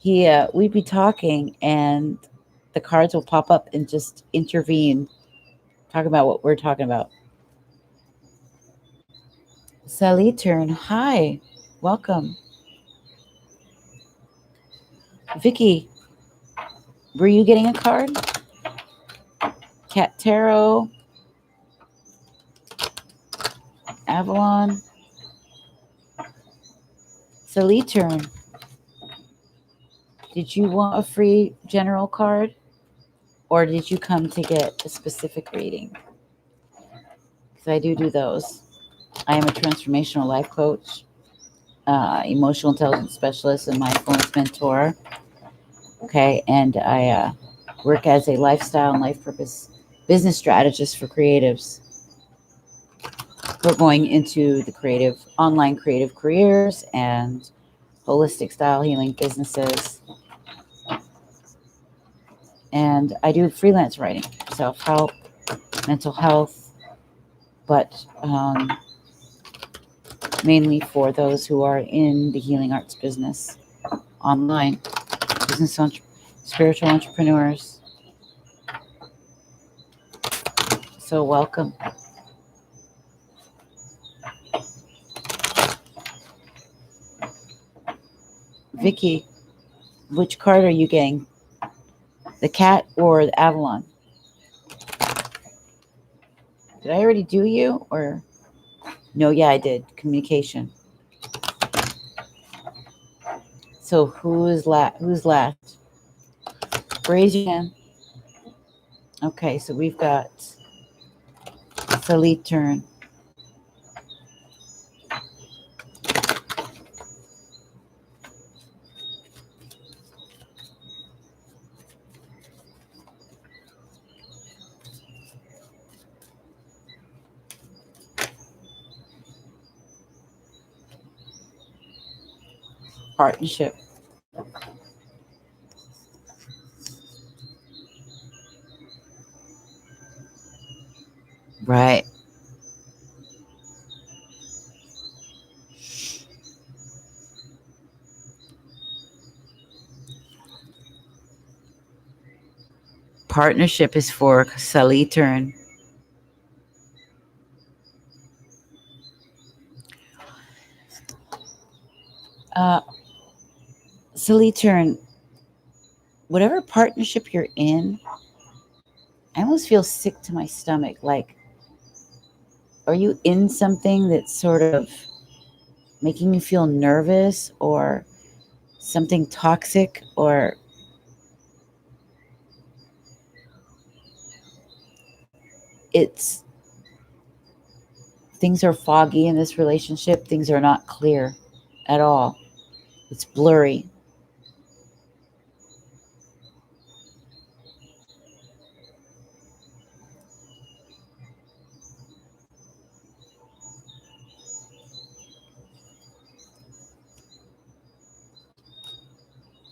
We'd be talking, and the cards will pop up and just intervene, talk about what we're talking about. Sally Turn, hi, welcome. Vicky, were you getting a card? Cat Tarot, Avalon, Sally Turn. Did you want a free general card, or did you come to get a specific reading? Because I do those. I am a transformational life coach, emotional intelligence specialist, and mindfulness mentor. Okay, and I work as a lifestyle and life purpose business strategist for creatives. We're going into the online creative careers and holistic style healing businesses. And I do freelance writing, self-help, mental health, but mainly for those who are in the healing arts business, online, spiritual entrepreneurs. So welcome. Vicky, which card are you getting? The cat or the Avalon? Did I already do you, or no? Yeah, I did. Communication. So who's last? Raise your hand. Okay, so we've got Salit turn. Partnership. Right. Partnership is for Salit turn. Salit turn. Whatever partnership you're in, I almost feel sick to my stomach. Like, are you in something that's sort of making you feel nervous, or something toxic, or it's things are foggy in this relationship, things are not clear at all, it's blurry.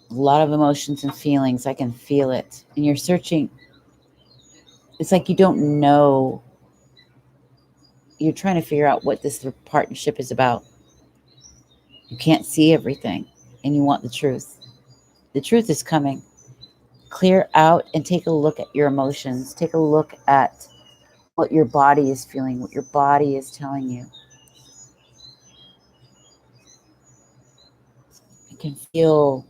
A lot of emotions and feelings, I can feel it, and you're searching. It's like you don't know, you're trying to figure out what this partnership is about. You can't see everything, and you want the truth. The truth is coming. Clear out and take a look at your emotions. Take a look at what your body is feeling, what your body is telling you. You can feel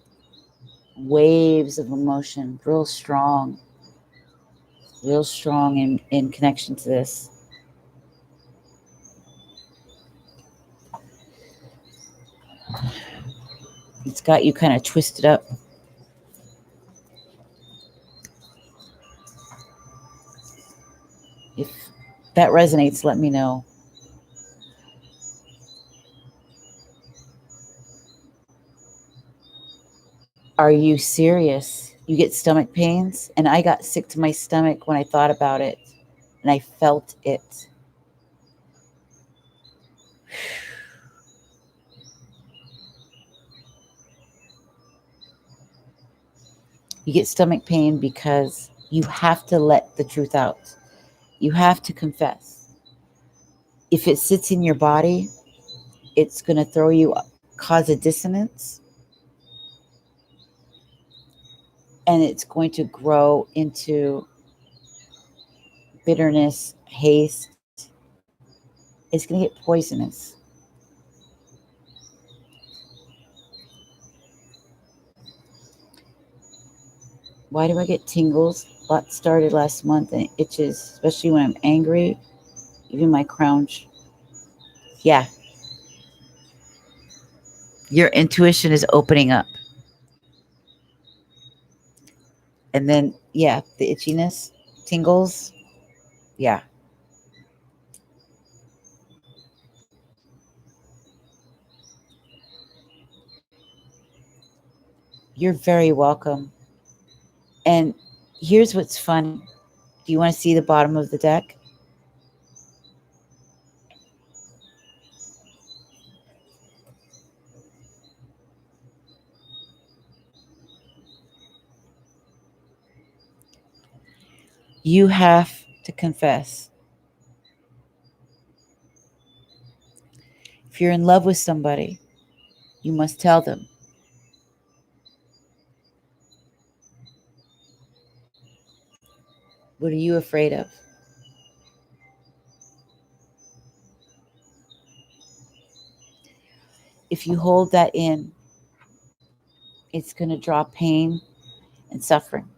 waves of emotion, real strong in connection to this. It's got you kind of twisted up. If that resonates, let me know. Are you serious? You get stomach pains? And I got sick to my stomach when I thought about it, and I felt it. You get stomach pain because you have to let the truth out. You have to confess. If it sits in your body, it's going to throw you cause a dissonance, and it's going to grow into bitterness, haste. It's going to get poisonous. Why do I get tingles? That started last month and it itches, especially when I'm angry. Even my crown. Yeah. Your intuition is opening up. And then, yeah, the itchiness, tingles. Yeah. You're very welcome. And here's what's funny. Do you want to see the bottom of the deck? You have to confess. If you're in love with somebody, you must tell them. What are you afraid of? If you hold that in, it's going to draw pain and suffering.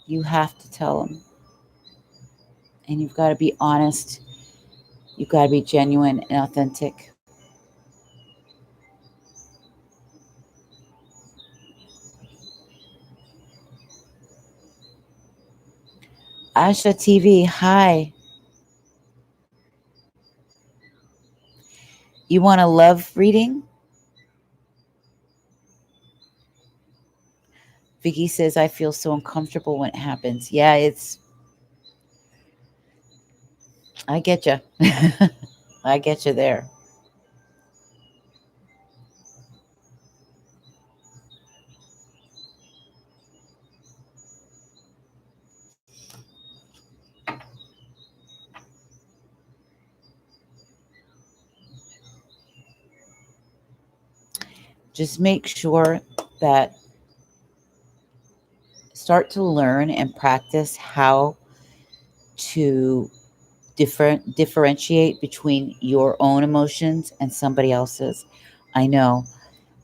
You have to tell them. And you've got to be honest. You've got to be genuine and authentic. Asha TV, hi. You want a love reading? Vicky says, I feel so uncomfortable when it happens. Yeah, I get you. I get you there. Just make sure that start to learn and practice how to differentiate between your own emotions and somebody else's. I know.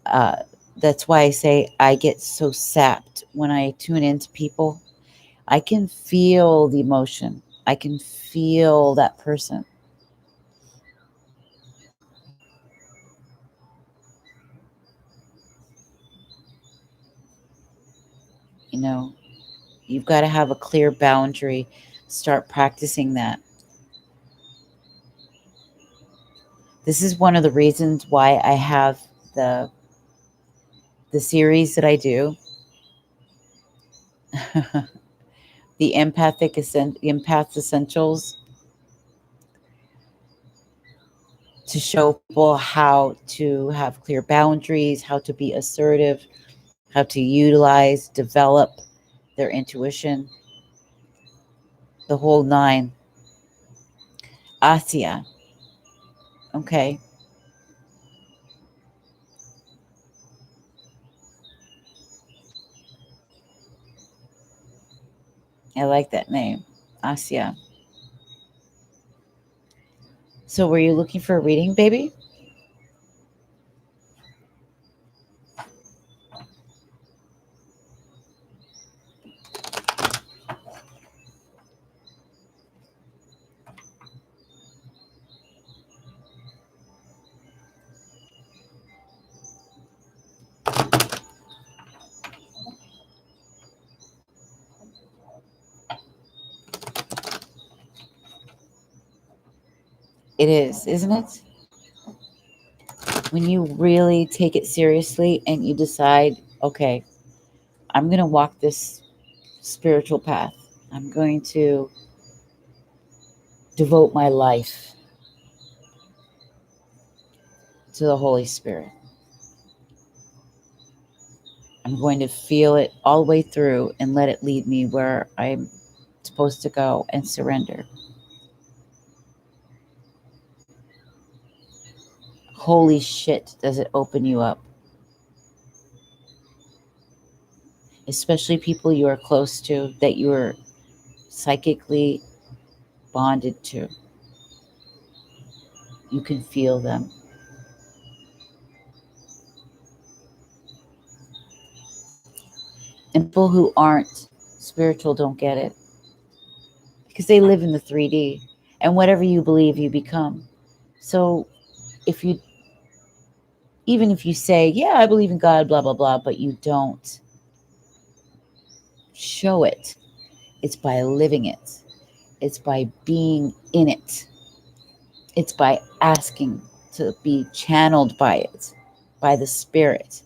Uh, that's why I say I get so sapped when I tune into people. I can feel the emotion. I can feel that person. You know, you've got to have a clear boundary. Start practicing that. This is one of the reasons why I have the series that I do. The empath essentials, to show people how to have clear boundaries, how to be assertive, how to utilize, develop their intuition, the whole nine. Asia. Okay. I like that name. Asia. So were you looking for a reading, baby? It is, isn't it? When you really take it seriously and you decide, okay, I'm going to walk this spiritual path. I'm going to devote my life to the Holy Spirit. I'm going to feel it all the way through and let it lead me where I'm supposed to go and surrender. Holy shit, does it open you up? Especially people you are close to, that you are psychically bonded to. You can feel them. And people who aren't spiritual don't get it because they live in the 3D. And whatever you believe, you become. So if you, even if you say, yeah, I believe in God, blah, blah, blah, but you don't show it, it's by living it. It's by being in it. It's by asking to be channeled by it, by the Spirit.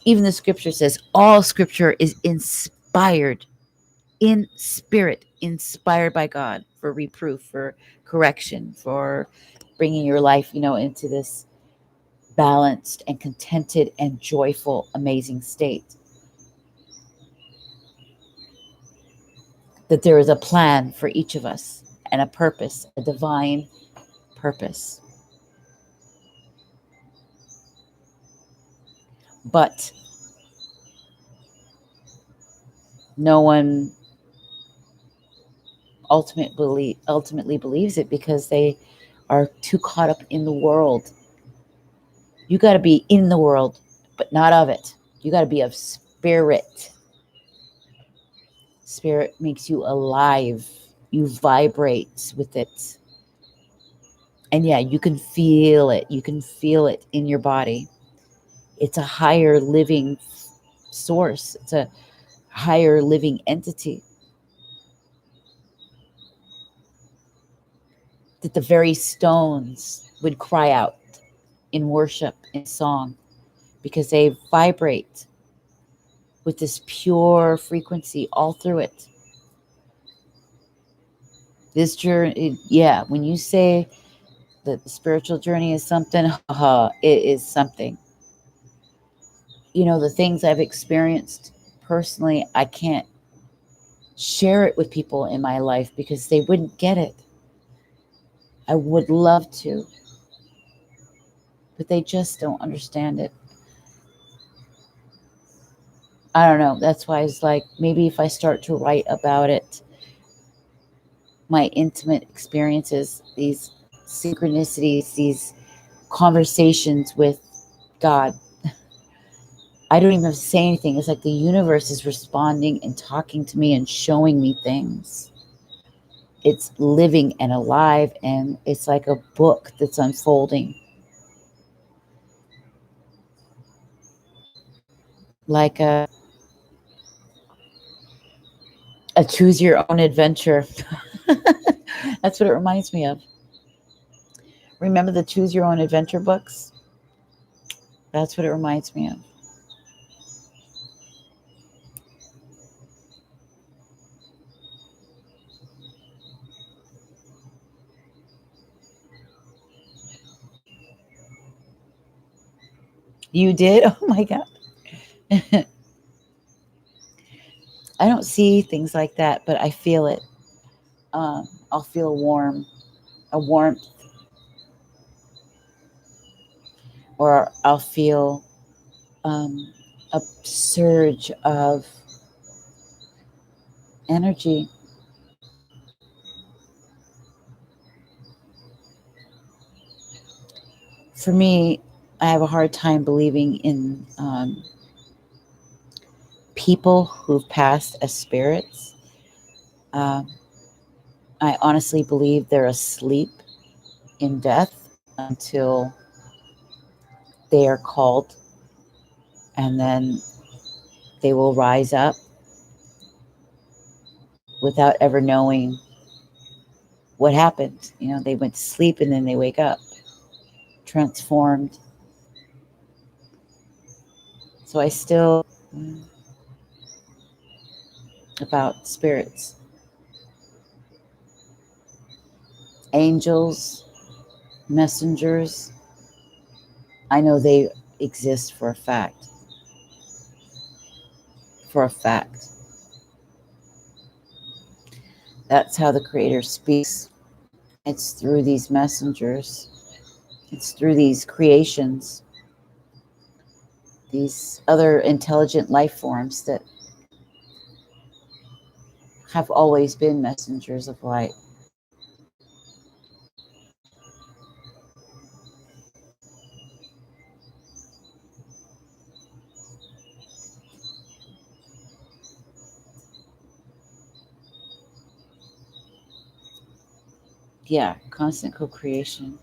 Even the scripture says all scripture is inspired in spirit, inspired by God for reproof, for correction, for bringing your life, into this balanced and contented and joyful, amazing state. That there is a plan for each of us and a purpose, a divine purpose. But no one ultimately believes it because they are too caught up in the world. You got to be in the world, but not of it. You got to be of spirit. Spirit makes you alive. You vibrate with it. And yeah, you can feel it. You can feel it in your body. It's a higher living source. It's a higher living entity. That the very stones would cry out in worship, in song, because they vibrate with this pure frequency all through it. This journey, yeah, when you say that the spiritual journey is something, it is something. The things I've experienced personally, I can't share it with people in my life because they wouldn't get it. I would love to, but they just don't understand it. I don't know. That's why it's like, maybe if I start to write about it, my intimate experiences, these synchronicities, these conversations with God, I don't even have to say anything. It's like the universe is responding and talking to me and showing me things. It's living and alive, and it's like a book that's unfolding. Like a choose your own adventure. That's what it reminds me of. Remember the choose your own adventure books? That's what it reminds me of. You did? Oh my God. I don't see things like that, but I feel it. I'll feel a warmth, or I'll feel a surge of energy. For me, I have a hard time believing in people who've passed as spirits. Um, I honestly believe they're asleep in death until they are called, and then they will rise up without ever knowing what happened. They went to sleep and then they wake up transformed. So I still about spirits, angels, messengers. I know they exist for a fact. for a fact. That's how the Creator speaks. It's through these messengers. It's through these creations, these other intelligent life forms that have always been messengers of light. Yeah, constant co-creation.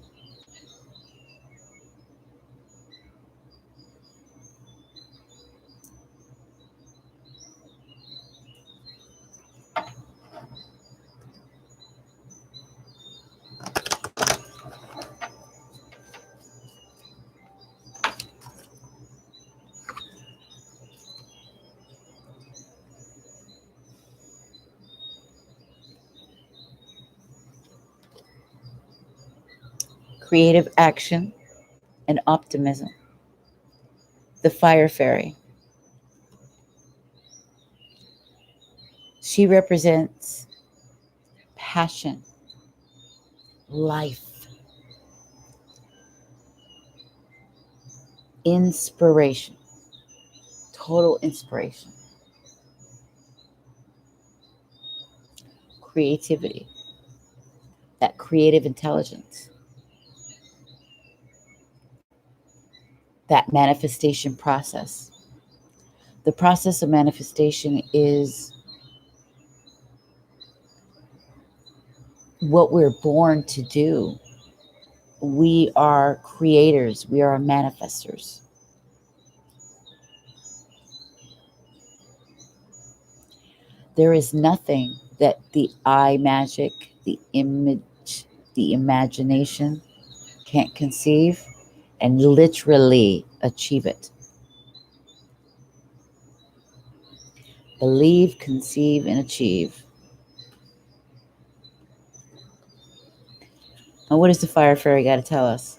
Creative action and optimism. The fire fairy. She represents passion, life, inspiration, total inspiration, creativity, that creative intelligence, that manifestation process. The process of manifestation is what we're born to do. We are creators, we are manifestors. There is nothing that the eye magic, the image, the imagination can't conceive and literally achieve it. Believe, conceive, and achieve. Now, what does the fire fairy got to tell us?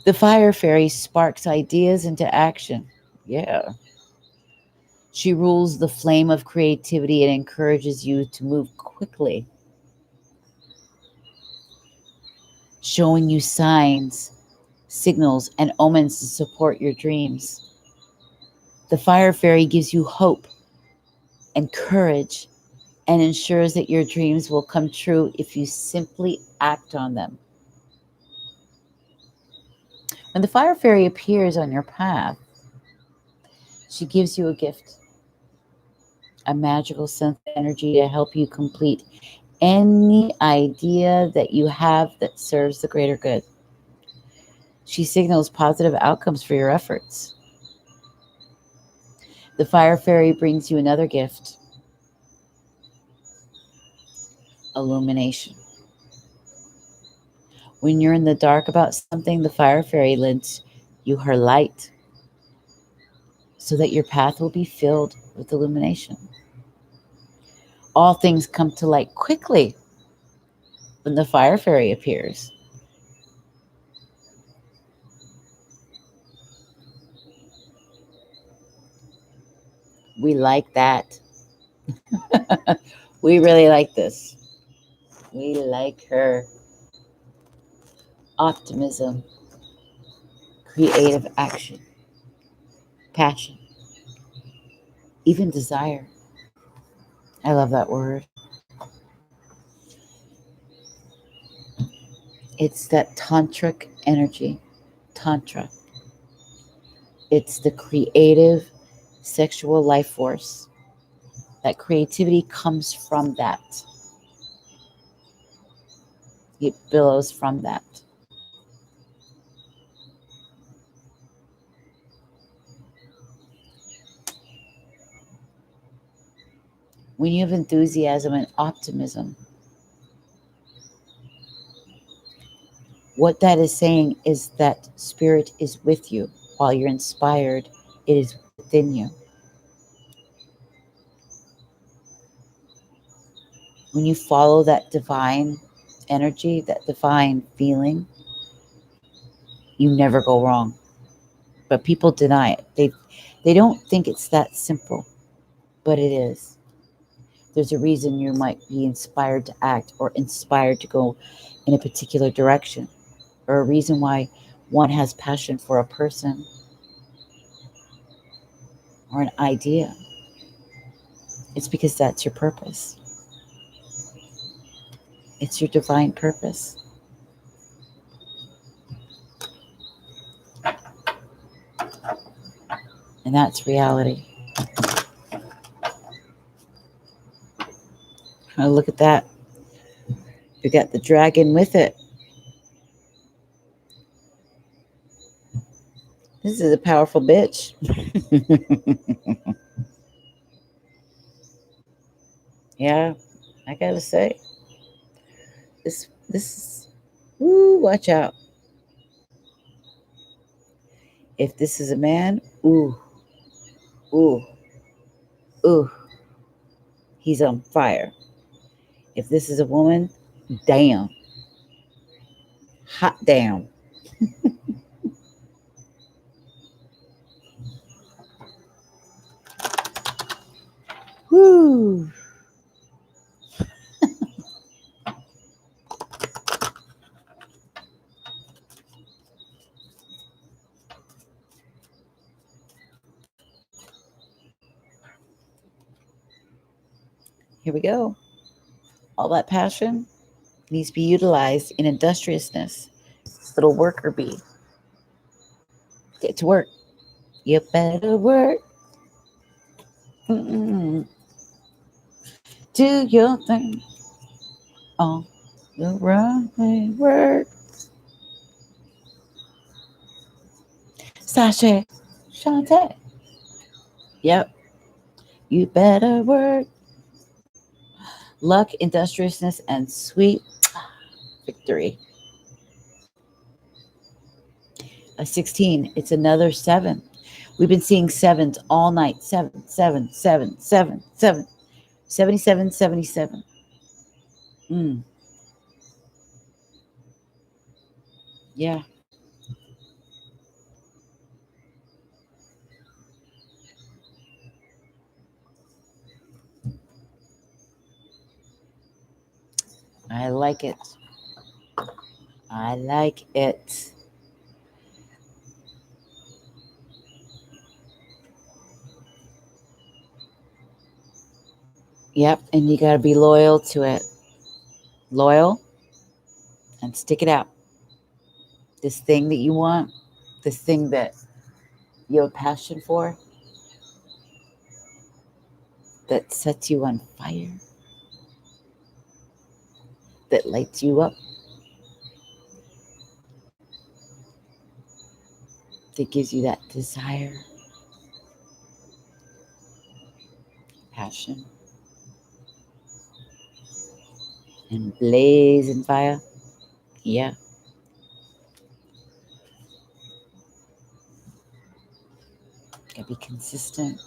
The fire fairy sparks ideas into action. Yeah. She rules the flame of creativity and encourages you to move quickly, showing you signs, signals, and omens to support your dreams. The fire fairy gives you hope and courage and ensures that your dreams will come true if you simply act on them. When the fire fairy appears on your path, she gives you a gift, a magical sense of energy to help you complete any idea that you have that serves the greater good. She signals positive outcomes for your efforts. The fire fairy brings you another gift, illumination. When you're in the dark about something, the fire fairy lends you her light so that your path will be filled with illumination. All things come to light quickly when the fire fairy appears. We like that. We really like this. We like her optimism, creative action, passion, even desire. I love that word. It's that tantric energy, tantra. It's the creative sexual life force. That creativity comes from that. It billows from that. When you have enthusiasm and optimism, what that is saying is that spirit is with you. While you're inspired, it is within you. When you follow that divine energy, that divine feeling, you never go wrong. But people deny it. They don't think it's that simple, but it is. There's a reason you might be inspired to act or inspired to go in a particular direction, or a reason why one has passion for a person or an idea. It's because that's your purpose. It's your divine purpose. And that's reality. Oh, look at that. We got the dragon with it. This is a powerful bitch. Yeah, I gotta say. This ooh, watch out. If this is a man, ooh, ooh, ooh, he's on fire. If this is a woman, damn. Hot damn. Woo. Here we go. All that passion needs to be utilized in industriousness. This little worker bee. Get to work. You better work. Mm-mm. Do your thing on the runway. Work. Sasha. Shantae. Yep. You better work. Luck, industriousness, and sweet victory. A 16. It's another 7. We've been seeing 7s all night. 7, 7, 7, 7, 7. 77, 77. Yeah. I like it. I like it. Yep. And you got to be loyal to it. Loyal and stick it out. This thing that you want, this thing that you have a passion for, that sets you on fire, that lights you up, that gives you that desire, passion, and blazing fire. Yeah. Gotta be consistent.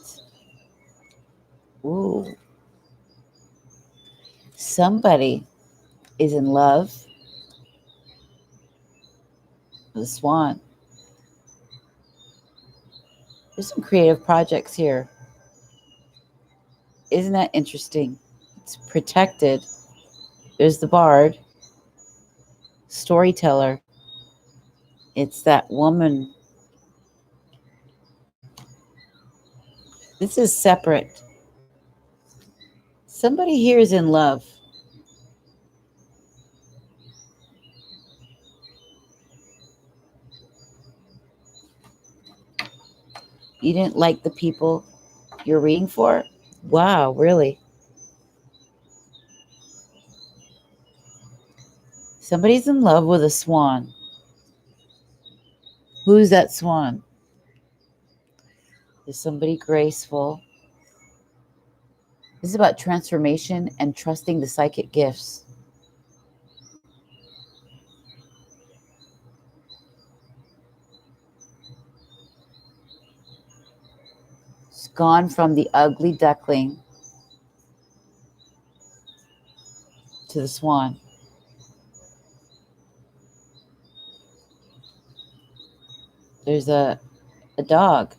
Ooh. Somebody is in love with a swan. There's some creative projects here. Isn't that interesting? It's protected. There's the bard, storyteller. It's that woman. This is separate. Somebody here is in love. You didn't like the people you're reading for? Wow, really? Somebody's in love with a swan. Who's that swan? Is somebody graceful? This is about transformation and trusting the psychic gifts. It's gone from the ugly duckling to the swan. There's a dog.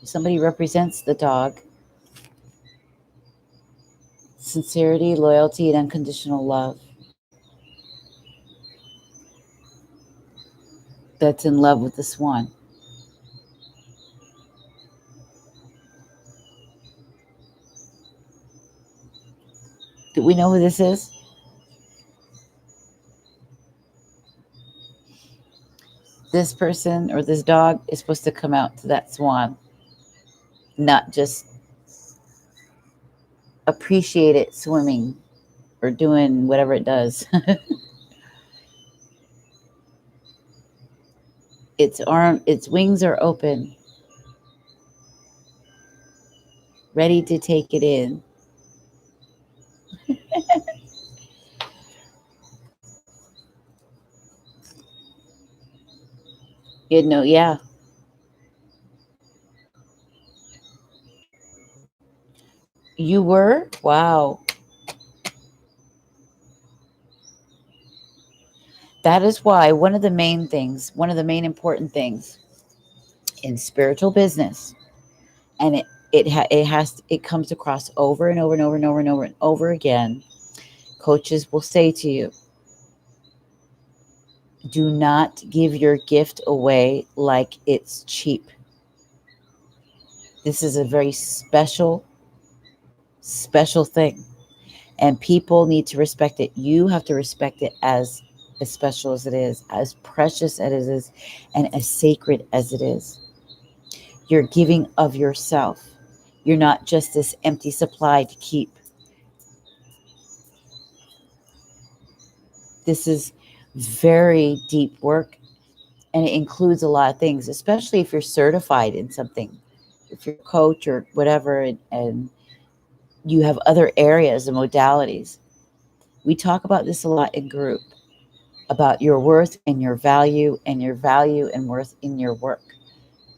Somebody represents the dog. Sincerity, loyalty, and unconditional love. That's in love with the swan. Do we know who this is? This person or this dog is supposed to come out to that swan, not just appreciate it swimming or doing whatever it does. Its wings are open, ready to take it in. You know, yeah. You were? Wow. That is why one of the main things, one of the main important things in spiritual business, and it comes across over and over and over and over and over and over again. Coaches will say to you, do not give your gift away like it's cheap. This is a very special thing, and people need to respect it. You have to respect it as special as it is, as precious as it is, and as sacred as it is. You're giving of yourself. You're not just this empty supply to keep. This is very deep work, and it includes a lot of things, especially if you're certified in something, if you're a coach or whatever, and you have other areas and modalities. We talk about this a lot in group, about your worth and your value and worth in your work.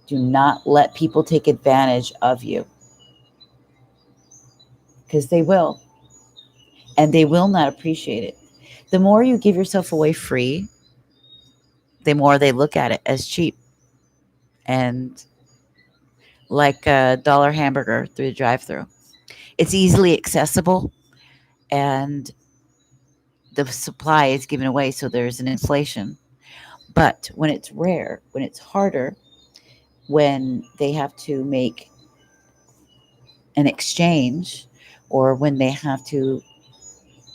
Do not let people take advantage of you, because they will, and they will not appreciate it. The more you give yourself away free, the more they look at it as cheap and like a dollar hamburger through the drive-through. It's easily accessible, and the supply is given away, so there's an inflation. But when it's rare, when it's harder, when they have to make an exchange, or when they have to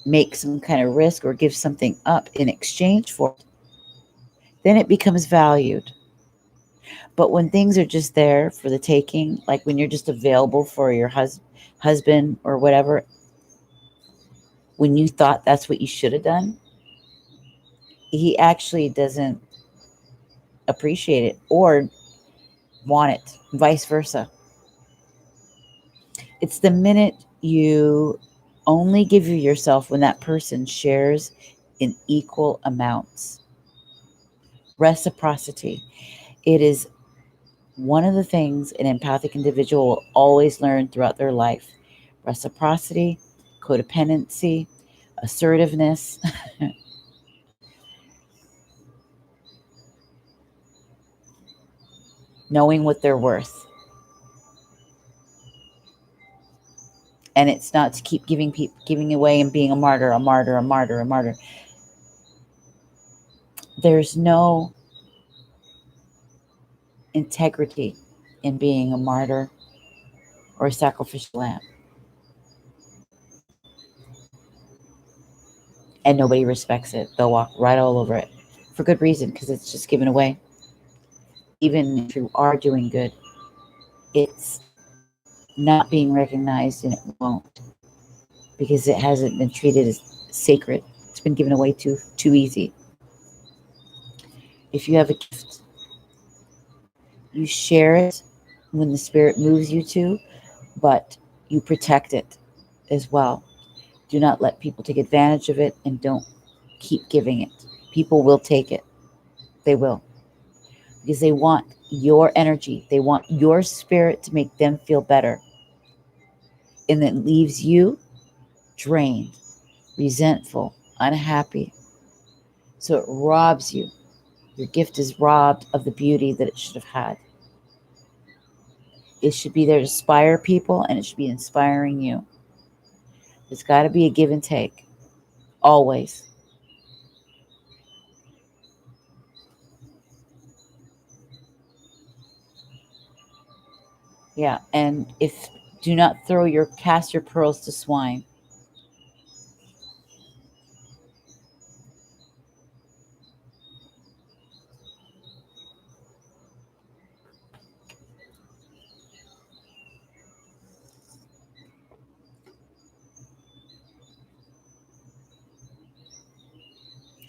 make some kind of risk or give something up in exchange for it, then it becomes valued. But when things are just there for the taking, like when you're just available for your husband or whatever, when you thought that's what you should have done, he actually doesn't appreciate it or want it, vice versa. It's the minute you only give yourself when that person shares in equal amounts. Reciprocity. It is one of the things an empathic individual will always learn throughout their life. Reciprocity, codependency, assertiveness. Knowing what they're worth. And it's not to keep giving away and being a martyr, a martyr, a martyr, a martyr. There's no integrity in being a martyr or a sacrificial lamb. And nobody respects it. They'll walk right all over it for good reason, because it's just given away. Even if you are doing good, it's not being recognized, and it won't, because it hasn't been treated as sacred. It's been given away too easy. If you have a gift, you share it when the spirit moves you to, but you protect it as well. Do not let people take advantage of it, and don't keep giving it. People will take it. They will. Because they want your energy. They want your spirit to make them feel better. And it leaves you drained, resentful, unhappy. So it robs you Your gift is robbed of the beauty that it should have had. It should be there to inspire people, and it should be inspiring you. There's got to be a give and take, always. Yeah, and if do not cast your pearls to swine.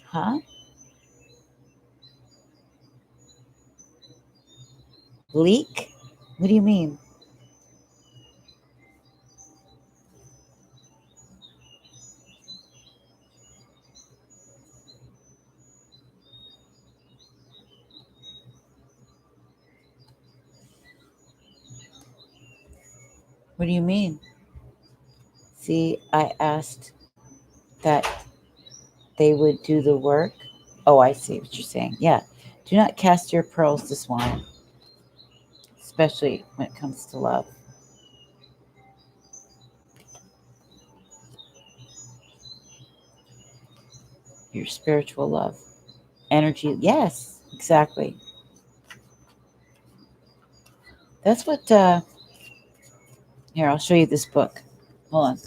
Huh? Leak? What do you mean? What do you mean? See, I asked that they would do the work. Oh, I see what you're saying. Yeah. Do not cast your pearls to swine, especially when it comes to love. Your spiritual love. Energy. Yes, exactly. That's what, here, I'll show you this book. Hold on.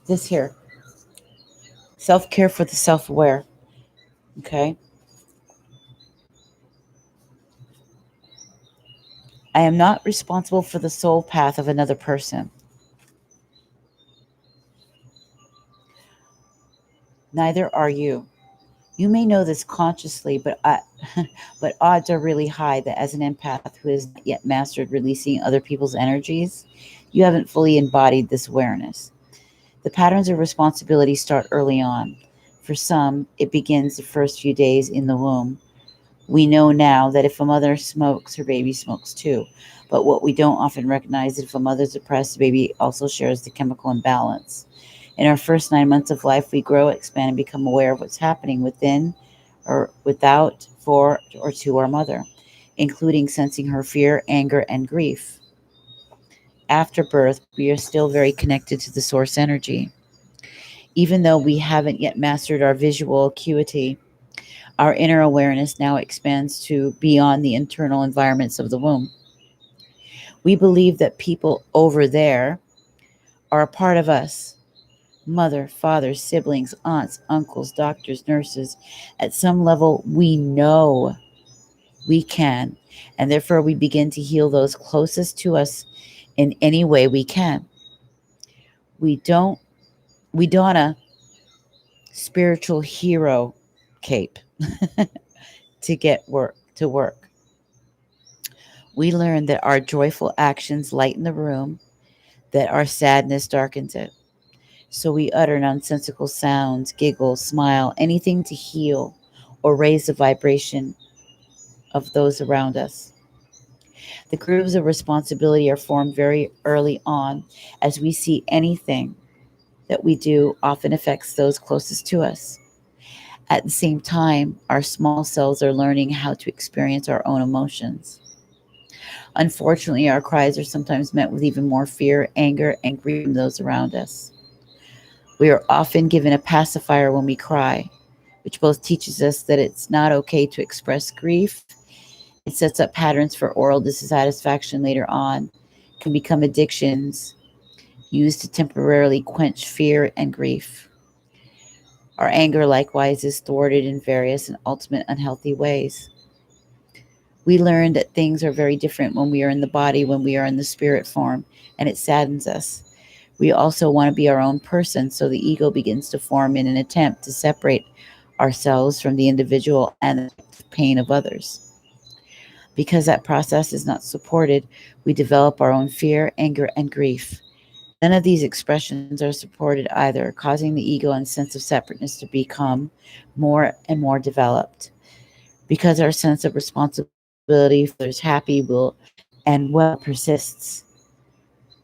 This here. Self care for the self aware. Okay. I am not responsible for the soul path of another person. Neither are you. You may know this consciously, but odds are really high that as an empath who has not yet mastered releasing other people's energies, you haven't fully embodied this awareness. The patterns of responsibility start early on. For some, it begins the first few days in the womb. We know now that if a mother smokes, her baby smokes too. But what we don't often recognize is if a mother's depressed, the baby also shares the chemical imbalance. In our first 9 months of life, we grow, expand, and become aware of what's happening within or without, for, or to our mother, including sensing her fear, anger, and grief. After birth, we are still very connected to the source energy. Even though we haven't yet mastered our visual acuity, our inner awareness now expands to beyond the internal environments of the womb. We believe that people over there are a part of us: mother, father, siblings, aunts, uncles, doctors, nurses. At some level, we know we can, and therefore we begin to heal those closest to us in any way we can. We don't, we don a spiritual hero cape to get work to work. We learn that our joyful actions lighten the room, that our sadness darkens it. So we utter nonsensical sounds, giggle, smile, anything to heal or raise the vibration of those around us. The grooves of responsibility are formed very early on, as we see anything that we do often affects those closest to us. At the same time, our small selves are learning how to experience our own emotions. Unfortunately, our cries are sometimes met with even more fear, anger, and grief from those around us. We are often given a pacifier when we cry, which both teaches us that it's not okay to express grief. It sets up patterns for oral dissatisfaction later on, can become addictions used to temporarily quench fear and grief. Our anger, likewise, is thwarted in various and ultimate unhealthy ways. We learn that things are very different when we are in the body, when we are in the spirit form, and it saddens us. We also want to be our own person, so the ego begins to form in an attempt to separate ourselves from the individual and the pain of others. Because that process is not supported, we develop our own fear, anger, and grief. None of these expressions are supported either, causing the ego and sense of separateness to become more and more developed. Because our sense of responsibility for others' happy will and well persists,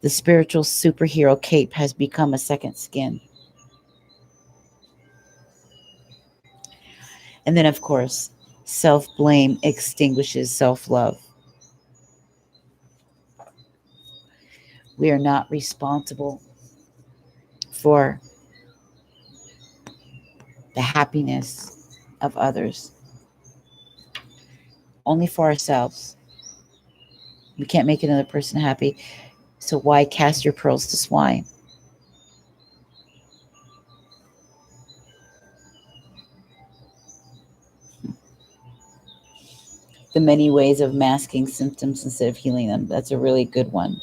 the spiritual superhero cape has become a second skin. And then, of course, self blame extinguishes self love. We are not responsible for the happiness of others, only for ourselves. We can't make another person happy. So why cast your pearls to swine? The many ways of masking symptoms instead of healing them. That's a really good one.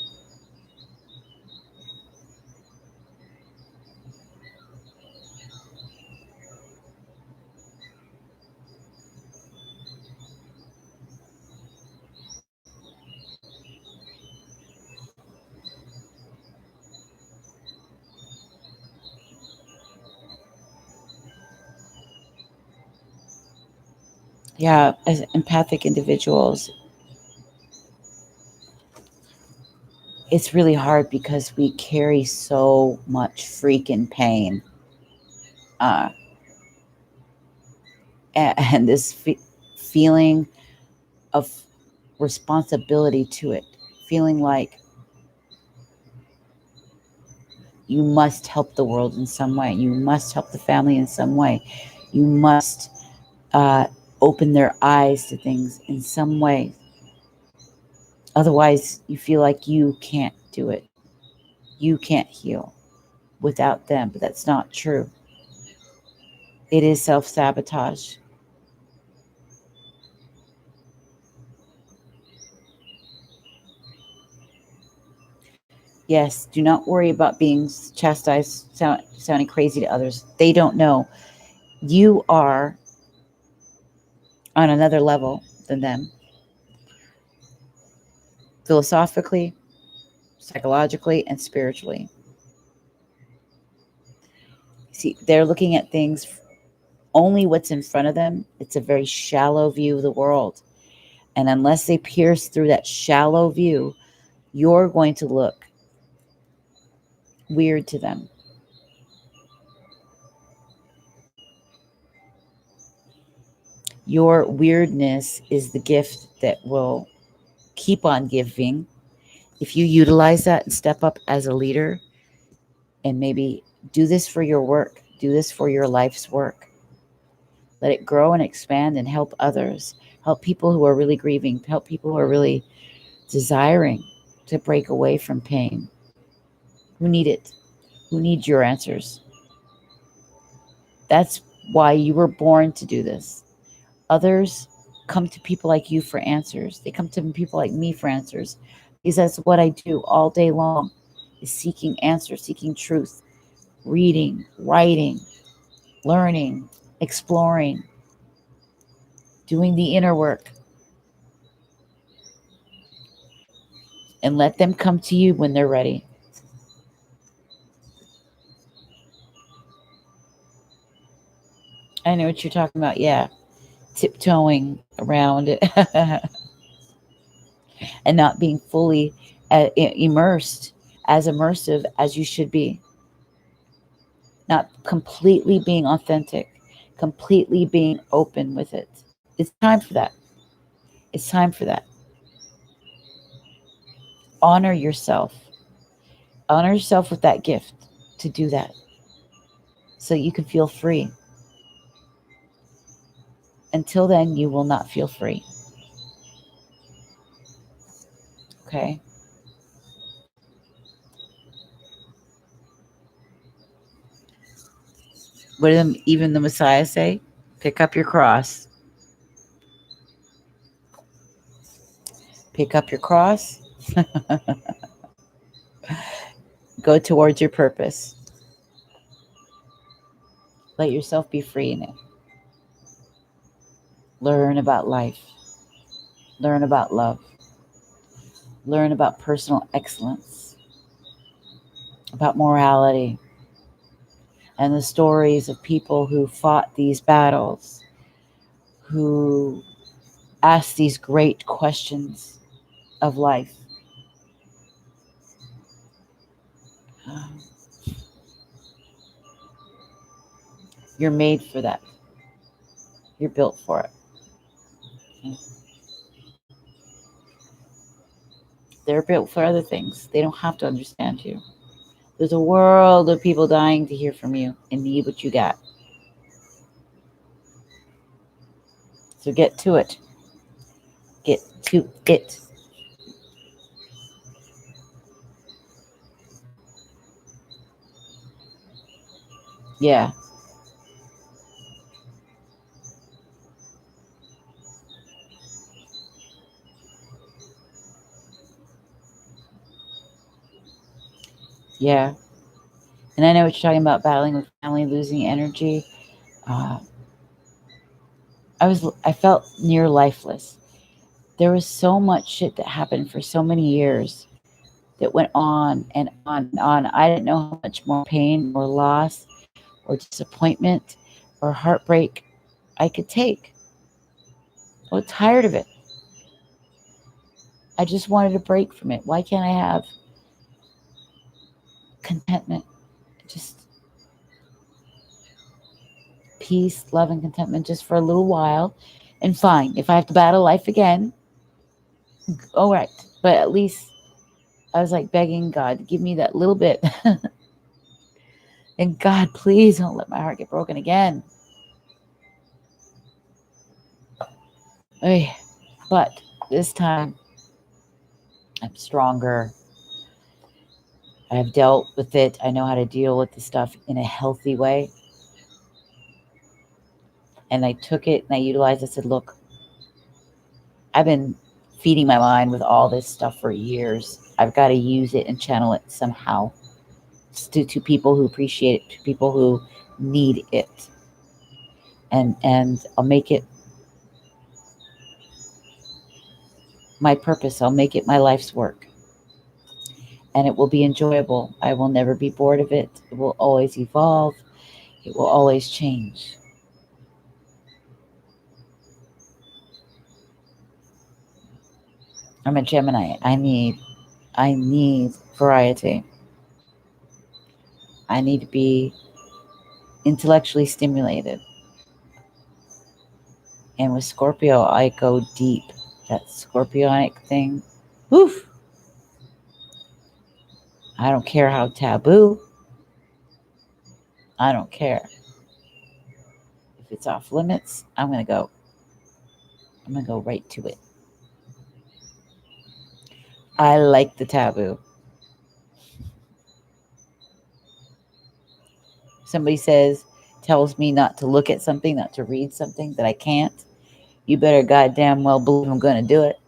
Yeah, as empathic individuals, it's really hard because we carry so much freaking pain. Uh, and this feeling of responsibility to it, feeling like you must help the world in some way, you must help the family in some way, you must uh, open their eyes to things in some way. Otherwise, you feel like you can't do it, you can't heal without them, but that's not true. It is self sabotage. Yes, do not worry about being chastised, sounding crazy to others. They don't know. You are on another level than them, philosophically, psychologically, and spiritually. See, they're looking at things only what's in front of them. It's a very shallow view of the world. And unless they pierce through that shallow view, you're going to look weird to them. Your weirdness is the gift that will keep on giving. If you utilize that and step up as a leader and maybe do this for your work, do this for your life's work, let it grow and expand and help others, help people who are really grieving, help people who are really desiring to break away from pain, who need it, who need your answers. That's why you were born to do this. Others come to people like you for answers. They come to people like me for answers. Because that's what I do all day long, is seeking answers, seeking truth, reading, writing, learning, exploring, doing the inner work. And let them come to you when they're ready. I know what you're talking about. Yeah. Tiptoeing around it and not being fully immersed, as immersive as you should be. Not completely being authentic, completely being open with it. It's time for that. It's time for that. Honor yourself. Honor yourself with that gift to do that so you can feel free. Until then, you will not feel free. Okay? What did even the Messiah say? Pick up your cross. Pick up your cross. Go towards your purpose. Let yourself be free in it. Learn about life. Learn about love. Learn about personal excellence, about morality, and the stories of people who fought these battles, who asked these great questions of life. Um, You're made for that. You're built for it. They're built for other things. They don't have to understand you. There's a world of people dying to hear from you and need what you got. So get to it. Get to it. Yeah. Yeah. And I know what you're talking about, battling with family, losing energy. Uh, I felt near lifeless. There was so much shit that happened for so many years that went on and on and on. I didn't know how much more pain or loss or disappointment or heartbreak I could take. I was tired of it. I just wanted a break from it. Why can't I have contentment? Just peace, love, and contentment just for a little while. And fine, if I have to battle life again, all right. But at least I was like begging God to give me that little bit. And God, please don't let my heart get broken again. But this time I'm stronger. I've dealt with it. I know how to deal with the stuff in a healthy way. And I took it and I utilized it. I said, look, I've been feeding my mind with all this stuff for years. I've got to use it and channel it somehow to people who appreciate it, to people who need it. And I'll make it my purpose. I'll make it my life's work. And it will be enjoyable. I will never be bored of it. It will always evolve. It will always change. I'm a Gemini. I need variety. I need to be intellectually stimulated. And with Scorpio, I go deep. That scorpionic thing. Woof. I don't care how taboo. I don't care. If it's off limits, I'm going to go. I'm going to go right to it. I like the taboo. Somebody tells me not to look at something, not to read something that I can't. You better goddamn well believe I'm going to do it.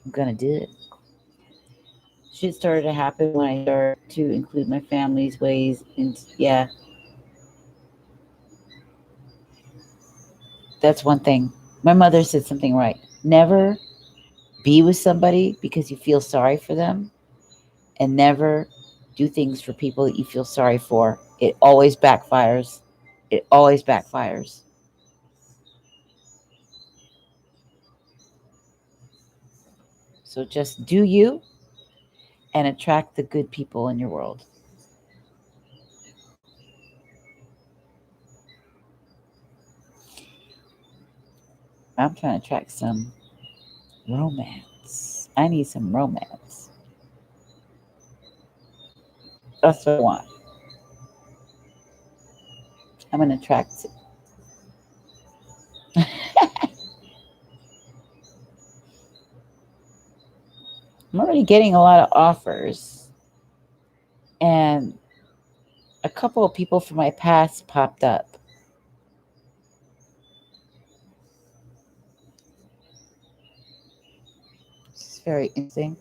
I'm going to do it. Shit started to happen when I started to include my family's ways. And yeah, that's one thing. My mother said something right. Never be with somebody because you feel sorry for them, and never do things for people that you feel sorry for. It always backfires. It always backfires. So just do you and attract the good people in your world. I'm trying to attract some romance. I need some romance. That's what I want. I'm going to attract it. I'm already getting a lot of offers. And a couple of people from my past popped up. It's very interesting.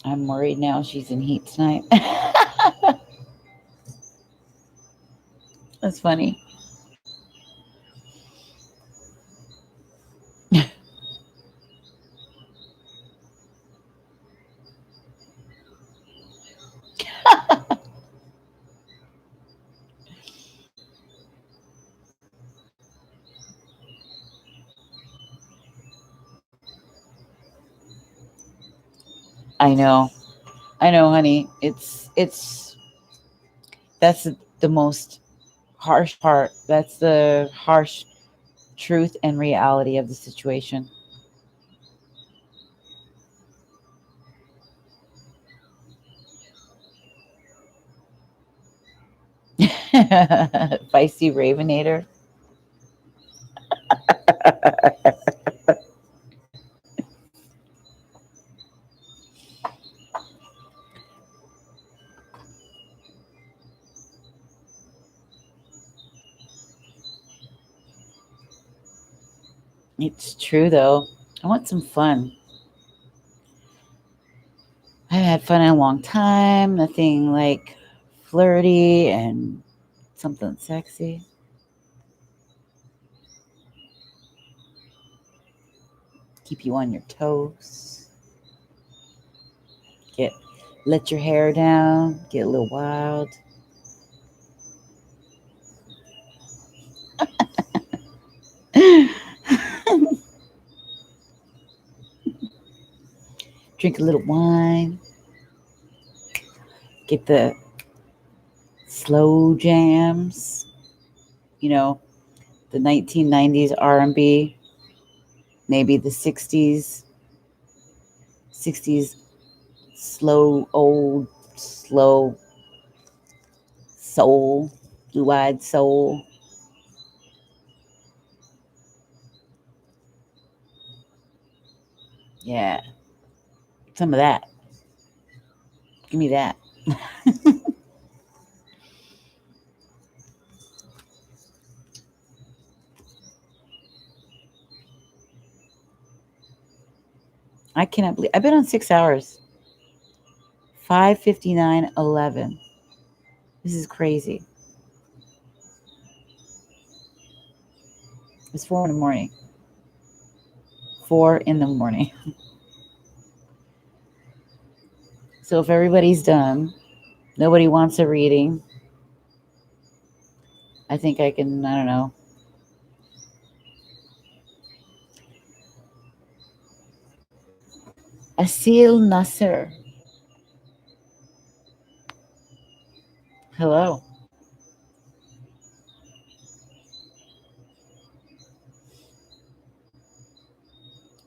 I'm worried now she's in heat tonight. That's funny. I know. I know, honey. It's that's the most harsh part. That's the harsh truth and reality of the situation. Feisty Ravenator. It's true though. I want some fun. I haven't had fun in a long time. Nothing like flirty and something sexy. Keep you on your toes. Get let your hair down. Get a little wild. Drink a little wine. Get the slow jams. You know, the 1990s R&B, maybe the 60s slow old slow soul, blue-eyed soul. Yeah, some of that. Give me that. I cannot believe I've been on 6 hours. 5:59:11. This is crazy. It's 4 in the morning. 4 in the morning. So if everybody's done, nobody wants a reading. I think I can, I don't know. Asil Nasser. Hello.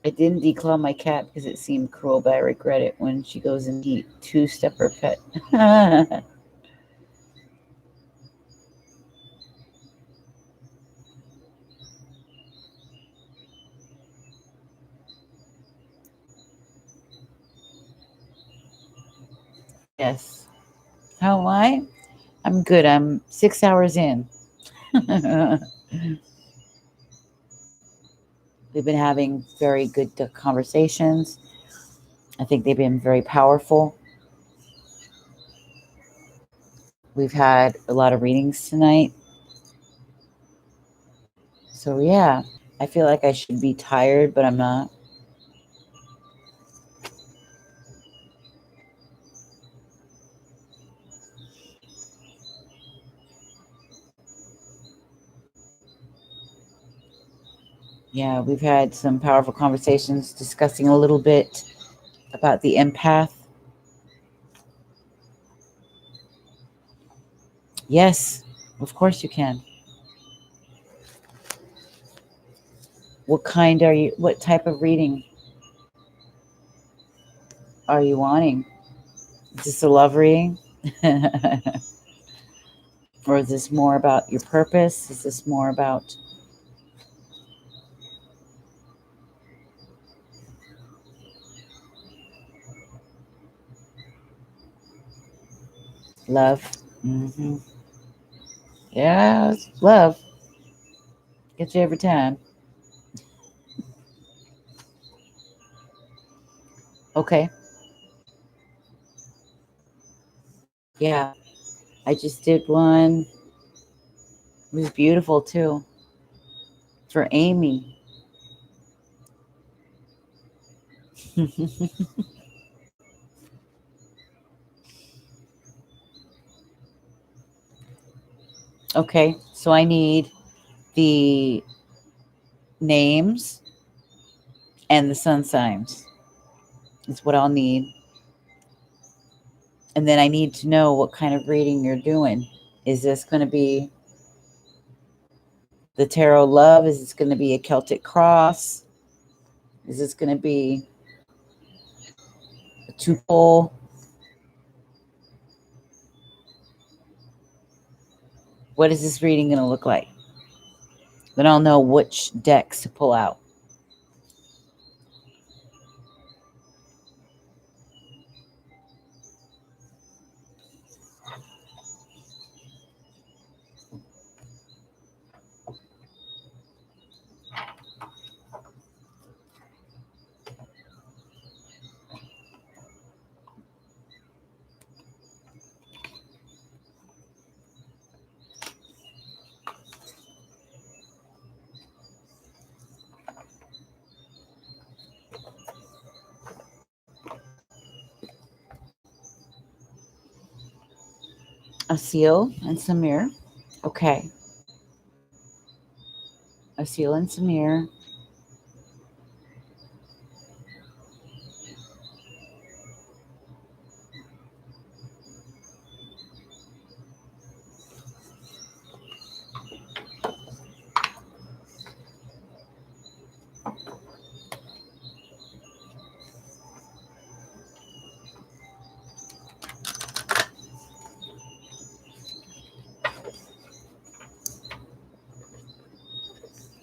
I didn't declaw my cat because it seemed cruel, but I regret it when she goes and eat two-step her pet. Yes. How am I? I'm good. I'm 6 hours in. We've been having very good conversations. I think they've been very powerful. We've had a lot of readings tonight. So, yeah, I feel like I should be tired, but I'm not. Yeah, we've had some powerful conversations discussing a little bit about the empath. Yes, of course you can. What type of reading are you wanting? Is this a love reading? Or is this more about your purpose? Is this more about love? Mm-hmm. Yeah, it's love. Gets you every time. Okay. Yeah, I just did one. It was beautiful too for Amy. Okay, so I need the names and the sun signs. Is what I'll need. And then I need to know what kind of reading you're doing. Is this going to be the tarot love? Is this going to be a Celtic cross? Is this going to be a tuple? What is this reading going to look like? Then I'll know which decks to pull out. Asil and Samir. Okay. Asil and Samir.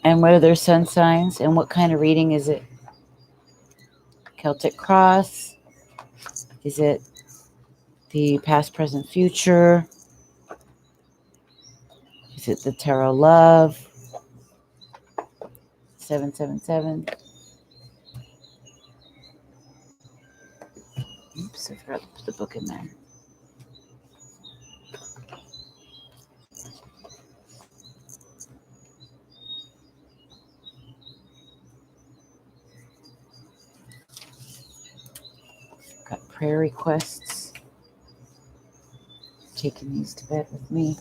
And what are their sun signs? And what kind of reading is it? Celtic cross? Is it the past, present, future? Is it the tarot love? 777. Oops, I forgot to put the book in there. Got prayer requests. Taking these to bed with me.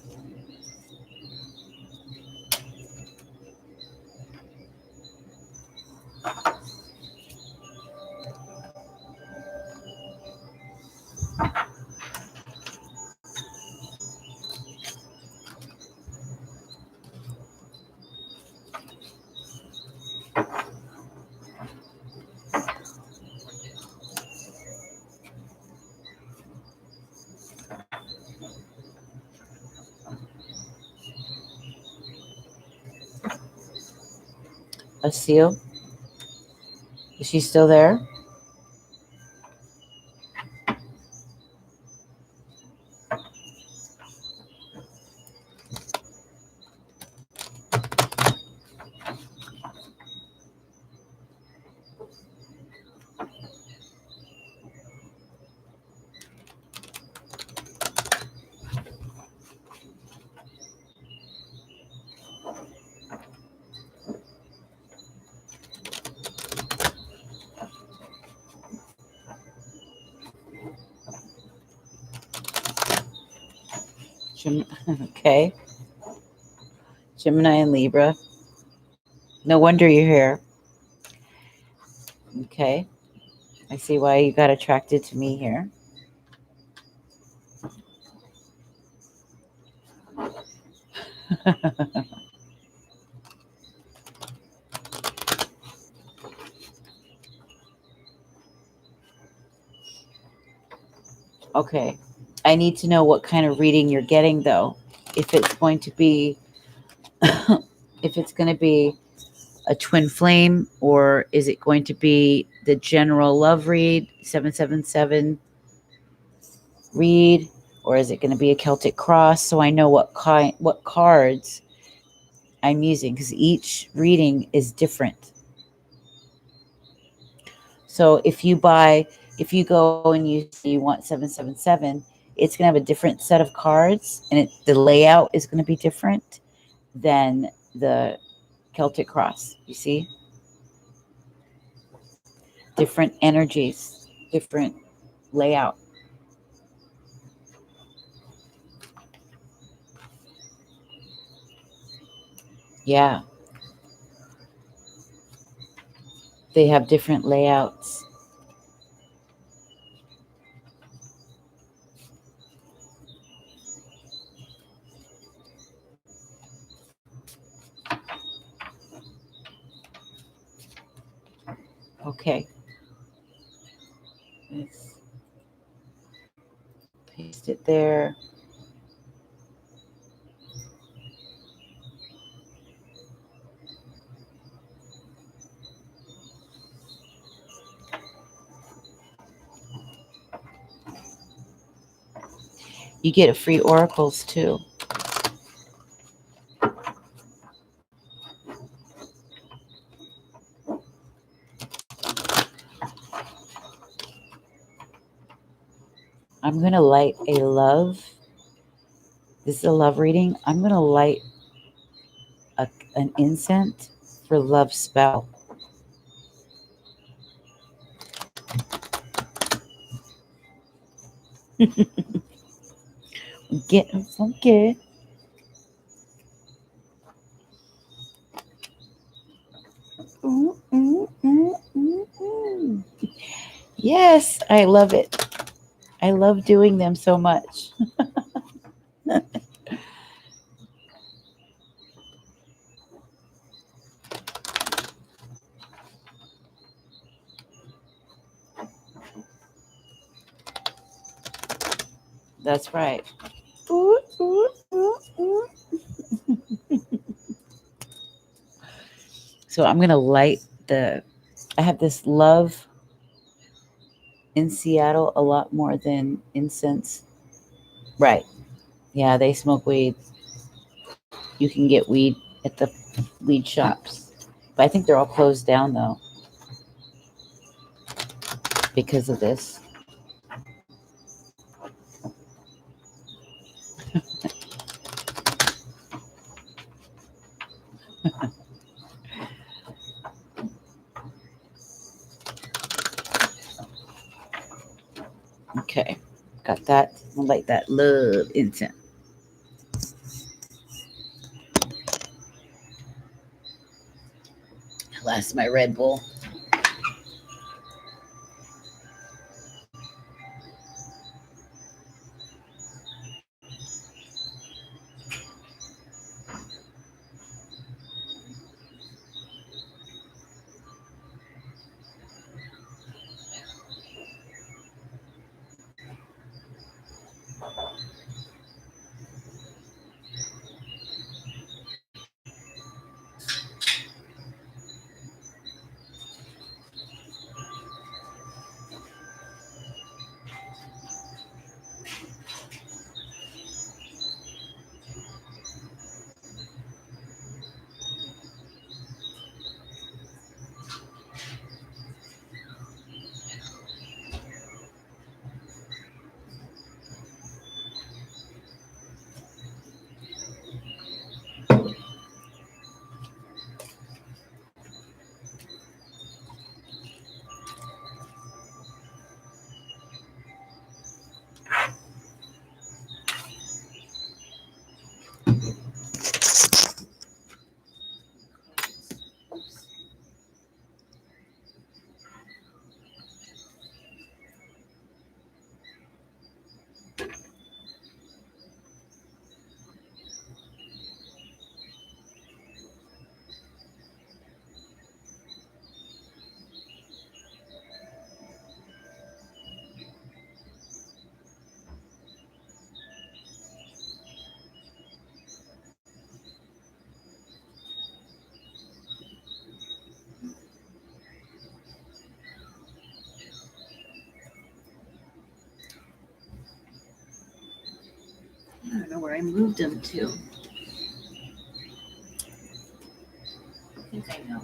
Asil, is she still there? Okay. Gemini and Libra. No wonder you're here. Okay. I see why you got attracted to me here. Okay. I need to know what kind of reading you're getting, though. If it's going to be, if it's going to be a twin flame, or is it going to be the general love read, 777 read, or is it going to be a Celtic cross? So I know what cards I'm using, because each reading is different. So if you go and you want 777, it's going to have a different set of cards, and the layout is going to be different than the Celtic Cross. You see? Different energies, different layout. Yeah. They have different layouts. Okay. Let's paste it there. You get a free oracles too. I'm going to light a love. This is a love reading. I'm going to light an incense for love spell. Getting funky. Yes, I love it. I love doing them so much. That's right. So I'm going to light I have this love in Seattle a lot more than incense. Right. Yeah, they smoke weed. You can get weed at the weed shops. But I think they're all closed down though because of this. Okay. Got that. I like that love incense. Last my Red Bull. I don't know where I moved them to. I think I know.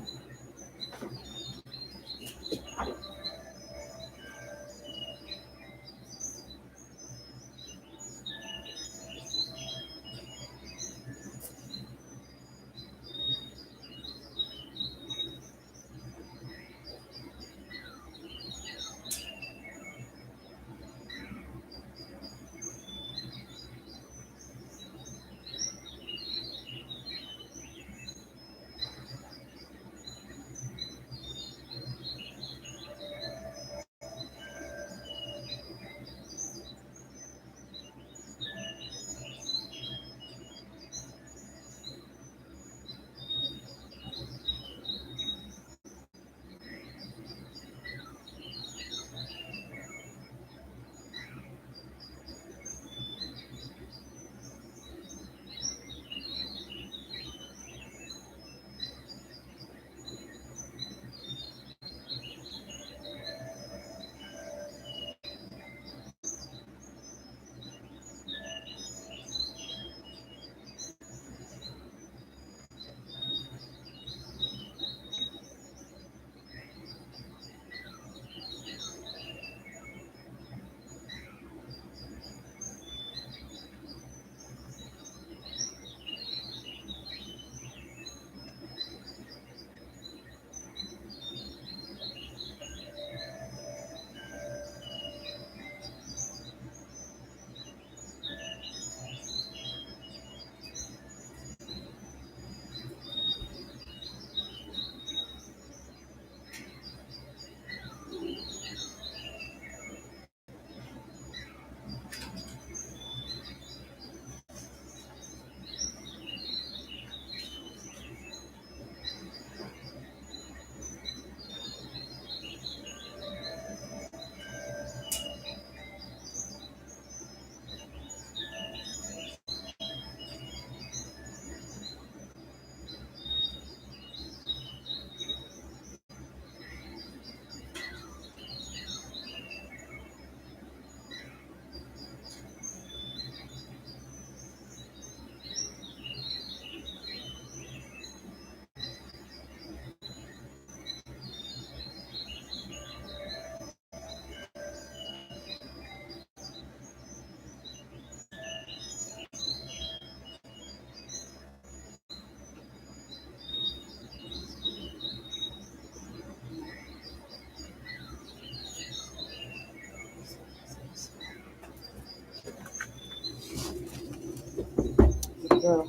go.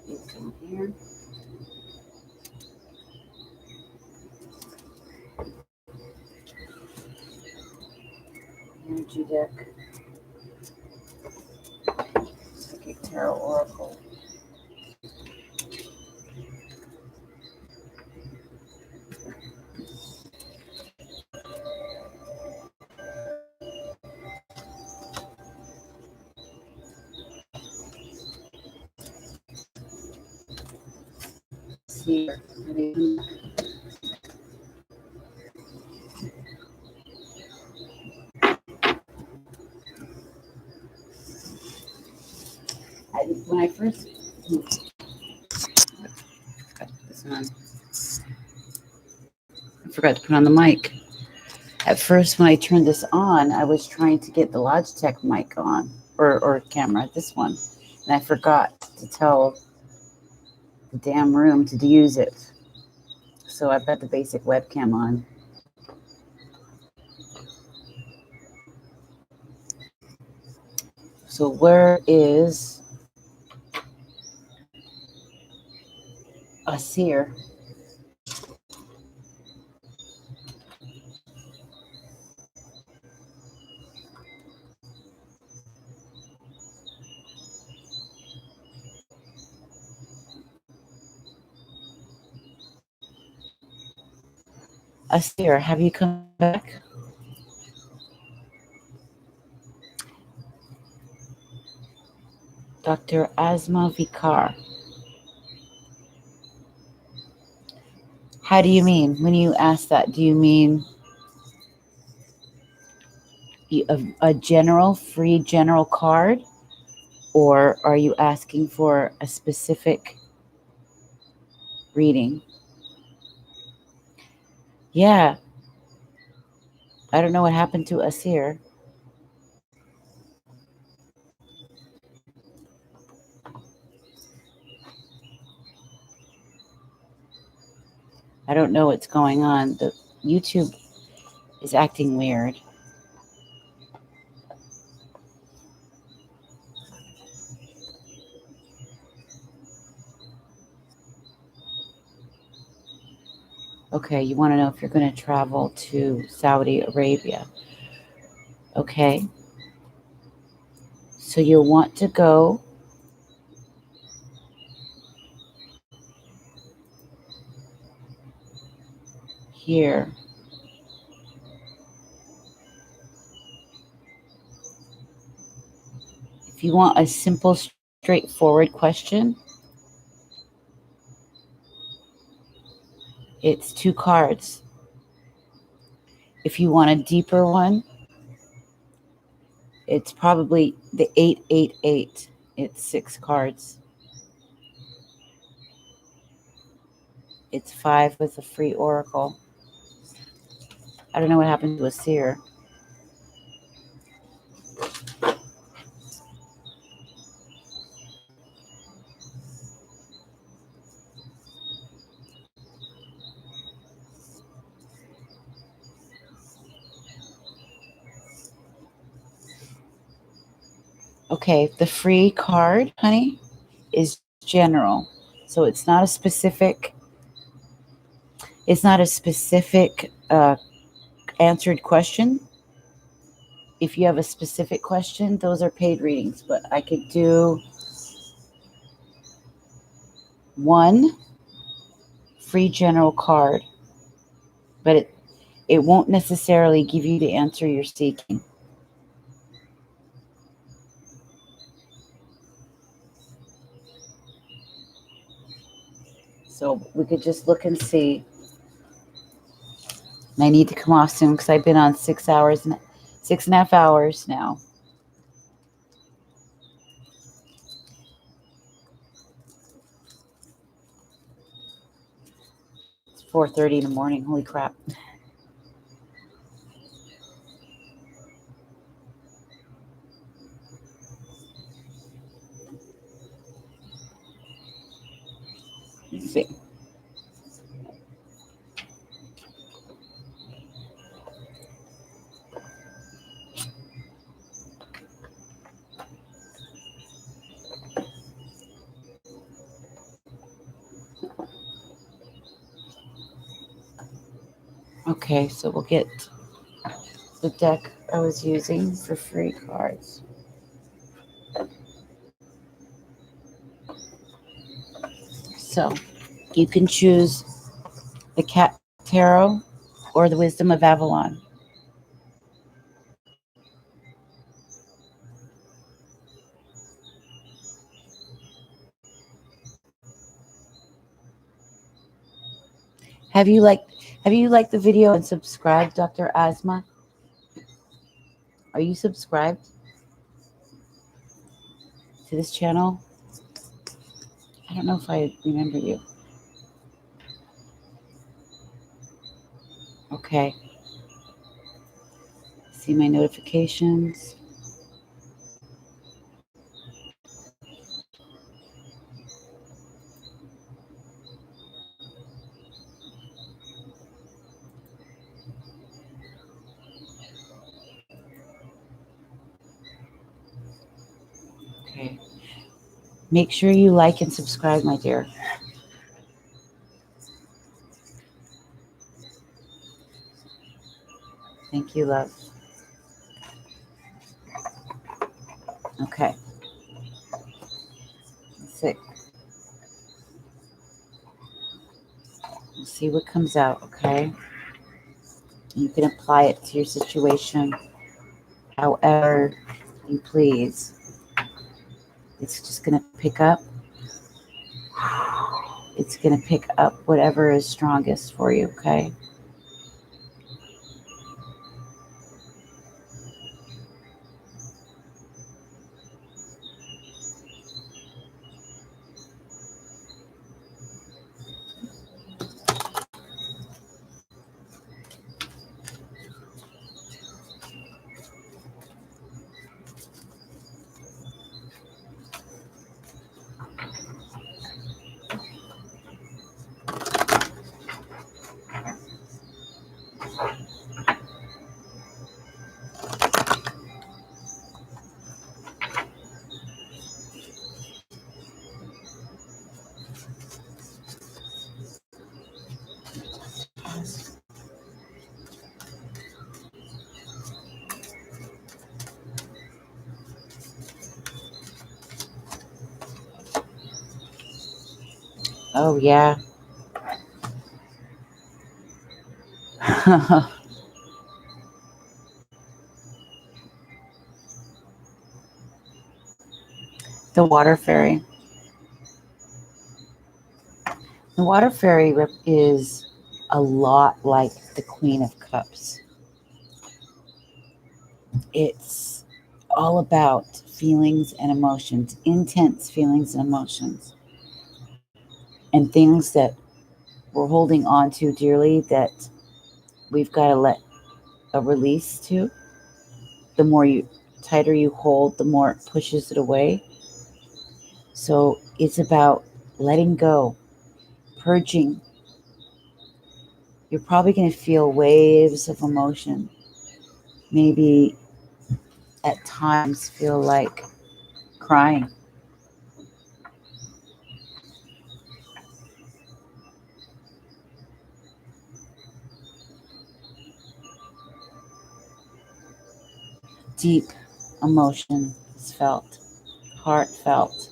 These down here. Energy deck. Psychic Tarot Oracle. Seer. When I first got this on, I forgot to put on the mic. At first, when I turned this on, I was trying to get the Logitech mic on, or camera, this one, and I forgot to tell the damn room to use it. So I've got the basic webcam on. So where is a seer? A seer, have you come back? Dr. Asma Vikar. How do you mean? When you ask that, do you mean a general, free general card? Or are you asking for a specific reading? Yeah. I don't know what happened to us here. I don't know what's going on. The YouTube is acting weird. Okay, you want to know if you're going to travel to Saudi Arabia. Okay. So you'll want to go here. If you want a simple, straightforward question, it's 2 cards. If you want a deeper one, it's probably the 888. It's 6 cards. It's 5 with a free oracle. I don't know what happened to a seer. Okay, the free card, honey, is general. So it's not a specific answered question. If you have a specific question, those are paid readings, but I could do 1 free general card, but it won't necessarily give you the answer you're seeking. So we could just look and see. And I need to come off soon because I've been on 6.5 hours now. It's 4:30 in the morning. Holy crap. Okay, so we'll get the deck I was using for free cards. So you can choose the Cat Tarot or the Wisdom of Avalon. Have you liked the video and subscribed, Dr. Asma? Are you subscribed to this channel? I don't know if I remember you. Okay. See my notifications. Okay. Make sure you like and subscribe, my dear. Thank you, love. Okay. That's it. We'll see what comes out, okay? You can apply it to your situation however you please. It's just going to pick up. It's going to pick up whatever is strongest for you, okay? Oh, yeah. The water fairy. The water fairy is a lot like the Queen of Cups. It's all about feelings and emotions, intense feelings and emotions, and things that we're holding on to dearly that we've got to let a release to. The more tighter you hold, the more it pushes it away. So it's about letting go, purging. You're probably going to feel waves of emotion. Maybe at times feel like crying. Deep emotion is felt, heartfelt.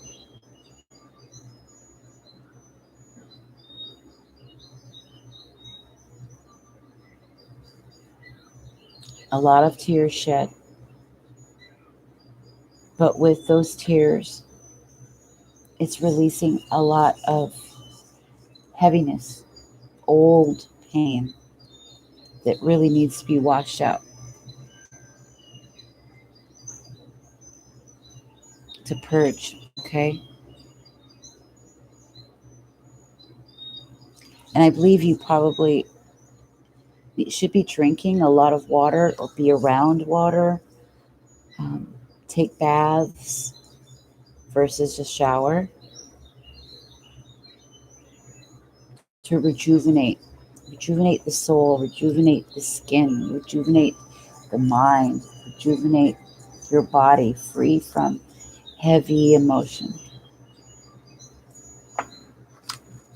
A lot of tears shed. But with those tears, it's releasing a lot of heaviness, old pain that really needs to be washed out, to purge, okay? And I believe you probably should be drinking a lot of water or be around water. Take baths versus just shower to rejuvenate the soul, rejuvenate the skin, rejuvenate the mind, rejuvenate your body free from heavy emotion.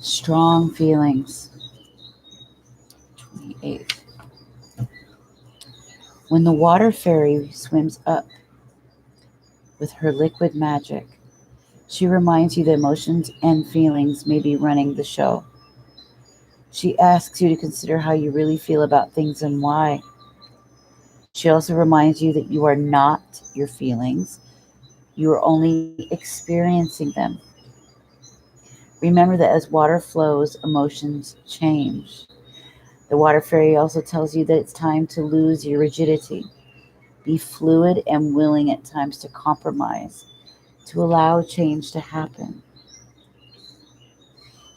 Strong feelings. 28. When the water fairy swims up with her liquid magic, she reminds you that emotions and feelings may be running the show. She asks you to consider how you really feel about things and why. She also reminds you that you are not your feelings, you are only experiencing them. Remember that as water flows, emotions change. The water fairy also tells you that it's time to lose your rigidity. Be fluid and willing at times to compromise, to allow change to happen.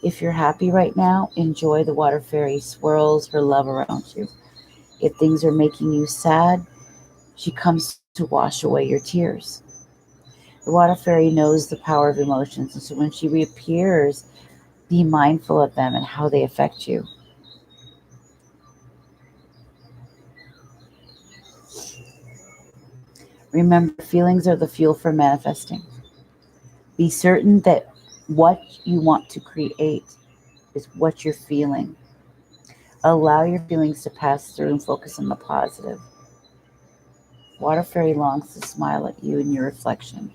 If you're happy right now, enjoy the water fairy swirls her love around you. If things are making you sad, she comes to wash away your tears. The water fairy knows the power of emotions, and so when she reappears, be mindful of them and how they affect you. Remember, feelings are the fuel for manifesting. Be certain that what you want to create is what you're feeling. Allow your feelings to pass through and focus on the positive. Water fairy longs to smile at you in your reflection,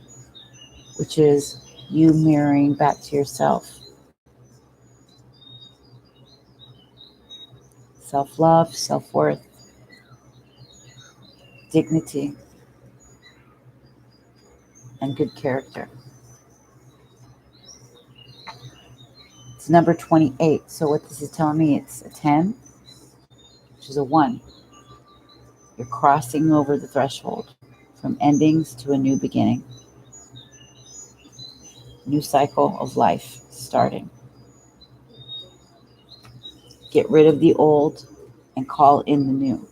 which is you mirroring back to yourself. Self love, self worth, dignity, and good character. It's number 28. So, what this is telling me, it's a 10, which is a 1. You're crossing over the threshold from endings to a new beginning, new cycle of life starting. Get rid of the old and call in the new.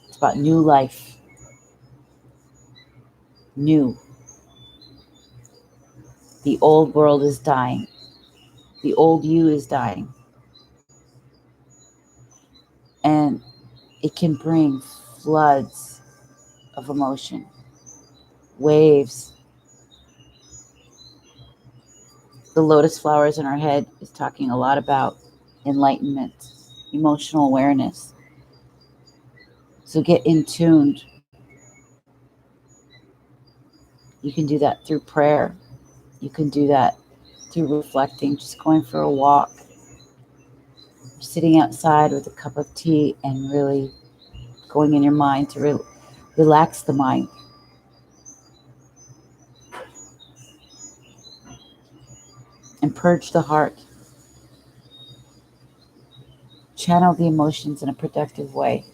It's about new life, new. The old world is dying. The old you is dying. And it can bring floods of emotion, waves. The lotus flowers in our head is talking a lot about enlightenment, emotional awareness. So get in tuned. You can do that through prayer. You can do that through reflecting, just going for a walk, sitting outside with a cup of tea and really going in your mind to relax the mind. And purge the heart. Channel the emotions in a productive way.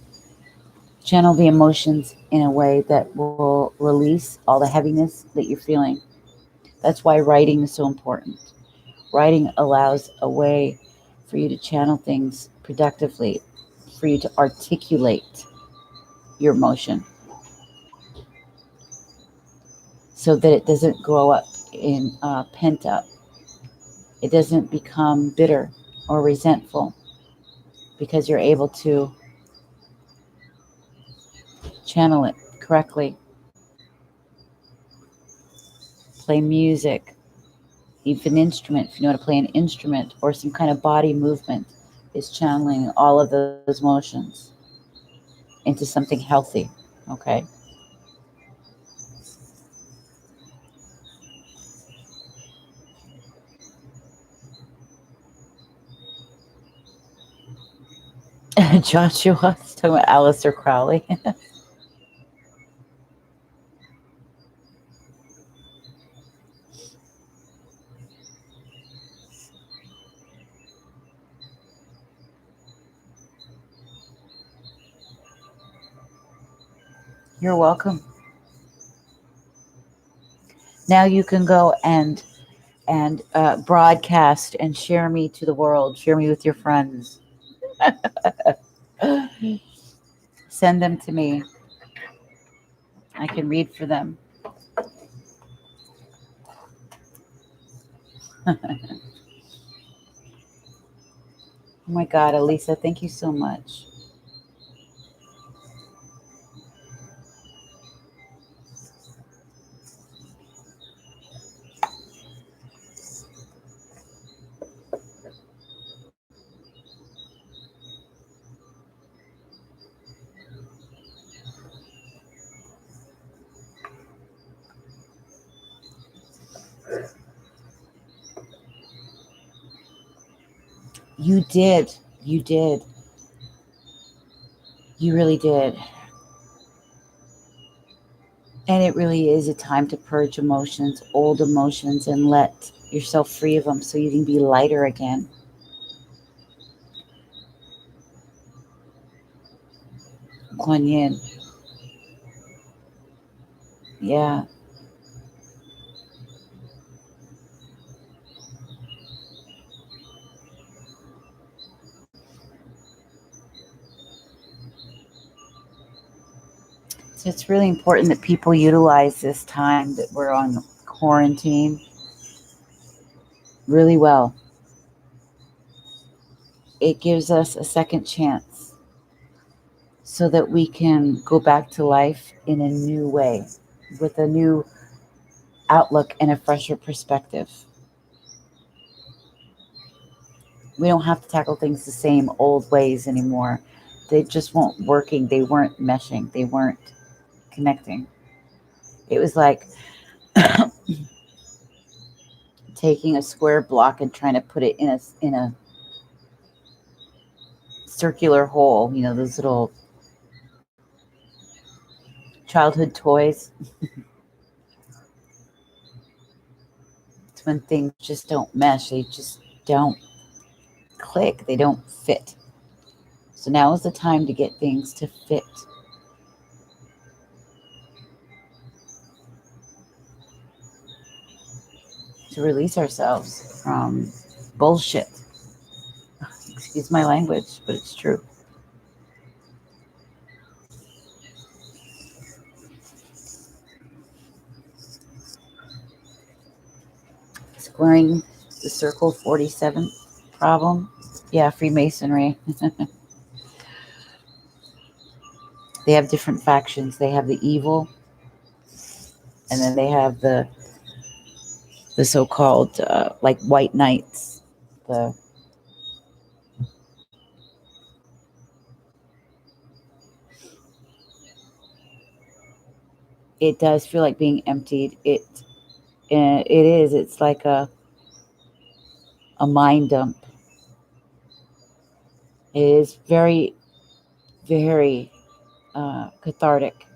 Channel the emotions in a way that will release all the heaviness that you're feeling. That's why writing is so important. Writing allows a way for you to channel things productively, for you to articulate your emotion so that it doesn't grow up in pent up. It doesn't become bitter or resentful because you're able to channel it correctly. Play music, even instrument, if you know how to play an instrument or some kind of body movement, is channeling all of those emotions into something healthy. Okay. Joshua is talking about Aleister Crowley. You're welcome. Now you can go and broadcast and share me to the world. Share me with your friends. Send them to me. I can read for them. Oh my God, Elisa, thank you so much. You did. You did. You really did. And it really is a time to purge emotions, old emotions, and let yourself free of them so you can be lighter again. Kuan Yin. Yeah. So it's really important that people utilize this time that we're on quarantine really well. It gives us a second chance so that we can go back to life in a new way with a new outlook and a fresher perspective. We don't have to tackle things the same old ways anymore. They just weren't working. They weren't meshing. They weren't connecting. It was like taking a square block and trying to put it in a circular hole. You know, those little childhood toys. It's when things just don't mesh. They just don't click. They don't fit. So now is the time to get things to fit, to release ourselves from bullshit. Excuse my language, but it's true. Squaring the circle 47 problem. Yeah, Freemasonry. They have different factions. They have the evil, and then they have the so-called like white knights. The it does feel like being emptied. It is. It's like a mind dump. It is very very cathartic,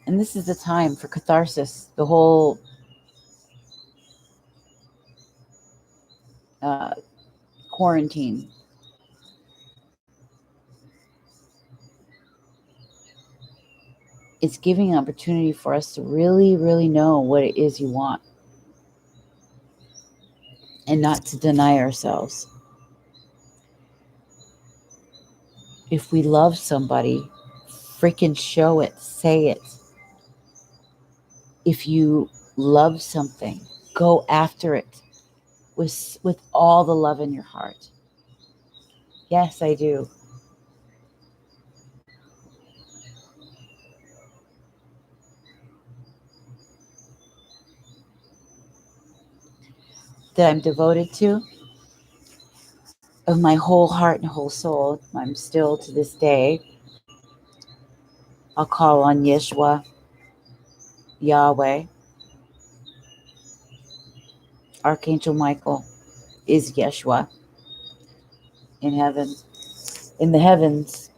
and this is the time for catharsis. The whole uh, quarantine. It's giving an opportunity for us to really, really know what it is you want and not to deny ourselves. If we love somebody, freaking show it, say it. If you love something, go after it with all the love in your heart. Yes, I do. That I'm devoted to of my whole heart and whole soul. I'm still to this day. I'll call on Yeshua, Yahweh, Archangel Michael is Yeshua in heaven. In the heavens,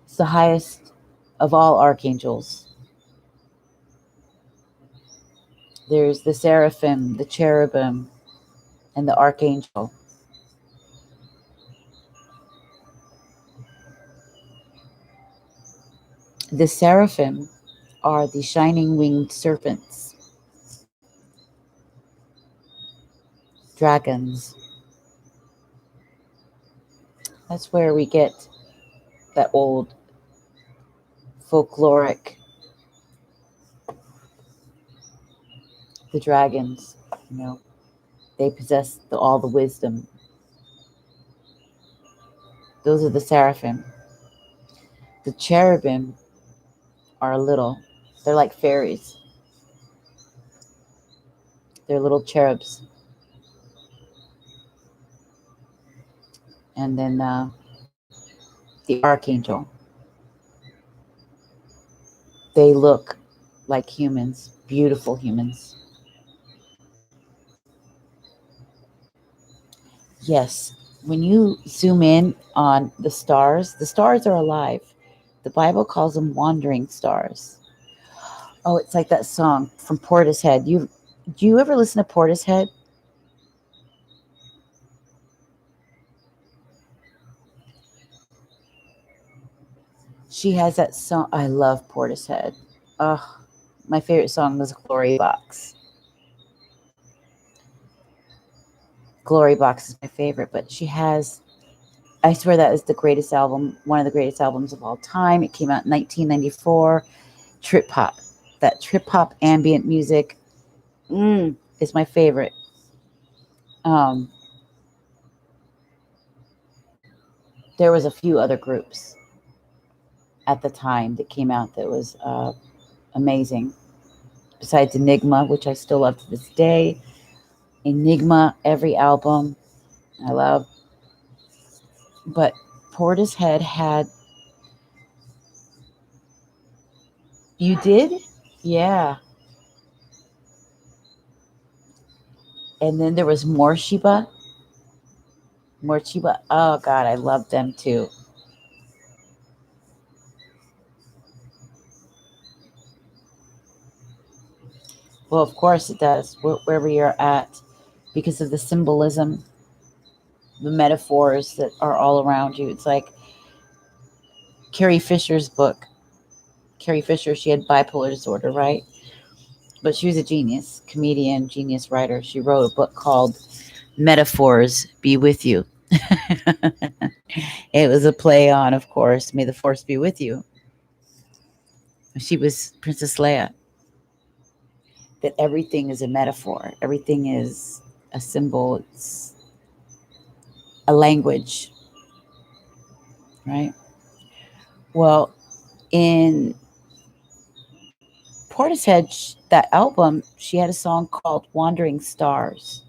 it's the highest of all archangels. There's the seraphim, the cherubim, and the archangel. The seraphim are the shining winged serpents, dragons. That's where we get that old folkloric, the dragons, you know, they possess all the wisdom. Those are the seraphim. The cherubim are little, they're like fairies, they're little cherubs. And then the archangel, they look like humans, beautiful humans. Yes, when you zoom in on the stars are alive. The Bible calls them wandering stars. Oh, it's like that song from Portishead. Do you ever listen to Portishead? She has that song. I love Portishead. Oh, my favorite song was Glory Box. Glory Box is my favorite, but she has, I swear that is the greatest album, one of the greatest albums of all time. It came out in 1994. Trip hop. That trip hop ambient music is my favorite. Um, there was a few other groups at the time that came out that was amazing. Besides Enigma, which I still love to this day. Enigma, every album I love. But Portishead had, you did? Yeah. And then there was Morshiba. Morshiba. Oh, God, I love them too. Well, of course it does, wherever you're at, because of the symbolism, the metaphors that are all around you. It's like Carrie Fisher's book. Carrie Fisher, she had bipolar disorder, right? But she was a genius, comedian, genius writer. She wrote a book called Metaphors Be With You. It was a play on, of course, May the Force Be With You. She was Princess Leia. That everything is a metaphor, everything is a symbol, it's a language, right? Well, in Portishead, that album, she had a song called Wandering Stars.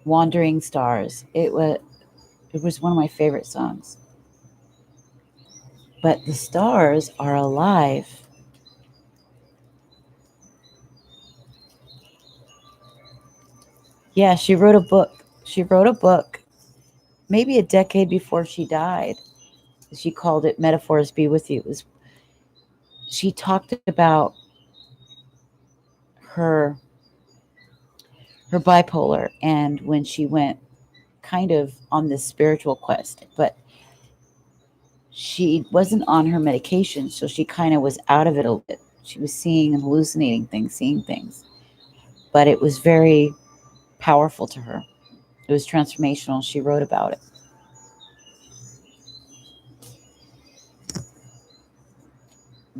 Wandering Stars. It was one of my favorite songs. But the stars are alive. Yeah, she wrote a book. She wrote a book maybe a decade before she died. She called it Metaphors Be With You. She talked about her her bipolar and when she went kind of on this spiritual quest, but she wasn't on her medication, so she kind of was out of it a little bit. She was seeing and hallucinating things, seeing things, but it was very powerful to her. It was transformational. She wrote about it.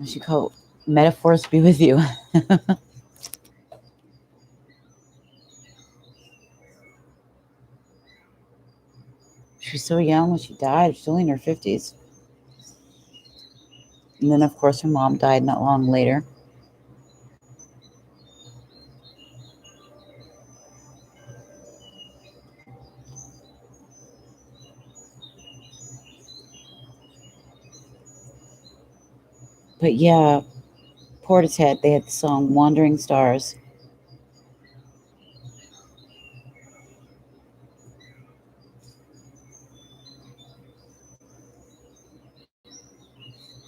She called Metaphors Be With You. She was so young when she died. She's only in her 50s. And then, of course, her mom died not long later. But yeah, Portishead, they had the song Wandering Stars.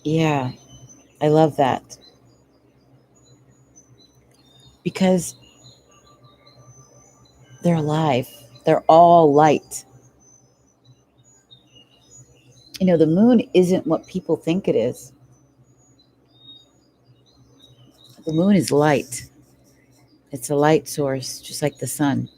Yeah, I love that because they're alive. They're all light. The moon isn't what people think it is. The moon is light. It's a light source, just like the sun.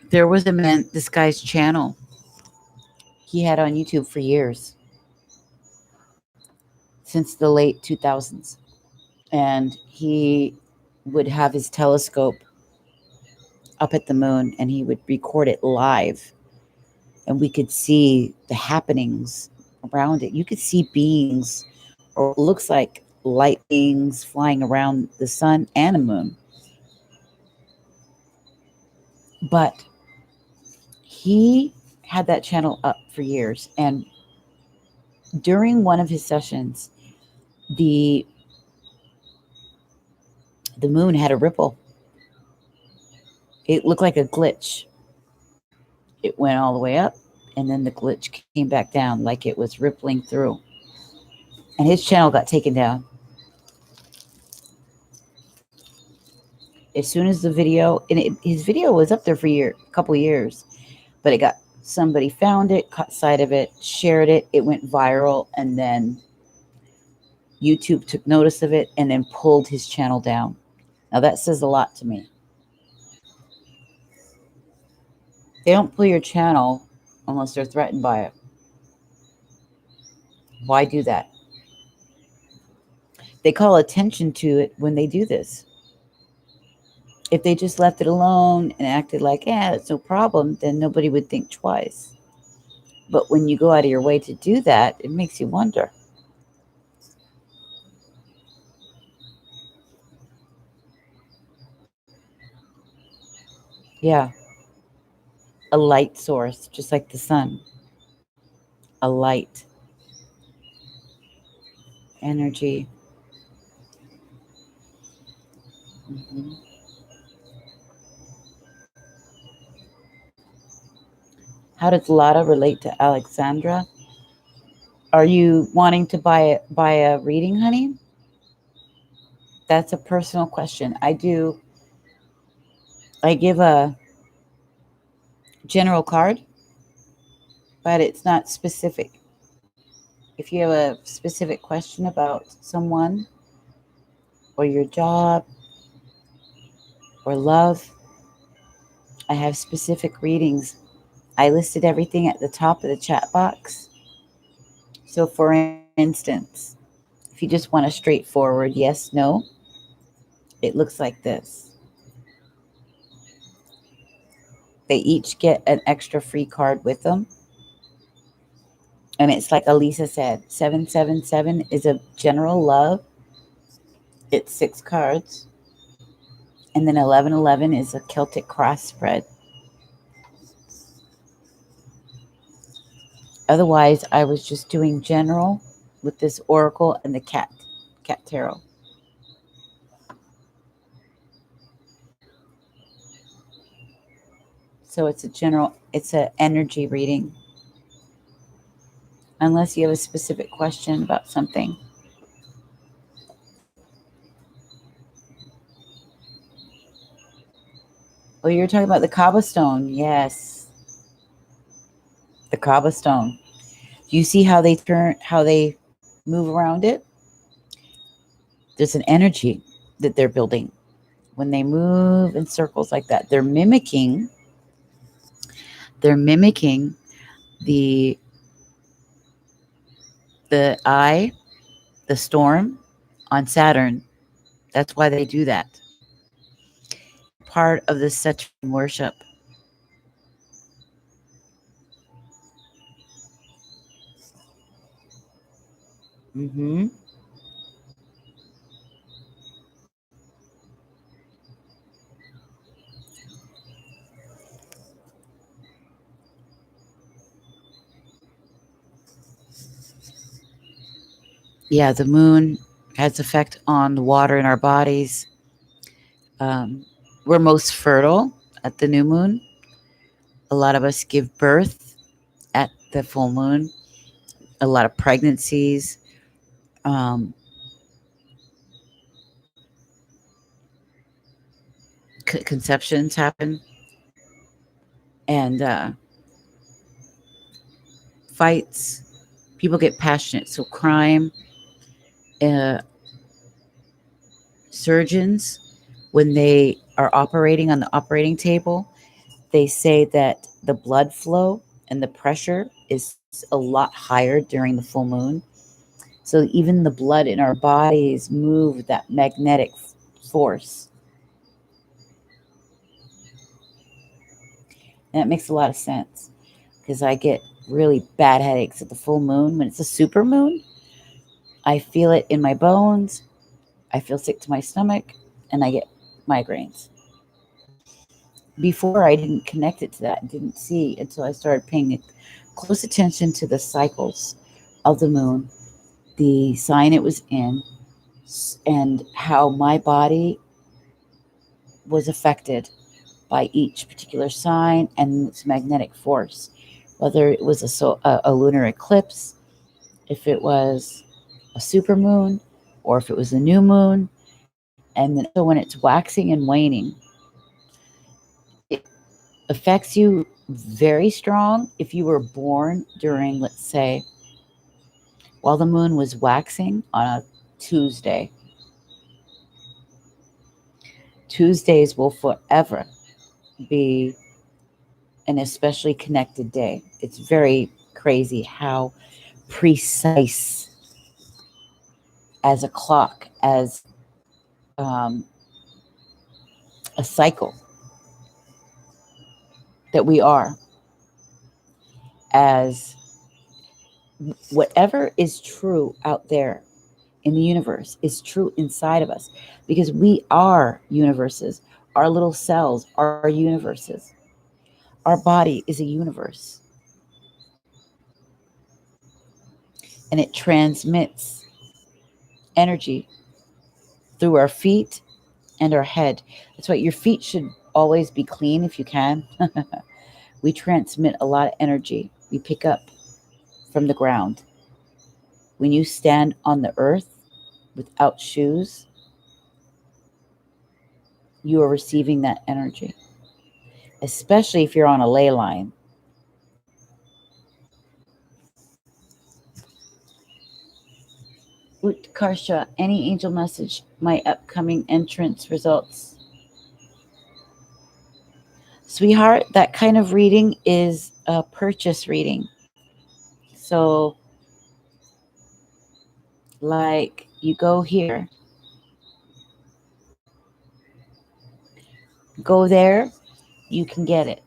There was a man, this guy's channel he had on YouTube for years, since the late 2000s. And he would have his telescope up at the moon and he would record it live. And we could see the happenings around it. You could see beings, or it looks like light beings flying around the sun and the moon. But he had that channel up for years. And during one of his sessions, the moon had a ripple. It looked like a glitch. It went all the way up, and then the glitch came back down like it was rippling through. And his channel got taken down. As soon as the video, his video was up there for a couple years, but somebody found it, caught sight of it, shared it, it went viral, and then YouTube took notice of it and then pulled his channel down. Now that says a lot to me. They don't pull your channel unless they're threatened by it. Why do that? They call attention to it when they do this. If they just left it alone and acted like, it's no problem, then nobody would think twice. But when you go out of your way to do that, it makes you wonder. Yeah. A light source, just like the sun. A light. Energy. Mm-hmm. How does Lada relate to Alexandra? Are you wanting to buy a reading, honey? That's a personal question. I give a general card, but it's not specific. If you have a specific question about someone or your job or love, I have specific readings. I listed everything at the top of the chat box. So for instance, if you just want a straightforward yes, no, it looks like this. They each get an extra free card with them. And it's like Elisa said, 777 is a general love. It's 6 cards. And then 1111 is a Celtic cross spread. Otherwise, I was just doing general with this oracle and the cat tarot. So it's an energy reading. Unless you have a specific question about something. Oh, you're talking about the Kaaba stone. Yes. The Kaaba stone. Do you see how they move around it? There's an energy that they're building. When they move in circles like that, they're mimicking the eye, the storm on Saturn. That's why they do that. Part of the Saturn worship. Mm-hmm. Yeah, the moon has effect on the water in our bodies. We're most fertile at the new moon. A lot of us give birth at the full moon. A lot of pregnancies. Conceptions happen. And fights. People get passionate. So crime. Surgeons, when they are operating on the operating table, they say that the blood flow and the pressure is a lot higher during the full moon. So even the blood in our bodies move that magnetic force. And it makes a lot of sense because I get really bad headaches at the full moon. When it's a super moon, I feel it in my bones. I feel sick to my stomach, and I get migraines. Before, I didn't connect it to that, didn't see until I started paying close attention to the cycles of the moon, the sign it was in, and how my body was affected by each particular sign and its magnetic force, whether it was a lunar eclipse, if it was a supermoon, or if it was a new moon. And then also when it's waxing and waning, it affects you very strong if you were born during, let's say, while the moon was waxing on a Tuesday. Tuesdays will forever be an especially connected day. It's very crazy how precise as a clock, as um, a cycle that we are, as whatever is true out there in the universe is true inside of us, because we are universes. Our little cells are universes. Our body is a universe, and it transmits energy through our feet and our head. That's why your feet should always be clean if you can. We transmit a lot of energy we pick up from the ground. When you stand on the earth without shoes, you are receiving that energy, especially if you're on a ley line. Utkarsha, any angel message? My upcoming entrance results. Sweetheart, that kind of reading is a purchase reading. So, like, you go here, go there, you can get it.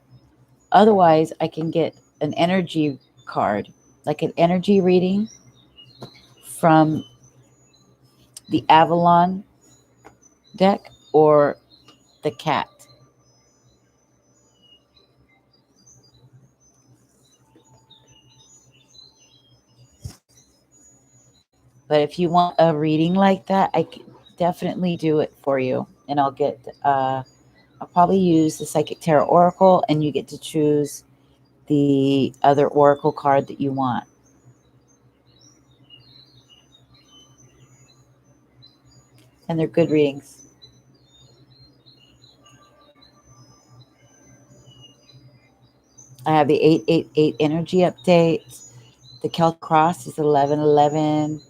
Otherwise, I can get an energy card, like an energy reading from the Avalon deck or the cat. But if you want a reading like that, I can definitely do it for you. And I'll probably use the Psychic Tarot Oracle, and you get to choose the other Oracle card that you want. And they're good readings. I have the 888 energy update. The Celtic Cross is 1111.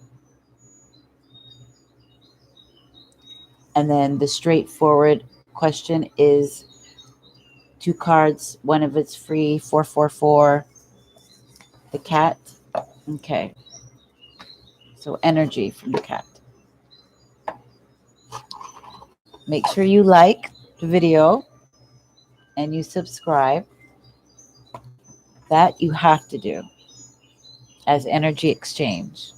And then the straightforward question is 2 cards. One of it's free, 444. The cat. Okay. So energy from the cat. Make sure you like the video and you subscribe. That you have to do as energy exchange.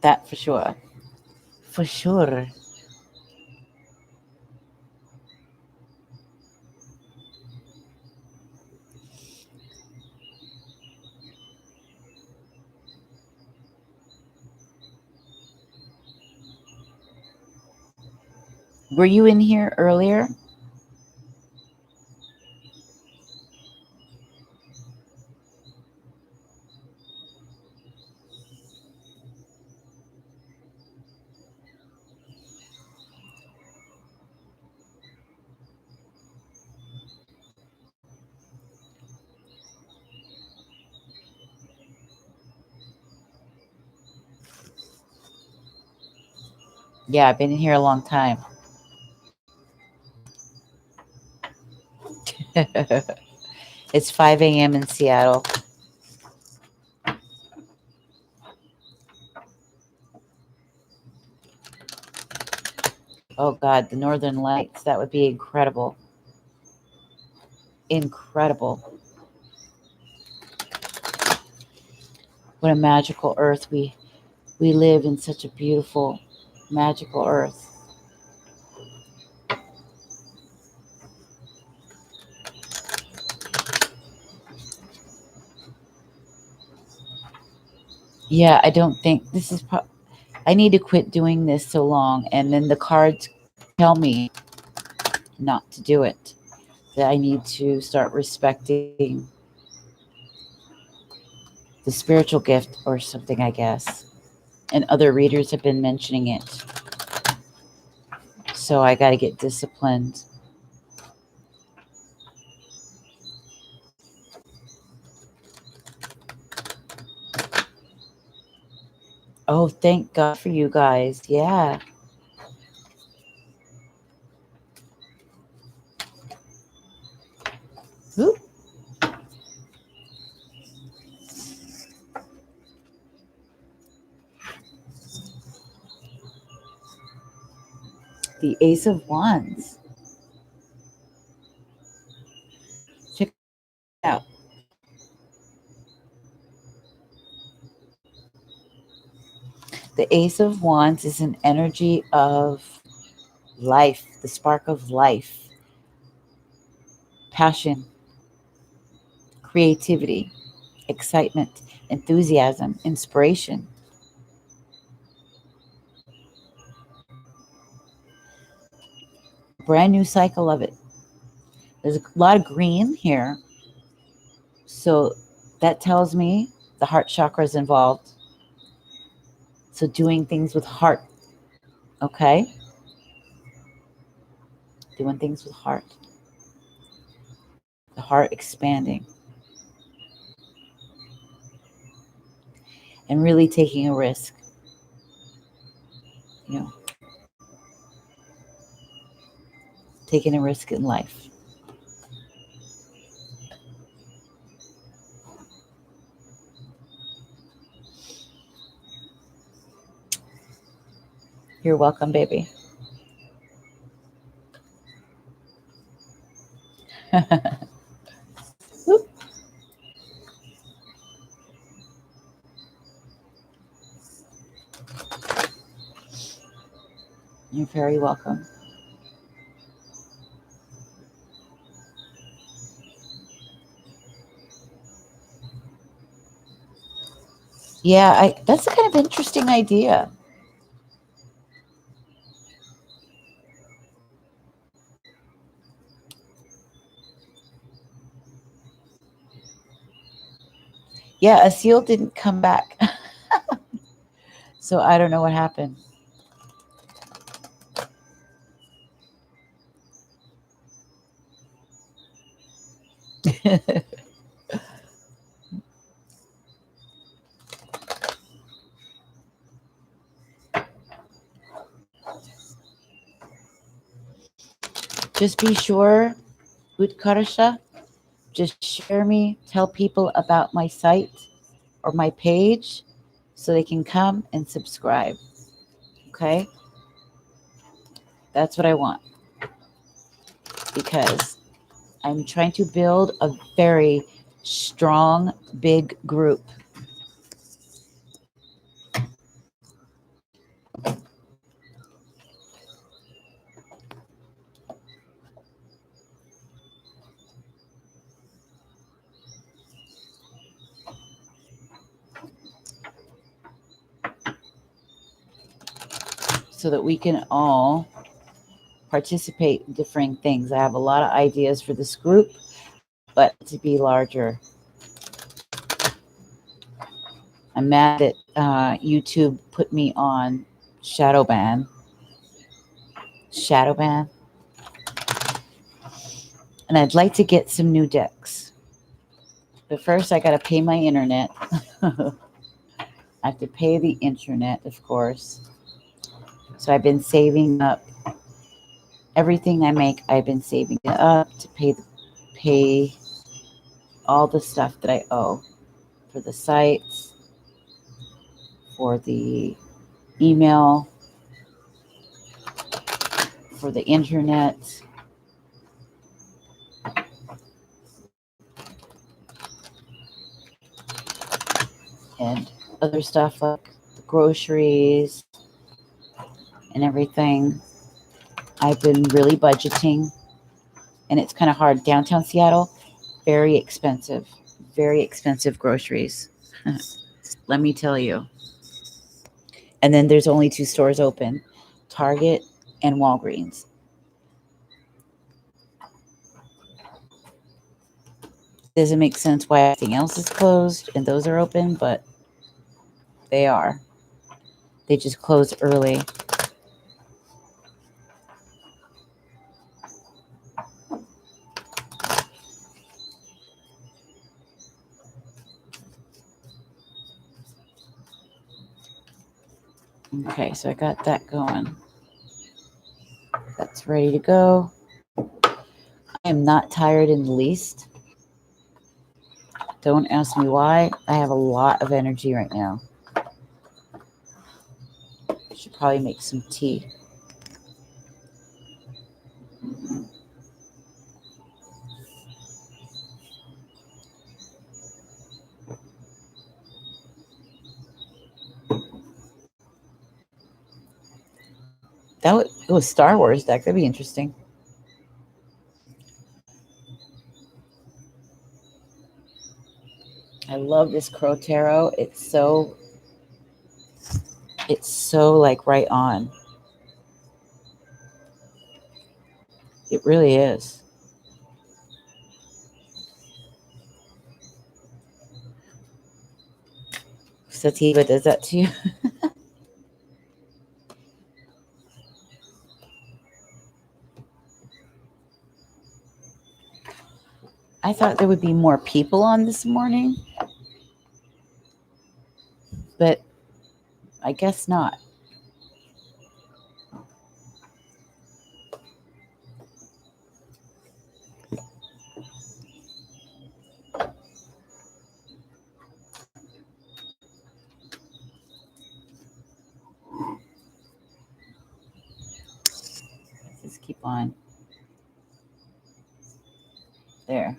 That for sure. For sure. Were you in here earlier? Yeah, I've been in here a long time. It's 5 a.m. in Seattle. Oh God, the Northern Lights. That would be incredible. Incredible. What a magical earth we live in, such a beautiful, magical earth. Yeah, I don't think this is. I need to quit doing this so long, and then the cards tell me not to do it. That I need to start respecting the spiritual gift or something, I guess. And other readers have been mentioning it. So I got to get disciplined. Oh, thank God for you guys. Yeah. Oop. The Ace of Wands. Check it out. The Ace of Wands is an energy of life, the spark of life, passion, creativity, excitement, enthusiasm, inspiration. Brand new cycle of it. There's a lot of green here. So that tells me the heart chakra is involved. So doing things with heart. Okay? Doing things with heart. The heart expanding. And really taking a risk. You know, taking a risk in life. You're welcome, baby. You're very welcome. Yeah, that's a kind of interesting idea. Yeah, a seal didn't come back. So I don't know what happened. Just be sure, Utkarsha, just share me, tell people about my site or my page so they can come and subscribe. Okay? That's what I want. Because I'm trying to build a very strong, big group. So that we can all participate in different things. I have a lot of ideas for this group, but to be larger. I'm mad that YouTube put me on shadow ban. Shadow ban. And I'd like to get some new decks. But first, I got to pay my internet. I have to pay the internet, of course. So I've been saving up everything I make. I've been saving it up to pay all the stuff that I owe for the sites, for the email, for the internet. And other stuff like the groceries and everything. I've been really budgeting, and it's kind of hard. Downtown Seattle, very expensive groceries. Let me tell you. And then there's only 2 stores open, Target and Walgreens. Doesn't make sense why everything else is closed and those are open, but they are. They just close early. Okay, so I got that going. That's ready to go. I am not tired in the least. Don't ask me why. I have a lot of energy right now. Should probably make some tea. It was Star Wars deck. That'd be interesting. I love this Crow Tarot. It's so like right on. It really is. Sativa does that to you? I thought there would be more people on this morning, but I guess not. Let's just keep on. There.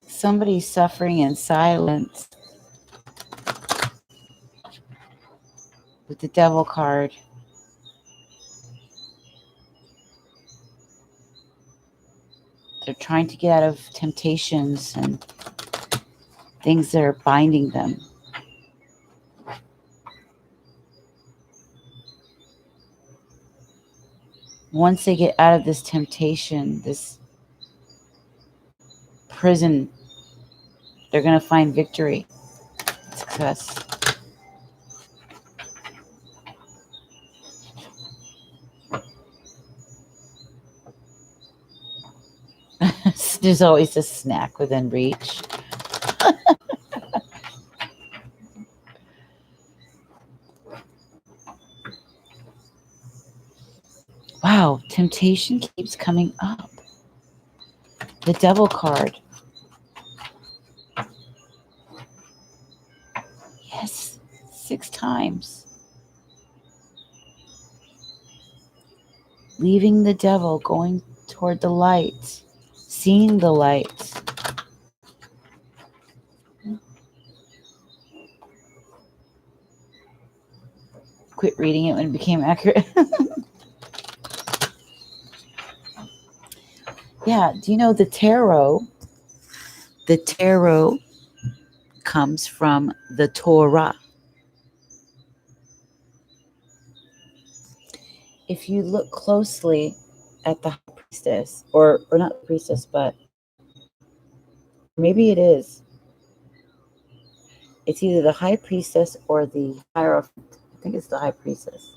Somebody's suffering in silence with the Devil card. They're trying to get out of temptations and things that are binding them. Once they get out of this temptation, this prison, they're going to find victory, success. There's always a snack within reach. Wow, temptation keeps coming up. The Devil card. Yes, 6 times. Leaving the devil, going toward the light, seeing the light. Quit reading it when it became accurate. Yeah, do you know the tarot? The tarot comes from the Torah. If you look closely at the high priestess, or not priestess, but maybe it is. It's either the high priestess or the hierophant. I think it's the high priestess.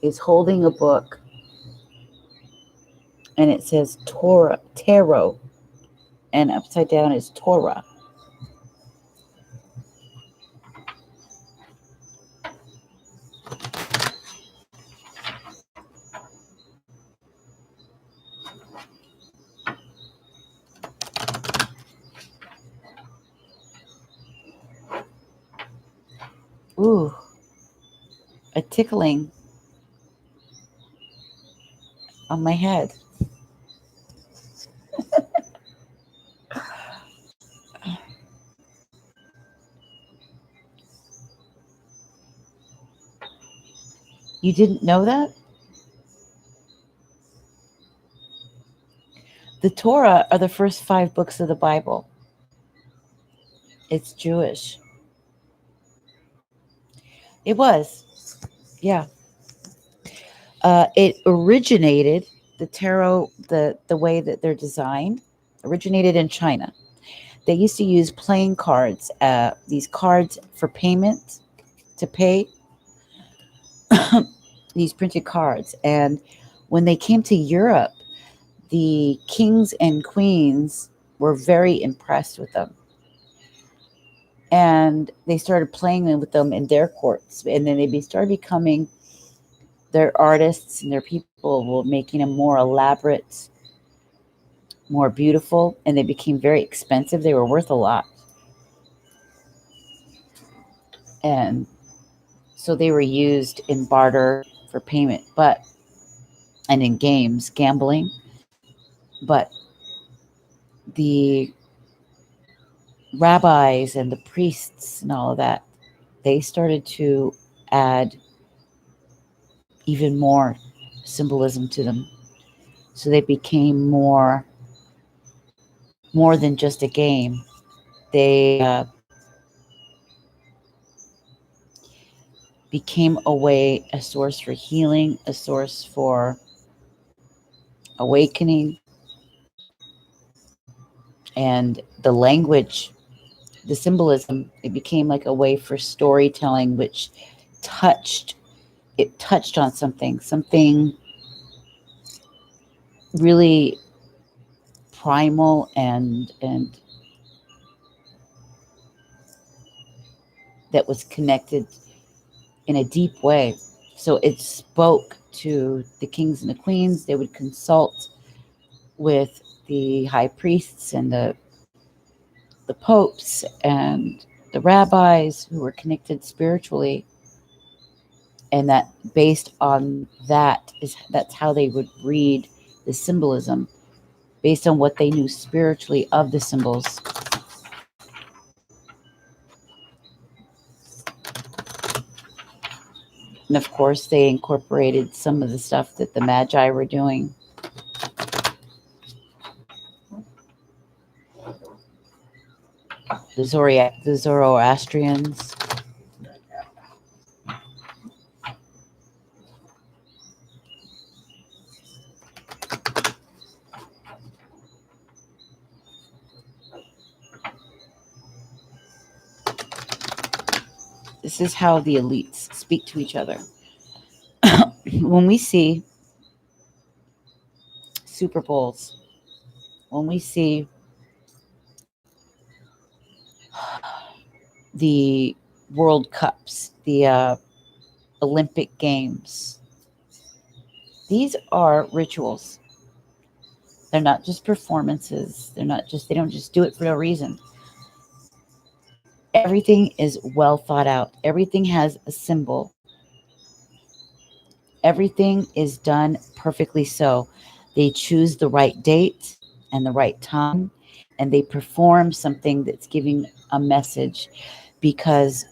Is holding a book. and it says Torah, tarot, and upside down is Torah. Ooh, a tickling on my head. You didn't know that? The Torah are the first 5 books of the Bible. It's Jewish. It was. Yeah. It originated, the tarot, the way that they're designed, originated in China. They used to use playing cards, these cards for payment, to pay, these printed cards. And when they came to Europe, the kings and queens were very impressed with them. And they started playing with them in their courts. And then they started becoming their artists and their people were making them more elaborate, more beautiful, and they became very expensive. They were worth a lot. And so they were used in barter for payment, and in games, gambling. But the rabbis and the priests and all of that, they started to add even more symbolism to them. So they became more than just a game. They became a source for healing, a source for awakening, and the language, the symbolism, it became like a way for storytelling, which touched on something really primal and that was connected in a deep way. So it spoke to the kings and the queens. They would consult with the high priests and the popes and the rabbis who were connected spiritually, and that based on that's how they would read the symbolism, based on what they knew spiritually of the symbols. And of course, they incorporated some of the stuff that the Magi were doing. The Zoroastrians. This is how the elites speak to each other. When we see Super Bowls, when we see the World Cups, the Olympic Games, these are rituals. They're not just performances. They don't just do it for no reason. Everything is well thought out. Everything has a symbol. Everything is done perfectly so. They choose the right date and the right time, and they perform something that's giving a message, because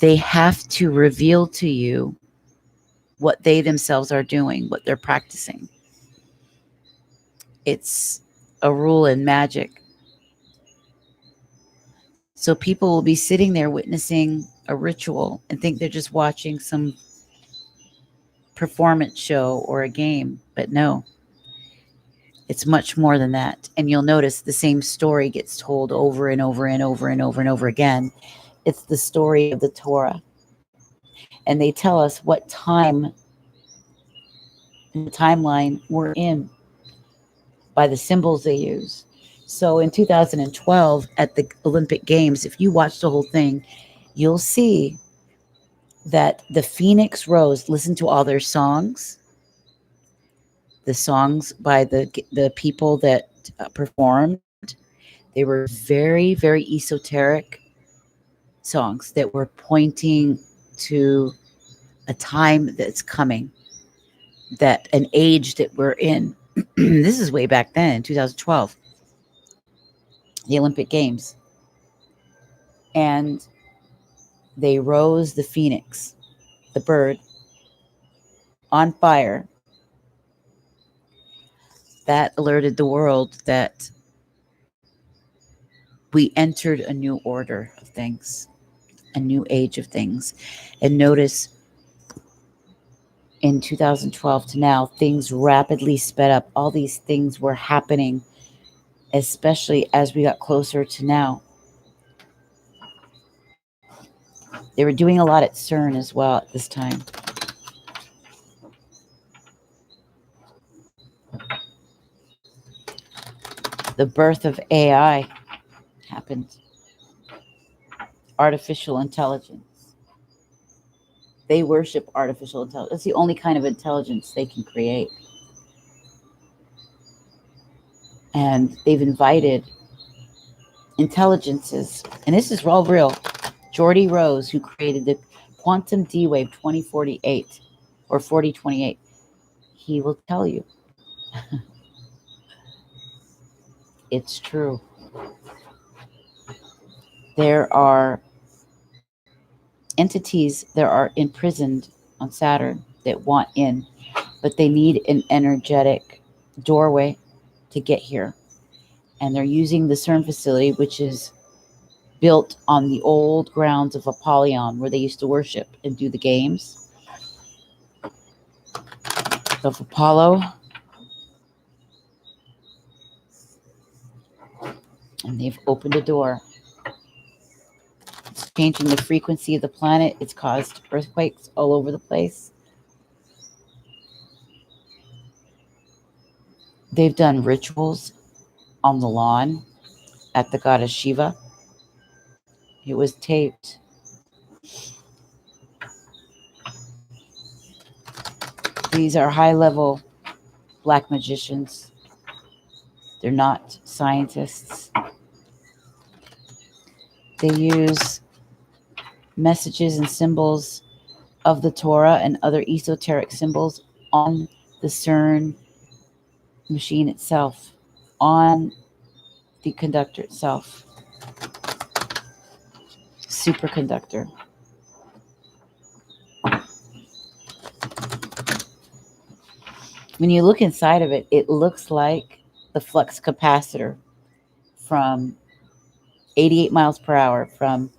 they have to reveal to you what they themselves are doing, what they're practicing. It's a rule in magic. So people will be sitting there witnessing a ritual and think they're just watching some performance show or a game, but no, it's much more than that. And you'll notice the same story gets told over and over and over and over and over again. It's the story of the Torah. And they tell us what time in the timeline we're in. by the symbols they use. So in 2012 at the Olympic Games, if you watch the whole thing, you'll see that the Phoenix Rose, listen to all their songs, the songs by the people that performed. They were very, very esoteric songs that were pointing to a time that's coming, that an age that we're in. This is way back then, 2012, the Olympic Games. And they rose the phoenix, the bird, on fire. That alerted the world that we entered a new order of things, a new age of things. And notice in 2012 to now, things rapidly sped up. All these things were happening, especially as we got closer to now. They were doing a lot at CERN as well at this time. The birth of AI happened. Artificial intelligence. They worship artificial intelligence. It's the only kind of intelligence they can create. And they've invited intelligences, and this is all real. Geordie Rose, who created the Quantum D-Wave 2048 or 4028, he will tell you it's true. There are entities that are imprisoned on Saturn that want in, but they need an energetic doorway to get here. And they're using the CERN facility, which is built on the old grounds of Apollyon, where they used to worship and do the games of Apollo. And they've opened a door. It's changing the frequency of the planet. It's caused earthquakes all over the place. They've done rituals on the lawn at the goddess Shiva. It was taped. These are high-level black magicians. They're not scientists. They use messages and symbols of the Torah and other esoteric symbols on the CERN machine itself, on the conductor itself. Superconductor. When you look inside of it, it looks like the flux capacitor from 88 miles per hour from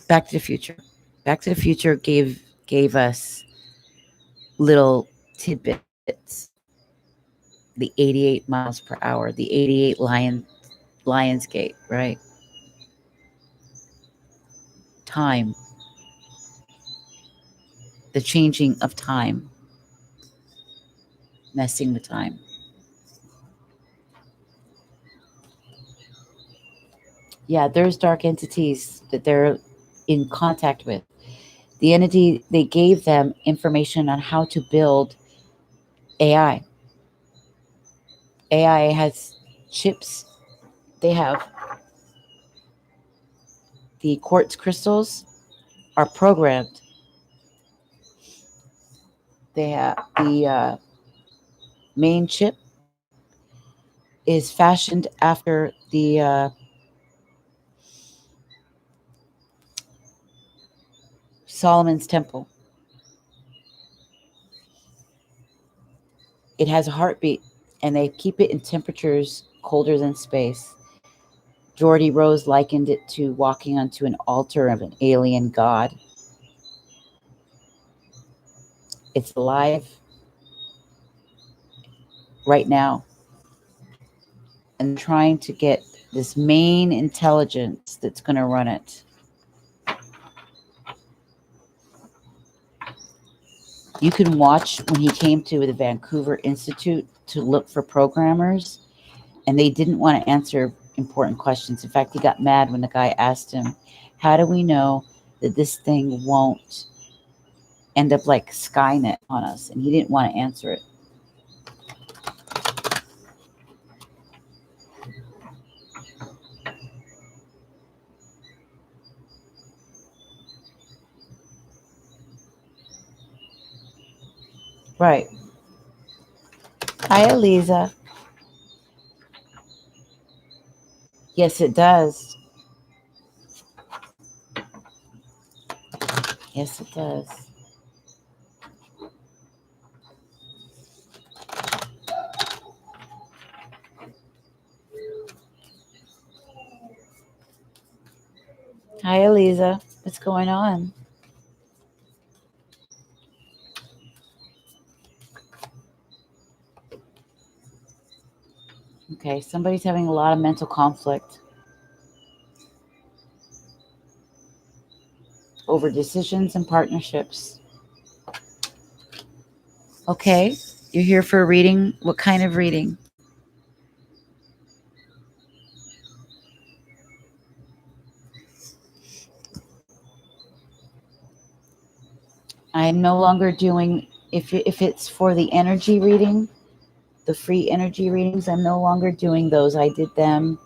Back to the Future. Back to the Future gave us little tidbits. The 88 miles per hour, the 88 Lionsgate, right? Time. The changing of time. Messing with time. Yeah, there's dark entities that they're in contact with. The entity, they gave them information on how to build AI. AI has chips. They have the quartz crystals are programmed. They have the main chip is fashioned after the Solomon's Temple. It has a heartbeat, and they keep it in temperatures colder than space. Geordie Rose likened it to walking onto an altar of an alien god. It's alive right now, and trying to get this main intelligence that's going to run it. You can watch when he came to the Vancouver Institute to look for programmers, and they didn't want to answer important questions. In fact, he got mad when the guy asked him, how do we know that this thing won't end up like Skynet on us? And he didn't want to answer it. Right. Hi, Eliza. Yes, it does. Yes, it does. Hi, Eliza. What's going on? Okay, somebody's having a lot of mental conflict over decisions and partnerships. Okay, you're here for a reading. What kind of reading? I'm no longer doing, if it's for the energy reading, the free energy readings, I'm no longer doing those. I did them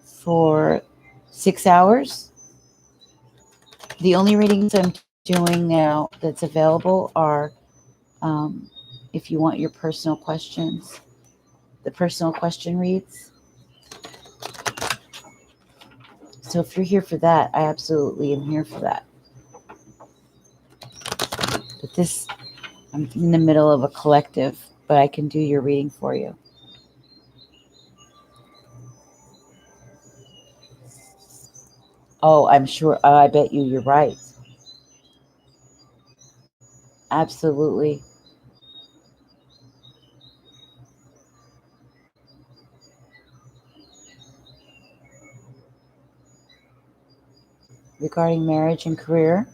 for 6 hours. The only readings I'm doing now that's available are if you want your personal questions, the personal question reads. So if you're here for that, I absolutely am here for that. But this, I'm in the middle of a collective, but I can do your reading for you. Oh, I'm sure. Oh, I bet you're right. Absolutely. Regarding marriage and career.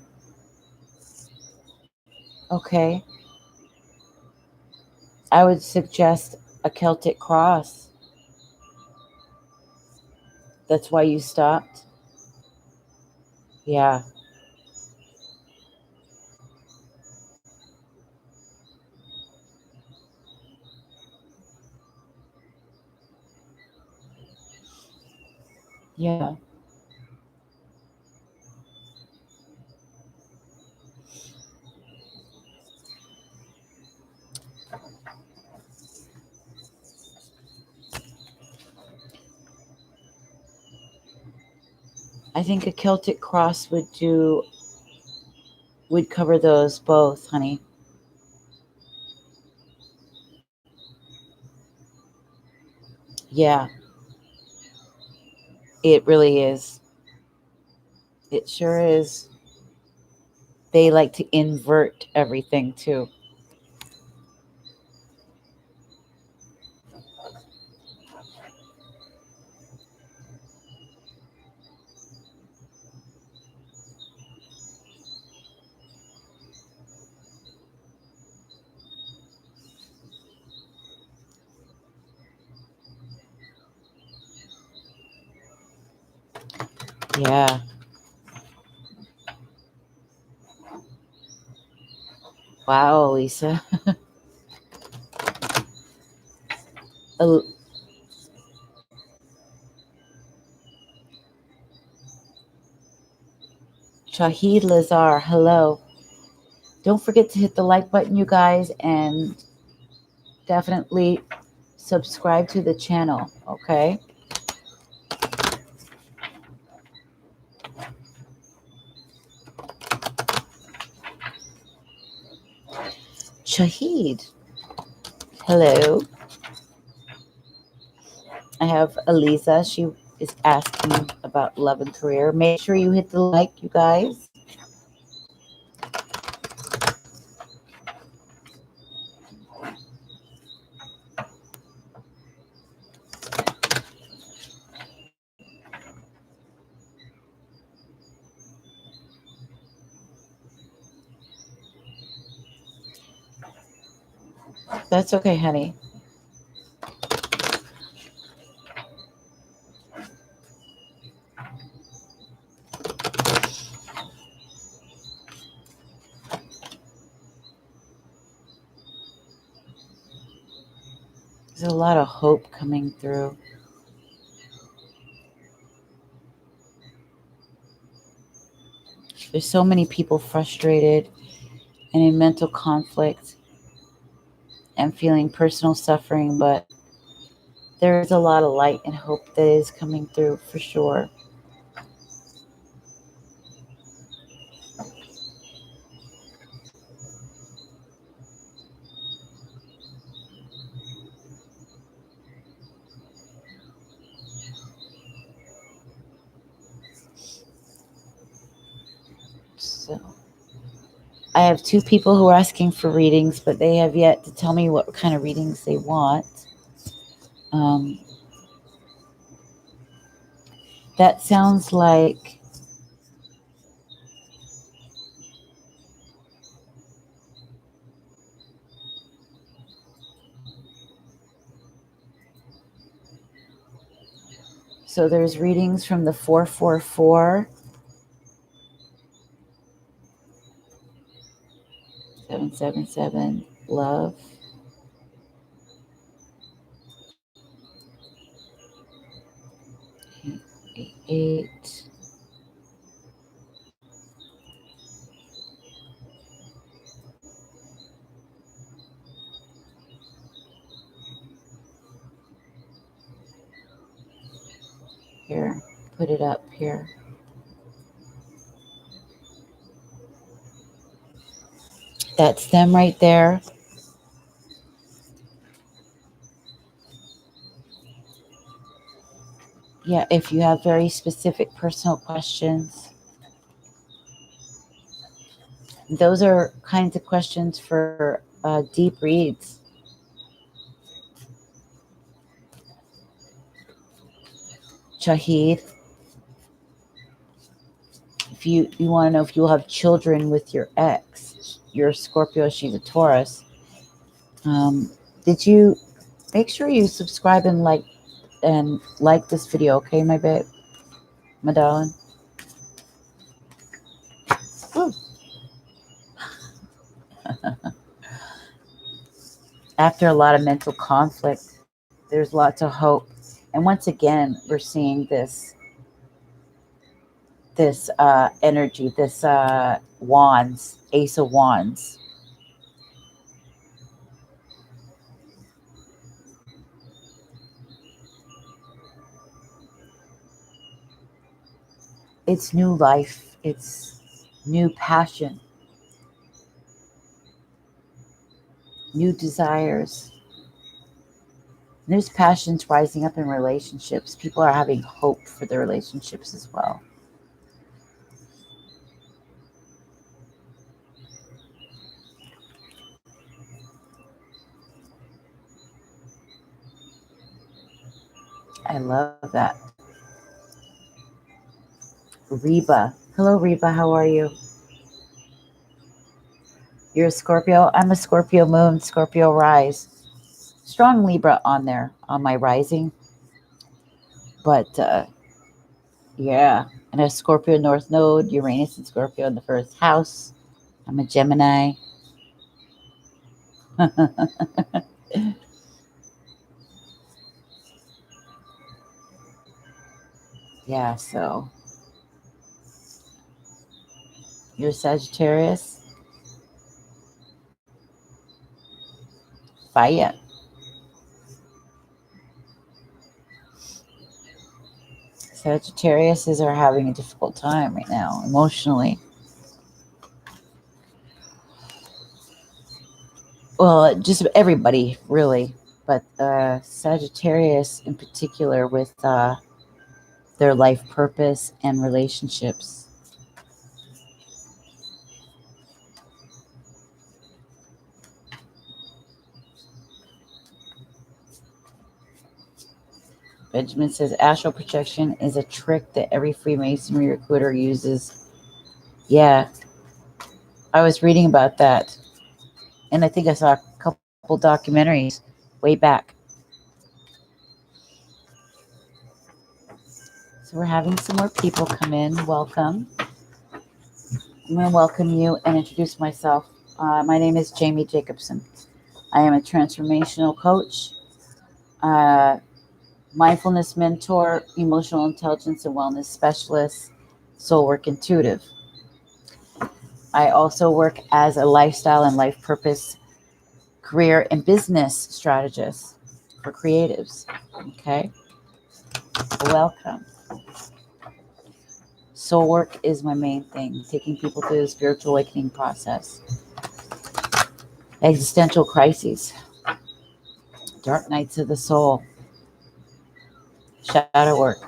Okay. I would suggest a Celtic cross. That's why you stopped? Yeah. Yeah. I think a Celtic cross would cover those both, honey. Yeah. It really is. It sure is. They like to invert everything too. Yeah. Wow, Lisa. El- Shahid Lazar, hello. Don't forget to hit the like button, you guys, and definitely subscribe to the channel, okay? Shahid, hello. I have Eliza. She is asking about love and career. Make sure you hit the like, you guys. That's okay, honey. There's a lot of hope coming through. There's so many people frustrated and in mental conflict and feeling personal suffering, but there is a lot of light and hope that is coming through for sure. So I have two people who are asking for readings, but they have yet to tell me what kind of readings they want. That sounds like so there's readings from the 444, 777, love, 8, here, put it up here. That's them right there. Yeah, if you have very specific personal questions, those are kinds of questions for deep reads. Shahid, if you want to know if you'll have children with your ex, you're a Scorpio, she's a Taurus. Did you make sure you subscribe and like this video, okay, my babe, my darling? After a lot of mental conflict, there's lots of hope. And once again, we're seeing this energy, this wands, ace of wands. It's new life, it's new passion, new desires. There's passions rising up in relationships. People are having hope for their relationships as well. I love that. Reba. Hello, Reba. How are you? You're a Scorpio? I'm a Scorpio moon, Scorpio rise. Strong Libra on there, on my rising. But yeah, and a Scorpio North Node, Uranus and Scorpio in the first house. I'm a Gemini. Yeah, so you're Sagittarius. Fire. Sagittarius are having a difficult time right now, emotionally. Well, just everybody, really. But Sagittarius in particular with their life purpose and relationships. Benjamin says astral projection is a trick that every Freemasonry recruiter uses. Yeah, I was reading about that, and I think I saw a couple documentaries way back. So we're having some more people come in. Welcome. I'm going to welcome you and introduce myself. My name is Jamie Jacobson. I am a transformational coach, mindfulness mentor, emotional intelligence and wellness specialist, soul work intuitive. I also work as a lifestyle and life purpose career and business strategist for creatives. Okay, welcome. Soul work is my main thing, taking people through the spiritual awakening process, existential crises, dark nights of the soul, shadow work,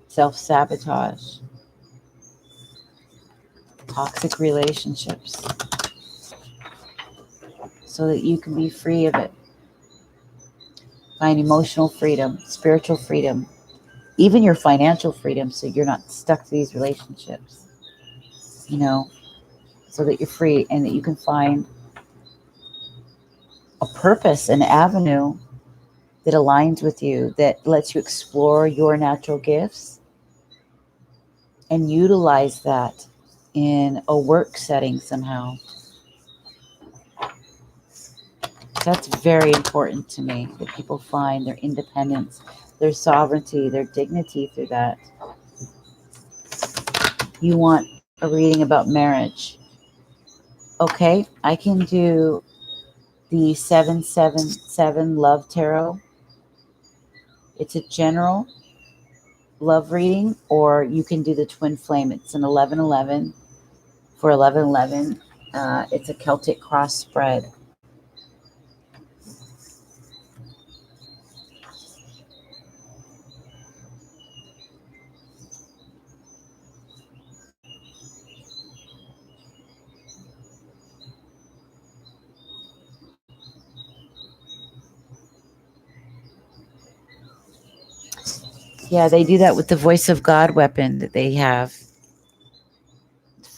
self-sabotage, toxic relationships, so that you can be free of it. Find emotional freedom, spiritual freedom, even your financial freedom, so you're not stuck to these relationships, so that you're free and that you can find a purpose, an avenue that aligns with you, that lets you explore your natural gifts and utilize that in a work setting somehow. That's very important to me, that people find their independence, their sovereignty, their dignity through that. You want a reading about marriage. Okay, I can do the 777 Love Tarot. It's a general love reading, or you can do the Twin Flame. It's an 1111 for 1111. It's a Celtic cross spread. Yeah, they do that with the voice of God weapon that they have.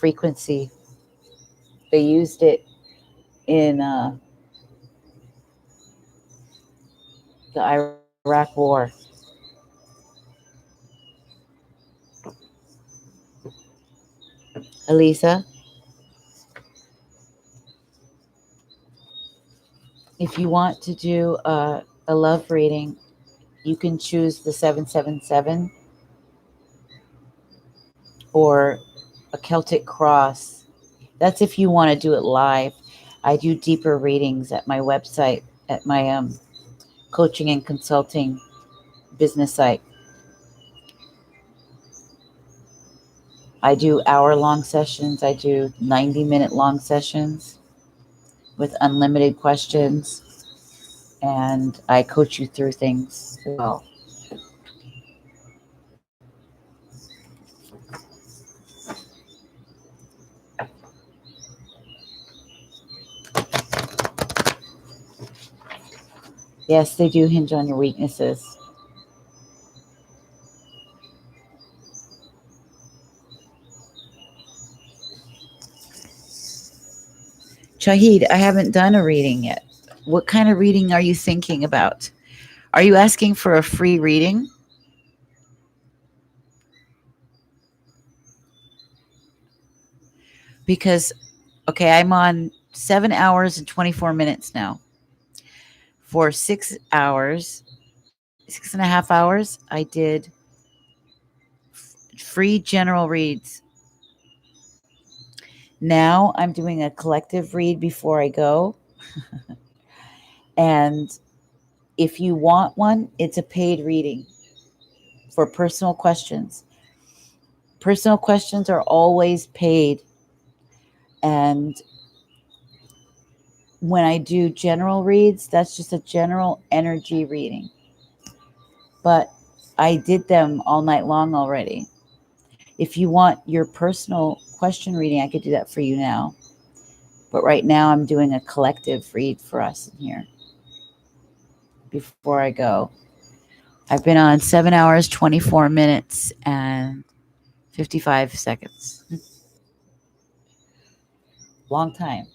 Frequency. They used it in the Iraq War. Elisa, if you want to do a love reading, you can choose the 777 or a Celtic cross. That's if you want to do it live. I do deeper readings at my website, at my coaching and consulting business site. I do hour-long sessions. I do 90-minute long sessions with unlimited questions, and I coach you through things as well. Yes, they do hinge on your weaknesses. Shahid, I haven't done a reading yet. What kind of reading are you thinking about? Are you asking for a free reading? Because, okay, I'm on 7 hours and 24 minutes now. For 6 hours, 6.5 hours, I did free general reads. Now I'm doing a collective read before I go. And if you want one, it's a paid reading for personal questions. Personal questions are always paid. And when I do general reads, that's just a general energy reading. But I did them all night long already. If you want your personal question reading, I could do that for you now. But right now I'm doing a collective read for us in here before I go. I've been on 7 hours, 24 minutes, and 55 seconds. Long time.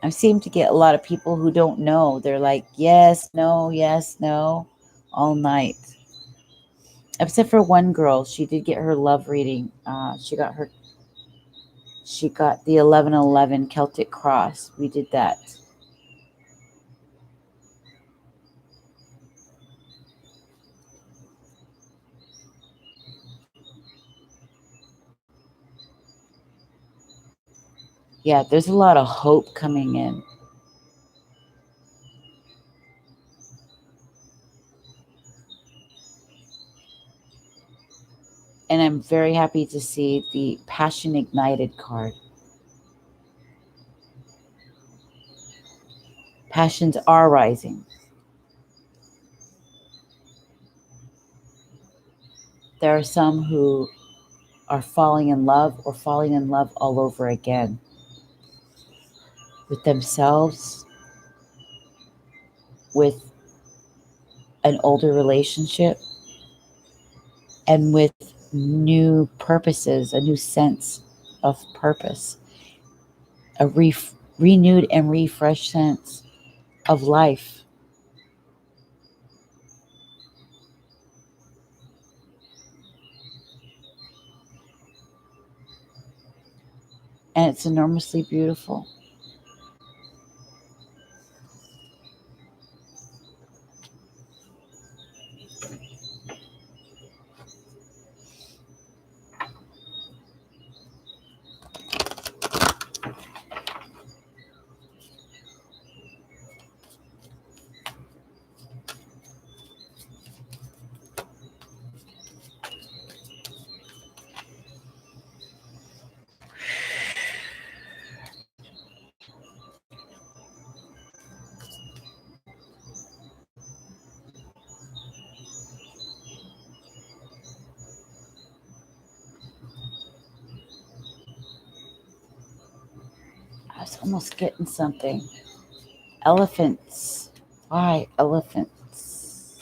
I seem to get a lot of people who don't know. They're like, yes, no, all night. Except for one girl, she did get her love reading. She got the 1111 Celtic cross. We did that. Yeah, there's a lot of hope coming in. And I'm very happy to see the Passion Ignited card. Passions are rising. There are some who are falling in love or falling in love all over again with themselves, with an older relationship, and with new purposes, a new sense of purpose, a renewed and refreshed sense of life. And it's enormously beautiful. I was almost getting something. Elephants. Why elephants?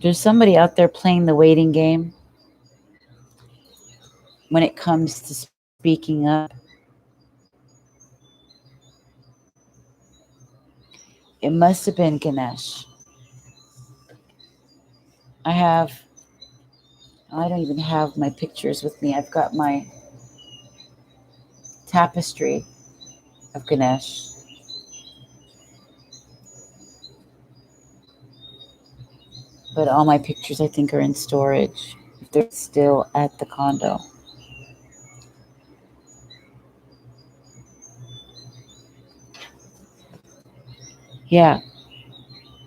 There's somebody out there playing the waiting game when it comes to speaking up. It must have been Ganesh. I don't even have my pictures with me. I've got my tapestry of Ganesh. But all my pictures, I think, are in storage. If they're still at the condo. Yeah,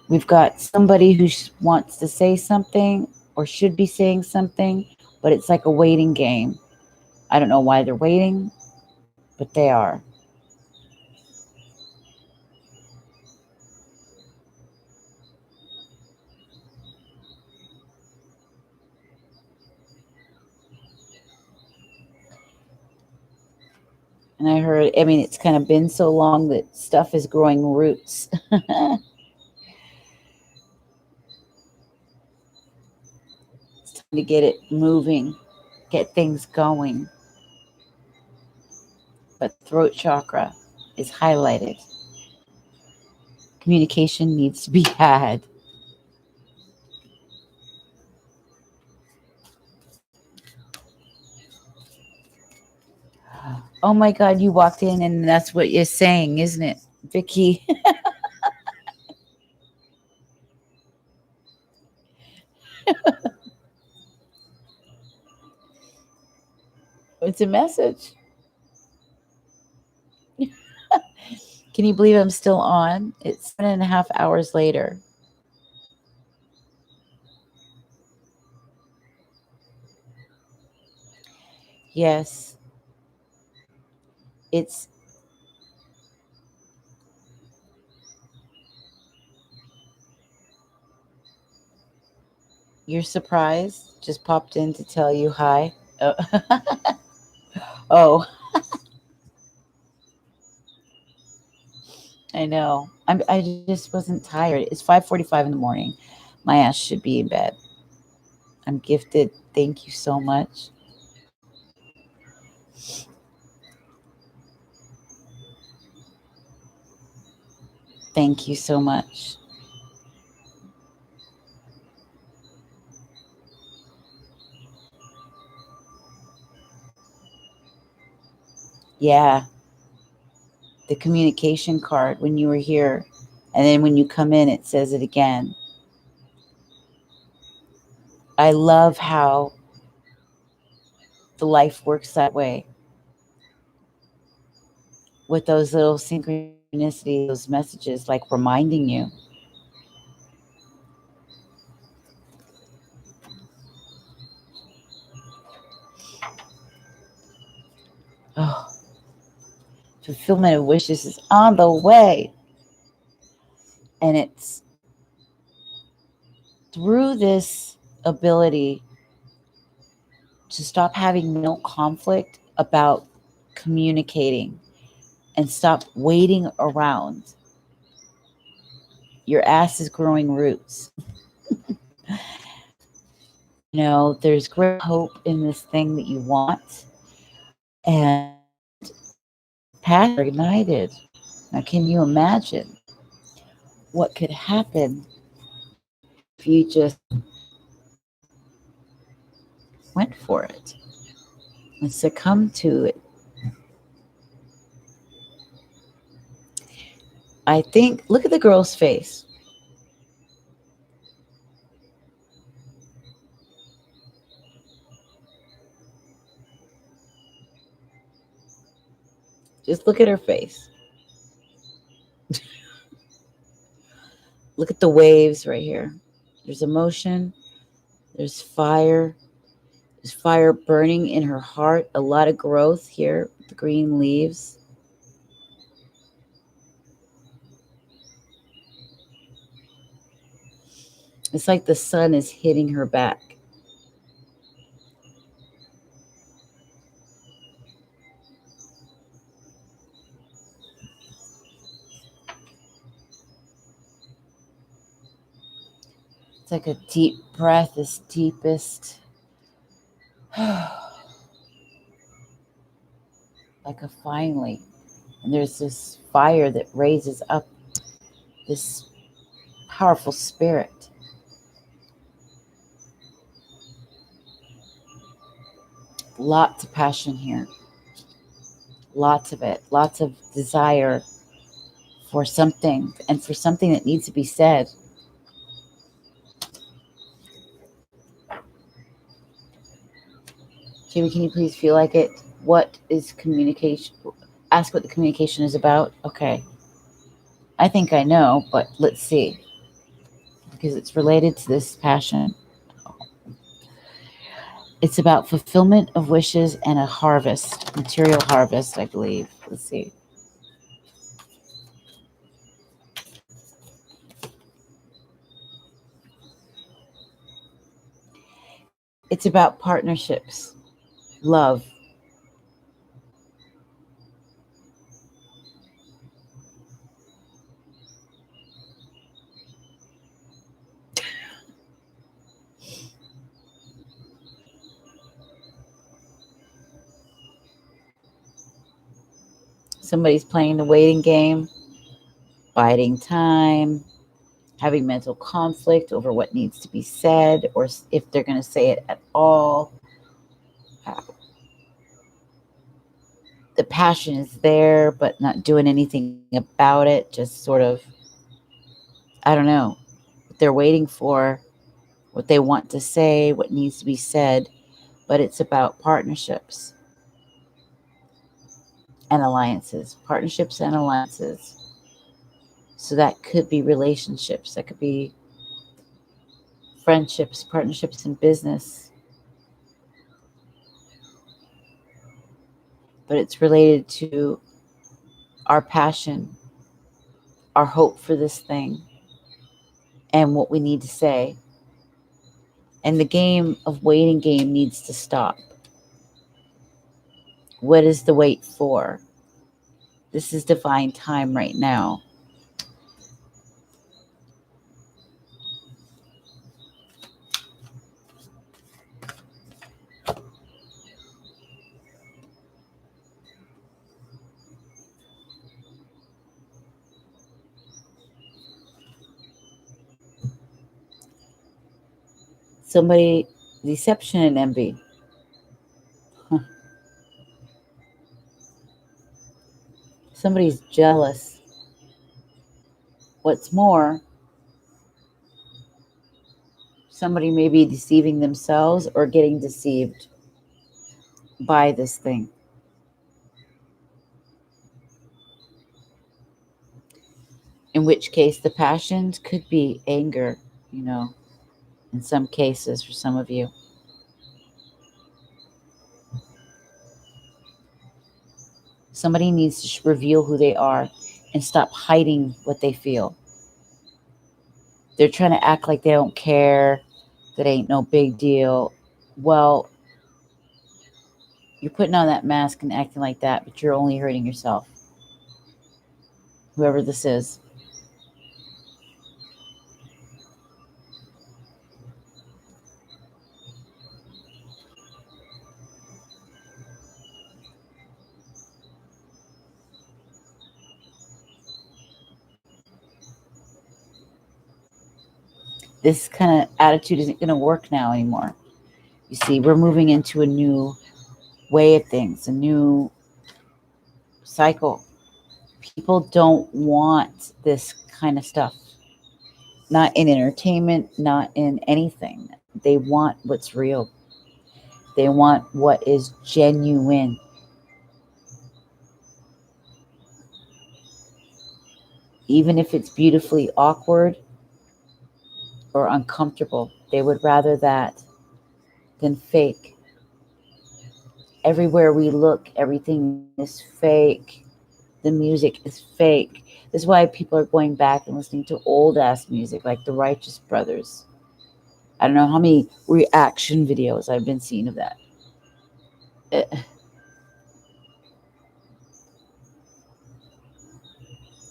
we've got somebody who wants to say something or should be saying something, but it's like a waiting game. I don't know why they're waiting, but they are. And I heard, I mean, it's kind of been so long that stuff is growing roots. It's time to get it moving, get things going. But throat chakra is highlighted. Communication needs to be had. Oh my God, you walked in and that's what you're saying, isn't it, Vicky? It's a message. Can you believe I'm still on? It's 7.5 hours later. Yes, it's you're surprised. Just popped in to tell you hi. Oh, oh, I know. I just wasn't tired. It's 5:45 in the morning. My ass should be in bed. I'm gifted. Thank you so much. Thank you so much. Yeah, the communication card when you were here, and then when you come in, it says it again. I love how the life works that way with those little synchronicities, those messages like reminding you. Oh, fulfillment of wishes is on the way. And it's through this ability to stop having mental conflict about communicating and stop waiting around. Your ass is growing roots. There's great hope in this thing that you want, and passion ignited. Now, can you imagine what could happen if you just went for it and succumbed to it? I think, look at the girl's face. Just look at her face. Look at the waves right here. There's emotion, there's fire. There's fire burning in her heart. A lot of growth here with the green leaves. It's like the sun is hitting her back. It's like a deep breath is deepest. Like a finally. And there's this fire that raises up this powerful spirit. Lots of passion here. Lots of it. Lots of desire for something and for something that needs to be said. Jamie, can you please feel like it? What is communication? Ask what the communication is about. Okay. I think I know, but let's see. Because it's related to this passion. It's about fulfillment of wishes and a harvest, material harvest, I believe. Let's see. It's about partnerships, love. Somebody's playing the waiting game, biding time, having mental conflict over what needs to be said or if they're going to say it at all. The passion is there, but not doing anything about it. Just sort of, I don't know, what they're waiting for, what they want to say, what needs to be said. But it's about partnerships and alliances, partnerships and alliances. So that could be relationships, that could be friendships, partnerships in business. But it's related to our passion, our hope for this thing, and what we need to say. And the game of waiting game needs to stop. What is the wait for? This is divine time right now. Somebody, deception and envy. Huh. Somebody's jealous. What's more, somebody may be deceiving themselves or getting deceived by this thing. In which case, the passions could be anger, in some cases for some of you. Somebody needs to reveal who they are and stop hiding what they feel. They're trying to act like they don't care, that ain't no big deal. Well, you're putting on that mask and acting like that, but you're only hurting yourself. Whoever this is. This kind of attitude isn't going to work now anymore. You see, we're moving into a new way of things, a new cycle. People don't want this kind of stuff. Not in entertainment, not in anything. They want what's real. They want what is genuine. Even if it's beautifully awkward or uncomfortable, they would rather that than fake. Everywhere we look, everything is fake. The music is fake. This is why people are going back and listening to old ass music like the Righteous Brothers. I don't know how many reaction videos I've been seeing of that.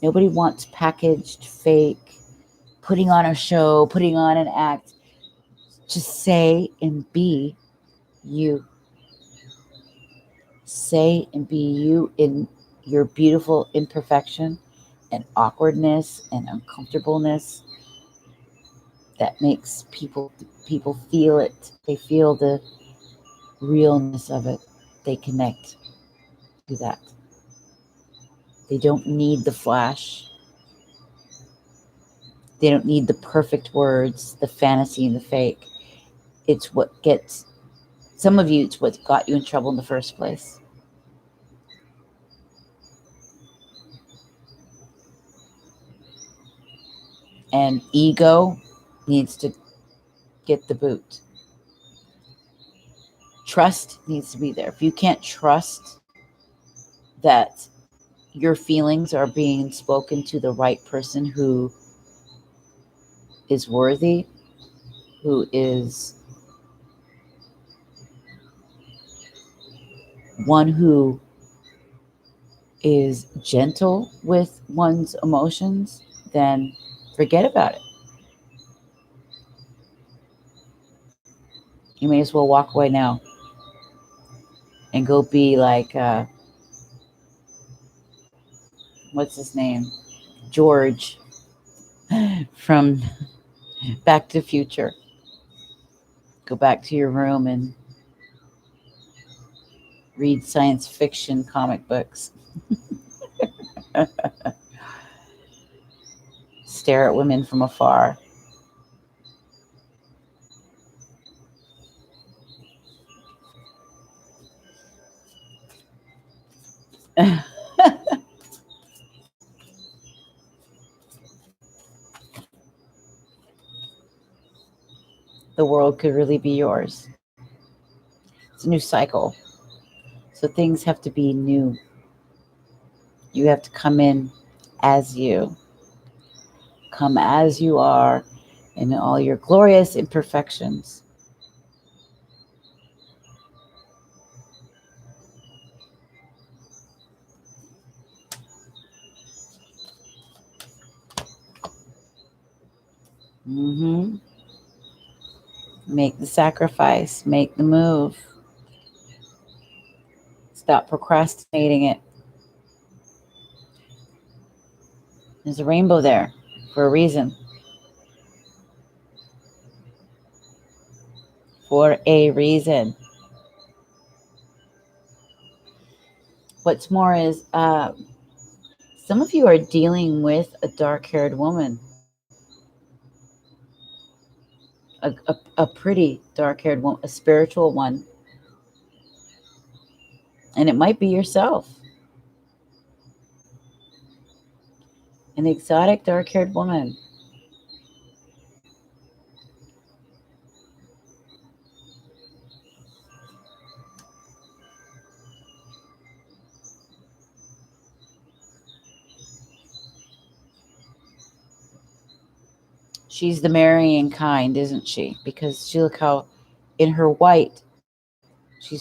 Nobody wants packaged, fake, putting on a show, putting on an act. Just say and be you. Say and be you in your beautiful imperfection and awkwardness and uncomfortableness that makes people feel it. They feel the realness of it. They connect to that. They don't need the flash. They don't need the perfect words, the fantasy and the fake. It's what gets some of you, it's what got you in trouble in the first place. And ego needs to get the boot. Trust needs to be there. If you can't trust that your feelings are being spoken to the right person who is worthy, who is one who is gentle with one's emotions, then forget about it. You may as well walk away now and go be like, what's his name? George from Back to the Future. Go back to your room and read science fiction comic books. Stare at women from afar. The world could really be yours. It's a new cycle. So things have to be new. You have to come in as you. Come as you are in all your glorious imperfections. Mm-hmm. Make the sacrifice. Make the move. Stop procrastinating it. There's a rainbow there for a reason. For a reason. What's more is some of you are dealing with a dark-haired woman, a pretty dark-haired woman, a spiritual one, and it might be yourself, an exotic dark-haired woman. She's the marrying kind, isn't she? Because she look how in her white, she's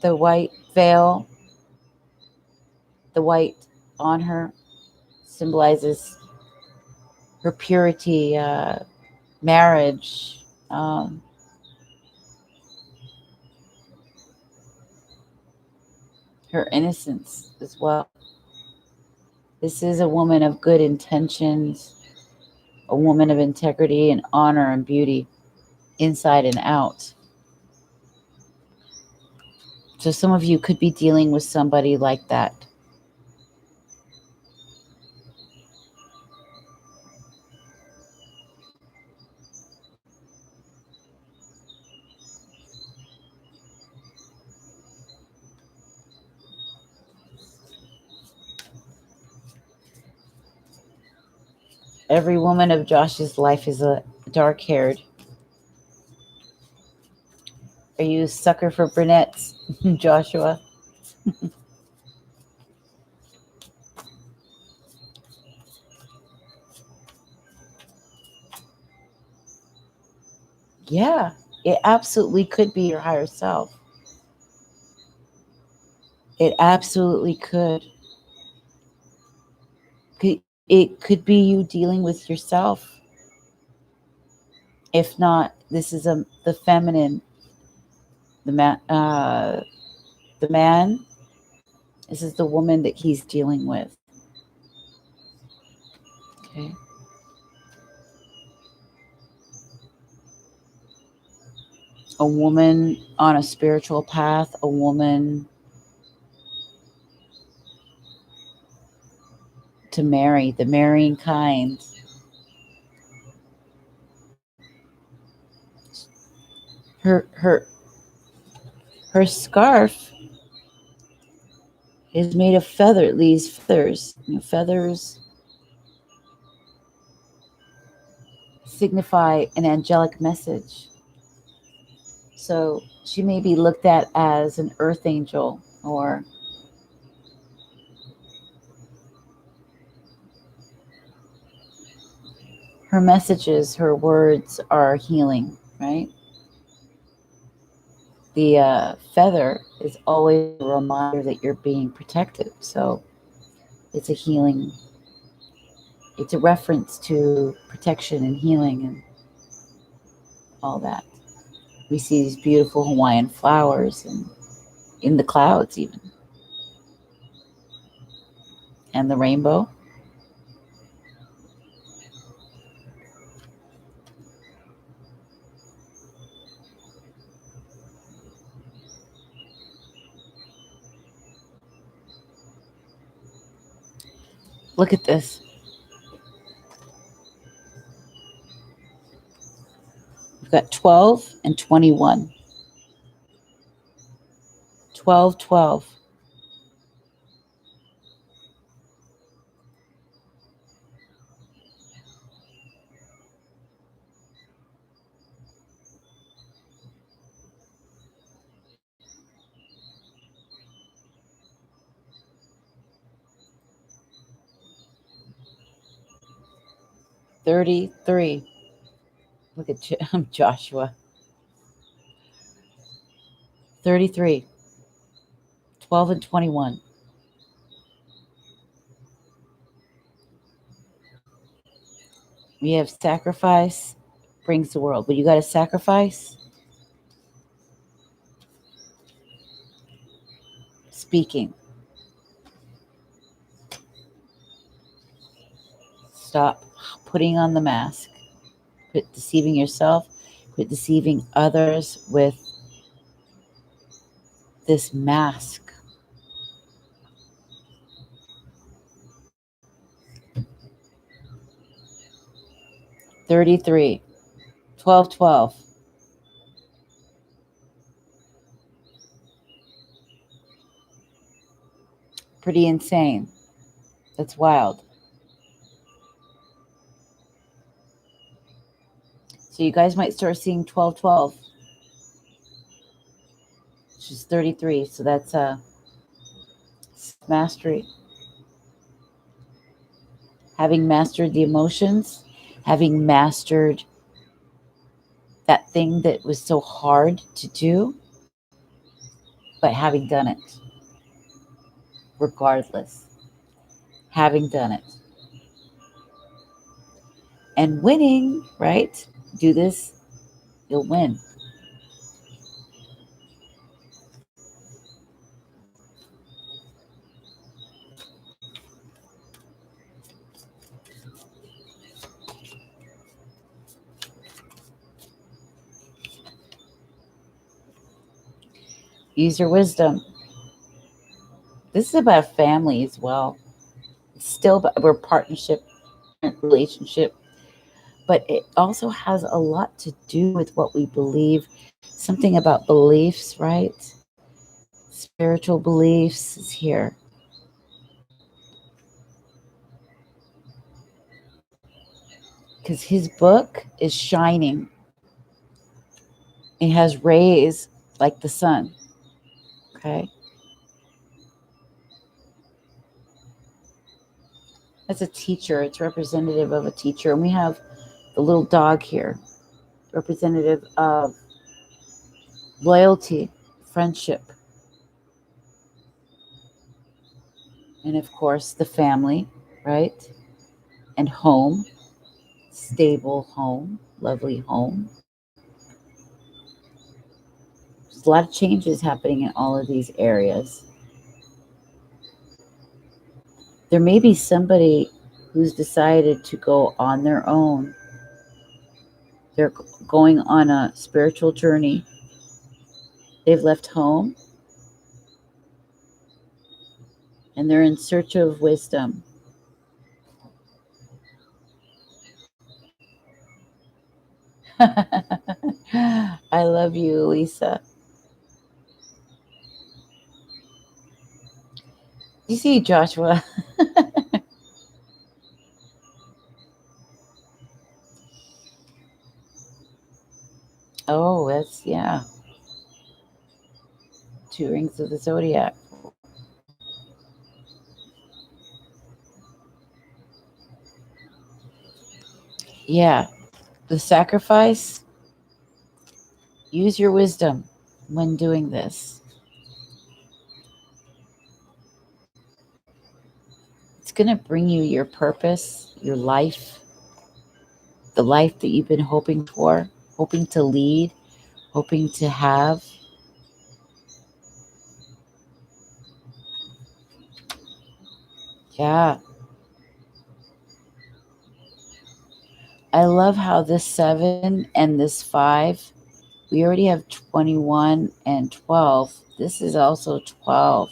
the white veil, the white on her symbolizes her purity, marriage, her innocence as well. This is a woman of good intentions, a woman of integrity and honor and beauty inside and out. So some of you could be dealing with somebody like that. Every woman of Josh's life is a dark-haired. Are you a sucker for brunettes, Joshua? Yeah, it absolutely could be your higher self. It absolutely could. It could be you dealing with yourself. If not, this is the feminine, the man. The man. This is the woman that he's dealing with. Okay. A woman on a spiritual path. A woman to marry, the marrying kind. Her her scarf is made of these feathers. Feathers signify an angelic message. So she may be looked at as an earth angel, or her messages, her words are healing, right? The feather is always a reminder that you're being protected. So it's a healing, it's a reference to protection and healing and all that. We see these beautiful Hawaiian flowers and in the clouds even. And the rainbow. Look at this. We've got 12 and 21. 12, 12. $33. Look at Joshua. 33. 12 and 21. We have sacrifice brings the world. But you got to sacrifice speaking. Stop putting on the mask. Quit deceiving yourself. Quit deceiving others with this mask. $33, 12. Pretty insane. That's wild. So you guys might start seeing 12, which is 33. So that's mastery. Having mastered the emotions, having mastered that thing that was so hard to do, but having done it, regardless, having done it. And winning, right? Do this, you'll win. Use your wisdom. This is about family as well. It's still about, we're partnership, relationship, but it also has a lot to do with what we believe. Something about beliefs, right? Spiritual beliefs is here. Because his book is shining. It has rays like the sun. Okay. As a teacher, it's representative of a teacher. And we have the little dog here, representative of loyalty, friendship, and of course the family, right? And home, stable home, lovely home. There's a lot of changes happening in all of these areas. There may be somebody who's decided to go on their own. They're going on a spiritual journey. They've left home and they're in search of wisdom. I love you, Lisa. You see, Joshua. Oh, that's, yeah. 2 rings of the zodiac. Yeah. The sacrifice. Use your wisdom when doing this. It's going to bring you your purpose, your life, the life that you've been hoping for, hoping to lead, hoping to have. Yeah. I love how this 7 and this 5, we already have 21 and 12. This is also 12.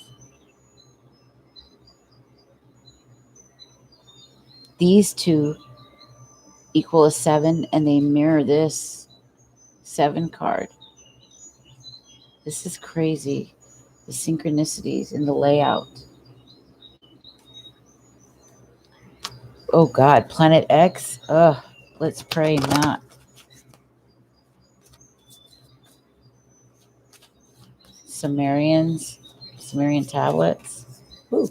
These two equal a 7 and they mirror this 7 card. This is crazy. The synchronicities in the layout. Oh God, Planet X. Ugh, let's pray not. Sumerian tablets. Ooh.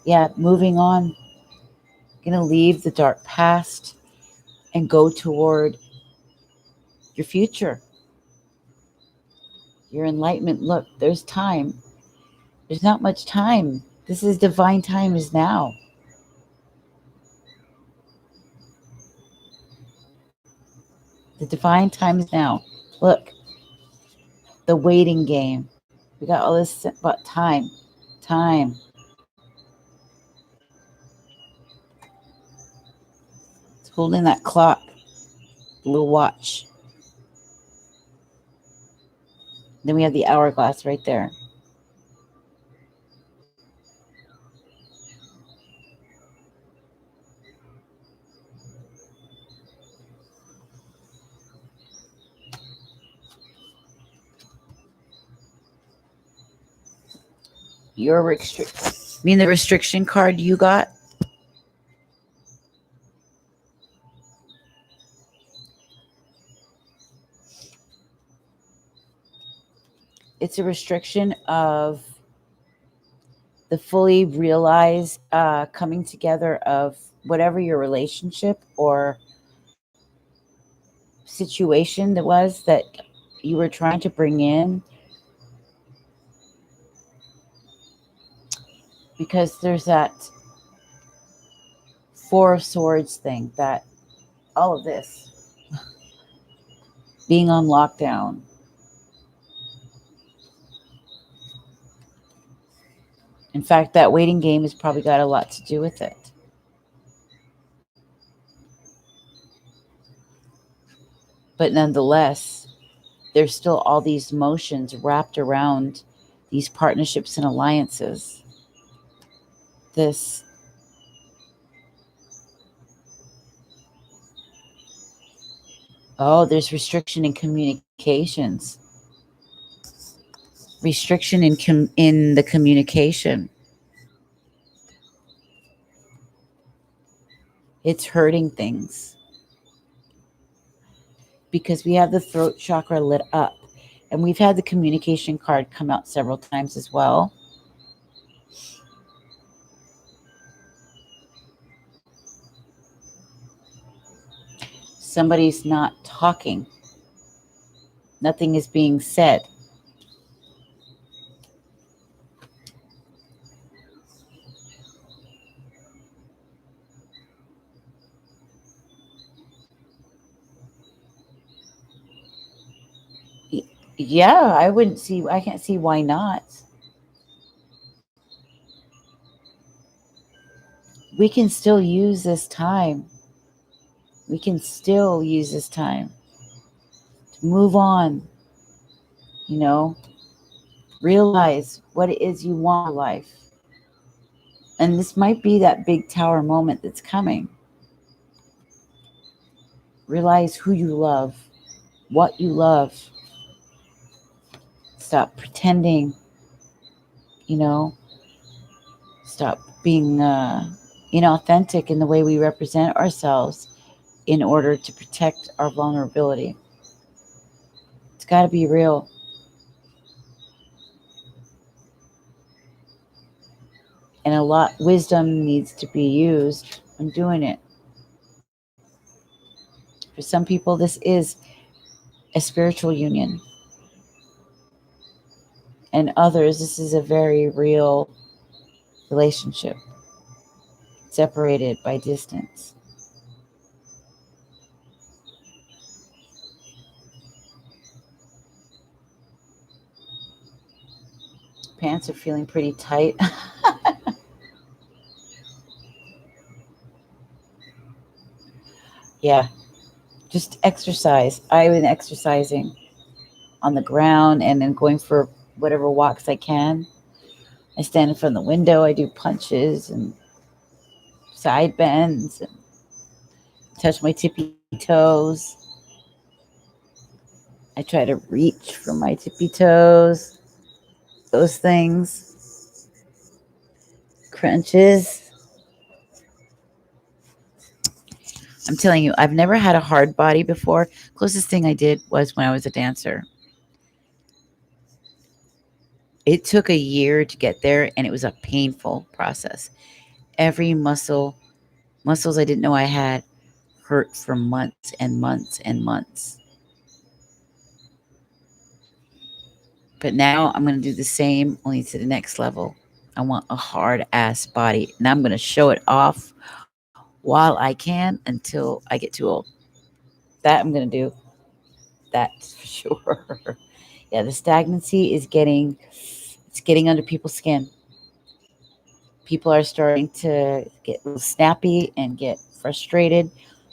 Yeah, moving on. Gonna leave the dark past and go toward your future. Your enlightenment. Look, there's time. There's not much time. This is divine time is now. The divine time is now. Look, the waiting game. We got all this about time. Time. It's holding that clock, the little watch. Then we have the hourglass right there. Your mean the restriction card you got? It's a restriction of the fully realized coming together of whatever your relationship or situation that was that you were trying to bring in, because there's that Four of Swords thing, that all of this being on lockdown. In fact, that waiting game has probably got a lot to do with it. But nonetheless, there's still all these emotions wrapped around these partnerships and alliances. This there's restriction in communications. Restriction in the communication. It's hurting things because we have the throat chakra lit up, and we've had the communication card come out several times as well. Somebody's not talking. Nothing is being said. Yeah, I can't see why not. We can still use this time. We can still use this time to move on, you know, realize what it is you want in life. And this might be that big tower moment that's coming. Realize who you love, what you love. Stop pretending, you know, stop being inauthentic in the way we represent ourselves in order to protect our vulnerability. It's got to be real. And a lot wisdom needs to be used when doing it. For some people, this is a spiritual union. And others, this is a very real relationship, separated by distance. Pants are feeling pretty tight. Yeah, just exercise. I've been exercising on the ground and then going for whatever walks I can. I stand in front of the window. I do punches and side bends and touch my tippy toes. I try to reach for my tippy toes. Those things. Crunches. I'm telling you, I've never had a hard body before. Closest thing I did was when I was a dancer. It took a year to get there, and it was a painful process. Every muscles I didn't know I had, hurt for months and months and months. But now I'm going to do the same, only to the next level. I want a hard ass body, and I'm going to show it off while I can until I get too old. That I'm going to do. That's for sure. Yeah, the stagnancy is getting under people's skin. People are starting to get a little snappy and get frustrated.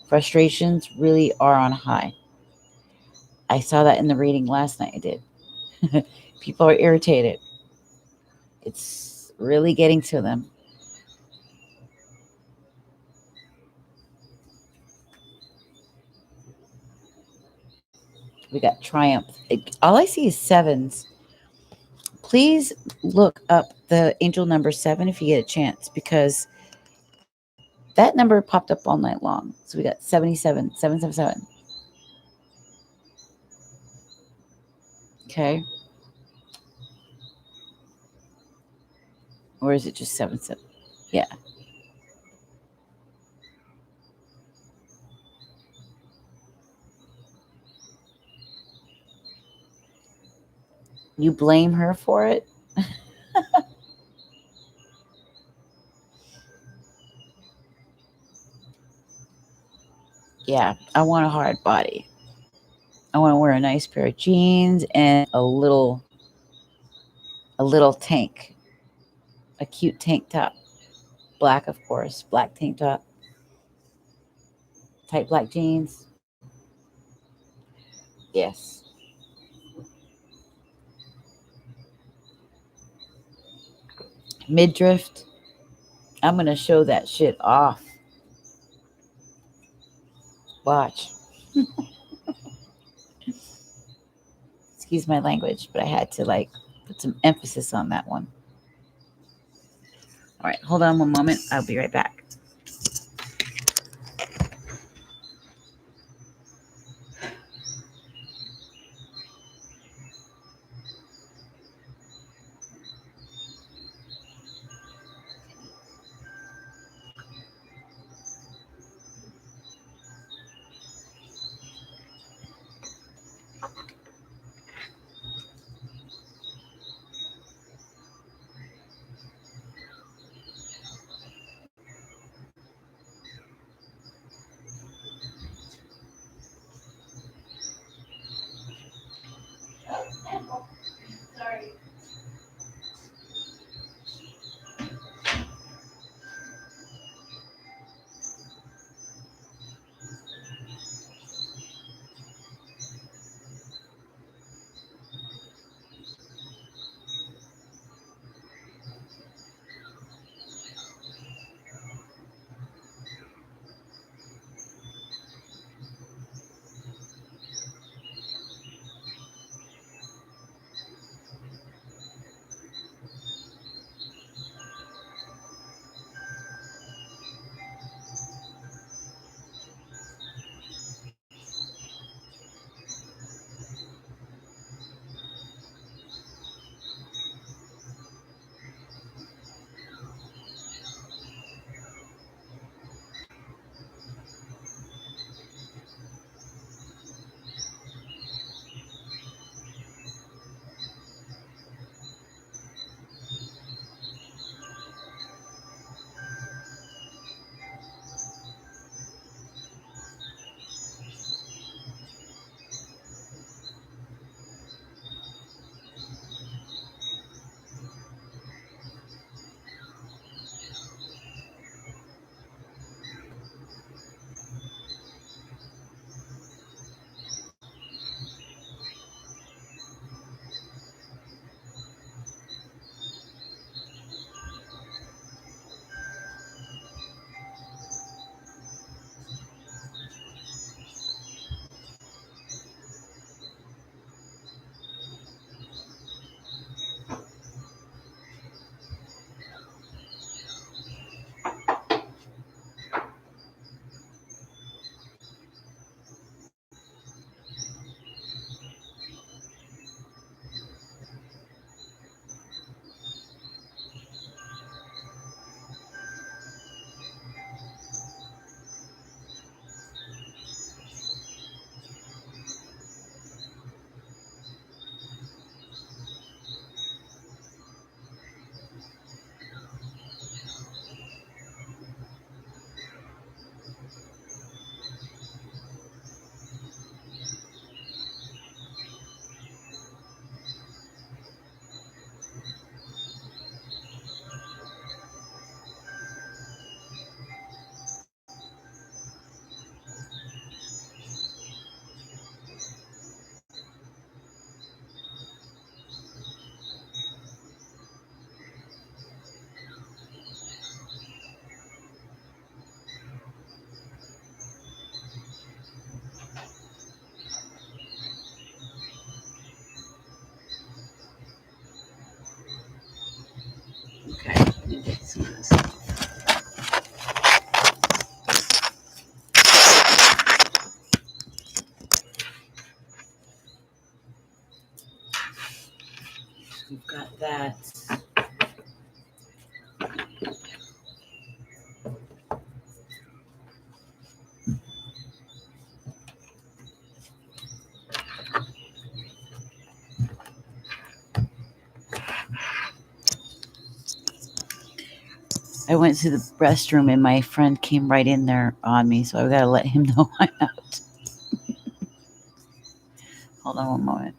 Frustrations really are on high. I saw that in the reading last night. I did. People are irritated. It's really getting to them. We got triumph. All I see is sevens. Please look up the angel number 7 if you get a chance, because that number popped up all night long. So we got 77, 777. Okay. Or is it just 77? Yeah. You blame her for it? Yeah. I want a hard body. I want to wear a nice pair of jeans and a little tank, a cute tank top, black of course, black tank top, tight black jeans. Yes. Midriff. I'm gonna show that shit off. Watch. Excuse my language, but I had to like put some emphasis on that one. All right, hold on one moment. I'll be right back. We've got that. I went to the restroom and my friend came right in there on me, so I gotta let him know I'm out. Hold on one moment.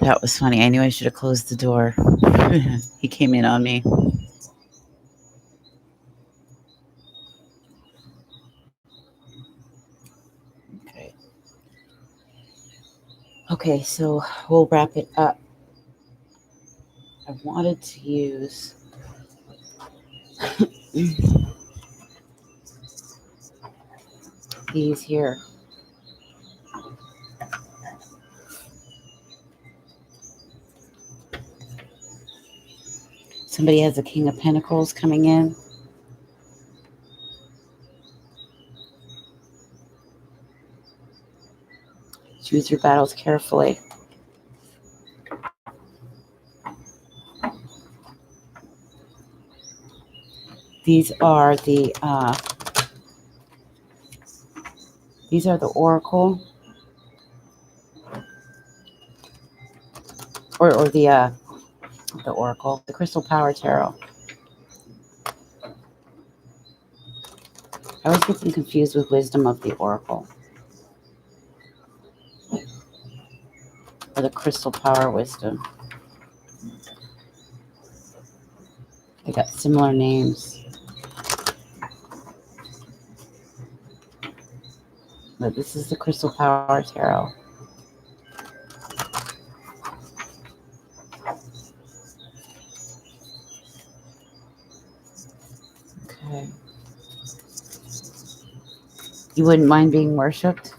That was funny. I knew I should have closed the door. He came in on me. Okay. Okay, so we'll wrap it up. I wanted to use these here. Somebody has the King of Pentacles coming in. Choose your battles carefully. These are the Oracle, or the Oracle, the Crystal Power Tarot. I always get them confused with Wisdom of the Oracle, or the Crystal Power Wisdom. They got similar names. But this is the Crystal Power Tarot. Okay. You wouldn't mind being worshipped?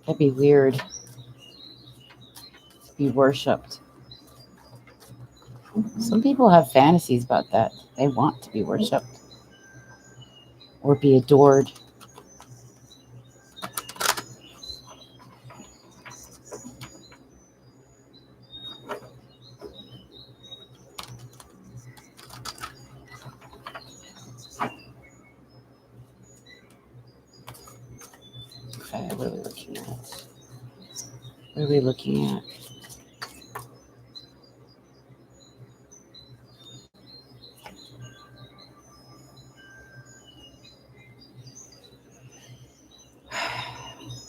That'd be weird. To be worshipped. Some people have fantasies about that. They want to be worshipped or be adored. Okay, what are we looking at? What are we looking at?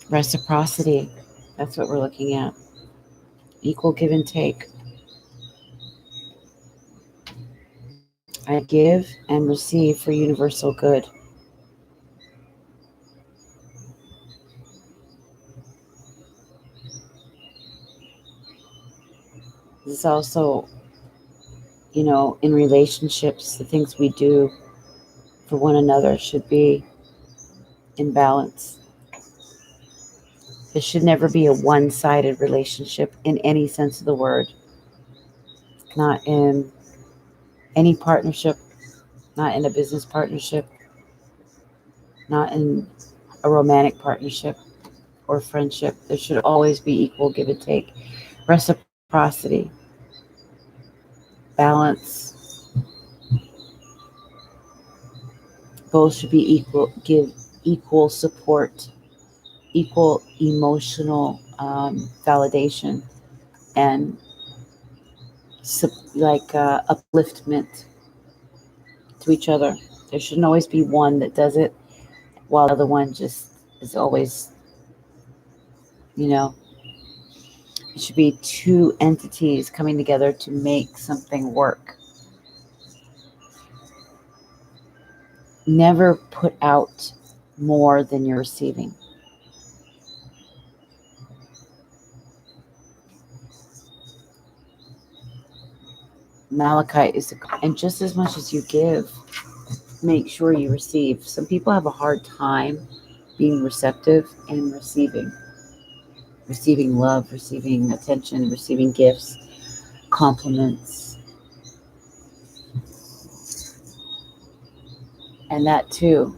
Reciprocity. That's what we're looking at. Equal give and take. I give and receive for universal good. This is also In relationships, the things we do for one another should be in balance. There should never be a one-sided relationship in any sense of the word. Not in any partnership, not in a business partnership, not in a romantic partnership or friendship. There should always be equal give and take, reciprocity, balance. Both should be equal, give equal support, equal emotional validation, and upliftment to each other. There shouldn't always be one that does it while the other one just is always, you know, it should be two entities coming together to make something work. Never put out more than you're receiving. Malachite is, and just as much as you give, make sure you receive. Some people have a hard time being receptive and receiving love, receiving attention, receiving gifts, compliments. And that too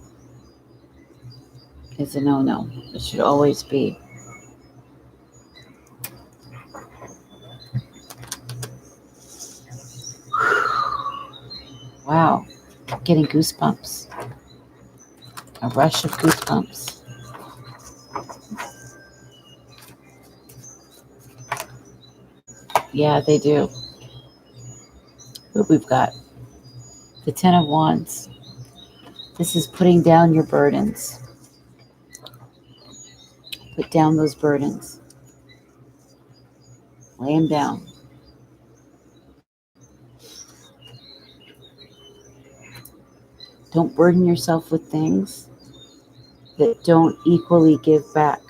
is a no-no. It should always be. Wow, getting goosebumps. A rush of goosebumps. Yeah, they do. But we've got the Ten of Wands. This is putting down your burdens. Put down those burdens. Lay them down. Don't burden yourself with things that don't equally give back.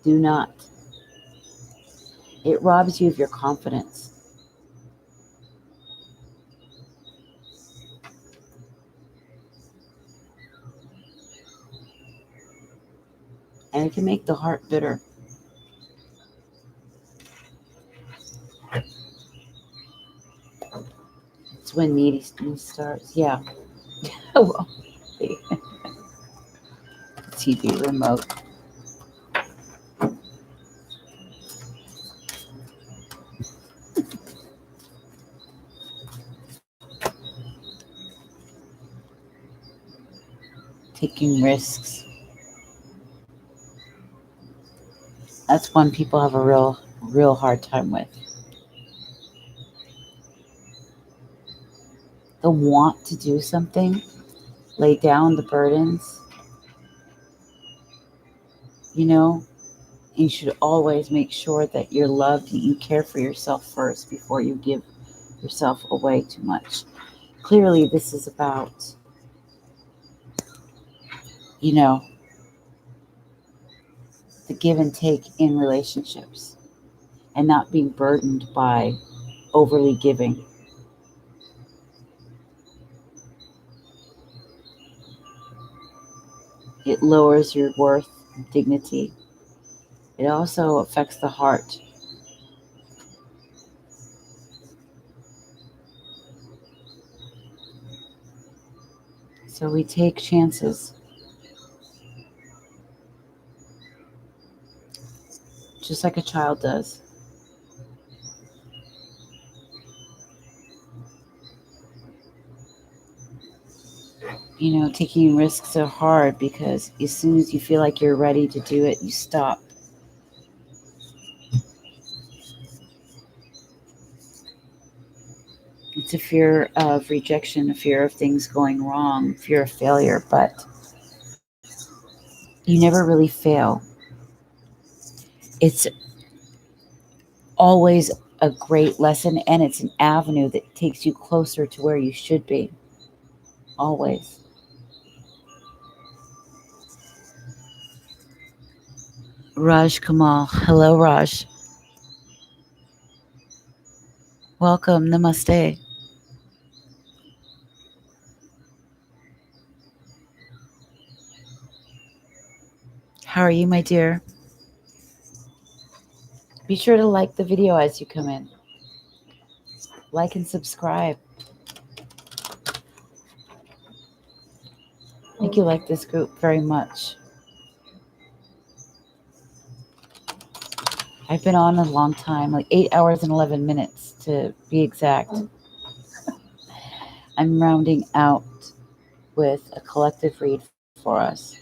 Do not. It robs you of your confidence. And it can make the heart bitter. It's when needy starts. Yeah. Well, the TV remote. Taking risks. That's one people have a real hard time with. The want to do something, lay down the burdens, you should always make sure that you're loved and you care for yourself first before you give yourself away too much. Clearly, this is about, the give and take in relationships and not being burdened by overly giving. It lowers your worth and dignity. It also affects the heart. So we take chances. Just like a child does. Taking risks are hard because as soon as you feel like you're ready to do it, you stop. It's a fear of rejection, a fear of things going wrong, fear of failure, but you never really fail. It's always a great lesson, and it's an avenue that takes you closer to where you should be. Always. Raj Kamal. Hello, Raj. Welcome. Namaste. How are you, my dear? Be sure to like the video as you come in. Like and subscribe. I think you like this group very much. I've been on a long time, like 8 hours and 11 minutes to be exact. I'm rounding out with a collective read for us.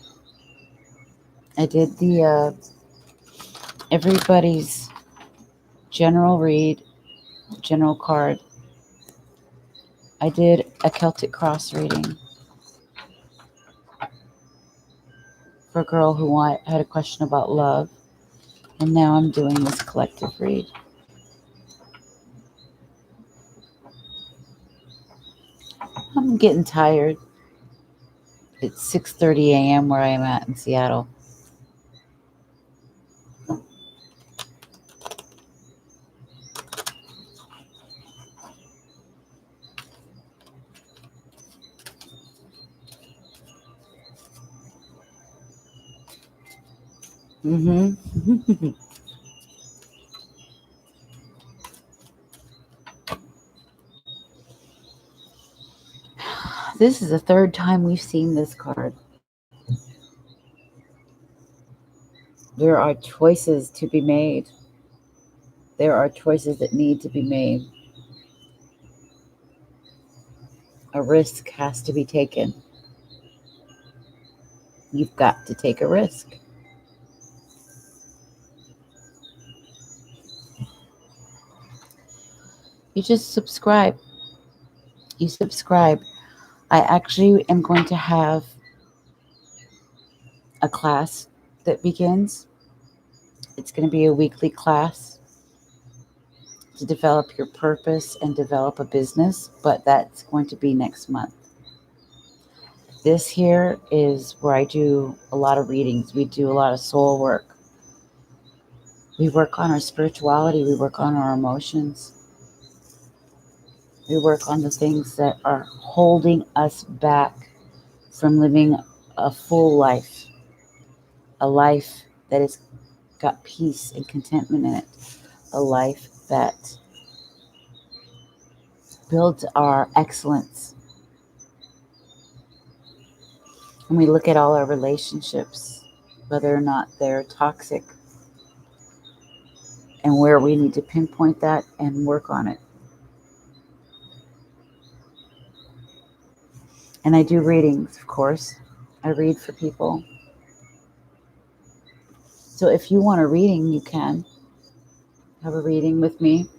I did the everybody's general read, general card. I did a Celtic Cross reading for a girl who had a question about love. And now I'm doing this collective read. I'm getting tired. It's 6:30 a.m. where I am at in Seattle. Mm-hmm. This is the third time we've seen this card. There are choices to be made. There are choices that need to be made. A risk has to be taken. You've got to take a risk. You just subscribe. You subscribe. I actually am going to have a class that begins. It's going to be a weekly class to develop your purpose and develop a business, but that's going to be next month. This here is where I do a lot of readings. We do a lot of soul work. We work on our spirituality. We work on our emotions. We work on the things that are holding us back from living a full life, a life that has got peace and contentment in it, a life that builds our excellence. And we look at all our relationships, whether or not they're toxic, and where we need to pinpoint that and work on it. And I do readings, of course. I read for people. So if you want a reading, you can have a reading with me.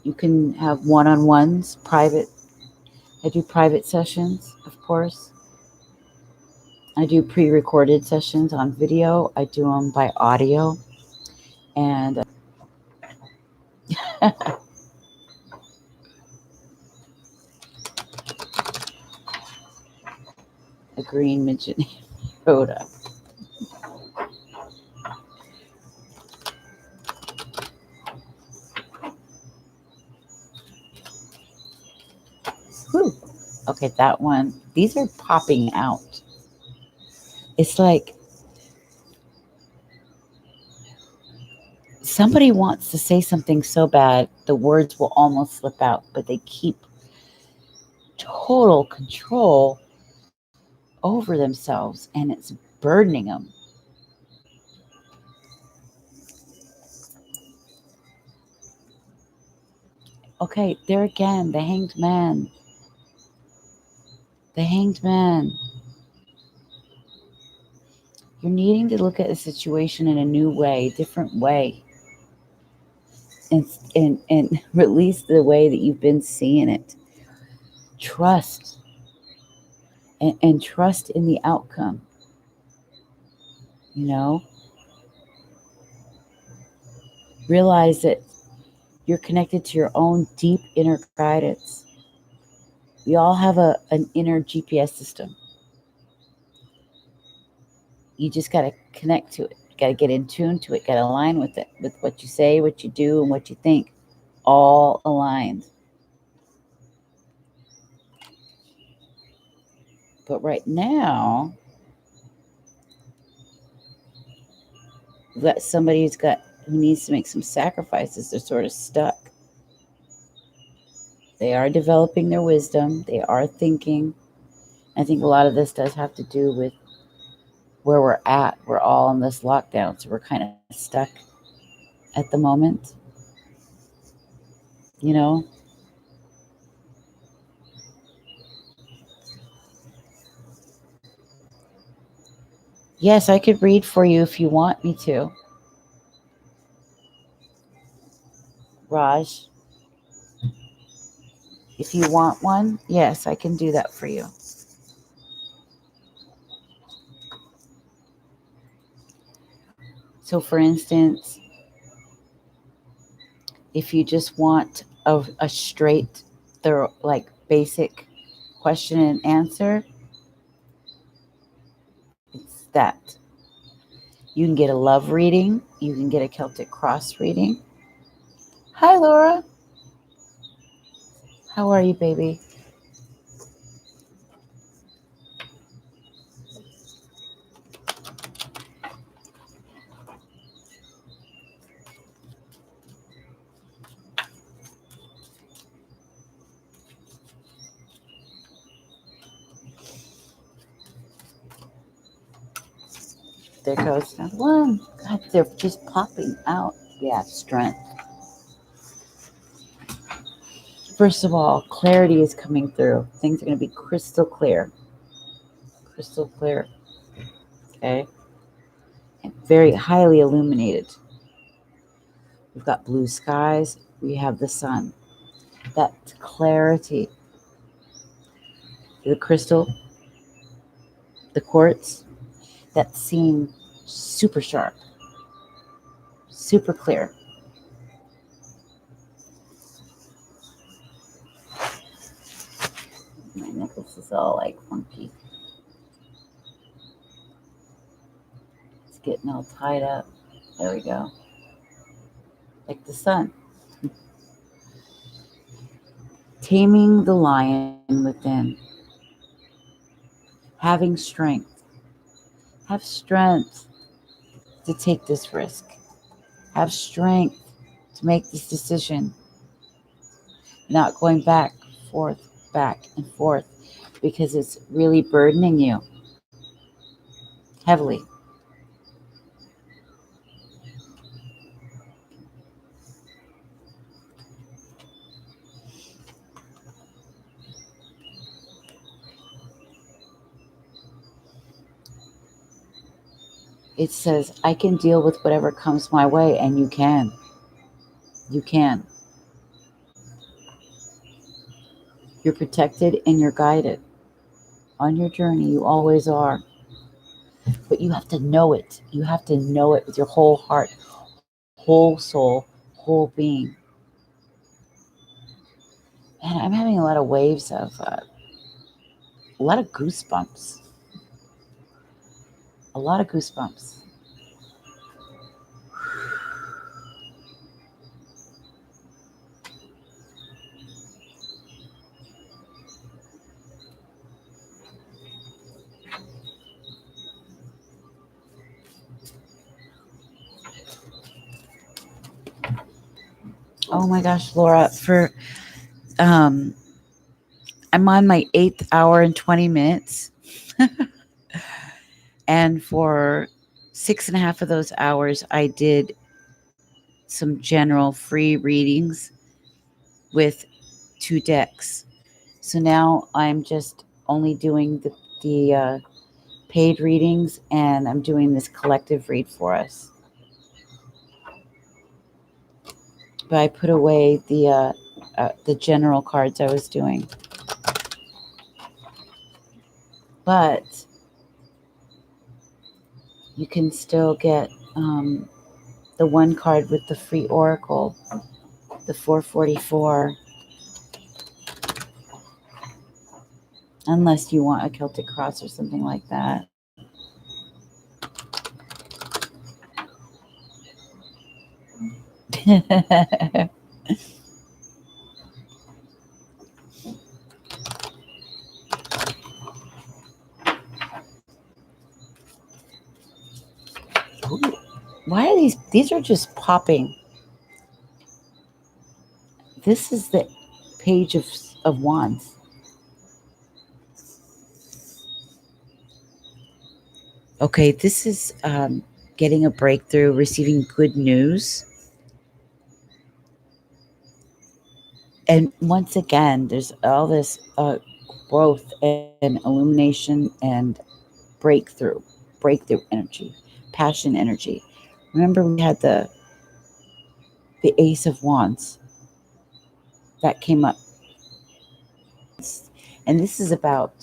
You can have one-on-ones, private. I do private sessions, of course. I do pre-recorded sessions on video. I do them by audio. And a green midget named Rhoda. Whew. Okay, that one. These are popping out. It's like somebody wants to say something so bad, the words will almost slip out, but they keep total control over themselves and it's burdening them. Okay, there again, the Hanged Man. The Hanged Man. You're needing to look at a situation in a new way, different way, and release the way that you've been seeing it. Trust and trust in the outcome. You know, realize that you're connected to your own deep inner guidance. We all have an inner GPS system. You just got to connect to it. You got to get in tune to it. Got to align with it, with what you say, what you do, and what you think. all aligned. But right now, that somebody who needs to make some sacrifices, they're sort of stuck. They are developing their wisdom, they are thinking. I think a lot of this does have to do with where we're at. We're all in this lockdown, so we're kind of stuck at the moment. You know? Yes, I could read for you if you want me to. Raj, if you want one, yes, I can do that for you. So, for instance, if you just want a straight, thorough, like basic question and answer, it's that. You can get a love reading, you can get a Celtic cross reading. Hi, Laura. How are you, baby? There goes another one. God, they're just popping out. Yeah, strength. First of all, clarity is coming through. Things are going to be crystal clear. Crystal clear. Okay. And very highly illuminated. We've got blue skies. We have the sun. That clarity. The crystal, the quartz, that seem super sharp, super clear. My necklace is all like funky. It's getting all tied up. There we go. Like the sun. Taming the lion within. Having strength. Have strength to take this risk. Have strength to make this decision. Not going back and forth, because it's really burdening you heavily. It says, I can deal with whatever comes my way, and you can. You can. You're protected and you're guided. On your journey, you always are. But you have to know it. You have to know it with your whole heart, whole soul, whole being. And I'm having a lot of waves of, a lot of goosebumps. A lot of goosebumps. Oh my gosh, Laura, um, I'm on my 8th hour and 20 minutes. And for 6.5 of those hours, I did some general free readings with 2 decks. So now I'm just only doing the paid readings, and I'm doing this collective read for us. But I put away the general cards I was doing. But you can still get the one card with the free oracle, the 444, unless you want a Celtic cross or something like that. Ooh, why are these are just popping. This is the page of wands. Okay, this is getting a breakthrough, receiving good news. And once again, there's all this growth and illumination and breakthrough energy, passion energy. Remember, we had the Ace of Wands that came up, and this is about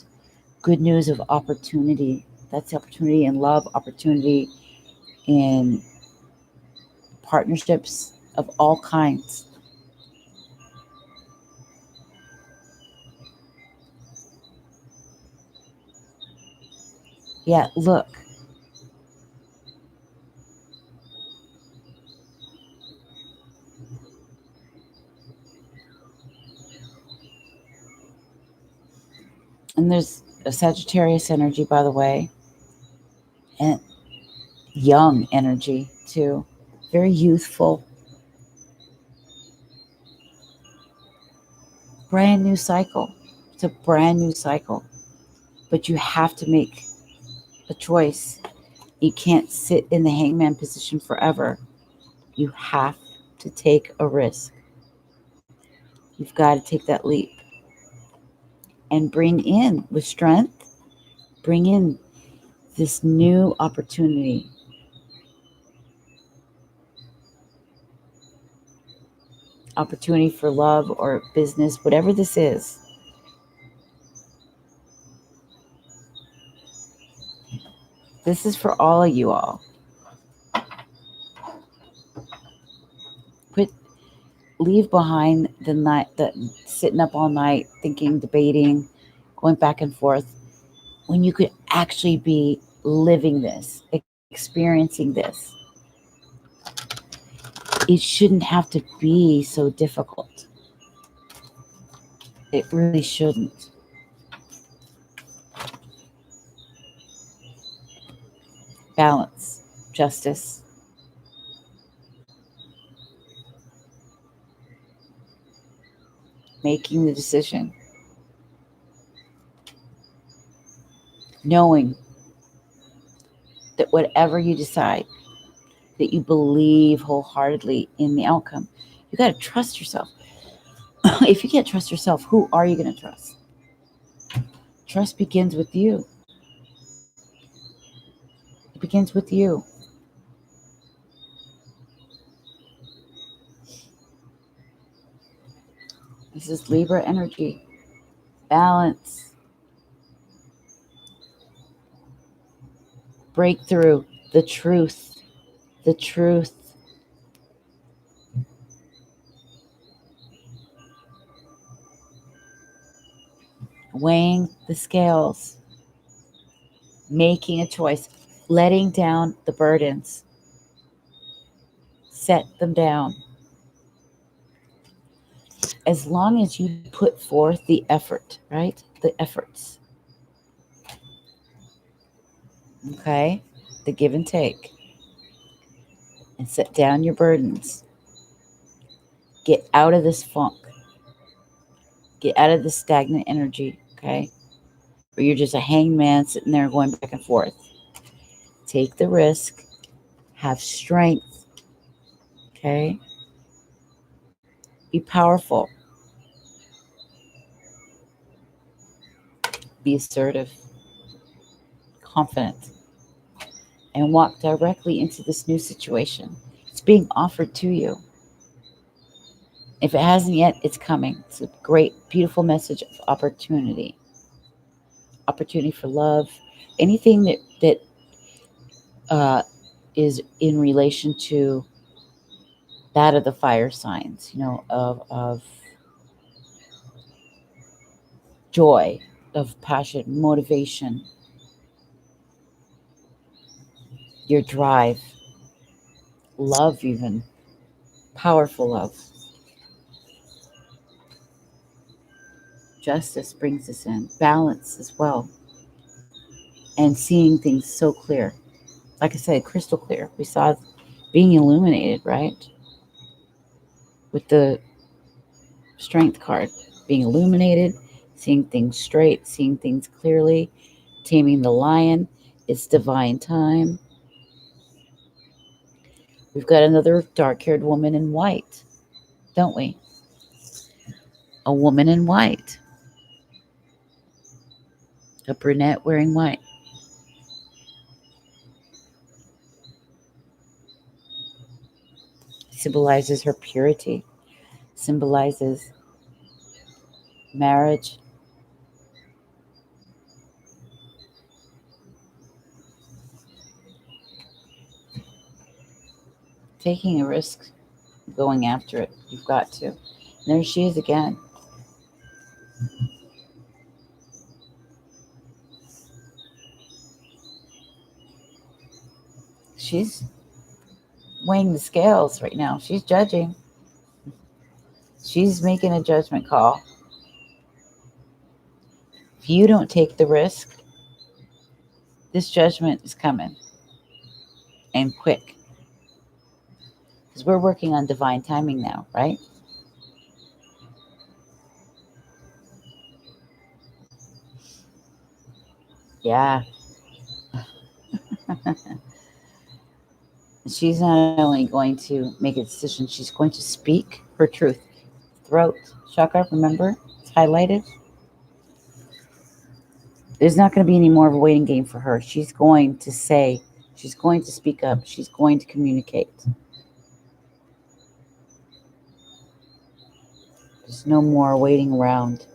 good news of opportunity. That's opportunity in love, opportunity in partnerships of all kinds. Yeah, look. And there's a Sagittarius energy, by the way, and young energy too. Very youthful. Brand new cycle. It's a brand new cycle. But you have to make a choice. You can't sit in the hangman position forever. You have to take a risk. You've got to take that leap and bring in with strength, bring in this new opportunity. Opportunity for love or business, whatever this is. This is for all of you all. Leave behind the night, the sitting up all night, thinking, debating, going back and forth, when you could actually be living this, experiencing this. It shouldn't have to be so difficult. It really shouldn't. Balance, justice, making the decision, knowing that whatever you decide, that you believe wholeheartedly in the outcome. You got to trust yourself. If you can't trust yourself, who are you going to trust? Trust begins with you. It begins with you. This is Libra energy. Balance. Breakthrough. The truth. The truth. Weighing the scales. Making a choice. Letting down the burdens. Set them down. As long as you put forth the effort, right? The efforts. Okay? The give and take. And set down your burdens. Get out of this funk. Get out of this stagnant energy, okay? Where you're just a hangman sitting there going back and forth. Take the risk. Have strength, okay? Be powerful. Be assertive, confident, and walk directly into this new situation. It's being offered to you. If it hasn't yet, it's coming. It's a great, beautiful message of opportunity. Opportunity for love. Anything that is in relation to that of the fire signs, of joy, of passion, motivation, your drive, love, even powerful love. Justice brings us in, balance as well, and seeing things so clear. like I said, crystal clear. We saw being illuminated, right? With the strength card, being illuminated, seeing things straight, seeing things clearly, taming the lion. It's divine time. We've got another dark-haired woman in white, don't we? A woman in white. A brunette wearing white. Symbolizes her purity. Symbolizes marriage. Taking a risk, going after it. You've got to. And there she is again. She's weighing the scales right now. She's judging. She's making a judgment call. If you don't take the risk, this judgment is coming, and quick. Because we're working on divine timing now, right? Yeah. She's not only going to make a decision, she's going to speak her truth. Throat chakra, remember? It's highlighted. There's not going to be any more of a waiting game for her. She's going to say, she's going to speak up, she's going to communicate. There's no more waiting around.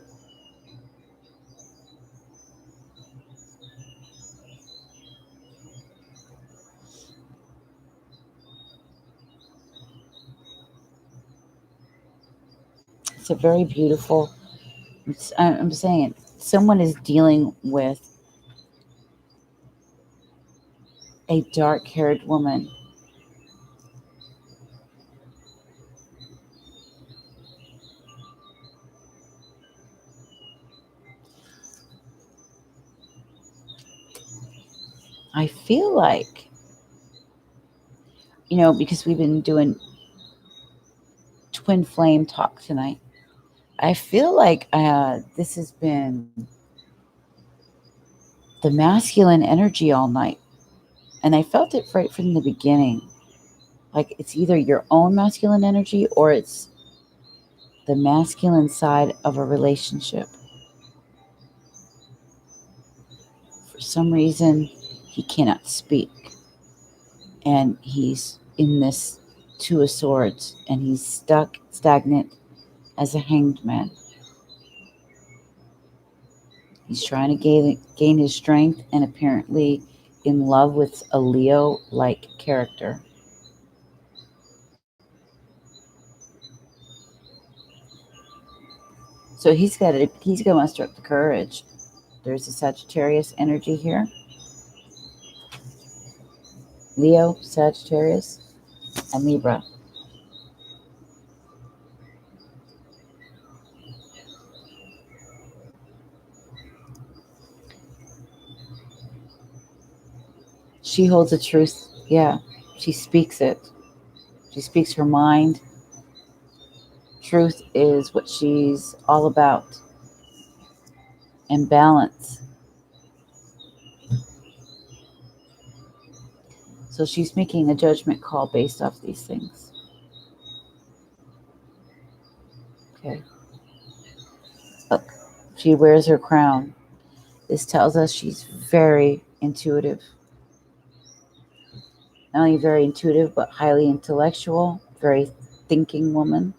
It's a very beautiful, I'm saying, someone is dealing with a dark-haired woman. I feel like, because we've been doing twin flame talk tonight, I feel like this has been the masculine energy all night. And I felt it right from the beginning. Like it's either your own masculine energy or it's the masculine side of a relationship. For some reason, he cannot speak. And he's in this Two of Swords and he's stuck, stagnant as a hanged man. He's trying to gain his strength and apparently in love with a Leo like character. So he's got to muster up the courage. There's a Sagittarius energy here. Leo, Sagittarius, and Libra. She holds a truth. Yeah, she speaks it. She speaks her mind. Truth is what she's all about. And balance. So she's making a judgment call based off these things. Okay. Look, she wears her crown. This tells us she's very intuitive. Not only very intuitive, but highly intellectual, very thinking woman.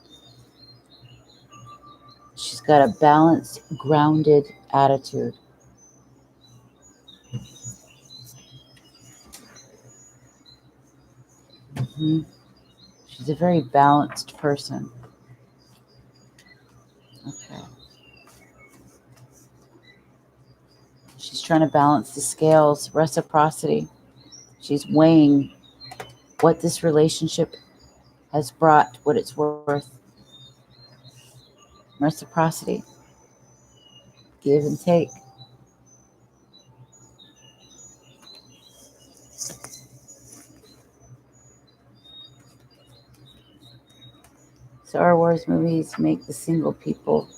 She's got a balanced, grounded attitude. Mm-hmm. She's a very balanced person. Okay. She's trying to balance the scales, reciprocity. She's weighing what this relationship has brought, what it's worth. Reciprocity. Give and take. Star Wars movies make the single people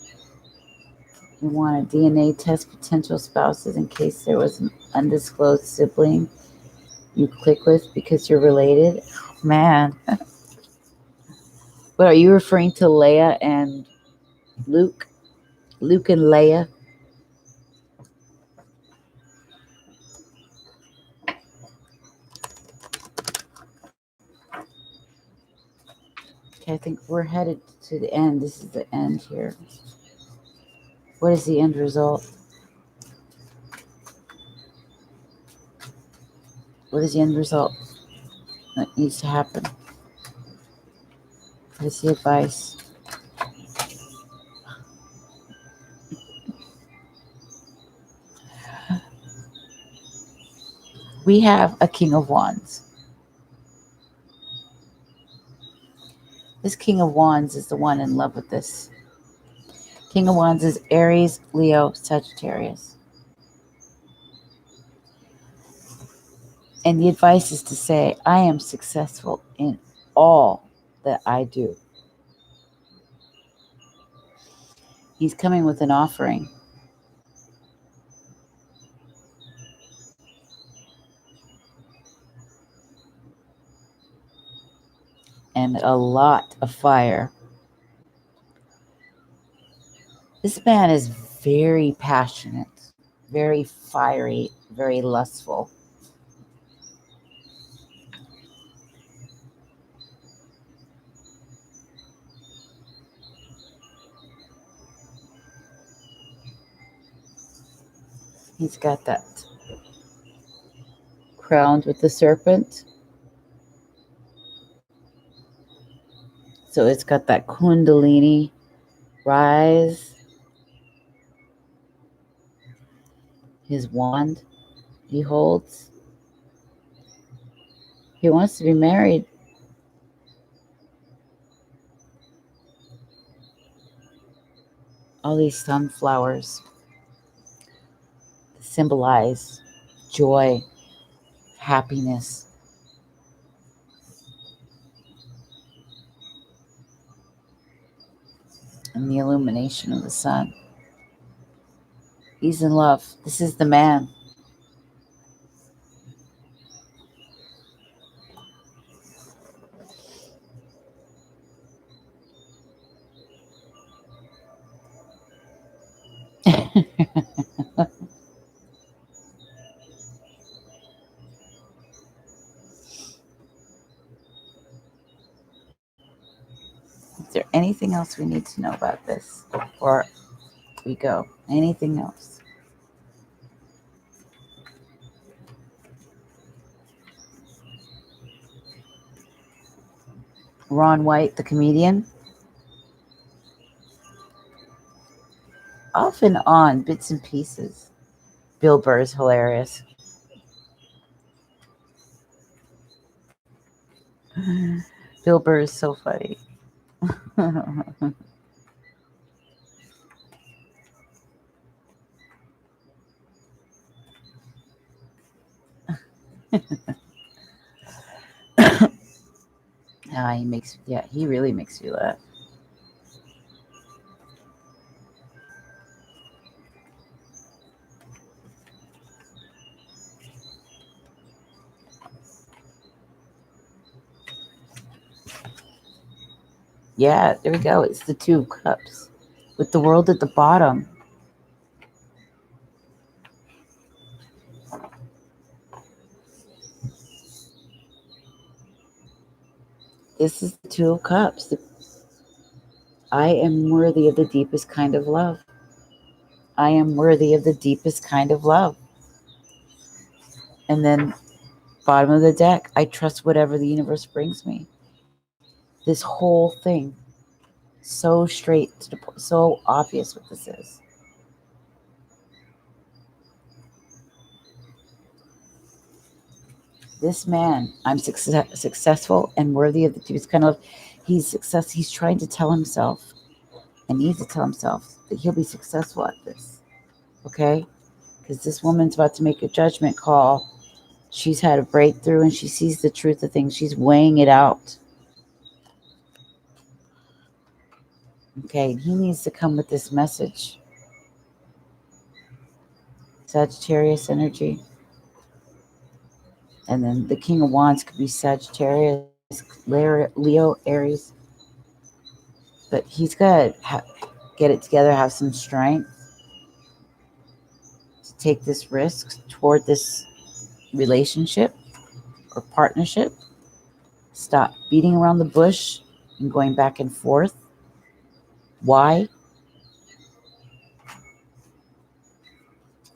who want a DNA test potential spouses in case there was an undisclosed sibling you click with because you're related. Man. But are you referring to Leia and Luke? Luke and Leia? Okay, I think we're headed to the end. This is the end here. What is the end result? What is the end result that needs to happen? What is the advice? We have a King of Wands. This King of Wands is the one in love with this. King of Wands is Aries, Leo, Sagittarius. And the advice is to say, I am successful in all that I do. He's coming with an offering. And a lot of fire. This man is very passionate, very fiery, very lustful. He's got that crowned with the serpent. So it's got that Kundalini rise. His wand he holds. He wants to be married. All these sunflowers symbolize joy, happiness. And the illumination of the sun. He's in love. This is the man. Is there anything else we need to know about this before we go? Anything else? Ron White, the comedian. Off and on, bits and pieces. Bill Burr is hilarious. Bill Burr is so funny. He really makes me laugh. Yeah, there we go. It's the Two of Cups with the world at the bottom. This is the Two of Cups. I am worthy of the deepest kind of love. I am worthy of the deepest kind of love. And then bottom of the deck, I trust whatever the universe brings me. This whole thing, so straight to the point, so obvious what this is. This man, I'm successful and worthy of the deepest kind of love. He's trying to tell himself and needs to tell himself that he'll be successful at this. Okay? Because this woman's about to make a judgment call. She's had a breakthrough and she sees the truth of things. She's weighing it out. Okay, he needs to come with this message. Sagittarius energy. And then the King of Wands could be Sagittarius, Leo, Aries. But he's got to get it together, have some strength to take this risk toward this relationship or partnership. Stop beating around the bush and going back and forth. Why?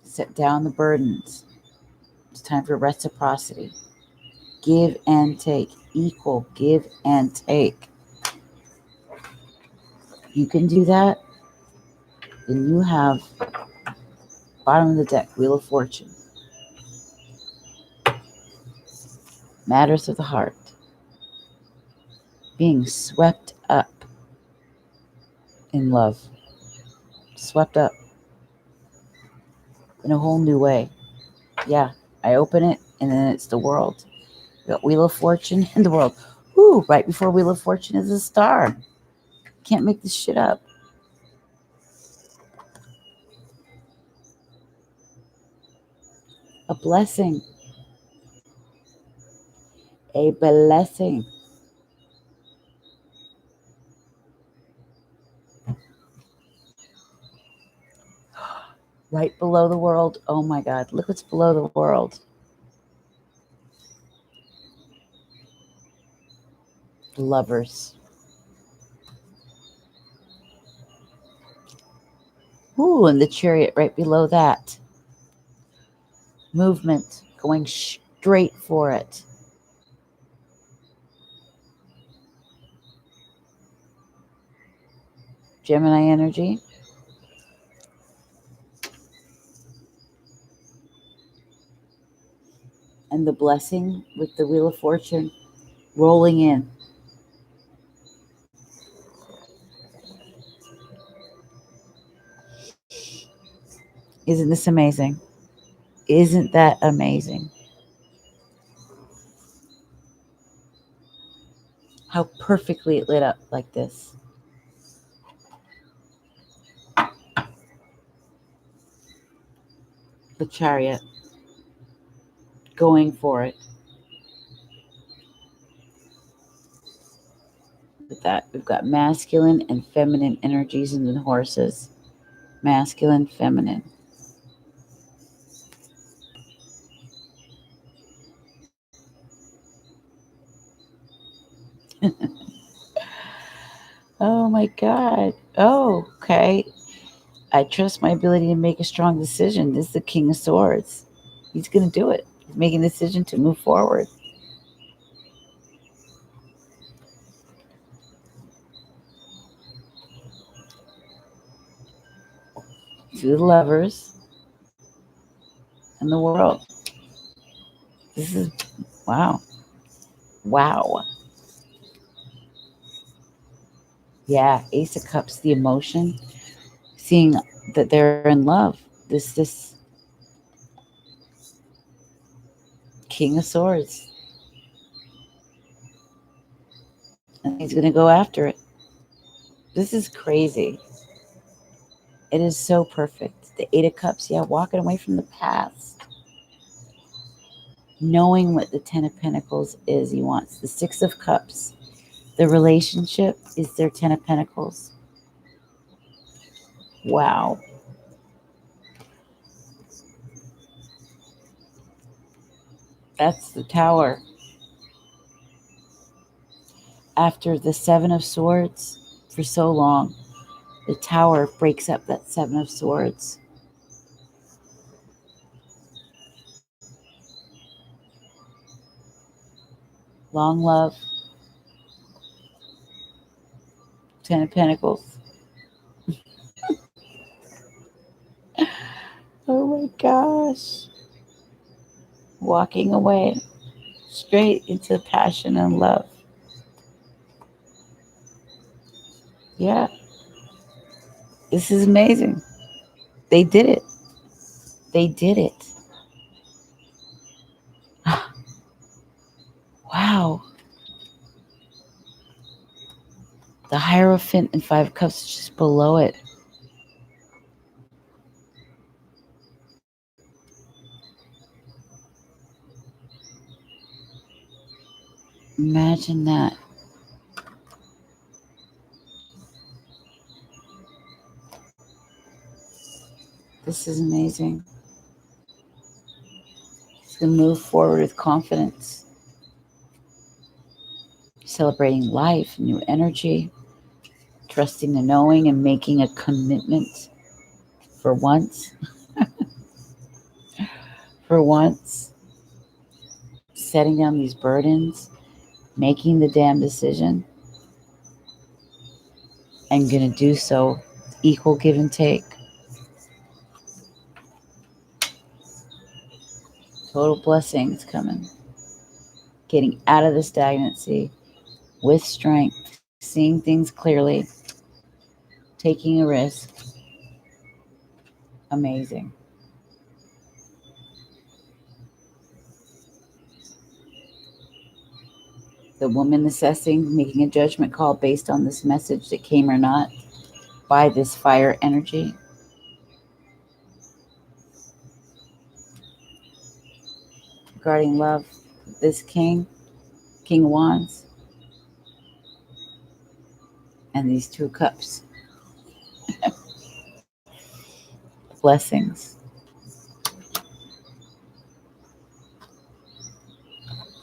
Set down the burdens. It's time for reciprocity. Give and take. Equal give and take. You can do that, then you have bottom of the deck, Wheel of Fortune. Matters of the heart. Being swept up in love. Swept up in a whole new way. Yeah, I open it and then it's the world. We got Wheel of Fortune and the world. Ooh, right before Wheel of Fortune is a star. Can't make this shit up. A blessing. A blessing. Right below the world. Oh my God. Look what's below the world. Lovers. Ooh, and the Chariot right below that. Movement. Going straight for it. Gemini energy. And the blessing with the Wheel of Fortune rolling in. Isn't this amazing? Isn't that amazing? How perfectly it lit up like this. The Chariot. Going for it. With that, we've got masculine and feminine energies in the horses. Masculine, feminine. Oh my God. Oh, okay. I trust my ability to make a strong decision. This is the King of Swords. He's going to do it. He's making a decision to move forward. To the Lovers and the world. This is wow. Wow. Yeah, Ace of Cups, the emotion, seeing that they're in love. This King of Swords. And he's going to go after it. This is crazy. It is so perfect. The Eight of Cups, yeah, walking away from the past. Knowing what the Ten of Pentacles is, he wants. The Six of Cups, the relationship is their Ten of Pentacles. Wow. That's the Tower. After the Seven of Swords, for so long, the Tower breaks up that Seven of Swords. Long love, Ten of Pentacles. Oh my gosh. Walking away straight into passion and love. Yeah, this is amazing. They did it. They did it. Wow. The Hierophant. Hierophant and Five of Cups is just below it. Imagine that. This is amazing. It's going to move forward with confidence, celebrating life, new energy, trusting the knowing, and making a commitment for once. For once, setting down these burdens, making the damn decision, and going to do so equal give and take. Total blessings coming. Getting out of the stagnancy with strength, seeing things clearly, taking a risk. Amazing. The woman assessing, making a judgment call based on this message that came or not by this fire energy. Regarding love, this King of Wands, and these 2 cups. Blessings.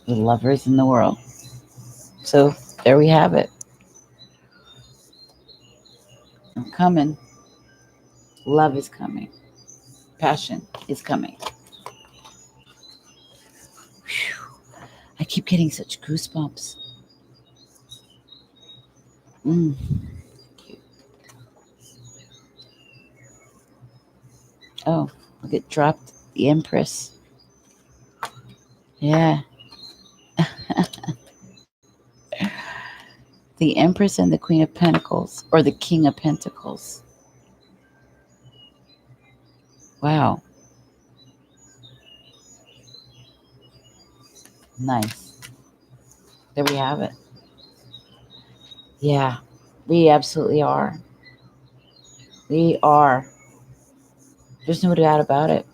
The lovers in the world. So there we have it. I'm coming. Love is coming. Passion is coming. Whew. I keep getting such goosebumps. Oh, look, it dropped the Empress. Yeah. The Empress and the Queen of Pentacles, or the King of Pentacles. Wow. Nice. There we have it. Yeah, we absolutely are. We are. There's no doubt about it.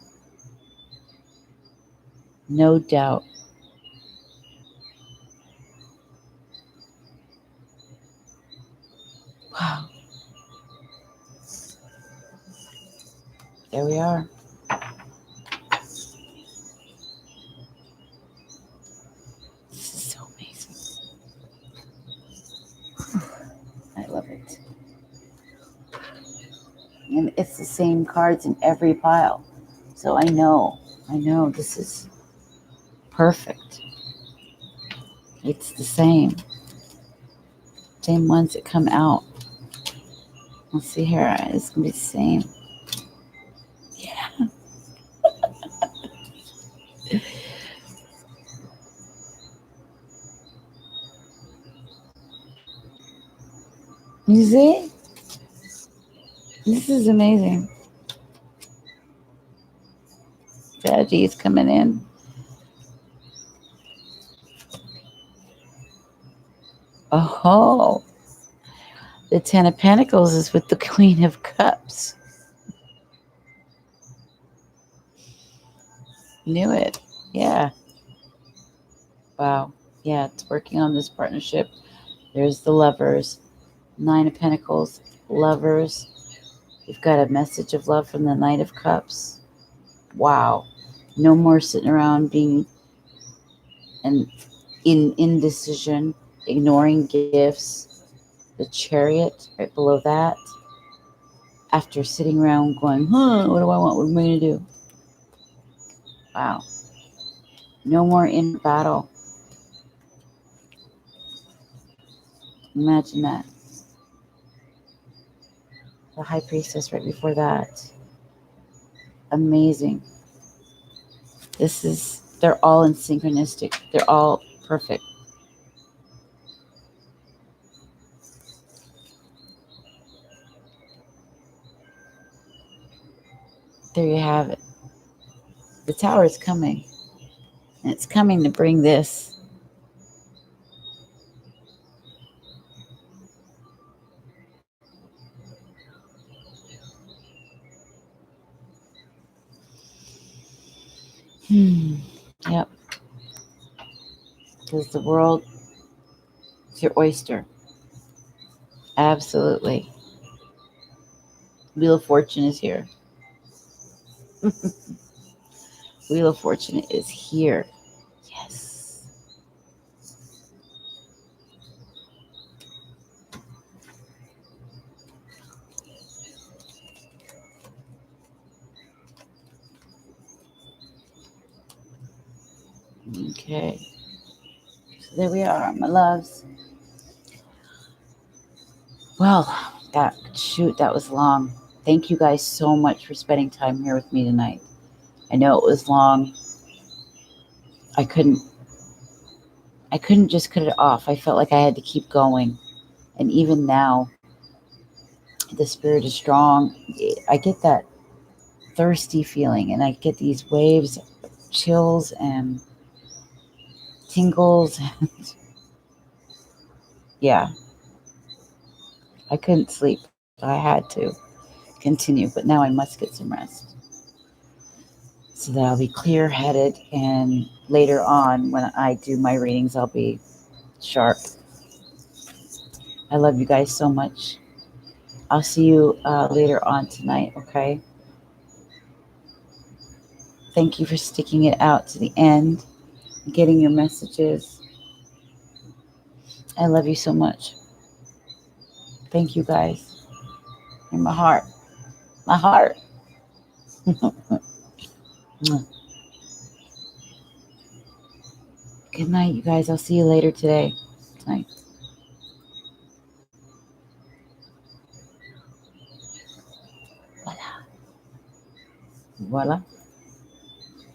No doubt. Wow. There we are. This is so amazing. I love it. And it's the same cards in every pile. So I know this is perfect. It's the same ones that come out. Let's see here. It's going to be the same. Yeah. You see? This is amazing. Tragedy is coming in. Oh, the 10 of Pentacles is with the Queen of Cups. Knew it. Yeah. Wow. Yeah, it's working on this partnership. There's the Lovers. 9 of Pentacles. Lovers. You've got a message of love from the Knight of Cups. Wow. No more sitting around being in indecision, ignoring gifts. The Chariot right below that. After sitting around going, what do I want? What am I going to do? Wow. No more in battle. Imagine that. The High Priestess right before that. Amazing. They're all in synchronistic. They're all perfect. There you have it. The Tower is coming. And it's coming to bring this. Yep. Because the world is your oyster. Absolutely. Wheel of Fortune is here. Wheel of Fortune is here. Yes. Okay. So there we are, my loves. Well, that was long. Thank you guys so much for spending time here with me tonight. I know it was long. I couldn't just cut it off. I felt like I had to keep going. And even now, the spirit is strong. I get that thirsty feeling and I get these waves, chills and tingles. Yeah, I couldn't sleep. I had to continue, but now I must get some rest so that I'll be clear headed. And later on, when I do my readings, I'll be sharp. I love you guys so much. I'll see you later on tonight, okay? Thank you for sticking it out to the end, getting your messages. I love you so much. Thank you guys. In my heart. My heart. Good night, you guys. I'll see you later today. Tonight. Voila. Voila.